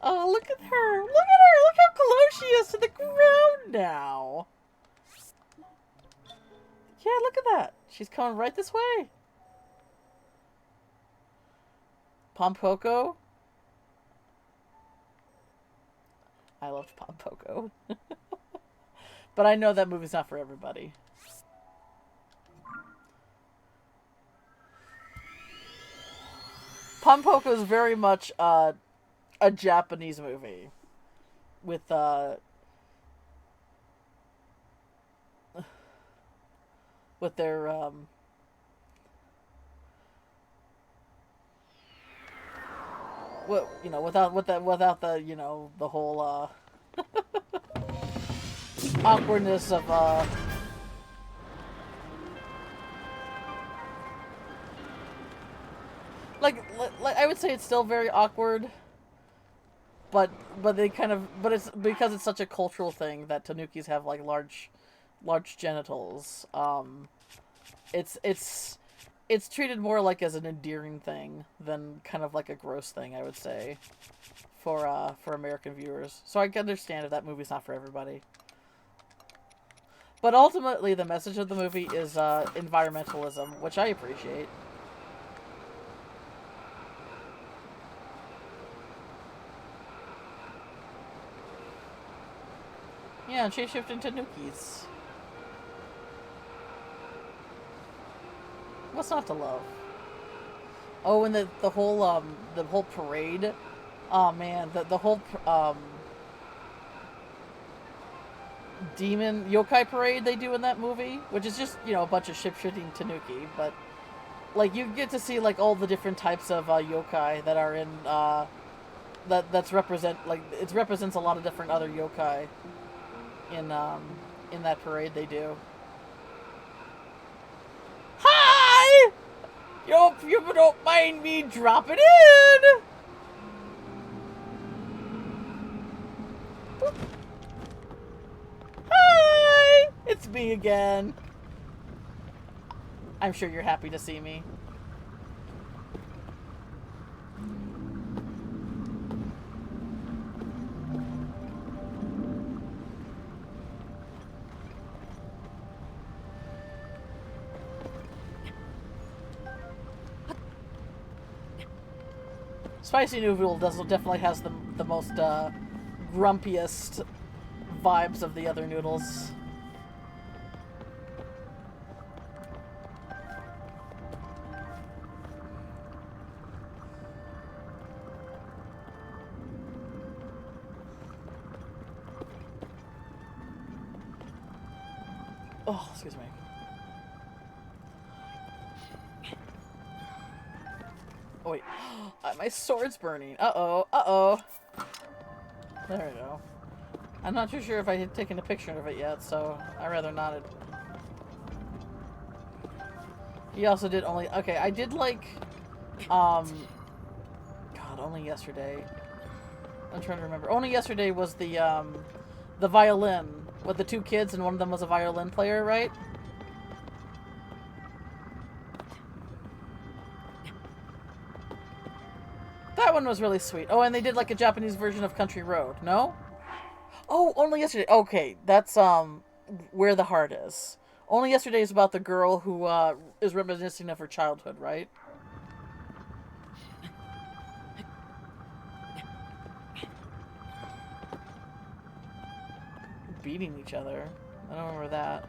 Oh, look at her! Look at her! Look how close she is to the ground now! Yeah, look at that. She's coming right this way. Pompoko. I loved Pompoko. But I know that movie's not for everybody. Pompoko is very much a Japanese movie with their without the the whole awkwardness of like I would say it's still very awkward, but it's because it's such a cultural thing that tanukis have like large genitals. It's treated more like as an endearing thing than kind of like a gross thing, I would say, for American viewers. So I can understand if that movie's not for everybody. But ultimately, the message of the movie is environmentalism, which I appreciate. Yeah, and shape-shifting tanukis. What's not to love? Oh, and the whole parade. Oh man, the whole demon yokai parade they do in that movie, which is just, you know, a bunch of ship-shifting tanuki, but like you get to see like all the different types of yokai that are in that's represent, like, it represents a lot of different other yokai in that parade they do. Hi! Yo, if you don't mind me dropping in. Hi! It's me again. I'm sure you're happy to see me. Spicy Noodle definitely has the most grumpiest vibes of the other noodles. Oh, excuse me. Oh, wait. My sword's burning. Uh-oh. Uh-oh. There we go. I'm not too sure if I had taken a picture of it yet, so I rather not. He also did only... Okay, I did like... God, only yesterday. I'm trying to remember. Only yesterday was the violin with the two kids, and one of them was a violin player, right? That one was really sweet. Oh, and they did like a Japanese version of Country Road, no? Oh, only yesterday. Okay, that's Where the Heart Is. Only yesterday is about the girl who is reminiscing of her childhood, right? Beating each other. I don't remember that.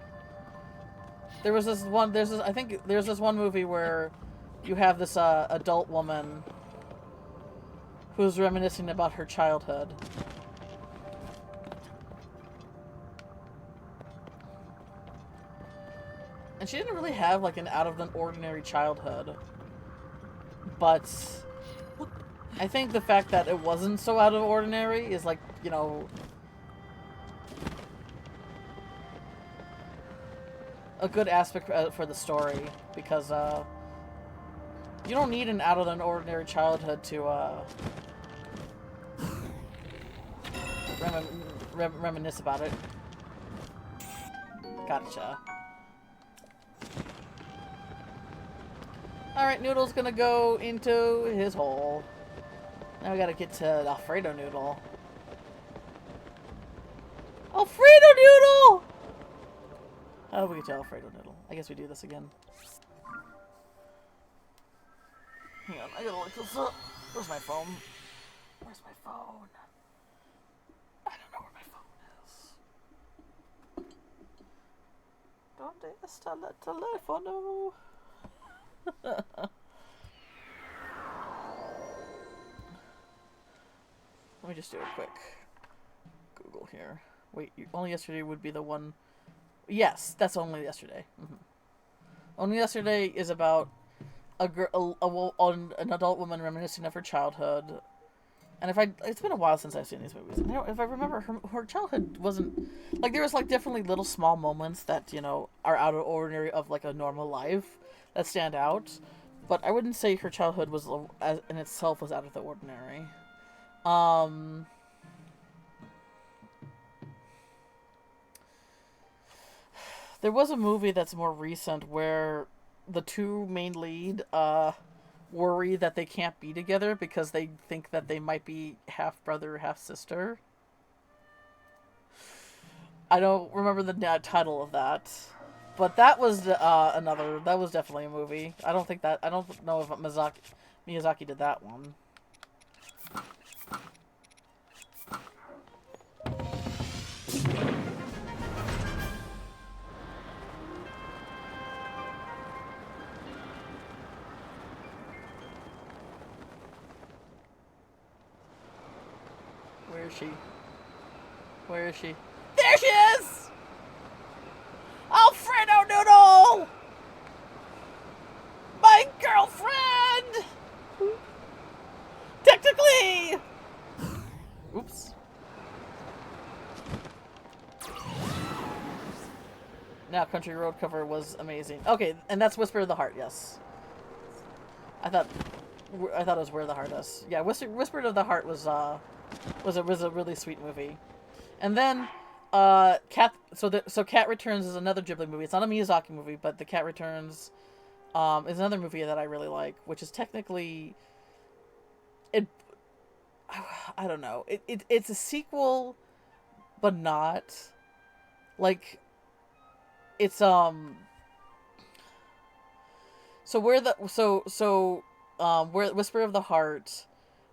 There was this one. I think there's this one movie where you have this adult woman who's reminiscing about her childhood. And she didn't really have like an out of the ordinary childhood. But I think the fact that it wasn't so out of ordinary is like, you know, a good aspect for the story, because you don't need an out of the ordinary childhood to reminisce about it. Gotcha. Alright, Noodle's gonna go into his hole. Now we gotta get to the Alfredo Noodle. Alfredo Noodle! How do we get to Alfredo Noodle? I guess we do this again. Hang on, I gotta look this up. Where's my phone? Where's my phone? I don't know where my phone is. Donde está el teléfono? Let me just do a quick Google here. Wait, only yesterday would be the one. Yes, that's only yesterday. Only yesterday is about an adult woman reminiscing of her childhood. And it's been a while since I've seen these movies. And if I remember, her childhood wasn't like, there was like definitely little small moments that, you know, are out of ordinary of like a normal life that stand out. But I wouldn't say her childhood was in itself was out of the ordinary. There was a movie that's more recent where the two main lead worry that they can't be together because they think that they might be half brother, half sister. I don't remember the title of that, but that was that was definitely a movie. I don't know if Miyazaki did that one. is she? Where is she? There she is! Alfredo Noodle! My girlfriend! Technically! Oops. Now, Country Road cover was amazing. Okay, and that's Whisper of the Heart, yes. I thought it was Where the Heart Is. Yeah, Whispered of the Heart was a really sweet movie. And then Cat Cat Returns is another Ghibli movie. It's not a Miyazaki movie, but The Cat Returns is another movie that I really like, which is technically I don't know. It's a sequel, but not. Like, it's so where Whisper of the Heart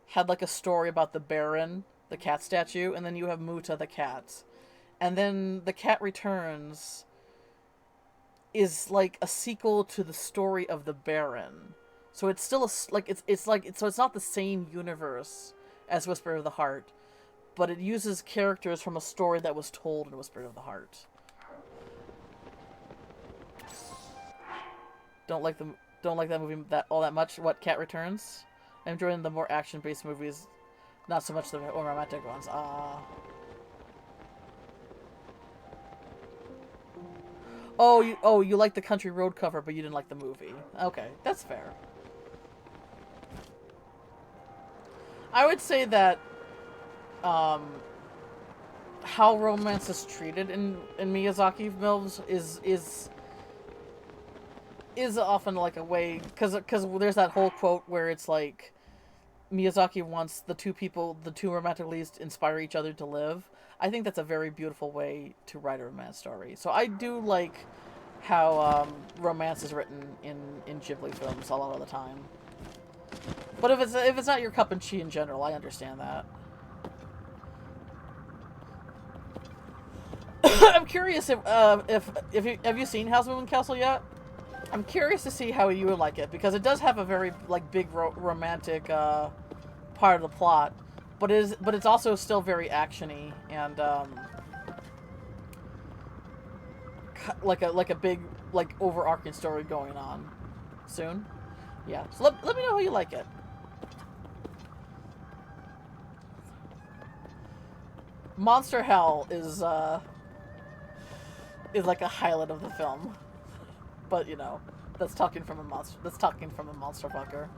had like a story about the Baron, the cat statue, and then you have Muta the cat. And then The Cat Returns is like a sequel to the story of the Baron. So it's still so it's not the same universe as Whisper of the Heart, but it uses characters from a story that was told in Whisper of the Heart. Don't like that movie all that much. What, Cat Returns? I'm enjoying the more action-based movies, not so much the more romantic ones. You like the Country Road cover, but you didn't like the movie. Okay, that's fair. I would say that how romance is treated in Miyazaki films is often like a way, because there's that whole quote where it's like Miyazaki wants the two romantic leads to inspire each other to live. I think that's a very beautiful way to write a romance story. So I do like how romance is written in Ghibli films a lot of the time. But if it's not your cup of tea in general, I understand that. I'm curious if have you seen Howl's Moving Castle yet? I'm curious to see how you would like it, because it does have a very like big romantic part of the plot, but it's also still very actiony and like a big like overarching story going on soon. Yeah, so let me know how you like it. Monster Hell is like a highlight of the film. But, you know, that's talking from a monster fucker.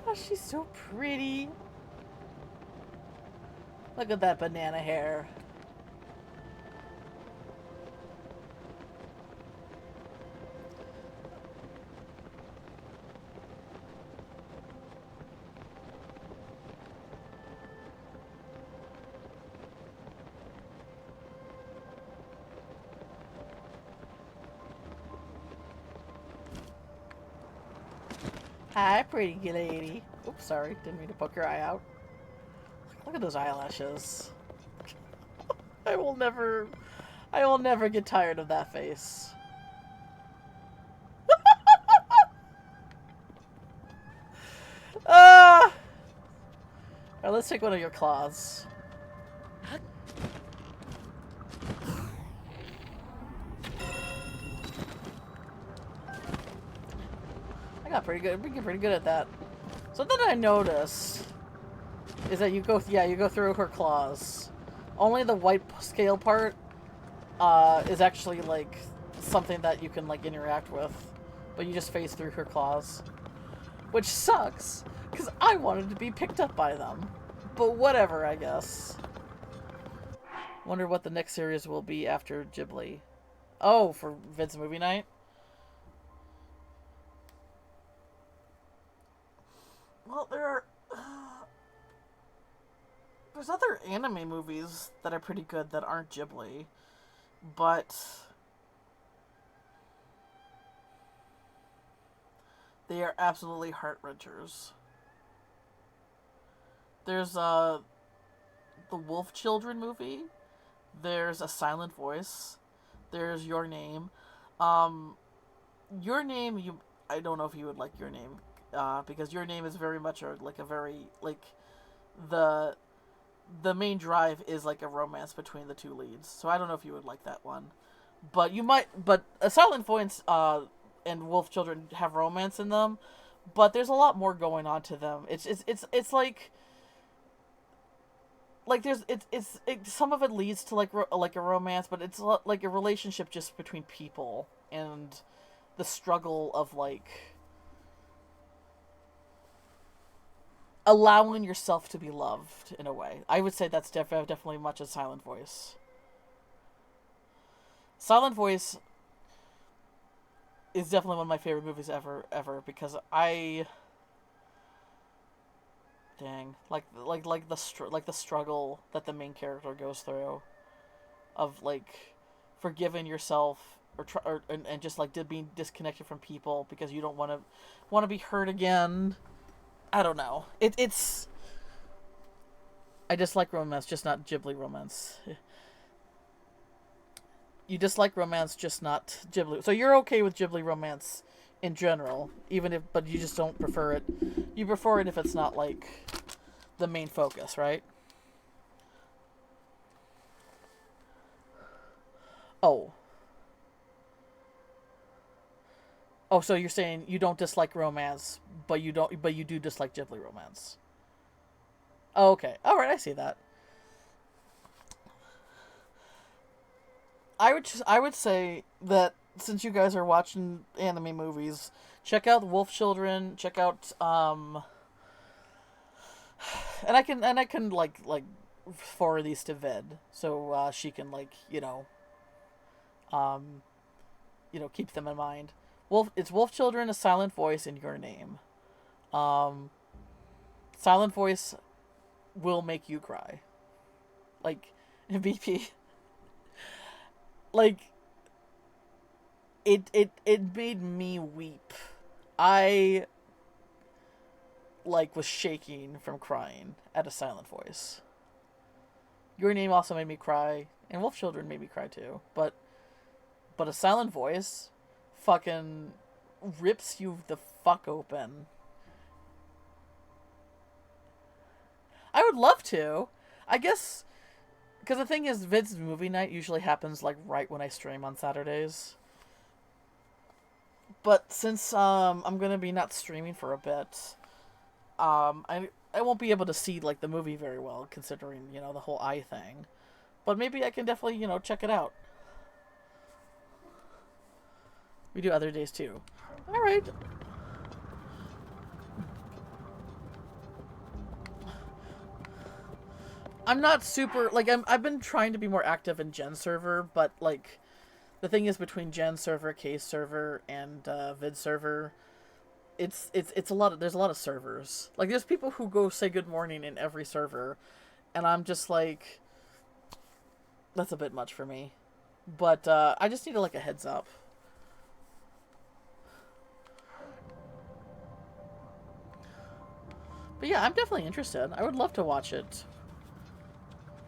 Oh, she's so pretty. Look at that banana hair. Hi, pretty lady. Oops, sorry. Didn't mean to poke your eye out. Look at those eyelashes. I will never get tired of that face. Alright, let's take one of your claws. got pretty good. We get pretty good at that. Something I noticed is that you go through her claws. Only the white scale part is actually like something that you can like interact with, but you just phase through her claws, which sucks because I wanted to be picked up by them. But whatever, I guess. Wonder what the next series will be after Ghibli. Oh, for Vid's movie night? Well, there's other anime movies that are pretty good that aren't Ghibli, but they are absolutely heart-wrenchers. There's the Wolf Children movie. There's A Silent Voice. There's Your Name. Your Name, I don't know if you would like Your Name, because Your Name is very much the main drive is like a romance between the two leads. So I don't know if you would like that one. But you might, but A Silent Voice, and Wolf Children have romance in them, but there's a lot more going on to them. It's like there's some of it leads to like a romance, but it's like a relationship just between people and the struggle of like allowing yourself to be loved in a way. I would say that's definitely much a Silent Voice. Silent Voice is definitely one of my favorite movies ever because the struggle that the main character goes through of like forgiving yourself and just like being disconnected from people because you don't want to be hurt again. I don't know. It's I dislike romance, just not Ghibli romance. You dislike romance, just not Ghibli. So you're okay with Ghibli romance in general, but you just don't prefer it. You prefer it if it's not like the main focus, right? Oh. Oh, so you're saying you don't dislike romance, but you do dislike Ghibli romance. Oh, okay. All right, I see that. I would say that since you guys are watching anime movies, check out Wolf Children, check out and I can like forward these to Vid so she can like, keep them in mind. It's Wolf Children, A Silent Voice, and Your Name. Silent Voice will make you cry. Like, BP. Like, it made me weep. I, was shaking from crying at A Silent Voice. Your Name also made me cry, and Wolf Children made me cry too. But A Silent Voice fucking rips you the fuck open. I would love to. I guess, because the thing is, Vid's movie night usually happens like right when I stream on Saturdays. But since I'm gonna be not streaming for a bit, I won't be able to see like the movie very well, considering the whole eye thing. But maybe I can definitely check it out. We do other days too. All right. I'm not super I've been trying to be more active in Gen server, but like the thing is between Gen server, Case server, and Vid server, it's a lot of there's a lot of servers. Like there's people who go say good morning in every server, and I'm just like, that's a bit much for me. But I just need a heads up. But yeah, I'm definitely interested. I would love to watch it.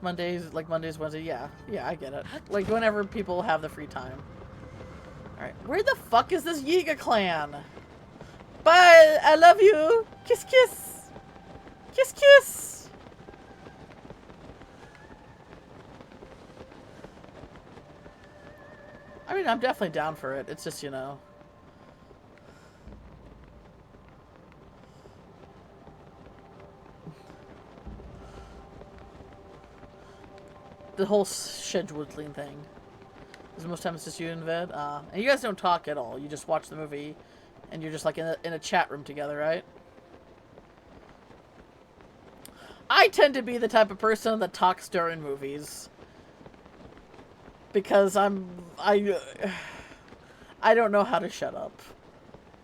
Mondays, Wednesday, yeah, I get it. Like, whenever people have the free time. Alright, where the fuck is this Yiga clan? Bye, I love you! Kiss, kiss! Kiss, kiss! I mean, I'm definitely down for it. It's just, the whole scheduling thing. Because most times it's just you and Vid. And you guys don't talk at all. You just watch the movie, and you're just like in a chat room together, right? I tend to be the type of person that talks during movies. Because I don't know how to shut up.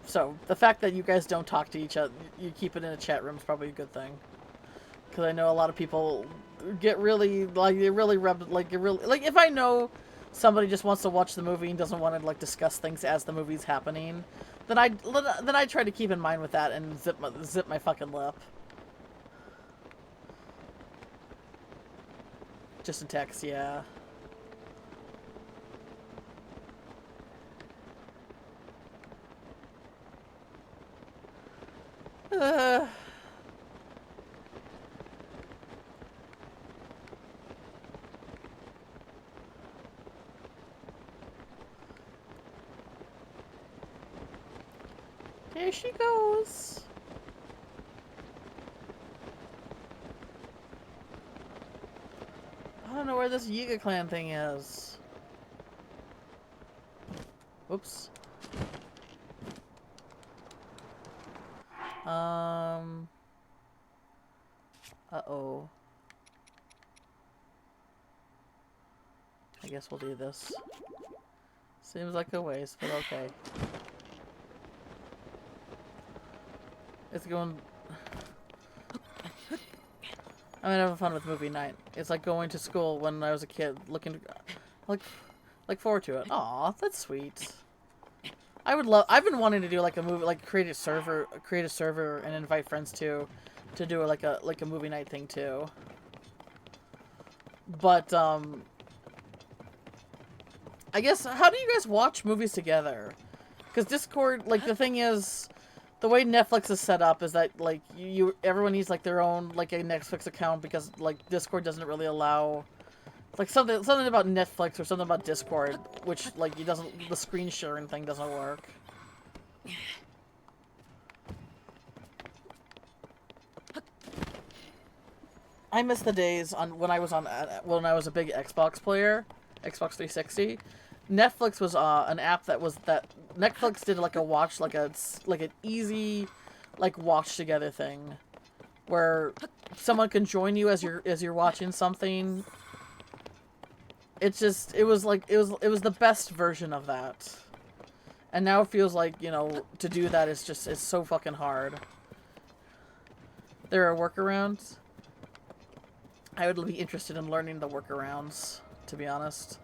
So, the fact that you guys don't talk to each other, you keep it in a chat room is probably a good thing. Because I know a lot of people get really, like, if I know somebody just wants to watch the movie and doesn't want to, like, discuss things as the movie's happening, then I try to keep in mind with that and zip my fucking lip. Just in text, yeah. There she goes. I don't know where this Yiga clan thing is. Whoops. Uh-oh. I guess we'll do this. Seems like a waste, but okay. It's going... I'm having fun with movie night. It's like going to school when I was a kid, looking to... Like forward to it. Aw, that's sweet. I've been wanting to do like a movie, like create a server and invite friends to do like a movie night thing too. But I guess, how do you guys watch movies together? Because Discord, like, the thing is, the way Netflix is set up is that like everyone needs like their own like a Netflix account, because like Discord doesn't really allow. Like something about Netflix or something about Discord, which like the screen sharing thing doesn't work. I miss the days when I was a big Xbox player, Xbox 360. Netflix was an app that Netflix did like a watch, like an easy like watch together thing, where someone can join you as you're watching something. It was the best version of that. And now it feels like, you know, to do that is so fucking hard. There are workarounds. I would be interested in learning the workarounds, to be honest.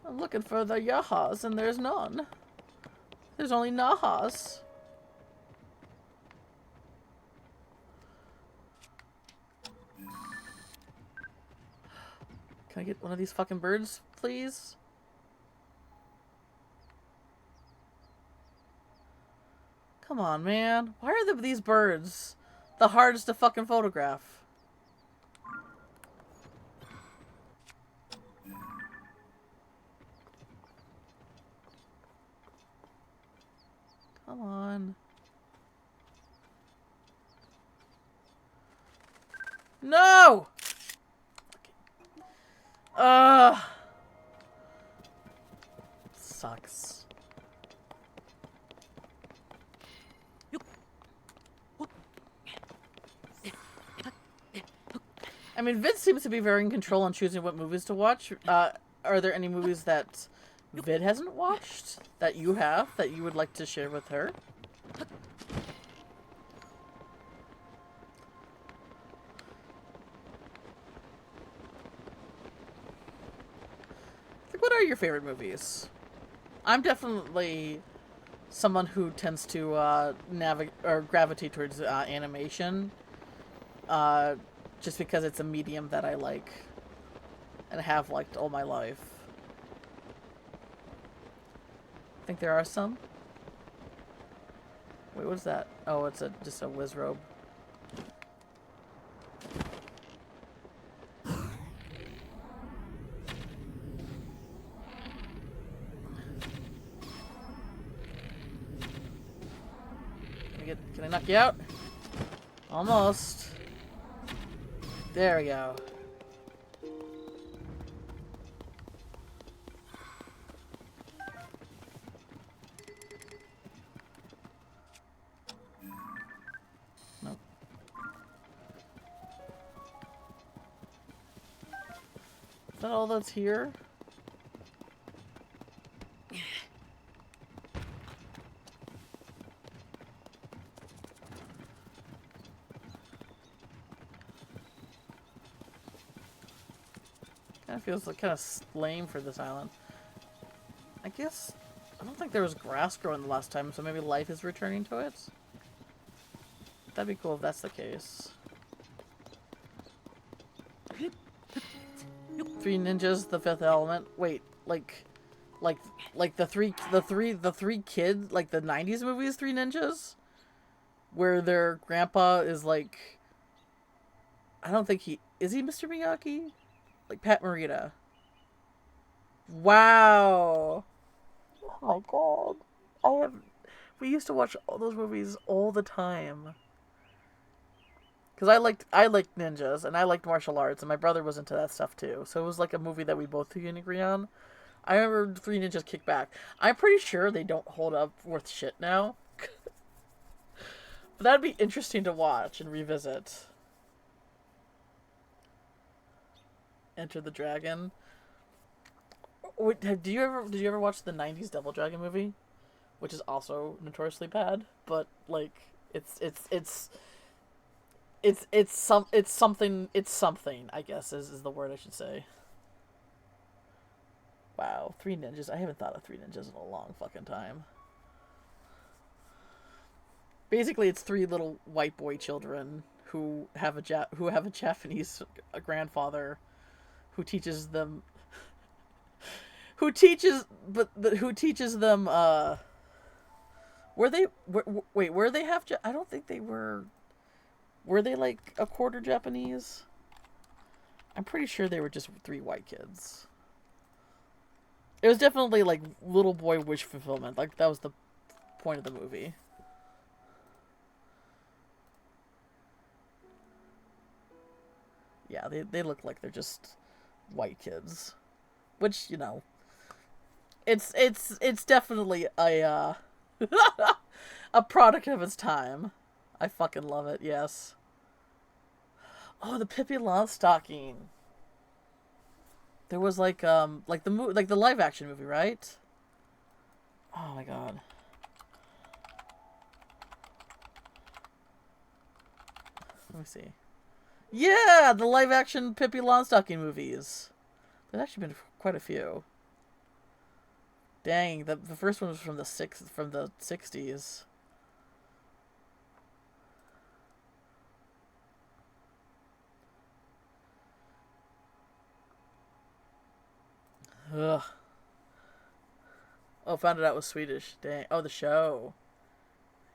I'm looking for the yahas and there's none. There's only nahas. Can I get one of these fucking birds, please? Come on, man. Why are these birds the hardest to fucking photograph? Come on. No! Sucks. I mean, Vid seems to be very in control on choosing what movies to watch. Are there any movies that Vid hasn't watched that you have that you would like to share with her? What are your favorite movies? I'm definitely someone who tends to gravitate towards animation, just because it's a medium that I like and have liked all my life. I think there are some. Wait, what's that? Oh, it's just a whiz robe. Can I knock you out? Almost. There we go. Nope. Is that all that's here? Kind of feels like kind of lame for this island. I guess I don't think there was grass growing the last time, so maybe life is returning to it. That'd be cool if that's the case. Three ninjas, the fifth element. Wait, like the three kids, like the '90s movies, Three Ninjas, where their grandpa is like, I don't think is he Mr. Miyagi, like Pat Morita. Wow. Oh my god. We used to watch all those movies all the time. Because I liked ninjas and I liked martial arts and my brother was into that stuff too. So it was like a movie that we both can agree on. I remember Three Ninjas Kick Back. I'm pretty sure they don't hold up worth shit now. But that'd be interesting to watch and revisit. Enter the Dragon. Wait, did you ever watch the '90s Double Dragon movie, which is also notoriously bad, but like it's something, I guess is the word I should say. Wow, Three Ninjas. I haven't thought of Three Ninjas in a long fucking time. Basically, it's three little white boy children who have a Japanese grandfather who teaches them who teaches them were they half I don't think they were they like a quarter Japanese? I'm pretty sure they were just three white kids. It was definitely like little boy wish fulfillment. Like that was the point of the movie. Yeah, they look like they're just white kids. Which, you know, it's definitely a a product of its time. I fucking love it. Yes. Oh, the Pippi Longstocking. There was like the live action movie, right? Oh my god. Let me see. Yeah, the live action Pippi Longstocking movies. There's actually been quite a few. Dang, the first one was from the 60s. Ugh. Oh, found it out was Swedish. Dang. Oh, the show.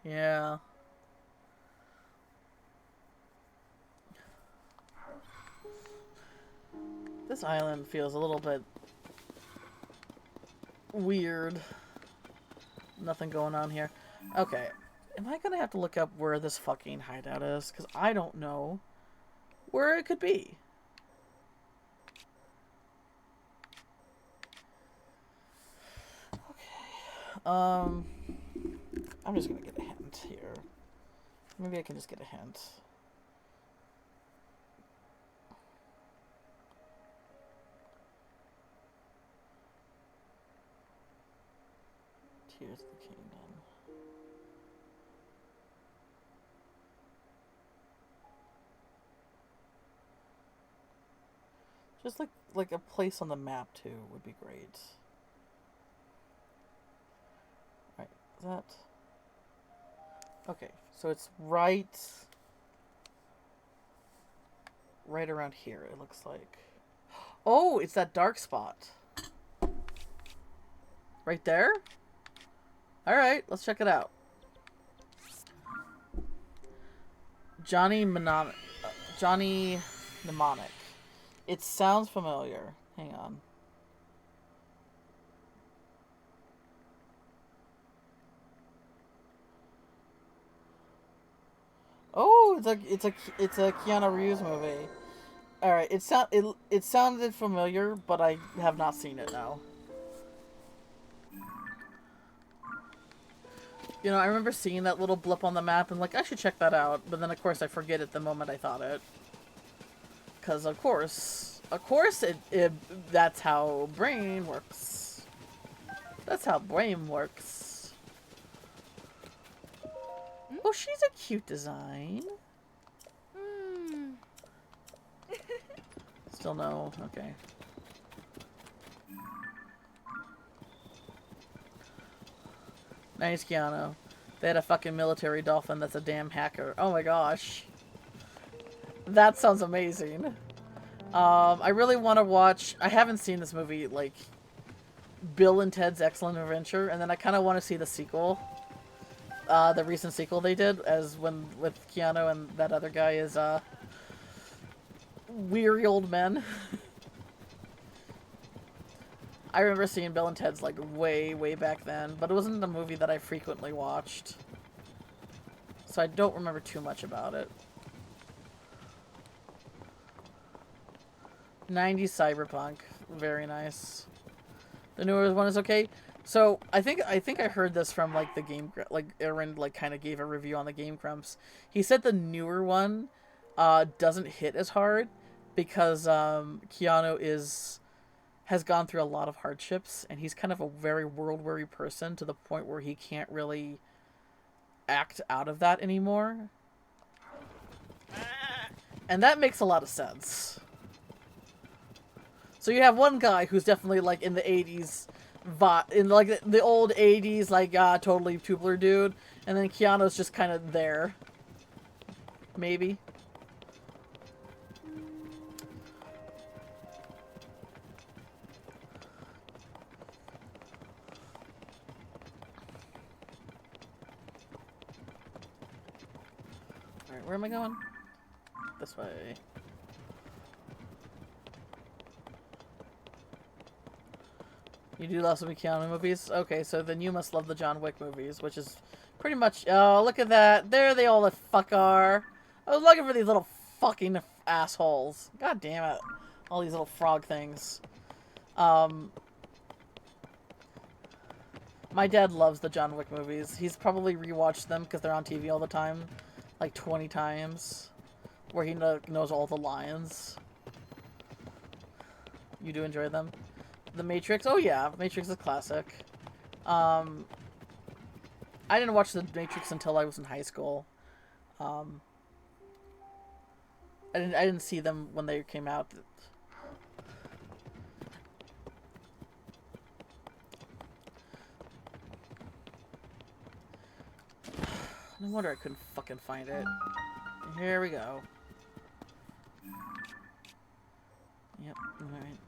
Yeah. This island feels a little bit weird. Nothing going on here. Okay. Am I gonna have to look up where this fucking hideout is? Because I don't know where it could be. Okay. I'm just gonna get a hint here. Maybe I can just get a hint. Tears of the Kingdom. Just like a place on the map too would be great. Right, is that okay? So it's right around here. It looks like. Oh, it's that dark spot. Right there. All right, let's check it out. Johnny Mnemonic. Johnny Mnemonic. It sounds familiar. Hang on. Oh, it's a Keanu Reeves movie. All right, it sounded familiar, but I have not seen it now. You know, I remember seeing that little blip on the map and like I should check that out, but then of course I forget it the moment I thought it. Cause of course, it that's how brain works. That's how brain works. Oh, she's a cute design. Hmm. Still no, okay. Nice, Keanu. They had a fucking military dolphin that's a damn hacker. Oh my gosh. That sounds amazing. I really want to watch... I haven't seen this movie, like, Bill and Ted's Excellent Adventure, and then I kind of want to see the sequel. The recent sequel they did, with Keanu and that other guy is, weary old men. I remember seeing Bill and Ted's like way, way back then, but it wasn't a movie that I frequently watched. So I don't remember too much about it. 90s cyberpunk. Very nice. The newer one is okay. So I think I heard this from like the game, like Aaron like kind of gave a review on the Game Grumps. He said the newer one doesn't hit as hard because Keanu has gone through a lot of hardships, and he's kind of a very world-weary person to the point where he can't really act out of that anymore. And that makes a lot of sense. So you have one guy who's definitely like in the 80s, in like the old 80s, like totally tubular dude, and then Keanu's just kind of there. Maybe. Alright, where am I going? This way. You do love some Keanu movies? Okay, so then you must love the John Wick movies, which is pretty much... Oh, look at that. There they all the fuck are. I was looking for these little fucking assholes. God damn it. All these little frog things. My dad loves the John Wick movies. He's probably rewatched them because they're on TV all the time. Like 20 times. Where he knows all the lines. You do enjoy them? The Matrix? Oh yeah, Matrix is a classic. I didn't watch The Matrix until I was in high school. I didn't see them when they came out. No wonder I couldn't fucking find it. Here we go. Yep, alright.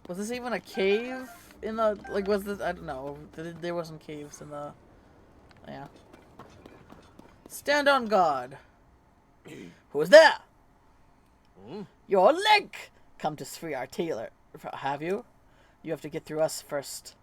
Was this even a cave in the... Like, was this... I don't know. There wasn't caves in the... Yeah. Stand on guard. Who's there? You're Link! Come to free our tailor. Have you? You have to get through us first.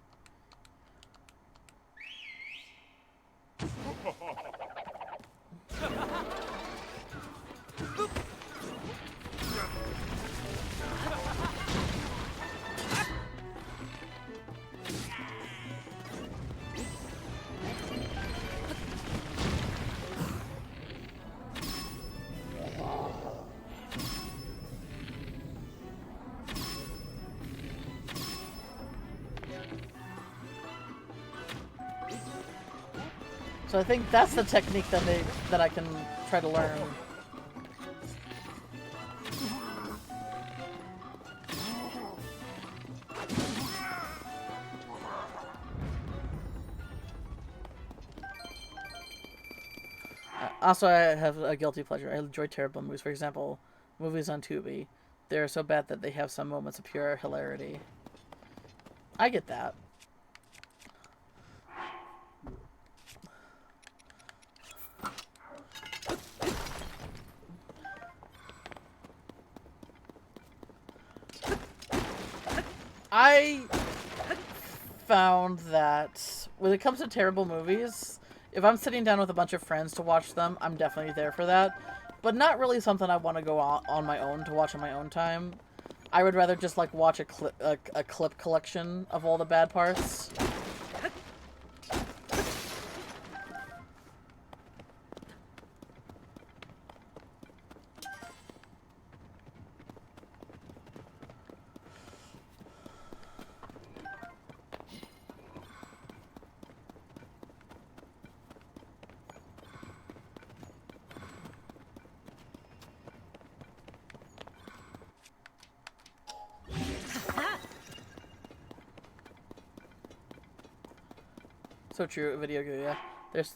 So I think that's the technique that I can try to learn. Also, I have a guilty pleasure. I enjoy terrible movies. For example, movies on Tubi. They're so bad that they have some moments of pure hilarity. I get that. I found that when it comes to terrible movies, if I'm sitting down with a bunch of friends to watch them, I'm definitely there for that. But not really something I want to go on my own to watch on my own time. I would rather just like watch a clip collection of all the bad parts. So true, video game, yeah. There's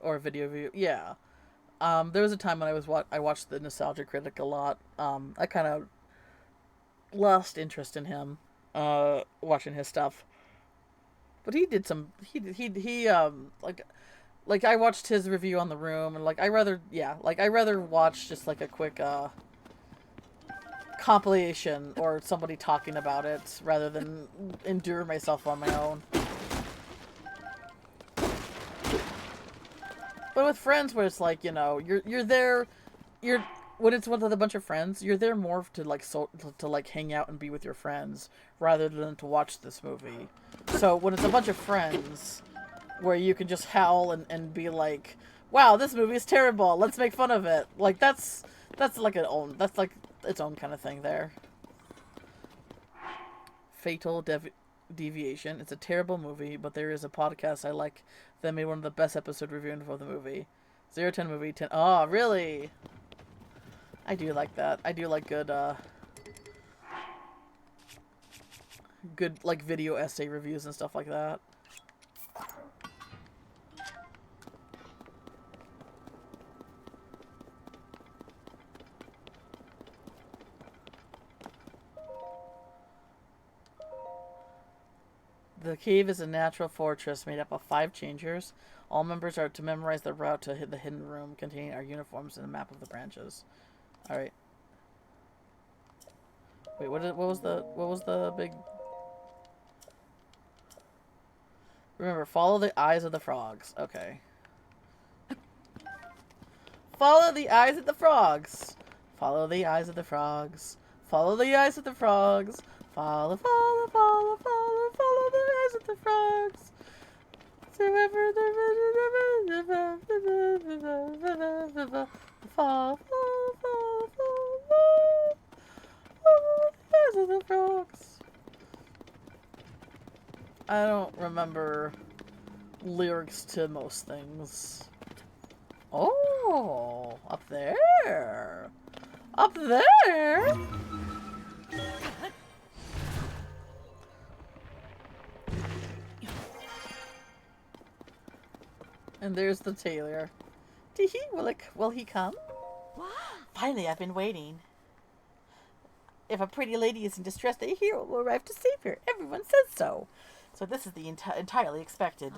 or video view, yeah. There was a time when I watched the Nostalgia Critic a lot. I kind of lost interest in him, watching his stuff. But he did some. He like I watched his review on The Room, and like I rather watch just like a quick compilation or somebody talking about it rather than endure myself on my own. But with friends, where it's like, you know, you're there, when it's with a bunch of friends, you're there more to like to like hang out and be with your friends rather than to watch this movie. So when it's a bunch of friends, where you can just howl and be like, "Wow, this movie is terrible. Let's make fun of it." Like that's like that's like its own kind of thing there. Fatal Deviation. It's a terrible movie, but there is a podcast I like that made one of the best episode reviewing of the movie. 0-10 movie 10. Oh, really? I do like that. I do like good like video essay reviews and stuff like that. The cave is a natural fortress made up of 5 changers. All members are to memorize the route to hit the hidden room containing our uniforms and a map of the branches. Alright. Wait, what was the big... Remember, follow the eyes of the frogs. Okay. Follow the eyes of the frogs. Follow the eyes of the frogs. Follow the eyes of the frogs. Follow, follow, follow, follow, follow the eyes of the frogs. Follow, follow, follow, follow the eyes of the frogs. I don't remember lyrics to most things. Oh, up there. Up there. And there's the tailor. Will he come? Wow. Finally, I've been waiting. If a pretty lady is in distress, a hero will arrive to save her. Everyone says so. So this is the entirely expected.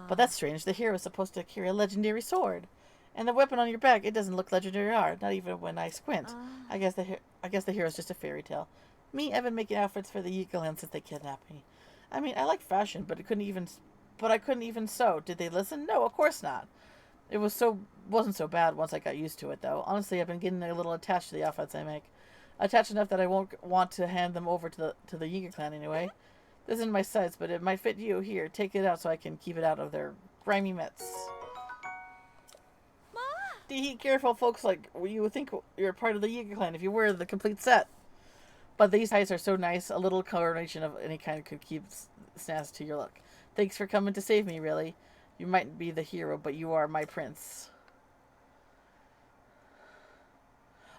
But that's strange. The hero is supposed to carry a legendary sword. And the weapon on your back, it doesn't look legendary art, not even when I squint. I guess the hero's just a fairy tale. Me, I've been making outfits for the Yigaland since they kidnapped me. I mean, I like fashion, but I couldn't even sew. Did they listen? No, of course not. It wasn't so bad once I got used to it, though. Honestly, I've been getting a little attached to the outfits I make. Attached enough that I won't want to hand them over to the Yiga clan anyway. This isn't my size, but it might fit you. Here, take it out so I can keep it out of their grimy mitts. Be careful, folks. Like, you would think you're part of the Yiga clan if you wear the complete set. But these ties are so nice. A little coordination of any kind could keep snazz to your look. Thanks for coming to save me, really. You might be the hero, but you are my prince.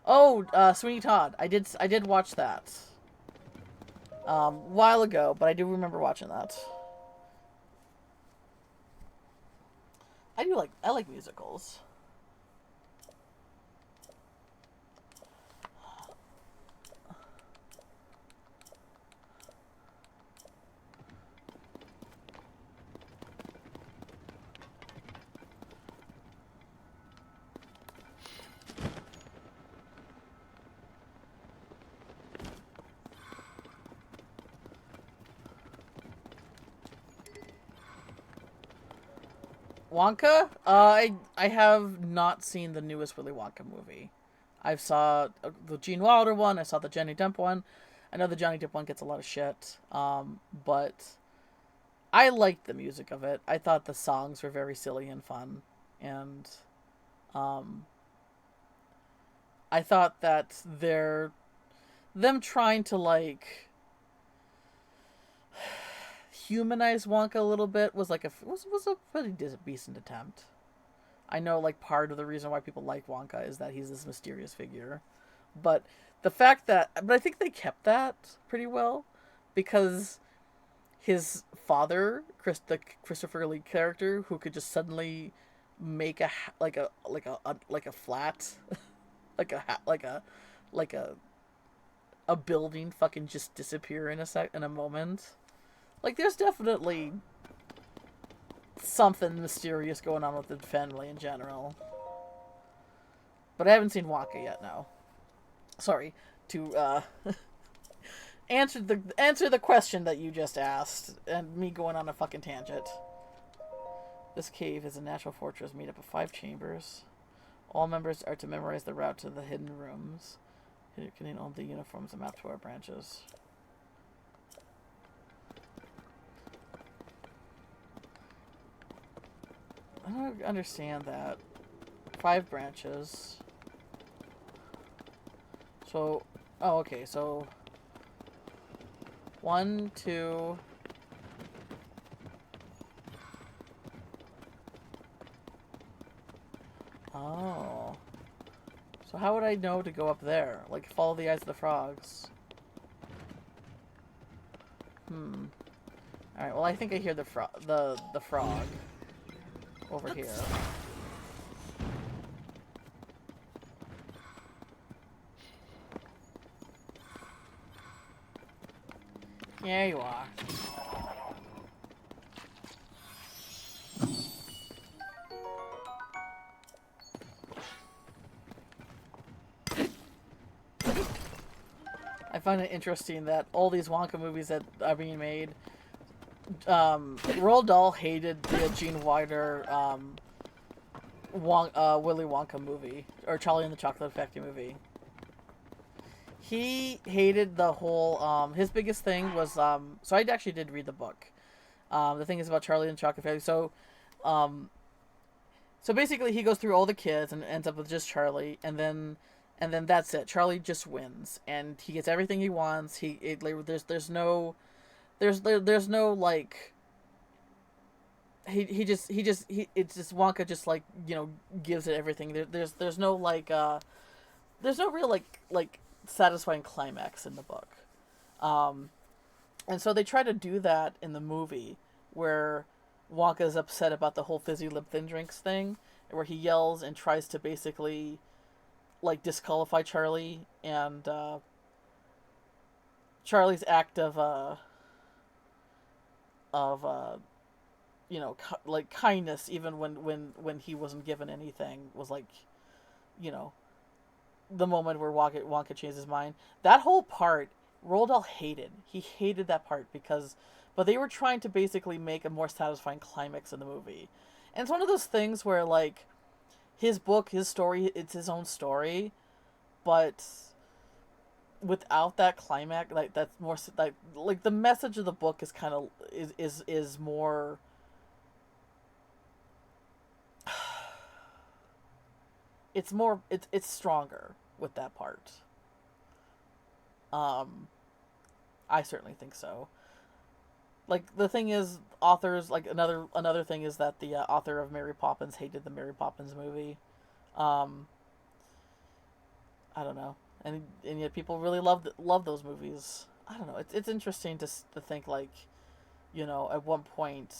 Oh, Sweeney Todd. I did watch that. While ago, but I do remember watching that. I like musicals. Wonka. I have not seen the newest Willy Wonka movie. I saw the Gene Wilder one. I saw the Johnny Depp one. I know the Johnny Depp one gets a lot of shit. But I liked the music of it. I thought the songs were very silly and fun, and um, I thought that them trying to like humanize Wonka a little bit was like was a pretty decent attempt. I know like part of the reason why people like Wonka is that he's this mysterious figure, but I think they kept that pretty well because his father, the Christopher Lee character, who could just suddenly make a flat like a building fucking just disappear in a moment. Like there's definitely something mysterious going on with the family in general. But I haven't seen Wonka yet. No, sorry to answer the question that you just asked, and me going on a fucking tangent. This cave is a natural fortress made up of 5 chambers. All members are to memorize the route to the hidden rooms. Here contain all the uniforms and map to our branches. I don't understand that. 5 branches. So, oh, okay, so 1, 2. Oh. So how would I know to go up there? Like, follow the eyes of the frogs. Alright, well, I think I hear the frog over here. Yeah, you are. I find it interesting that all these Wonka movies that are being made, Roald Dahl hated the Gene Wilder Willy Wonka movie, or Charlie and the Chocolate Factory movie. He hated the whole, his biggest thing was, so I actually did read the book. The thing is about Charlie and the Chocolate Factory. So basically he goes through all the kids and ends up with just Charlie, and then that's it. Charlie just wins, and he gets everything he wants. There's no like it's just Wonka just like, you know, gives it everything. There's no like there's no real like satisfying climax in the book. And so they try to do that in the movie where Wonka is upset about the whole fizzy lip thin drinks thing, where he yells and tries to basically like disqualify Charlie, and Charlie's act of you know, like kindness even when he wasn't given anything was like, you know, the moment where Wonka changed his mind. That whole part Roald Dahl hated. He hated that part but they were trying to basically make a more satisfying climax in the movie. And it's one of those things where like his book, his story, it's his own story, but without that climax, like that's more like the message of the book is kind of is more it's stronger with that part. I certainly think so. Like the thing is, authors like another thing is that the author of Mary Poppins hated the Mary Poppins movie. Um, I don't know, and yet people really love those movies. I don't know. It's interesting to think like, you know, at one point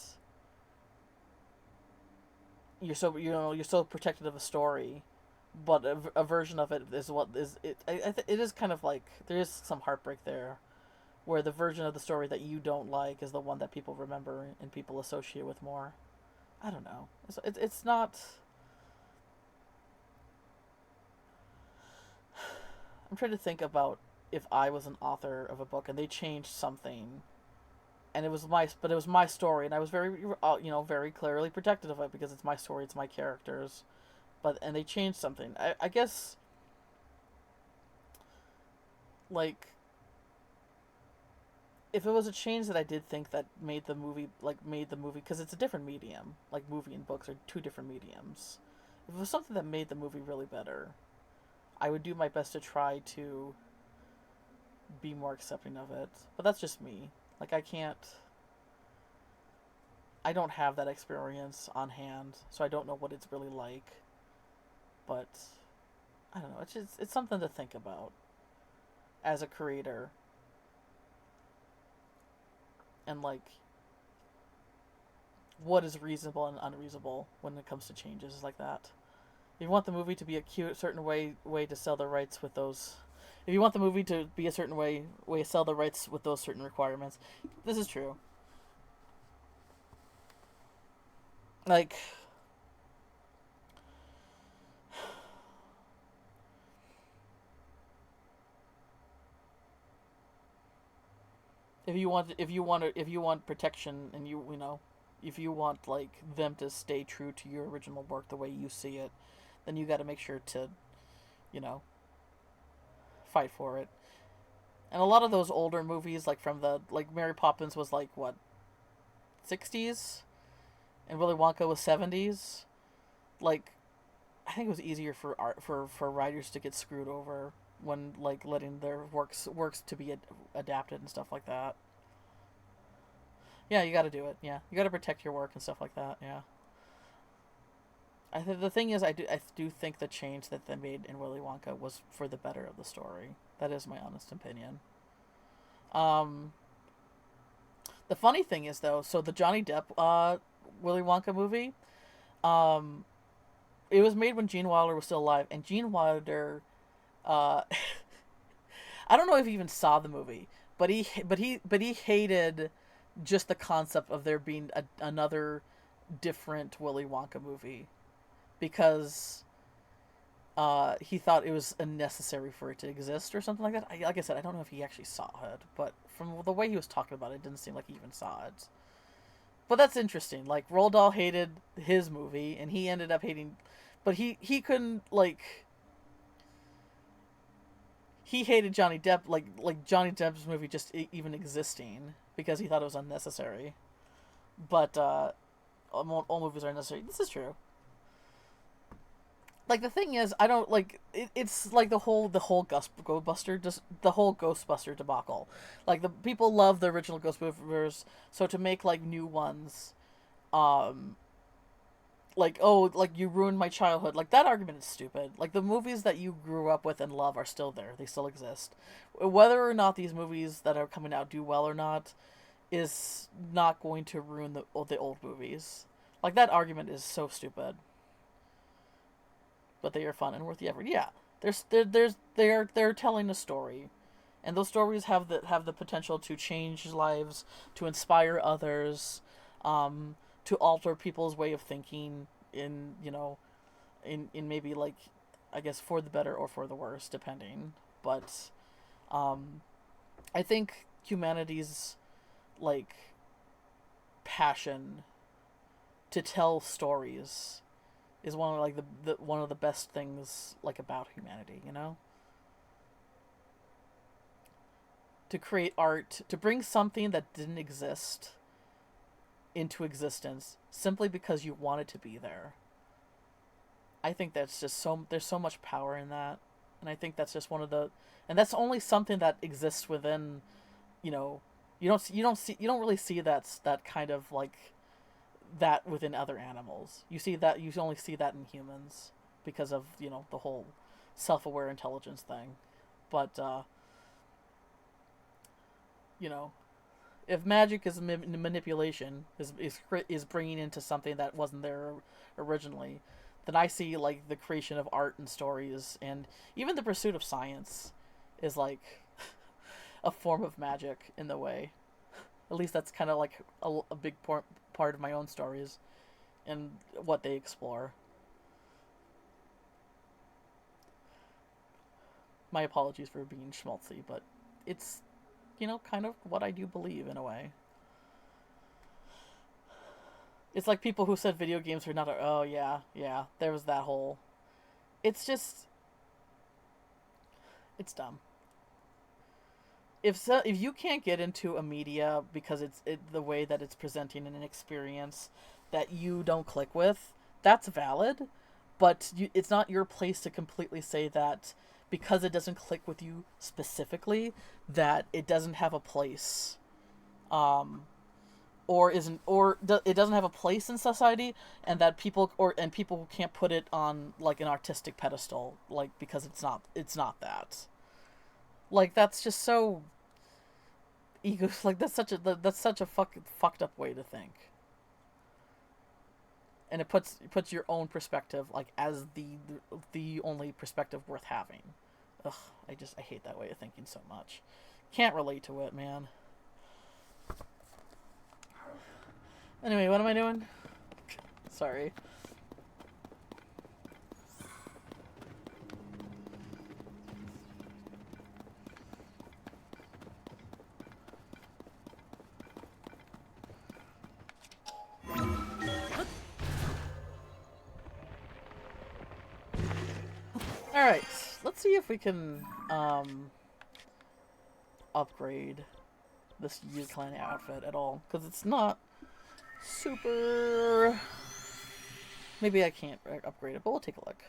you're so protective of a story, but a version of it is what is it. It is kind of like there is some heartbreak there, where the version of the story that you don't like is the one that people remember and people associate with more. I don't know. It's not. I'm trying to think about if I was an author of a book and they changed something and but it was my story, and I was very, very clearly protective of it because it's my story, it's my characters. And they changed something. I guess, like, if it was a change that I did think that made the movie, because it's a different medium. Like, movie and books are two different mediums. If it was something that made the movie really better, I would do my best to try to be more accepting of it. But that's just me. Like, I don't have that experience on hand, so I don't know what it's really like. But I don't know. It's something to think about as a creator, and like what is reasonable and unreasonable when it comes to changes like that. If you want the movie to be a cute certain way to sell the rights with those, if you want the movie to be a certain way to sell the rights with those certain requirements, this is true. Like, if you want protection, and if you want like them to stay true to your original work the way you see it, then you got to make sure to, you know, fight for it. And a lot of those older movies, like from the like Mary Poppins was like what, 60s, and Willy Wonka was 70s. Like, I think it was easier for writers to get screwed over when like letting their works to be adapted and stuff like that. Yeah, you got to do it. Yeah, you got to protect your work and stuff like that. Yeah. The thing is, I do think the change that they made in Willy Wonka was for the better of the story. That is my honest opinion. Um, the funny thing is though, so the Johnny Depp Willy Wonka movie, um, it was made when Gene Wilder was still alive, and Gene Wilder, uh, I don't know if he even saw the movie, but he hated just the concept of there being another different Willy Wonka movie, because he thought it was unnecessary for it to exist or something like that. Like I said, I don't know if he actually saw it, but from the way he was talking about it, it didn't seem like he even saw it. But that's interesting. Like, Roald Dahl hated his movie, and he ended up hating, but he couldn't like he hated Johnny Depp, like Johnny Depp's movie just even existing, because he thought it was unnecessary. But all movies are unnecessary. This is true. Like, the thing is, I don't like it's like the whole Ghostbuster debacle. Like, the people love the original Ghostbusters, so to make like new ones, um, like, oh, like, you ruined my childhood. Like, that argument is stupid. Like, the movies that you grew up with and love are still there. They still exist. Whether or not these movies that are coming out do well or not is not going to ruin the old movies. Like, that argument is so stupid. But they are fun and worth the effort. Yeah, they're telling a story, and those stories have the potential to change lives, to inspire others, to alter people's way of thinking in maybe, like, I guess, for the better or for the worse, depending. But I think humanity's like passion to tell stories is one of like one of the best things like about humanity, to create art, to bring something that didn't exist into existence simply because you want it to be there. I think that's just there's so much power in that, and I think that's just and that's only something that exists within, you know, you don't really see that kind of like that within other animals. You only see that in humans because of, the whole self-aware intelligence thing. But if magic is manipulation, is bringing into something that wasn't there originally, then I see like the creation of art and stories, and even the pursuit of science is like a form of magic in the way. At least that's kind of like a big part of my own stories and what they explore. My apologies for being schmaltzy, but it's, kind of what I do believe in a way. It's like people who said video games are not. Oh yeah, yeah. There was that whole. It's just. It's dumb. If you can't get into a media because the way that it's presenting an experience that you don't click with, that's valid, but it's not your place to completely say that because it doesn't click with you specifically that it doesn't have a place, um, or isn't it doesn't have a place in society, and that people can't put it on like an artistic pedestal like because it's not that. Like that's just so ego. Like that's such a fucked up way to think, and it puts your own perspective like as the only perspective worth having. Ugh, I hate that way of thinking so much. Can't relate to it, man. Anyway, what am I doing? Sorry. Alright, let's see if we can, upgrade this Yu Clan outfit at all, because it's not super... Maybe I can't upgrade it, but we'll take a look.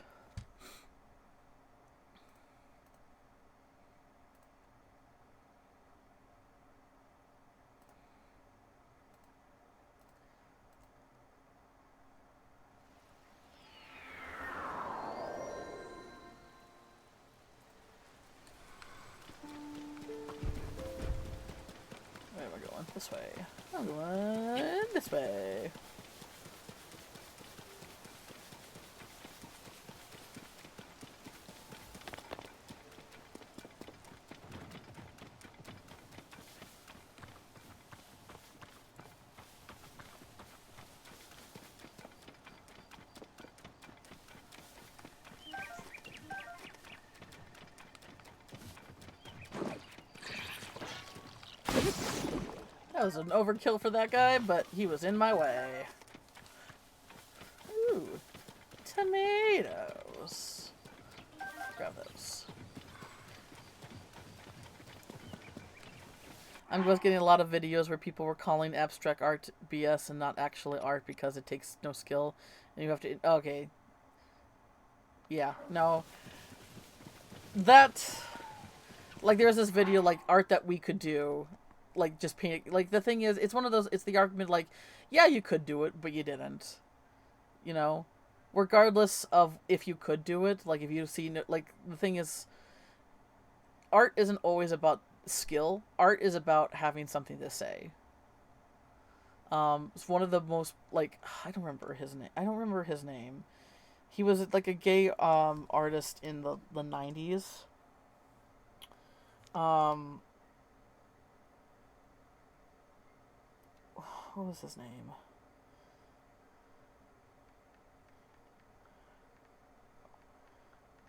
Where am I going? This way. I'm going this way. That was an overkill for that guy, but he was in my way. Ooh, tomatoes. Grab those. I'm just getting a lot of videos where people were calling abstract art BS and not actually art because it takes no skill. And you have to... Okay. Yeah, no. That... Like, there's this video, like, art that we could do. Like, just paint... Like, the thing is, it's one of those... It's the argument, like, yeah, you could do it, but you didn't. You know? Regardless of if you could do it, like, if you've seen it... Like, the thing is... Art isn't always about skill. Art is about having something to say. It's one of the most, like... I don't remember his name. He was, like, a gay, artist in the 90s. What was his name?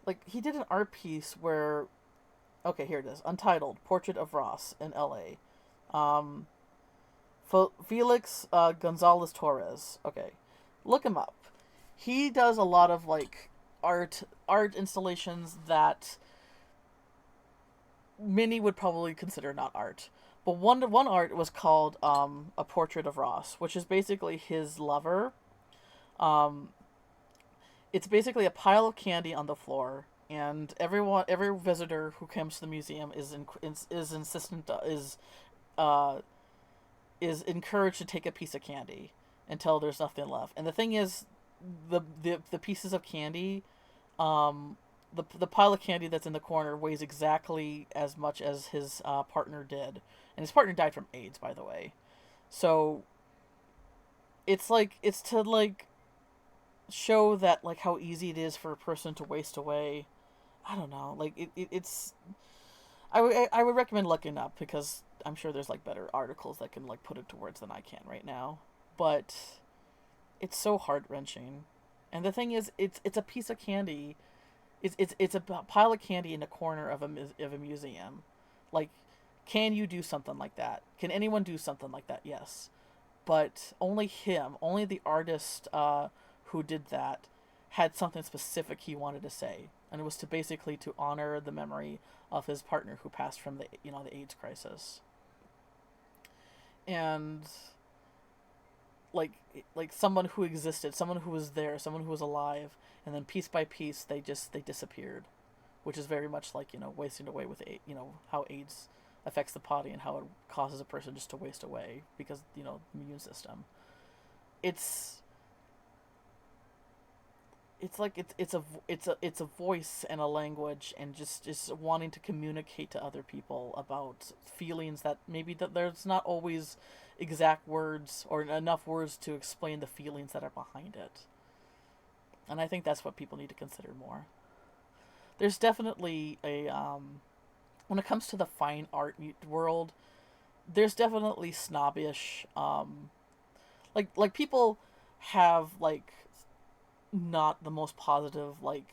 Like, he did an art piece where... Okay, here it is. Untitled. Portrait of Ross in L.A. Felix Gonzalez Torres. Okay. Look him up. He does a lot of, like, art installations that many would probably consider not art. But one art was called A Portrait of Ross, which is basically his lover. It's basically a pile of candy on the floor, and every visitor who comes to the museum is encouraged to take a piece of candy until there's nothing left. And the thing is, the pieces of candy, the pile of candy that's in the corner weighs exactly as much as his partner did, and his partner died from AIDS, by the way. So it's to like show that, like, how easy it is for a person to waste away. I don't know, like it's. I would recommend looking up, because I'm sure there's, like, better articles that can, like, put it to words than I can right now. But it's so heart-wrenching. And the thing is, it's a piece of candy. It's a pile of candy in a corner of a museum. Like, can you do something like that? Can anyone do something like that? Yes. but only him, only the artist who did that, had something specific he wanted to say, and it was to basically to honor the memory of his partner who passed from the the AIDS crisis. And like someone who existed, someone who was there, someone who was alive, and then piece by piece they disappeared, which is very much like wasting away with how AIDS affects the body and how it causes a person just to waste away because the immune system. It's like it's a voice and a language, and just wanting to communicate to other people about feelings that maybe that there's not always exact words or enough words to explain the feelings that are behind it. And I think that's what people need to consider more. There's definitely a when it comes to the fine art world, there's definitely snobbish like people have like not the most positive like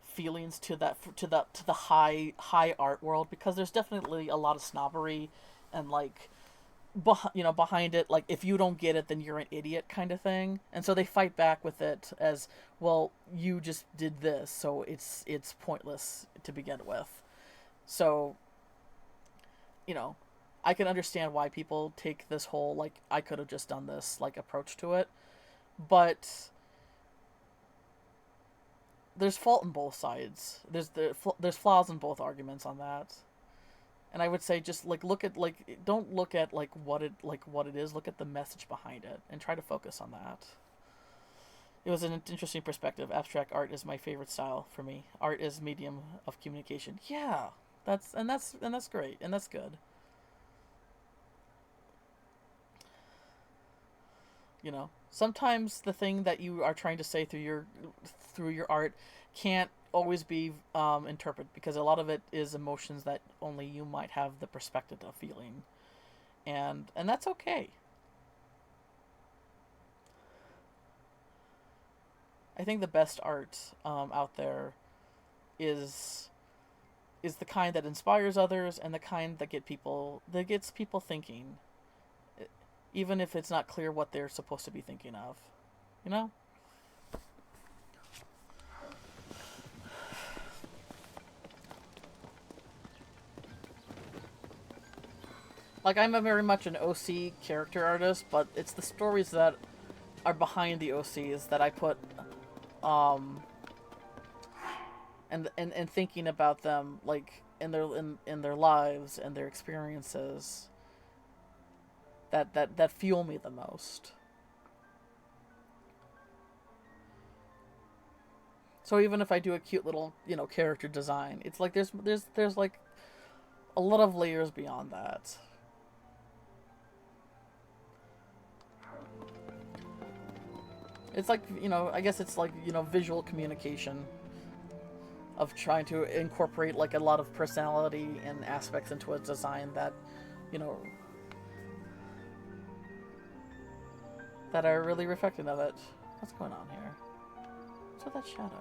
feelings to the high art world, because there's definitely a lot of snobbery and like behind it, like if you don't get it then you're an idiot kind of thing, and so they fight back with it as well, you just did this so it's pointless to begin with. So I can understand why people take this whole like I could have just done this like approach to it, but there's fault in both sides. There's flaws in both arguments on that. And I would say just like don't look at like what it is, look at the message behind it and try to focus on that. It was an interesting perspective. Abstract art is my favorite style for me. Art is medium of communication. Yeah. That's great, and that's good. Sometimes the thing that you are trying to say through your art can't always be interpreted, because a lot of it is emotions that only you might have the perspective of feeling, and that's okay. I think the best art out there is the kind that inspires others, and the kind that gets people thinking, even if it's not clear what they're supposed to be thinking of. Like, I'm very much an OC character artist, but it's the stories that are behind the OCs that I put, and thinking about them, like, in their lives and their experiences, that fuel me the most. So even if I do a cute little, character design, it's like there's like a lot of layers beyond that. It's like, I guess it's like, visual communication of trying to incorporate like a lot of personality and aspects into a design that, that are really reflective of it. What's going on here? What's with that shadow?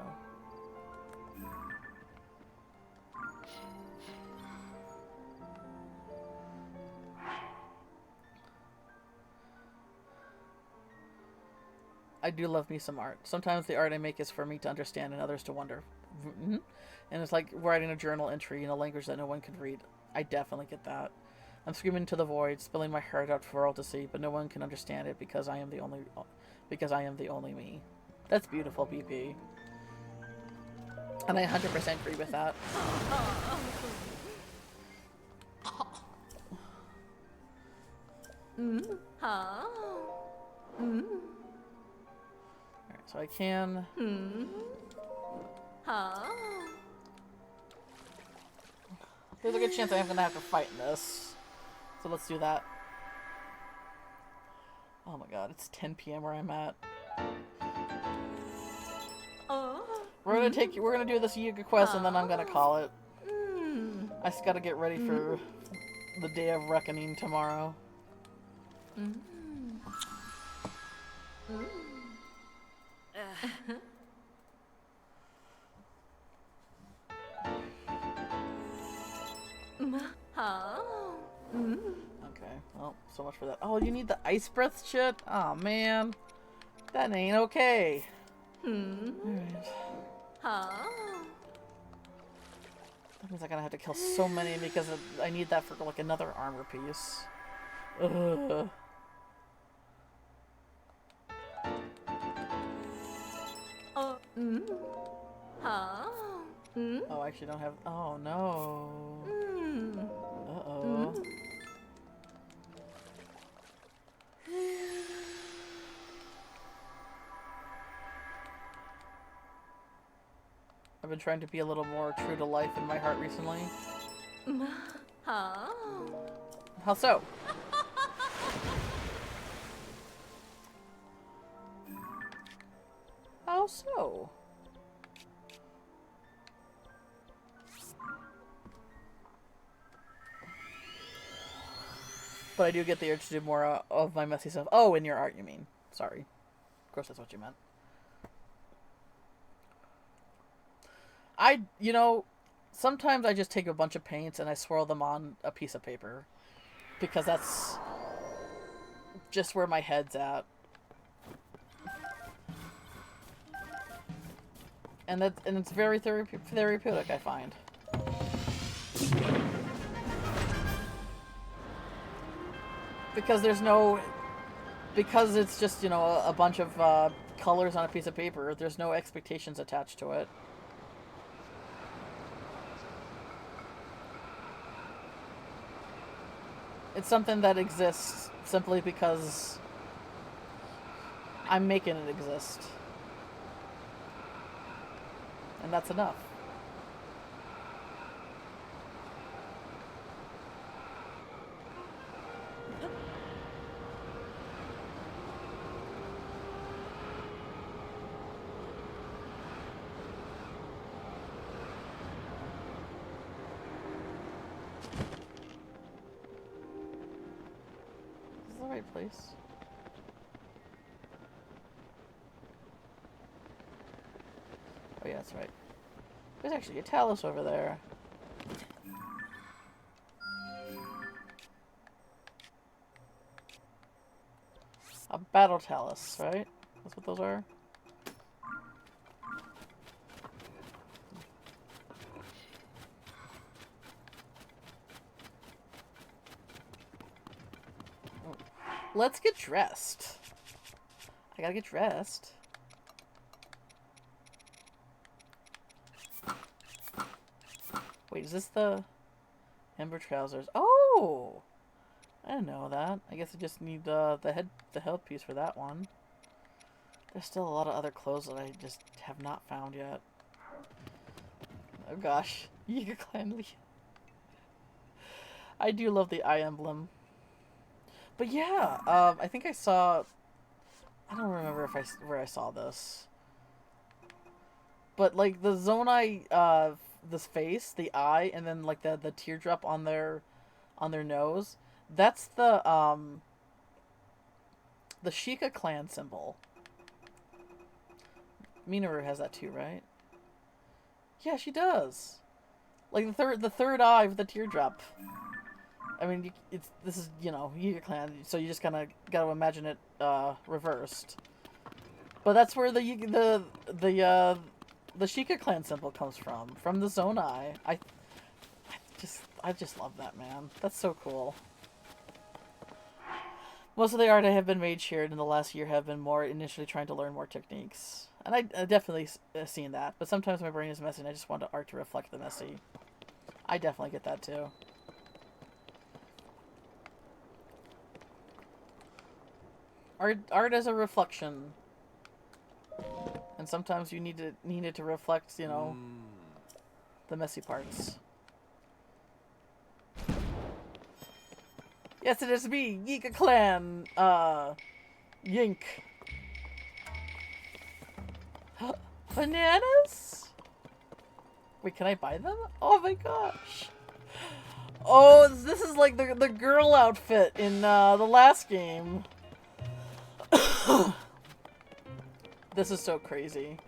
I do love me some art. Sometimes the art I make is for me to understand and others to wonder. Mm-hmm. And it's like writing a journal entry in a language that no one can read. I definitely get that. I'm screaming into the void, spilling my heart out for all to see, but no one can understand it because I am the only me. That's beautiful, BP. And I 100% agree with that. Alright, so I can... There's a good chance I'm gonna have to fight in this. So let's do that. Oh my god, it's 10 p.m. where I'm at. We're gonna do this Yiga quest and then I'm gonna call it. I just gotta get ready for the day of reckoning tomorrow. Okay. Okay, well, so much for that. Oh, you need the ice breath shit? Oh, man. That ain't okay. Alright. Huh? That means I'm gonna have to kill so many because I need that for, like, another armor piece. Ugh. Huh? Oh, I actually don't have... Oh, no. Uh-oh. I've been trying to be a little more true to life in my heart recently. Huh? How so? How so? But I do get the urge to do more of my messy stuff. Oh, in your art, you mean. Sorry. Of course that's what you meant. You know, sometimes I just take a bunch of paints and I swirl them on a piece of paper. Because that's just where my head's at. And it's very therapeutic, I find. Because because it's just, you know, a bunch of colors on a piece of paper, there's no expectations attached to it. It's something that exists simply because I'm making it exist. And that's enough. Is this the right place? Oh yeah, that's right. There's actually a Talus over there. A Battle Talus, right? That's what those are? Let's get dressed. I gotta get dressed. Wait, is this the Ember Trousers? Oh! I didn't know that. I guess I just need the headpiece for that one. There's still a lot of other clothes that I just have not found yet. Oh gosh. Yiga Clan Lee. I do love the eye emblem. But yeah, I think I saw... I don't remember if where I saw this. But like the Zonai, this face, the eye, and then like the teardrop on their nose, that's the Sheikah clan symbol. Minoru has that too, right? Yeah, she does. Like the third eye with the teardrop. I mean, this is, you know, Yiga Clan, so you just kind of got to imagine it reversed. But that's where the Sheikah Clan symbol comes from the Zonai. I just love that, man. That's so cool. Most of the art I have been made shared in the last year have been more initially trying to learn more techniques. And I definitely seen that, but sometimes my brain is messy and I just want art to reflect the messy. I definitely get that too. Art as a reflection. And sometimes you need it to reflect, you know, the messy parts. Yes, it is me, Yiga Clan, Yink. Bananas? Wait, can I buy them? Oh my gosh. Oh, this is like the girl outfit in the last game. This is so crazy.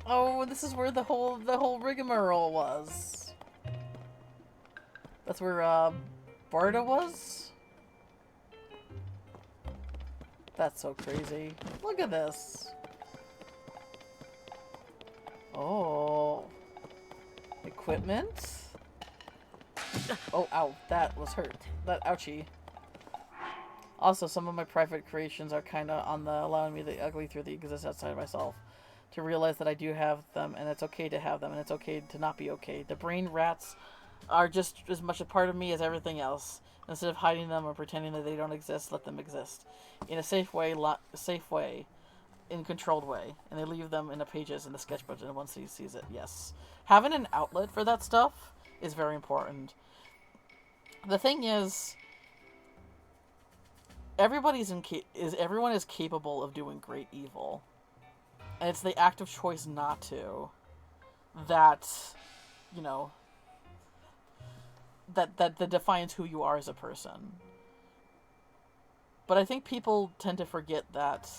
Oh, this is where the whole rigmarole was. That's where Barda was? That's so crazy. Look at this. Oh. Equipment? Oh, ow. That was hurt. That, ouchie. Also, some of my private creations are kind of on the allowing me the ugly through the exist outside of myself. To realize that I do have them, and it's okay to have them, and it's okay to not be okay. The brain rats are just as much a part of me as everything else. Instead of hiding them or pretending that they don't exist, let them exist. In a safe way, in a controlled way. And they leave them in the pages in the sketchbook, and once he sees it, yes. Having an outlet for that stuff is very important. The thing is, everyone is capable of doing great evil. And it's the act of choice not to that, you know, that defines who you are as a person. But I think people tend to forget that,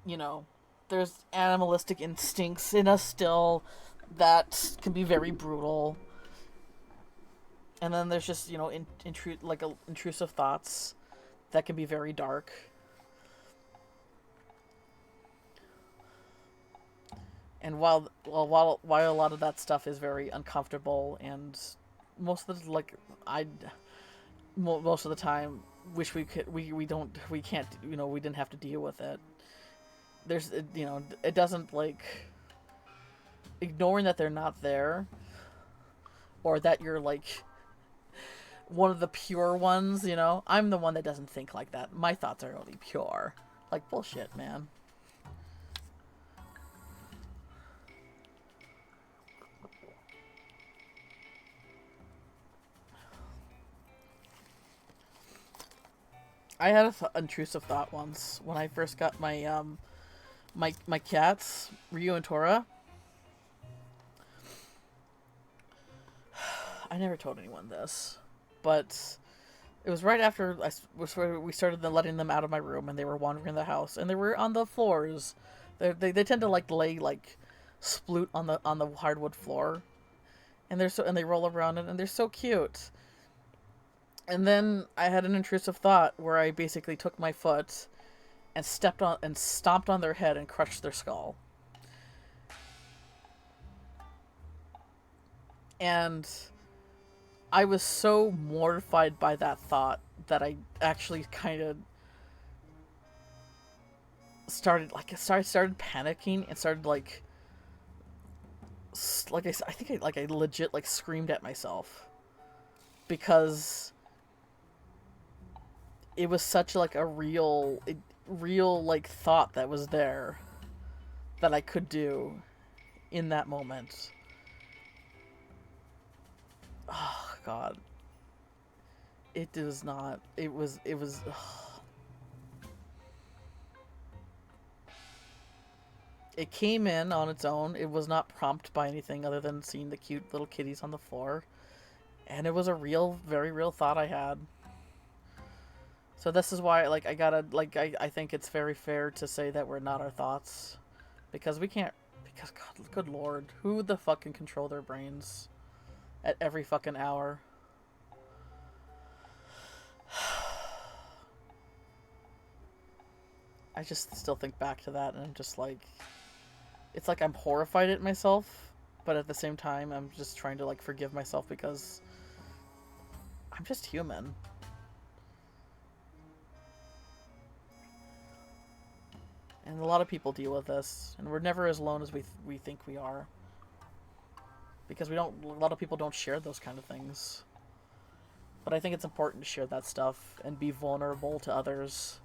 you know, there's animalistic instincts in us still that can be very brutal. And then there's just, you know, intrusive thoughts that can be very dark. And while a lot of that stuff is very uncomfortable, and most of the most of the time wish we can't, you know, we didn't have to deal with it. There's, you know, it doesn't, like, ignoring that they're not there, or that you're like one of the pure ones, you know. I'm the one that doesn't think like that. My thoughts are only pure. Like, bullshit, man. I had an intrusive thought once when I first got my my cats, Ryu and Tora. I never told anyone this, but it was right after we started letting them out of my room, and they were wandering the house, and they were on the floors. They tend to like lay like sploot on the hardwood floor, and they roll around it, and they're so cute. And then I had an intrusive thought where I basically took my foot and stomped on their head and crushed their skull. And I was so mortified by that thought that I actually kind of started panicking and started I legit like screamed at myself, because it was such like a real like thought that was there that I could do in that moment. Oh God. It was not. It was. It came in on its own. It was not prompted by anything other than seeing the cute little kitties on the floor. And it was a real, very real thought I had. So this is why, like, I think it's very fair to say that we're not our thoughts. Because we can't, because, God, good lord, who the fuck can control their brains at every fucking hour? I just still think back to that, and I'm just like, it's like I'm horrified at myself, but at the same time, I'm just trying to, like, forgive myself because I'm just human. And a lot of people deal with this, and we're never as alone as we think we are. Because a lot of people don't share those kind of things. But I think it's important to share that stuff and be vulnerable to others.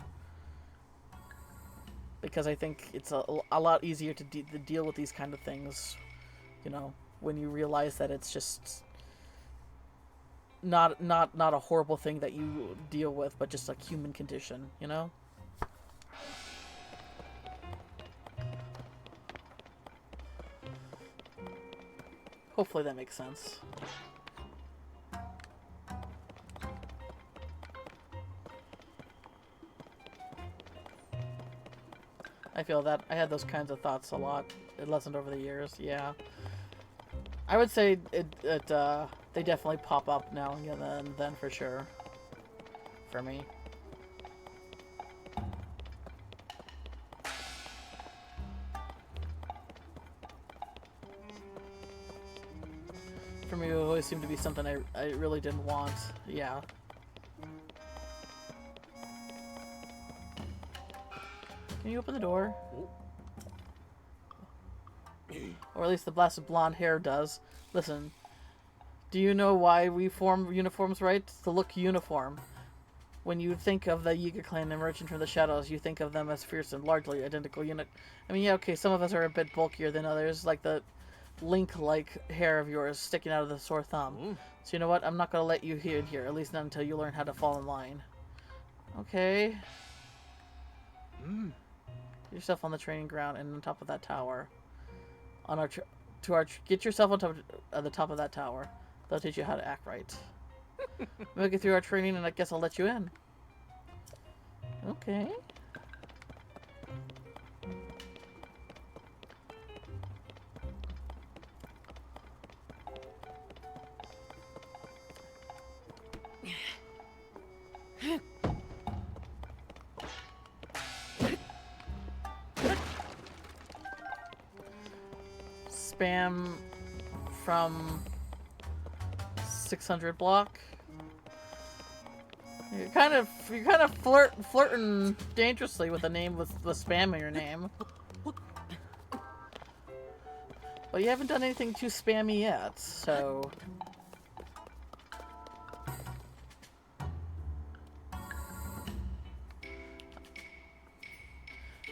Because I think it's a lot easier to deal with these kind of things, you know, when you realize that it's just not a horrible thing that you deal with, but just a human condition, you know? Hopefully that makes sense. I feel that I had those kinds of thoughts a lot. It lessened over the years, yeah. I would say they definitely pop up now and then for sure. For me. For me, it always seemed to be something I really didn't want. Yeah. Can you open the door? Or at least the blasted blonde hair does. Listen, do you know why we form uniforms, right? To look uniform. When you think of the Yiga clan emerging from the shadows, you think of them as fierce and largely identical unit. I mean, yeah, okay, some of us are a bit bulkier than others, like the Link-like hair of yours sticking out of the sore thumb. So you know what? I'm not gonna let you in here, at least not until you learn how to fall in line. Okay. Get yourself on the training ground and on top of that tower. Get yourself on top of the top of that tower. They'll teach you how to act right. We'll get through our training, and I guess I'll let you in. Okay. Spam from 600 block. You're kind of flirting dangerously with the name with the spam in your name. But you haven't done anything too spammy yet, so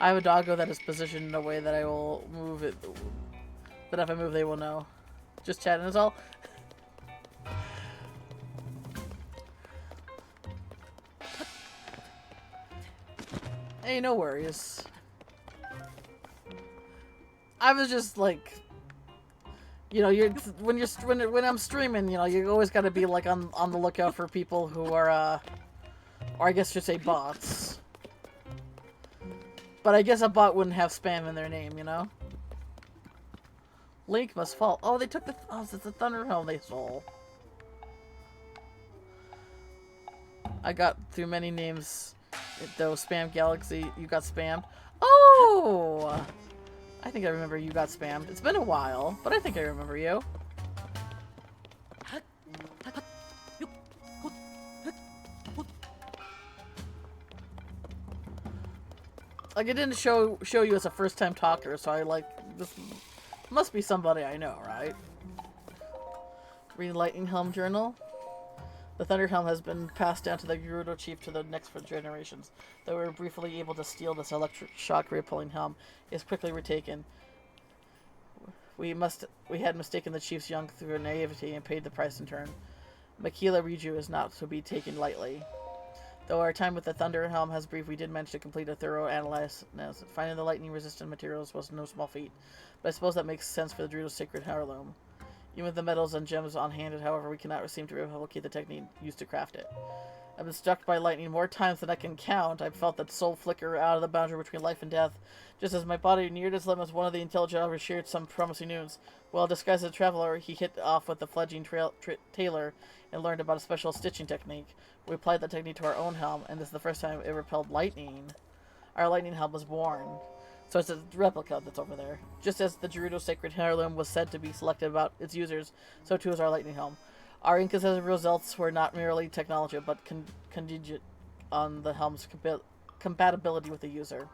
I have a doggo that is positioned in a way that I will move it. That if I move, they will know. Just chatting is all. Hey, no worries. I was just like, you know, when I'm streaming, you know, you always got to be like on the lookout for people who are, or I guess you say bots. But I guess a bot wouldn't have spam in their name, you know. Link must fall. Oh, they took the. Oh, it's the Thunder Helm they stole. I got through many names. Though Spam Galaxy, you got spammed. Oh! I think I remember you got spammed. It's been a while, but I think I remember you. Like, it didn't show you as a first-time talker, so I like this. Must be somebody I know, right? Read Lightning Helm Journal. The Thunder Helm has been passed down to the Gerudo Chief to the next generations. Though we were briefly able to steal this electric shock repelling helm, it is quickly retaken. We had mistaken the Chief's young through naivety and paid the price in turn. Makila Riju is not to be taken lightly. Though our time with the Thunder Helm has brief, we did manage to complete a thorough analysis. Finding the lightning-resistant materials was no small feat, but I suppose that makes sense for the Gerudo's sacred heirloom. Even with the metals and gems on hand, however, we cannot seem to replicate the technique used to craft it. I've been struck by lightning more times than I can count. I've felt that soul flicker out of the boundary between life and death. Just as my body neared its limits, one of the intelligent elders shared some promising news. While disguised as a traveler, he hit off with the fledgling tailor and learned about a special stitching technique. We applied that technique to our own helm, and this is the first time it repelled lightning. Our lightning helm was born. So it's a replica that's over there. Just as the Gerudo Sacred Heirloom was said to be selected about its users, so too is our lightning helm. Our inconsistent results were not merely technology, but contingent on the helm's compatibility with the user.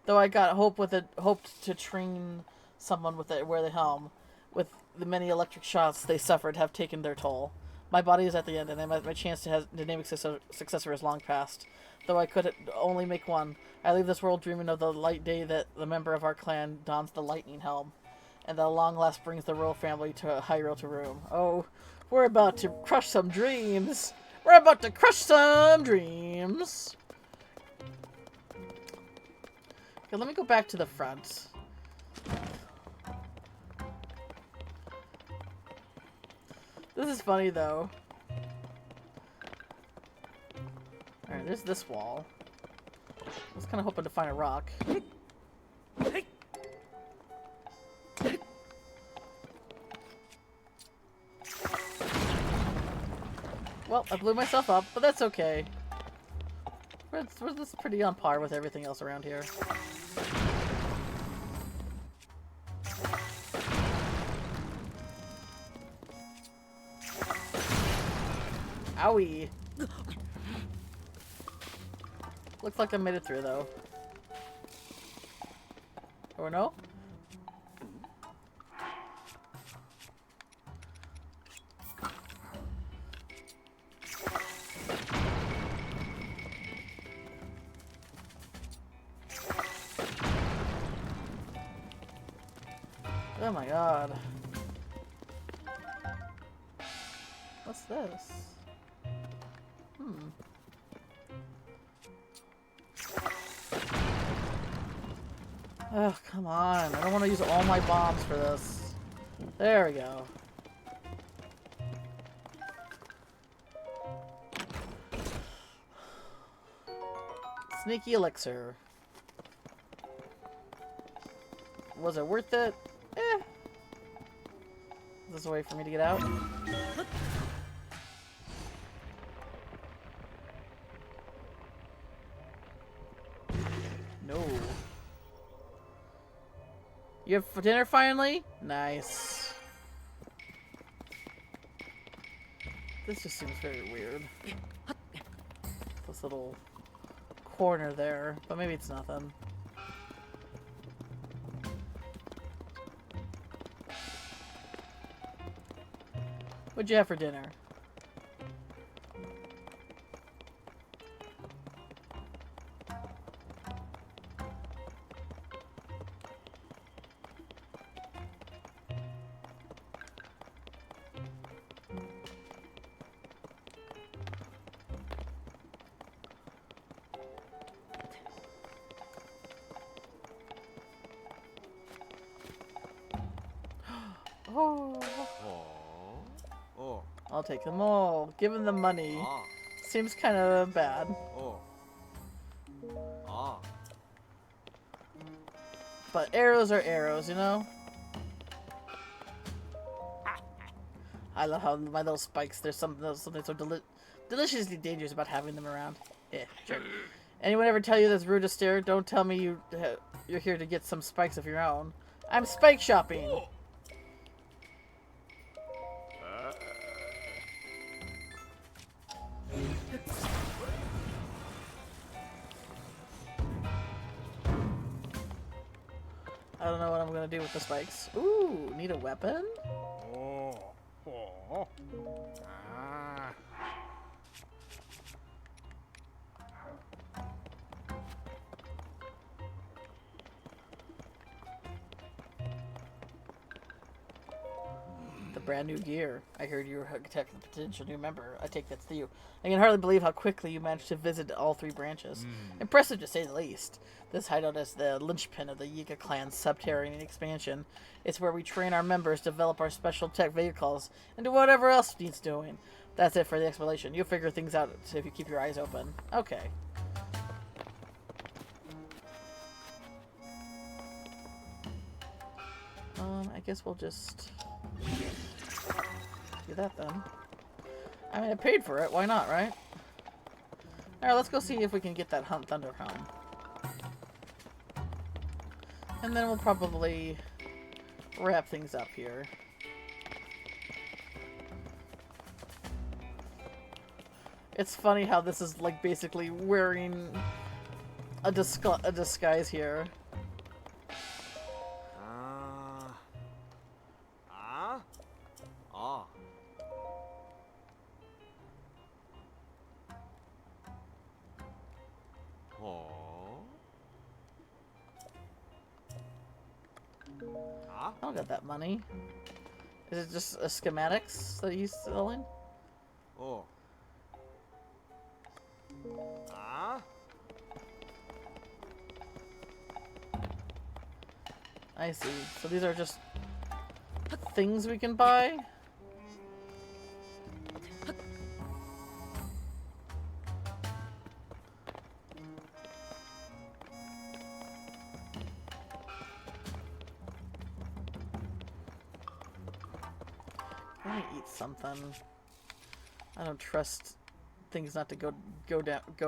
Though I got hoped to train someone with it, wear the helm, with the many electric shots they suffered have taken their toll. My body is at the end, and my chance to have the name successor is long past. Though I could only make one, I leave this world dreaming of the light day that the member of our clan dons the lightning helm, and that long last brings the royal family to Hyrule to room. Oh, we're about to crush some dreams! We're about to crush some dreams! Okay, let me go back to the front. This is funny, though. Alright, there's this wall. I was kind of hoping to find a rock. I blew myself up, but that's okay. We're just pretty on par with everything else around here. Owie. Looks like I made it through, though. Or no? Oh my god. What's this? Oh, come on. I don't want to use all my bombs for this. There we go. Sneaky elixir. Was it worth it? Eh. Is this a way for me to get out? No. You have dinner finally? Nice. This just seems very weird. This little corner there, but maybe it's nothing. What'd you have for dinner? Oh. Oh. I'll take them all. Give him the money. Ah. Seems kind of bad. Oh. Ah. But arrows are arrows, you know? I love how my little spikes, there's something so deliciously dangerous about having them around. Eh, jerk. Anyone ever tell you that's rude to stare? Don't tell me you're here to get some spikes of your own. I'm spike shopping! I don't know what I'm gonna do with the spikes. Ooh, need a weapon? Oh. Oh. Ah. The brand new gear. I heard you were a potential new member. I take that's you. I can hardly believe how quickly you managed to visit all 3 branches. Impressive to say the least. This hideout is the linchpin of the Yiga clan's subterranean expansion. It's where we train our members, develop our special tech vehicles, and do whatever else needs doing. That's it for the explanation. You'll figure things out if you keep your eyes open. Okay. I guess we'll just do that then. I mean, I paid for it. Why not, right? Alright, let's go see if we can get that Hunt Thunder Helm. And then we'll probably wrap things up here. It's funny how this is like basically wearing a disguise here. I don't got that money. Is it just schematics that he's selling? Oh. Ah. I see. So these are just things we can buy? I want to eat something. I don't trust things not to go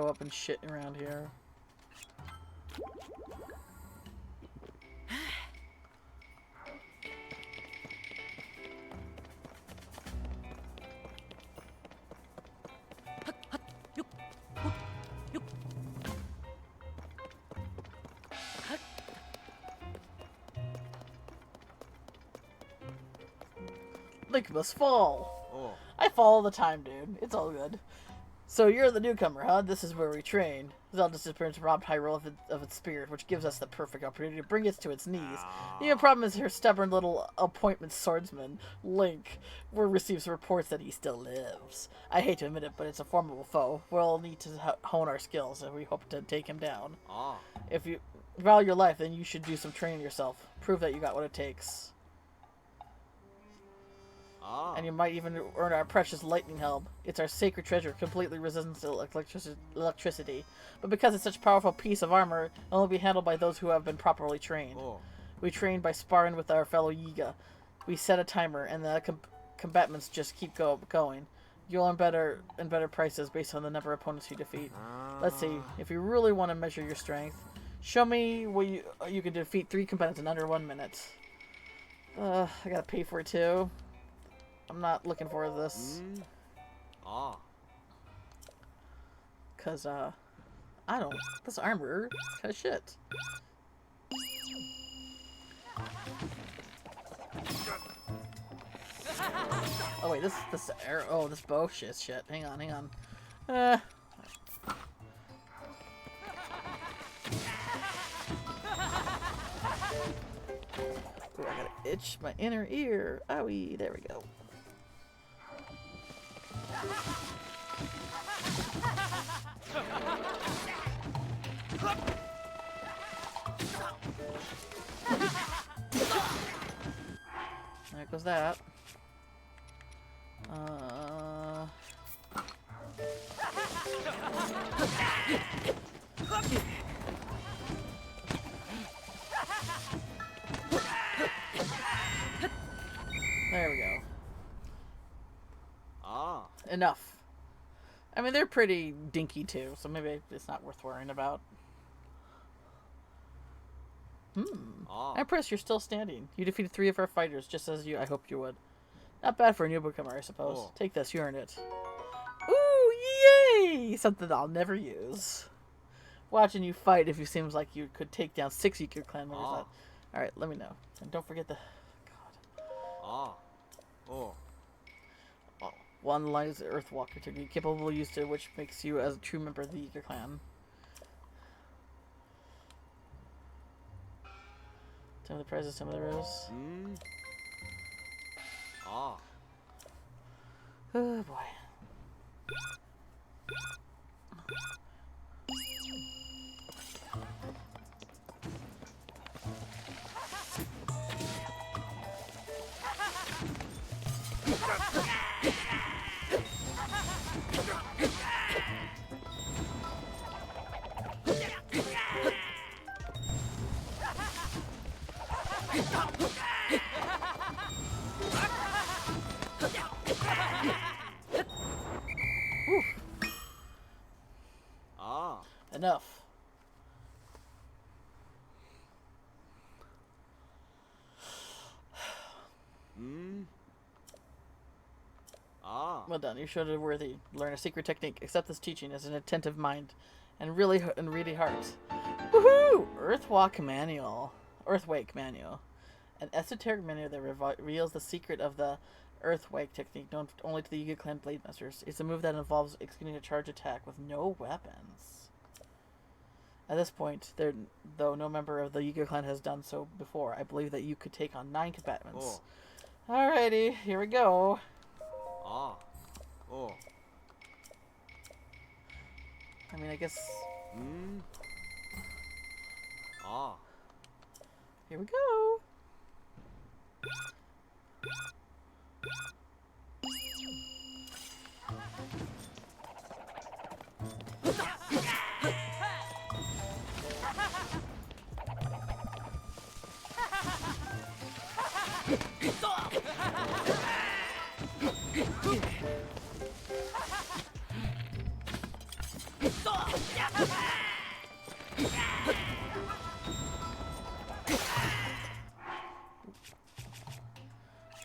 up and shit around here. Link must fall. Oh. I fall all the time, dude. It's all good. So you're the newcomer, huh? This is where we train. Zelda's appearance robbed Hyrule of its spirit, which gives us the perfect opportunity to bring it to its knees. The only problem is her stubborn little appointment swordsman, Link, receives reports that he still lives. I hate to admit it, but it's a formidable foe. We'll need to hone our skills, and we hope to take him down. Ah. If you value your life, then you should do some training yourself. Prove that you got what it takes. Ah. And you might even earn our precious lightning helm. It's our sacred treasure, completely resistant to electricity. But because it's such a powerful piece of armor, it'll only be handled by those who have been properly trained. Oh. We train by sparring with our fellow Yiga. We set a timer, and the combatants just keep going. You'll earn better and better prices based on the number of opponents you defeat. Let's see, if you really want to measure your strength, show me what you can defeat 3 combatants in under 1 minute. I gotta pay for it too. I'm not looking for this. Ah. Cause, I don't... This armor is kinda shit. Oh wait, this arrow... Oh, this bow shit. Hang on. Ooh, I gotta itch my inner ear. Owie, there we go. There goes that. There we go. Ah. Enough. I mean, they're pretty dinky too, so maybe it's not worth worrying about. Ah. Empress, you're still standing. You defeated 3 of our fighters, just as I hoped you would. Not bad for a newcomer, I suppose. Oh. Take this, you earned it. Ooh, yay! Something I'll never use. Watching you fight if you seems like you could take down 6 Yiga clan members. Ah. Alright, let me know. And don't forget the... God. Ah. Oh. One lies Earthwalker technique, capable of use to which makes you as a true member of the Yiga clan. Some of the prizes, some of the rows. Ah. Oh boy. Ah. Enough. Ah. Well done. You showed it worthy. Learn a secret technique. Accept this teaching as an attentive mind and really heart. Woohoo! Earthwake Manual. An esoteric manual that reveals the secret of the Earthwake technique known only to the Yiga clan blade masters. It's a move that involves executing a charge attack with no weapons. At this point, though no member of the Yiga clan has done so before, I believe that you could take on 9 combatants. Oh. Alrighty, here we go. Ah. Oh. I mean, I guess... Ah. Here we go.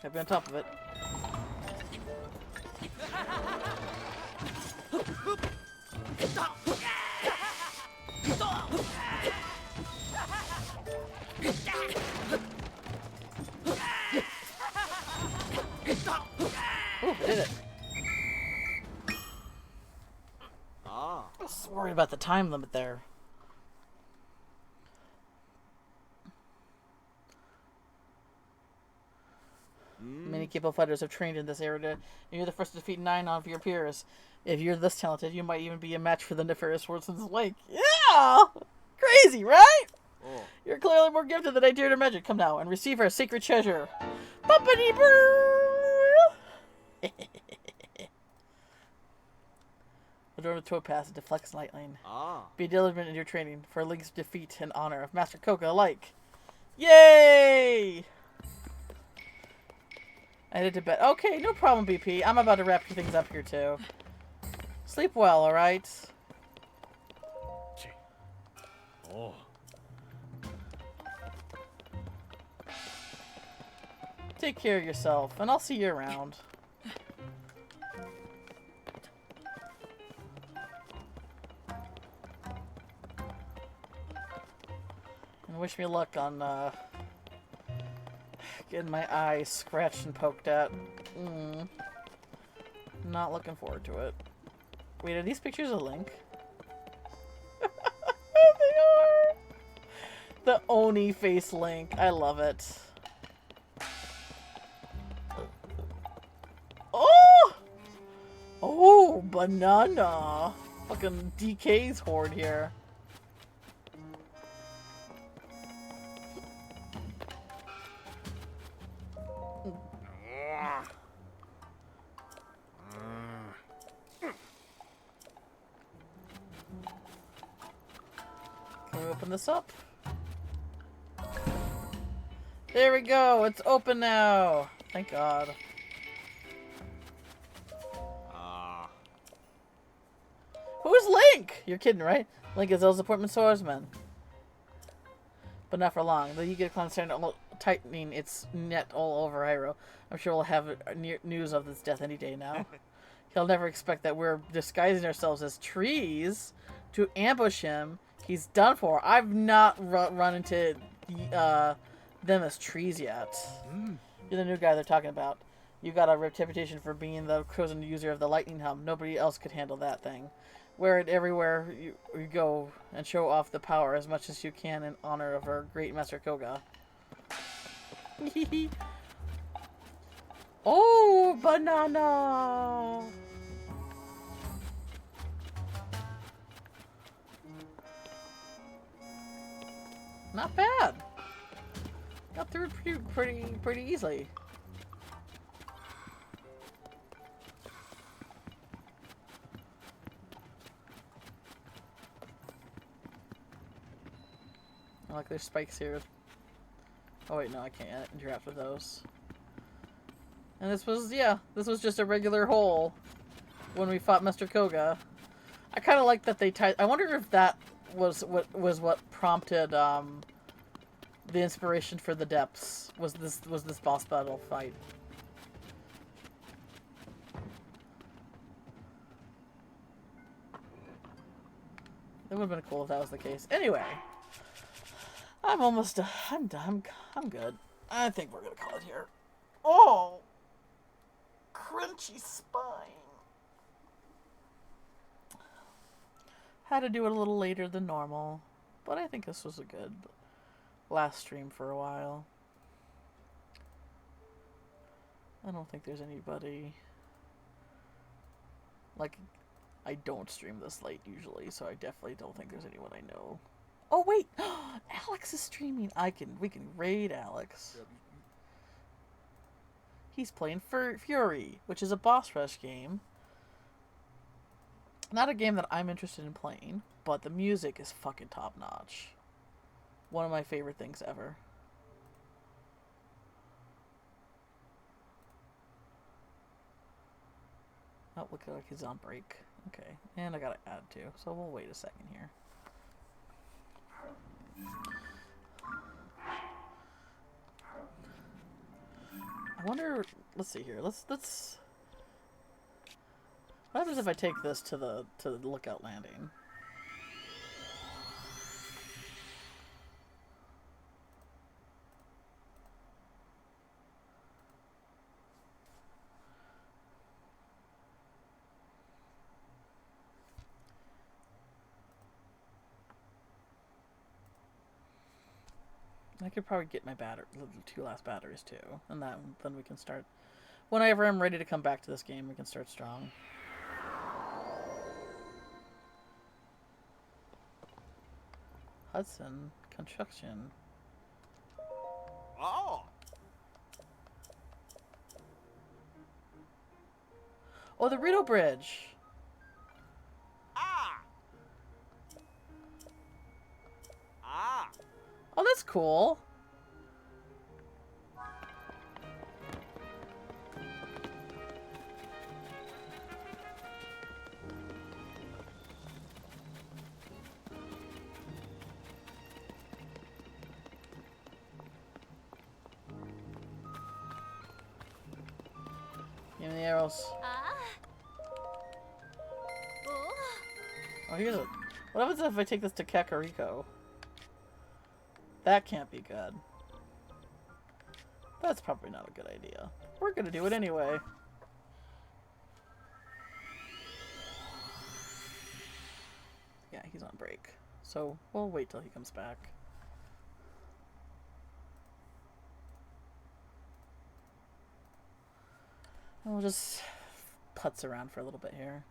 Gotta be on top of it. Ooh, I did it. Ah. I was worried about the time limit there. Many capable fighters have trained in this area, and you're the first to defeat 9 of your peers. If you're this talented, you might even be a match for the nefarious Warson's Lake. Yeah! Crazy, right? Oh. You're clearly more gifted than I dared imagine. Come now and receive our sacred treasure. Bumpity brrrr! Adorn with towpath deflects lightning. Ah. Be diligent in your training for Link's defeat and honor of Master Koga alike. Yay! I headed to bed. Okay, no problem, BP. I'm about to wrap things up here, too. Sleep well, alright? Oh. Take care of yourself, and I'll see you around. And wish me luck on, getting my eyes scratched and poked at. Not looking forward to it. Wait, are these pictures of Link? They are! The Oni face Link. I love it. Oh! Oh, banana. Fucking DK's horde here. Can we open this up? There we go. It's open now. Thank God. Ah. Who's Link? You're kidding, right? Link is Zelda's appointment swordsman. But not for long. The Yiga clan started tightening its net all over Hyrule. I'm sure we'll have news of his death any day now. He'll never expect that we're disguising ourselves as trees to ambush him. He's done for. I've not run into them as trees yet. You're the new guy they're talking about. You got a reputation for being the chosen user of the lightning helm. Nobody else could handle that thing. Wear it everywhere you go and show off the power as much as you can in honor of our great Master Koga. Oh, banana! Not bad. Got through it pretty easily. Like there's spikes here. Oh wait, no, I can't interact with those. And this was just a regular hole when we fought Mr. Koga. I kind of like that they tied. I wonder if that was what prompted the inspiration for the depths. Was this boss battle fight? It would have been cool if that was the case. Anyway. I'm almost done. I'm done. I'm good. I think we're gonna call it here. Oh! Crunchy spine. Had to do it a little later than normal. But I think this was a good last stream for a while. I don't think there's anybody... Like, I don't stream this late usually, so I definitely don't think there's anyone I know. Oh wait, Alex is streaming. We can raid Alex. He's playing Fury, which is a boss rush game. Not a game that I'm interested in playing, but the music is fucking top notch. One of my favorite things ever. Oh, look like he's on break. Okay, and I gotta add two, so we'll wait a second here. I wonder. Let's see here. Let's. What happens if I take this to the lookout landing? I could probably get my the two last batteries too, and then we can start. Whenever I'm ready to come back to this game, we can start strong. Hudson Construction. Oh. Oh, the Rito Bridge. Ah. Ah. Oh, that's cool. Give me the arrows. Ah. Oh. Oh, here's a... What happens if I take this to Kakariko? That can't be good. That's probably not a good idea. We're gonna do it anyway. Yeah, he's on break. So, we'll wait till he comes back. And we'll just putz around for a little bit here.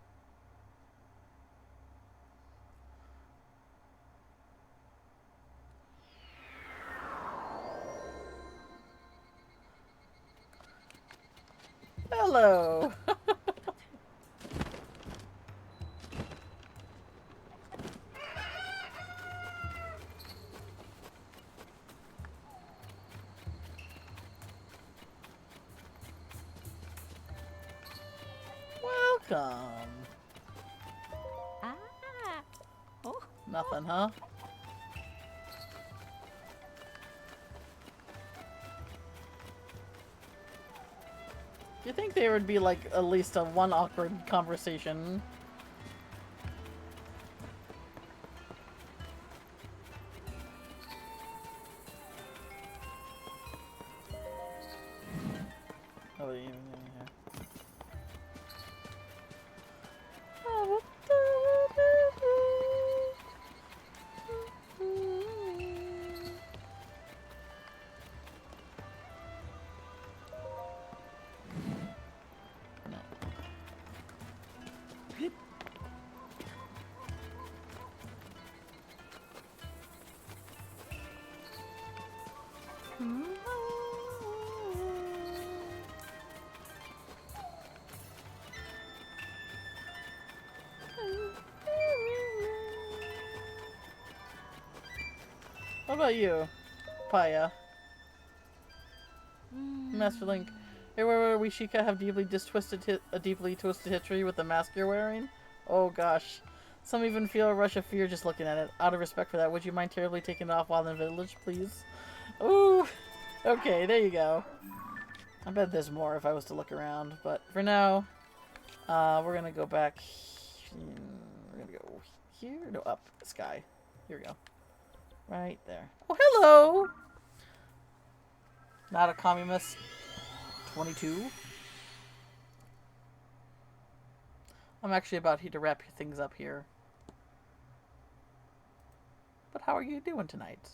Hello! Welcome! Ah. Oh. Nothing, huh? You think there would be like at least one awkward conversation? Nobody even in here. What about you, Paya? Master Link. Everywhere we Sheikah have a deeply twisted history with the mask you're wearing? Oh gosh. Some even feel a rush of fear just looking at it. Out of respect for that, would you mind terribly taking it off while in the village, please? Ooh! Okay, there you go. I bet there's more if I was to look around, but for now, we're gonna go back. We're gonna go here? No, up. Sky. Here we go. Right there. Oh, hello! Not a communist. 22. I'm actually about to wrap things up here. But how are you doing tonight?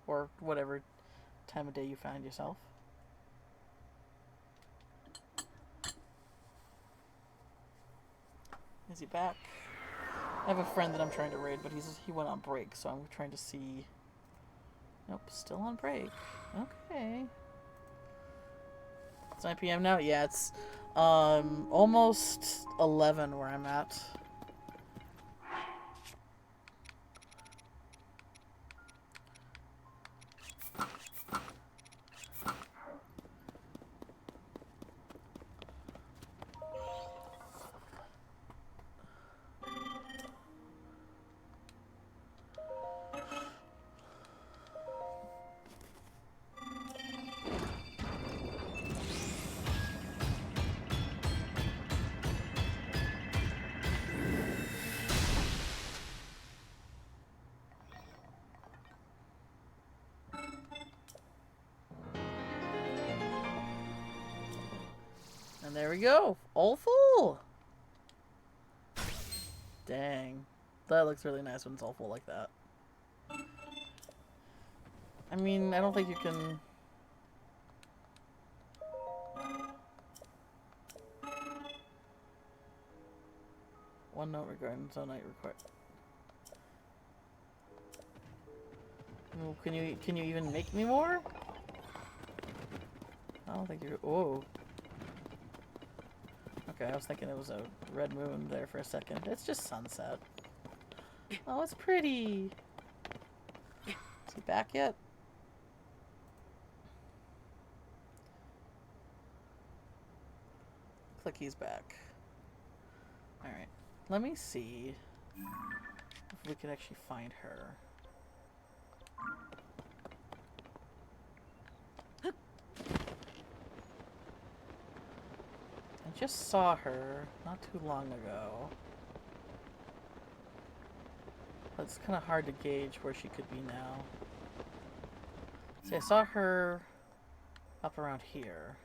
Or whatever time of day you find yourself. Is he back? I have a friend that I'm trying to raid, but he went on break, so I'm trying to see. Nope, still on break. Okay. It's 9 p.m. now? Yeah, it's almost 11 where I'm at. And there we go. All full. Dang. That looks really nice when it's all full like that. I mean, I don't think you can... One note regarding Zonite required. Can you even make me more? I don't think you're... Whoa. Okay, I was thinking it was a red moon there for a second. It's just sunset. Oh, it's pretty. Is he back yet? Looks like he's back. Alright. Let me see if we can actually find her. I just saw her not too long ago. But it's kind of hard to gauge where she could be now. See, I saw her up around here.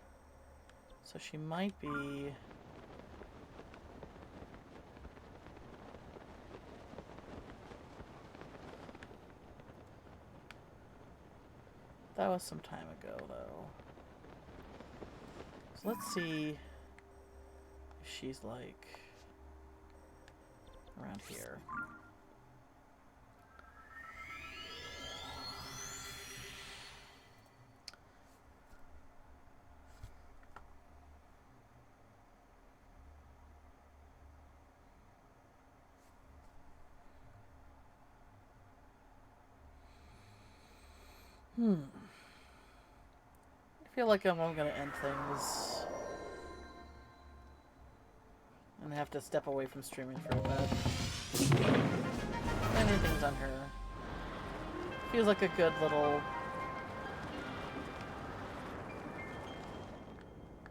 So she might be... That was some time ago, though. So let's see if she's, like, around here. I feel like I'm gonna end things and have to step away from streaming for a bit. Ending things on her feels like a good little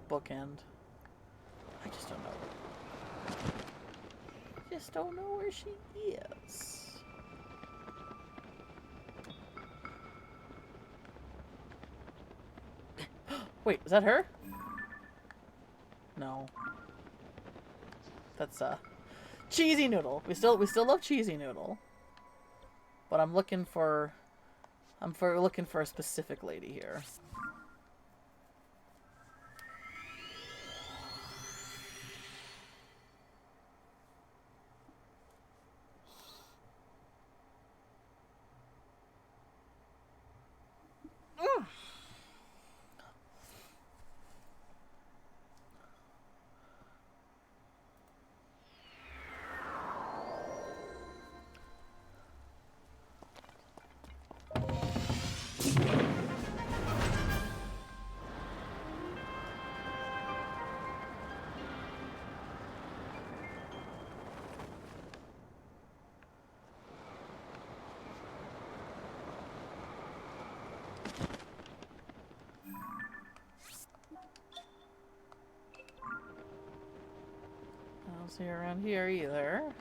bookend. I just don't know. I just don't know where she is. Wait, is that her? No. That's Cheesy Noodle. We still love Cheesy Noodle. But I'm looking for a specific lady here. I don't see her around here either.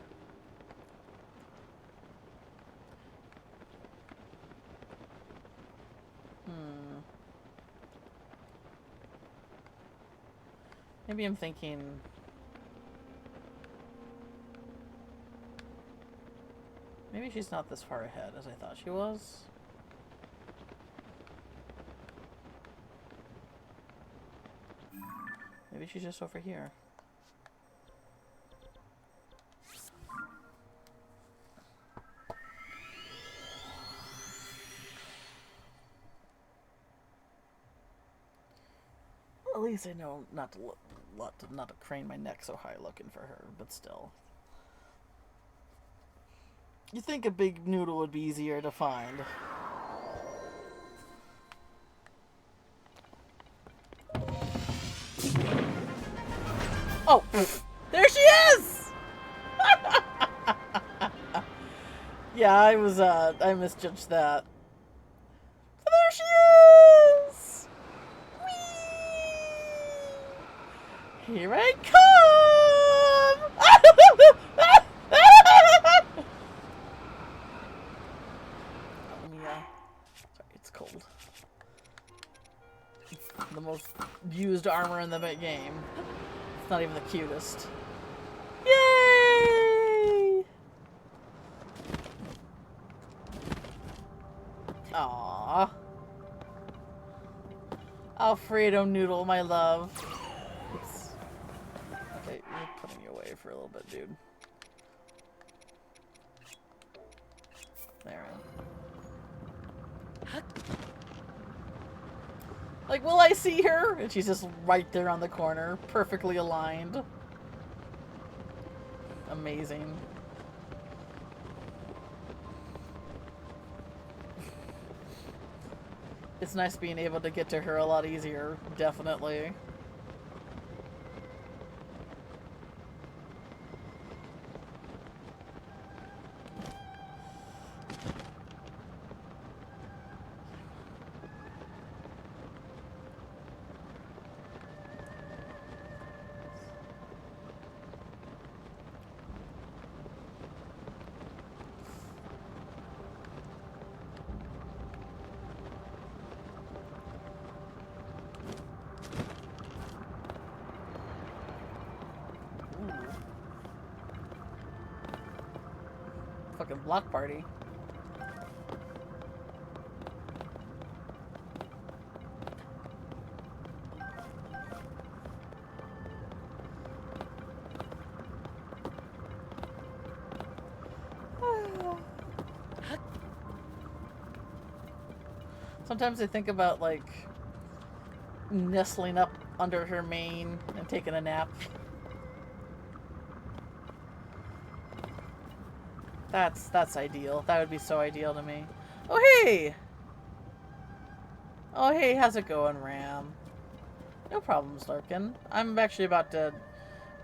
Maybe I'm thinking... Maybe she's not this far ahead as I thought she was. Maybe she's just over here. At least I know not to look, not to crane my neck so high looking for her, but still. You think a big noodle would be easier to find? Oh, there she is! Yeah, I misjudged that. There she is! Whee! Here I come! Sorry, it's cold. It's the most used armor in the game. It's not even the cutest. Yay! Aww. Alfredo Noodle, my love. Oops. Okay, you're putting you away for a little bit, dude. There. Like, will I see her? And she's just right there on the corner, perfectly aligned. Amazing. It's nice being able to get to her a lot easier, definitely. Fucking block party. Sometimes I think about, like, nestling up under her mane and taking a nap. That's ideal. That would be so ideal to me. Oh, hey! Oh, hey, how's it going, Ram? No problems, Larkin. I'm actually about to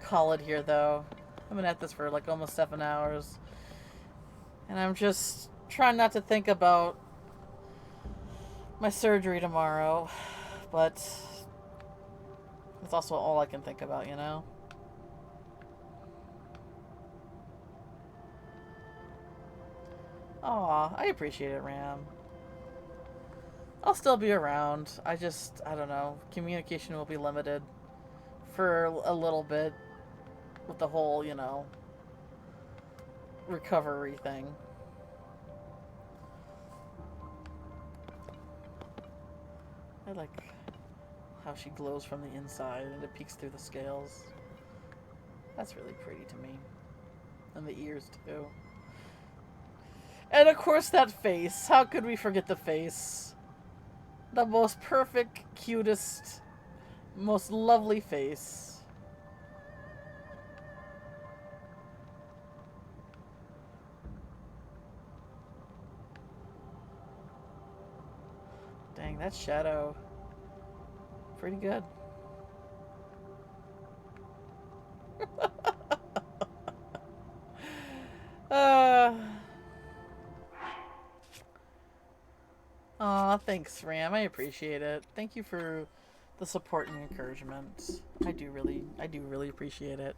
call it here, though. I've been at this for, like, almost 7 hours. And I'm just trying not to think about my surgery tomorrow. But it's also all I can think about, you know? Aw, I appreciate it, Ram. I'll still be around. I don't know. Communication will be limited for a little bit with the whole, you know, recovery thing. I like how she glows from the inside and it peeks through the scales. That's really pretty to me. And the ears, too. And of course that face. How could we forget the face? The most perfect, cutest, most lovely face. Dang, that shadow. Pretty good. Aw, thanks, Ram. I appreciate it. Thank you for the support and encouragement. I do really appreciate it.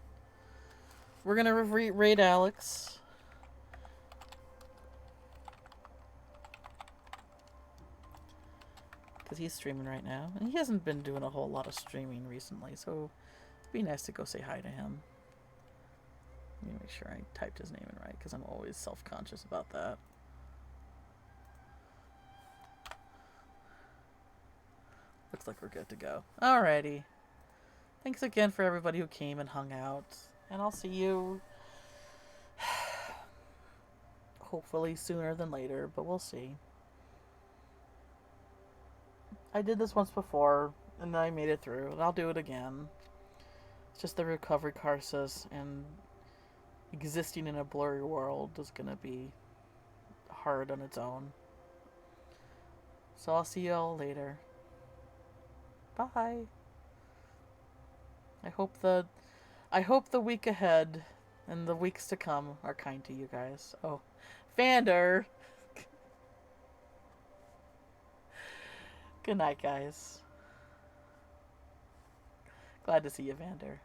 We're gonna raid Alex. Because he's streaming right now. And he hasn't been doing a whole lot of streaming recently, so it'd be nice to go say hi to him. Let me make sure I typed his name in right, because I'm always self-conscious about that. Looks like we're good to go. Alrighty. Thanks again for everybody who came and hung out. And I'll see you hopefully sooner than later, but we'll see. I did this once before, and I made it through, and I'll do it again. It's just the recovery process, and existing in a blurry world is gonna be hard on its own. So I'll see y'all later. Bye. I hope the week ahead and the weeks to come are kind to you guys. Oh, Vander. Good night, guys. Glad to see you, Vander.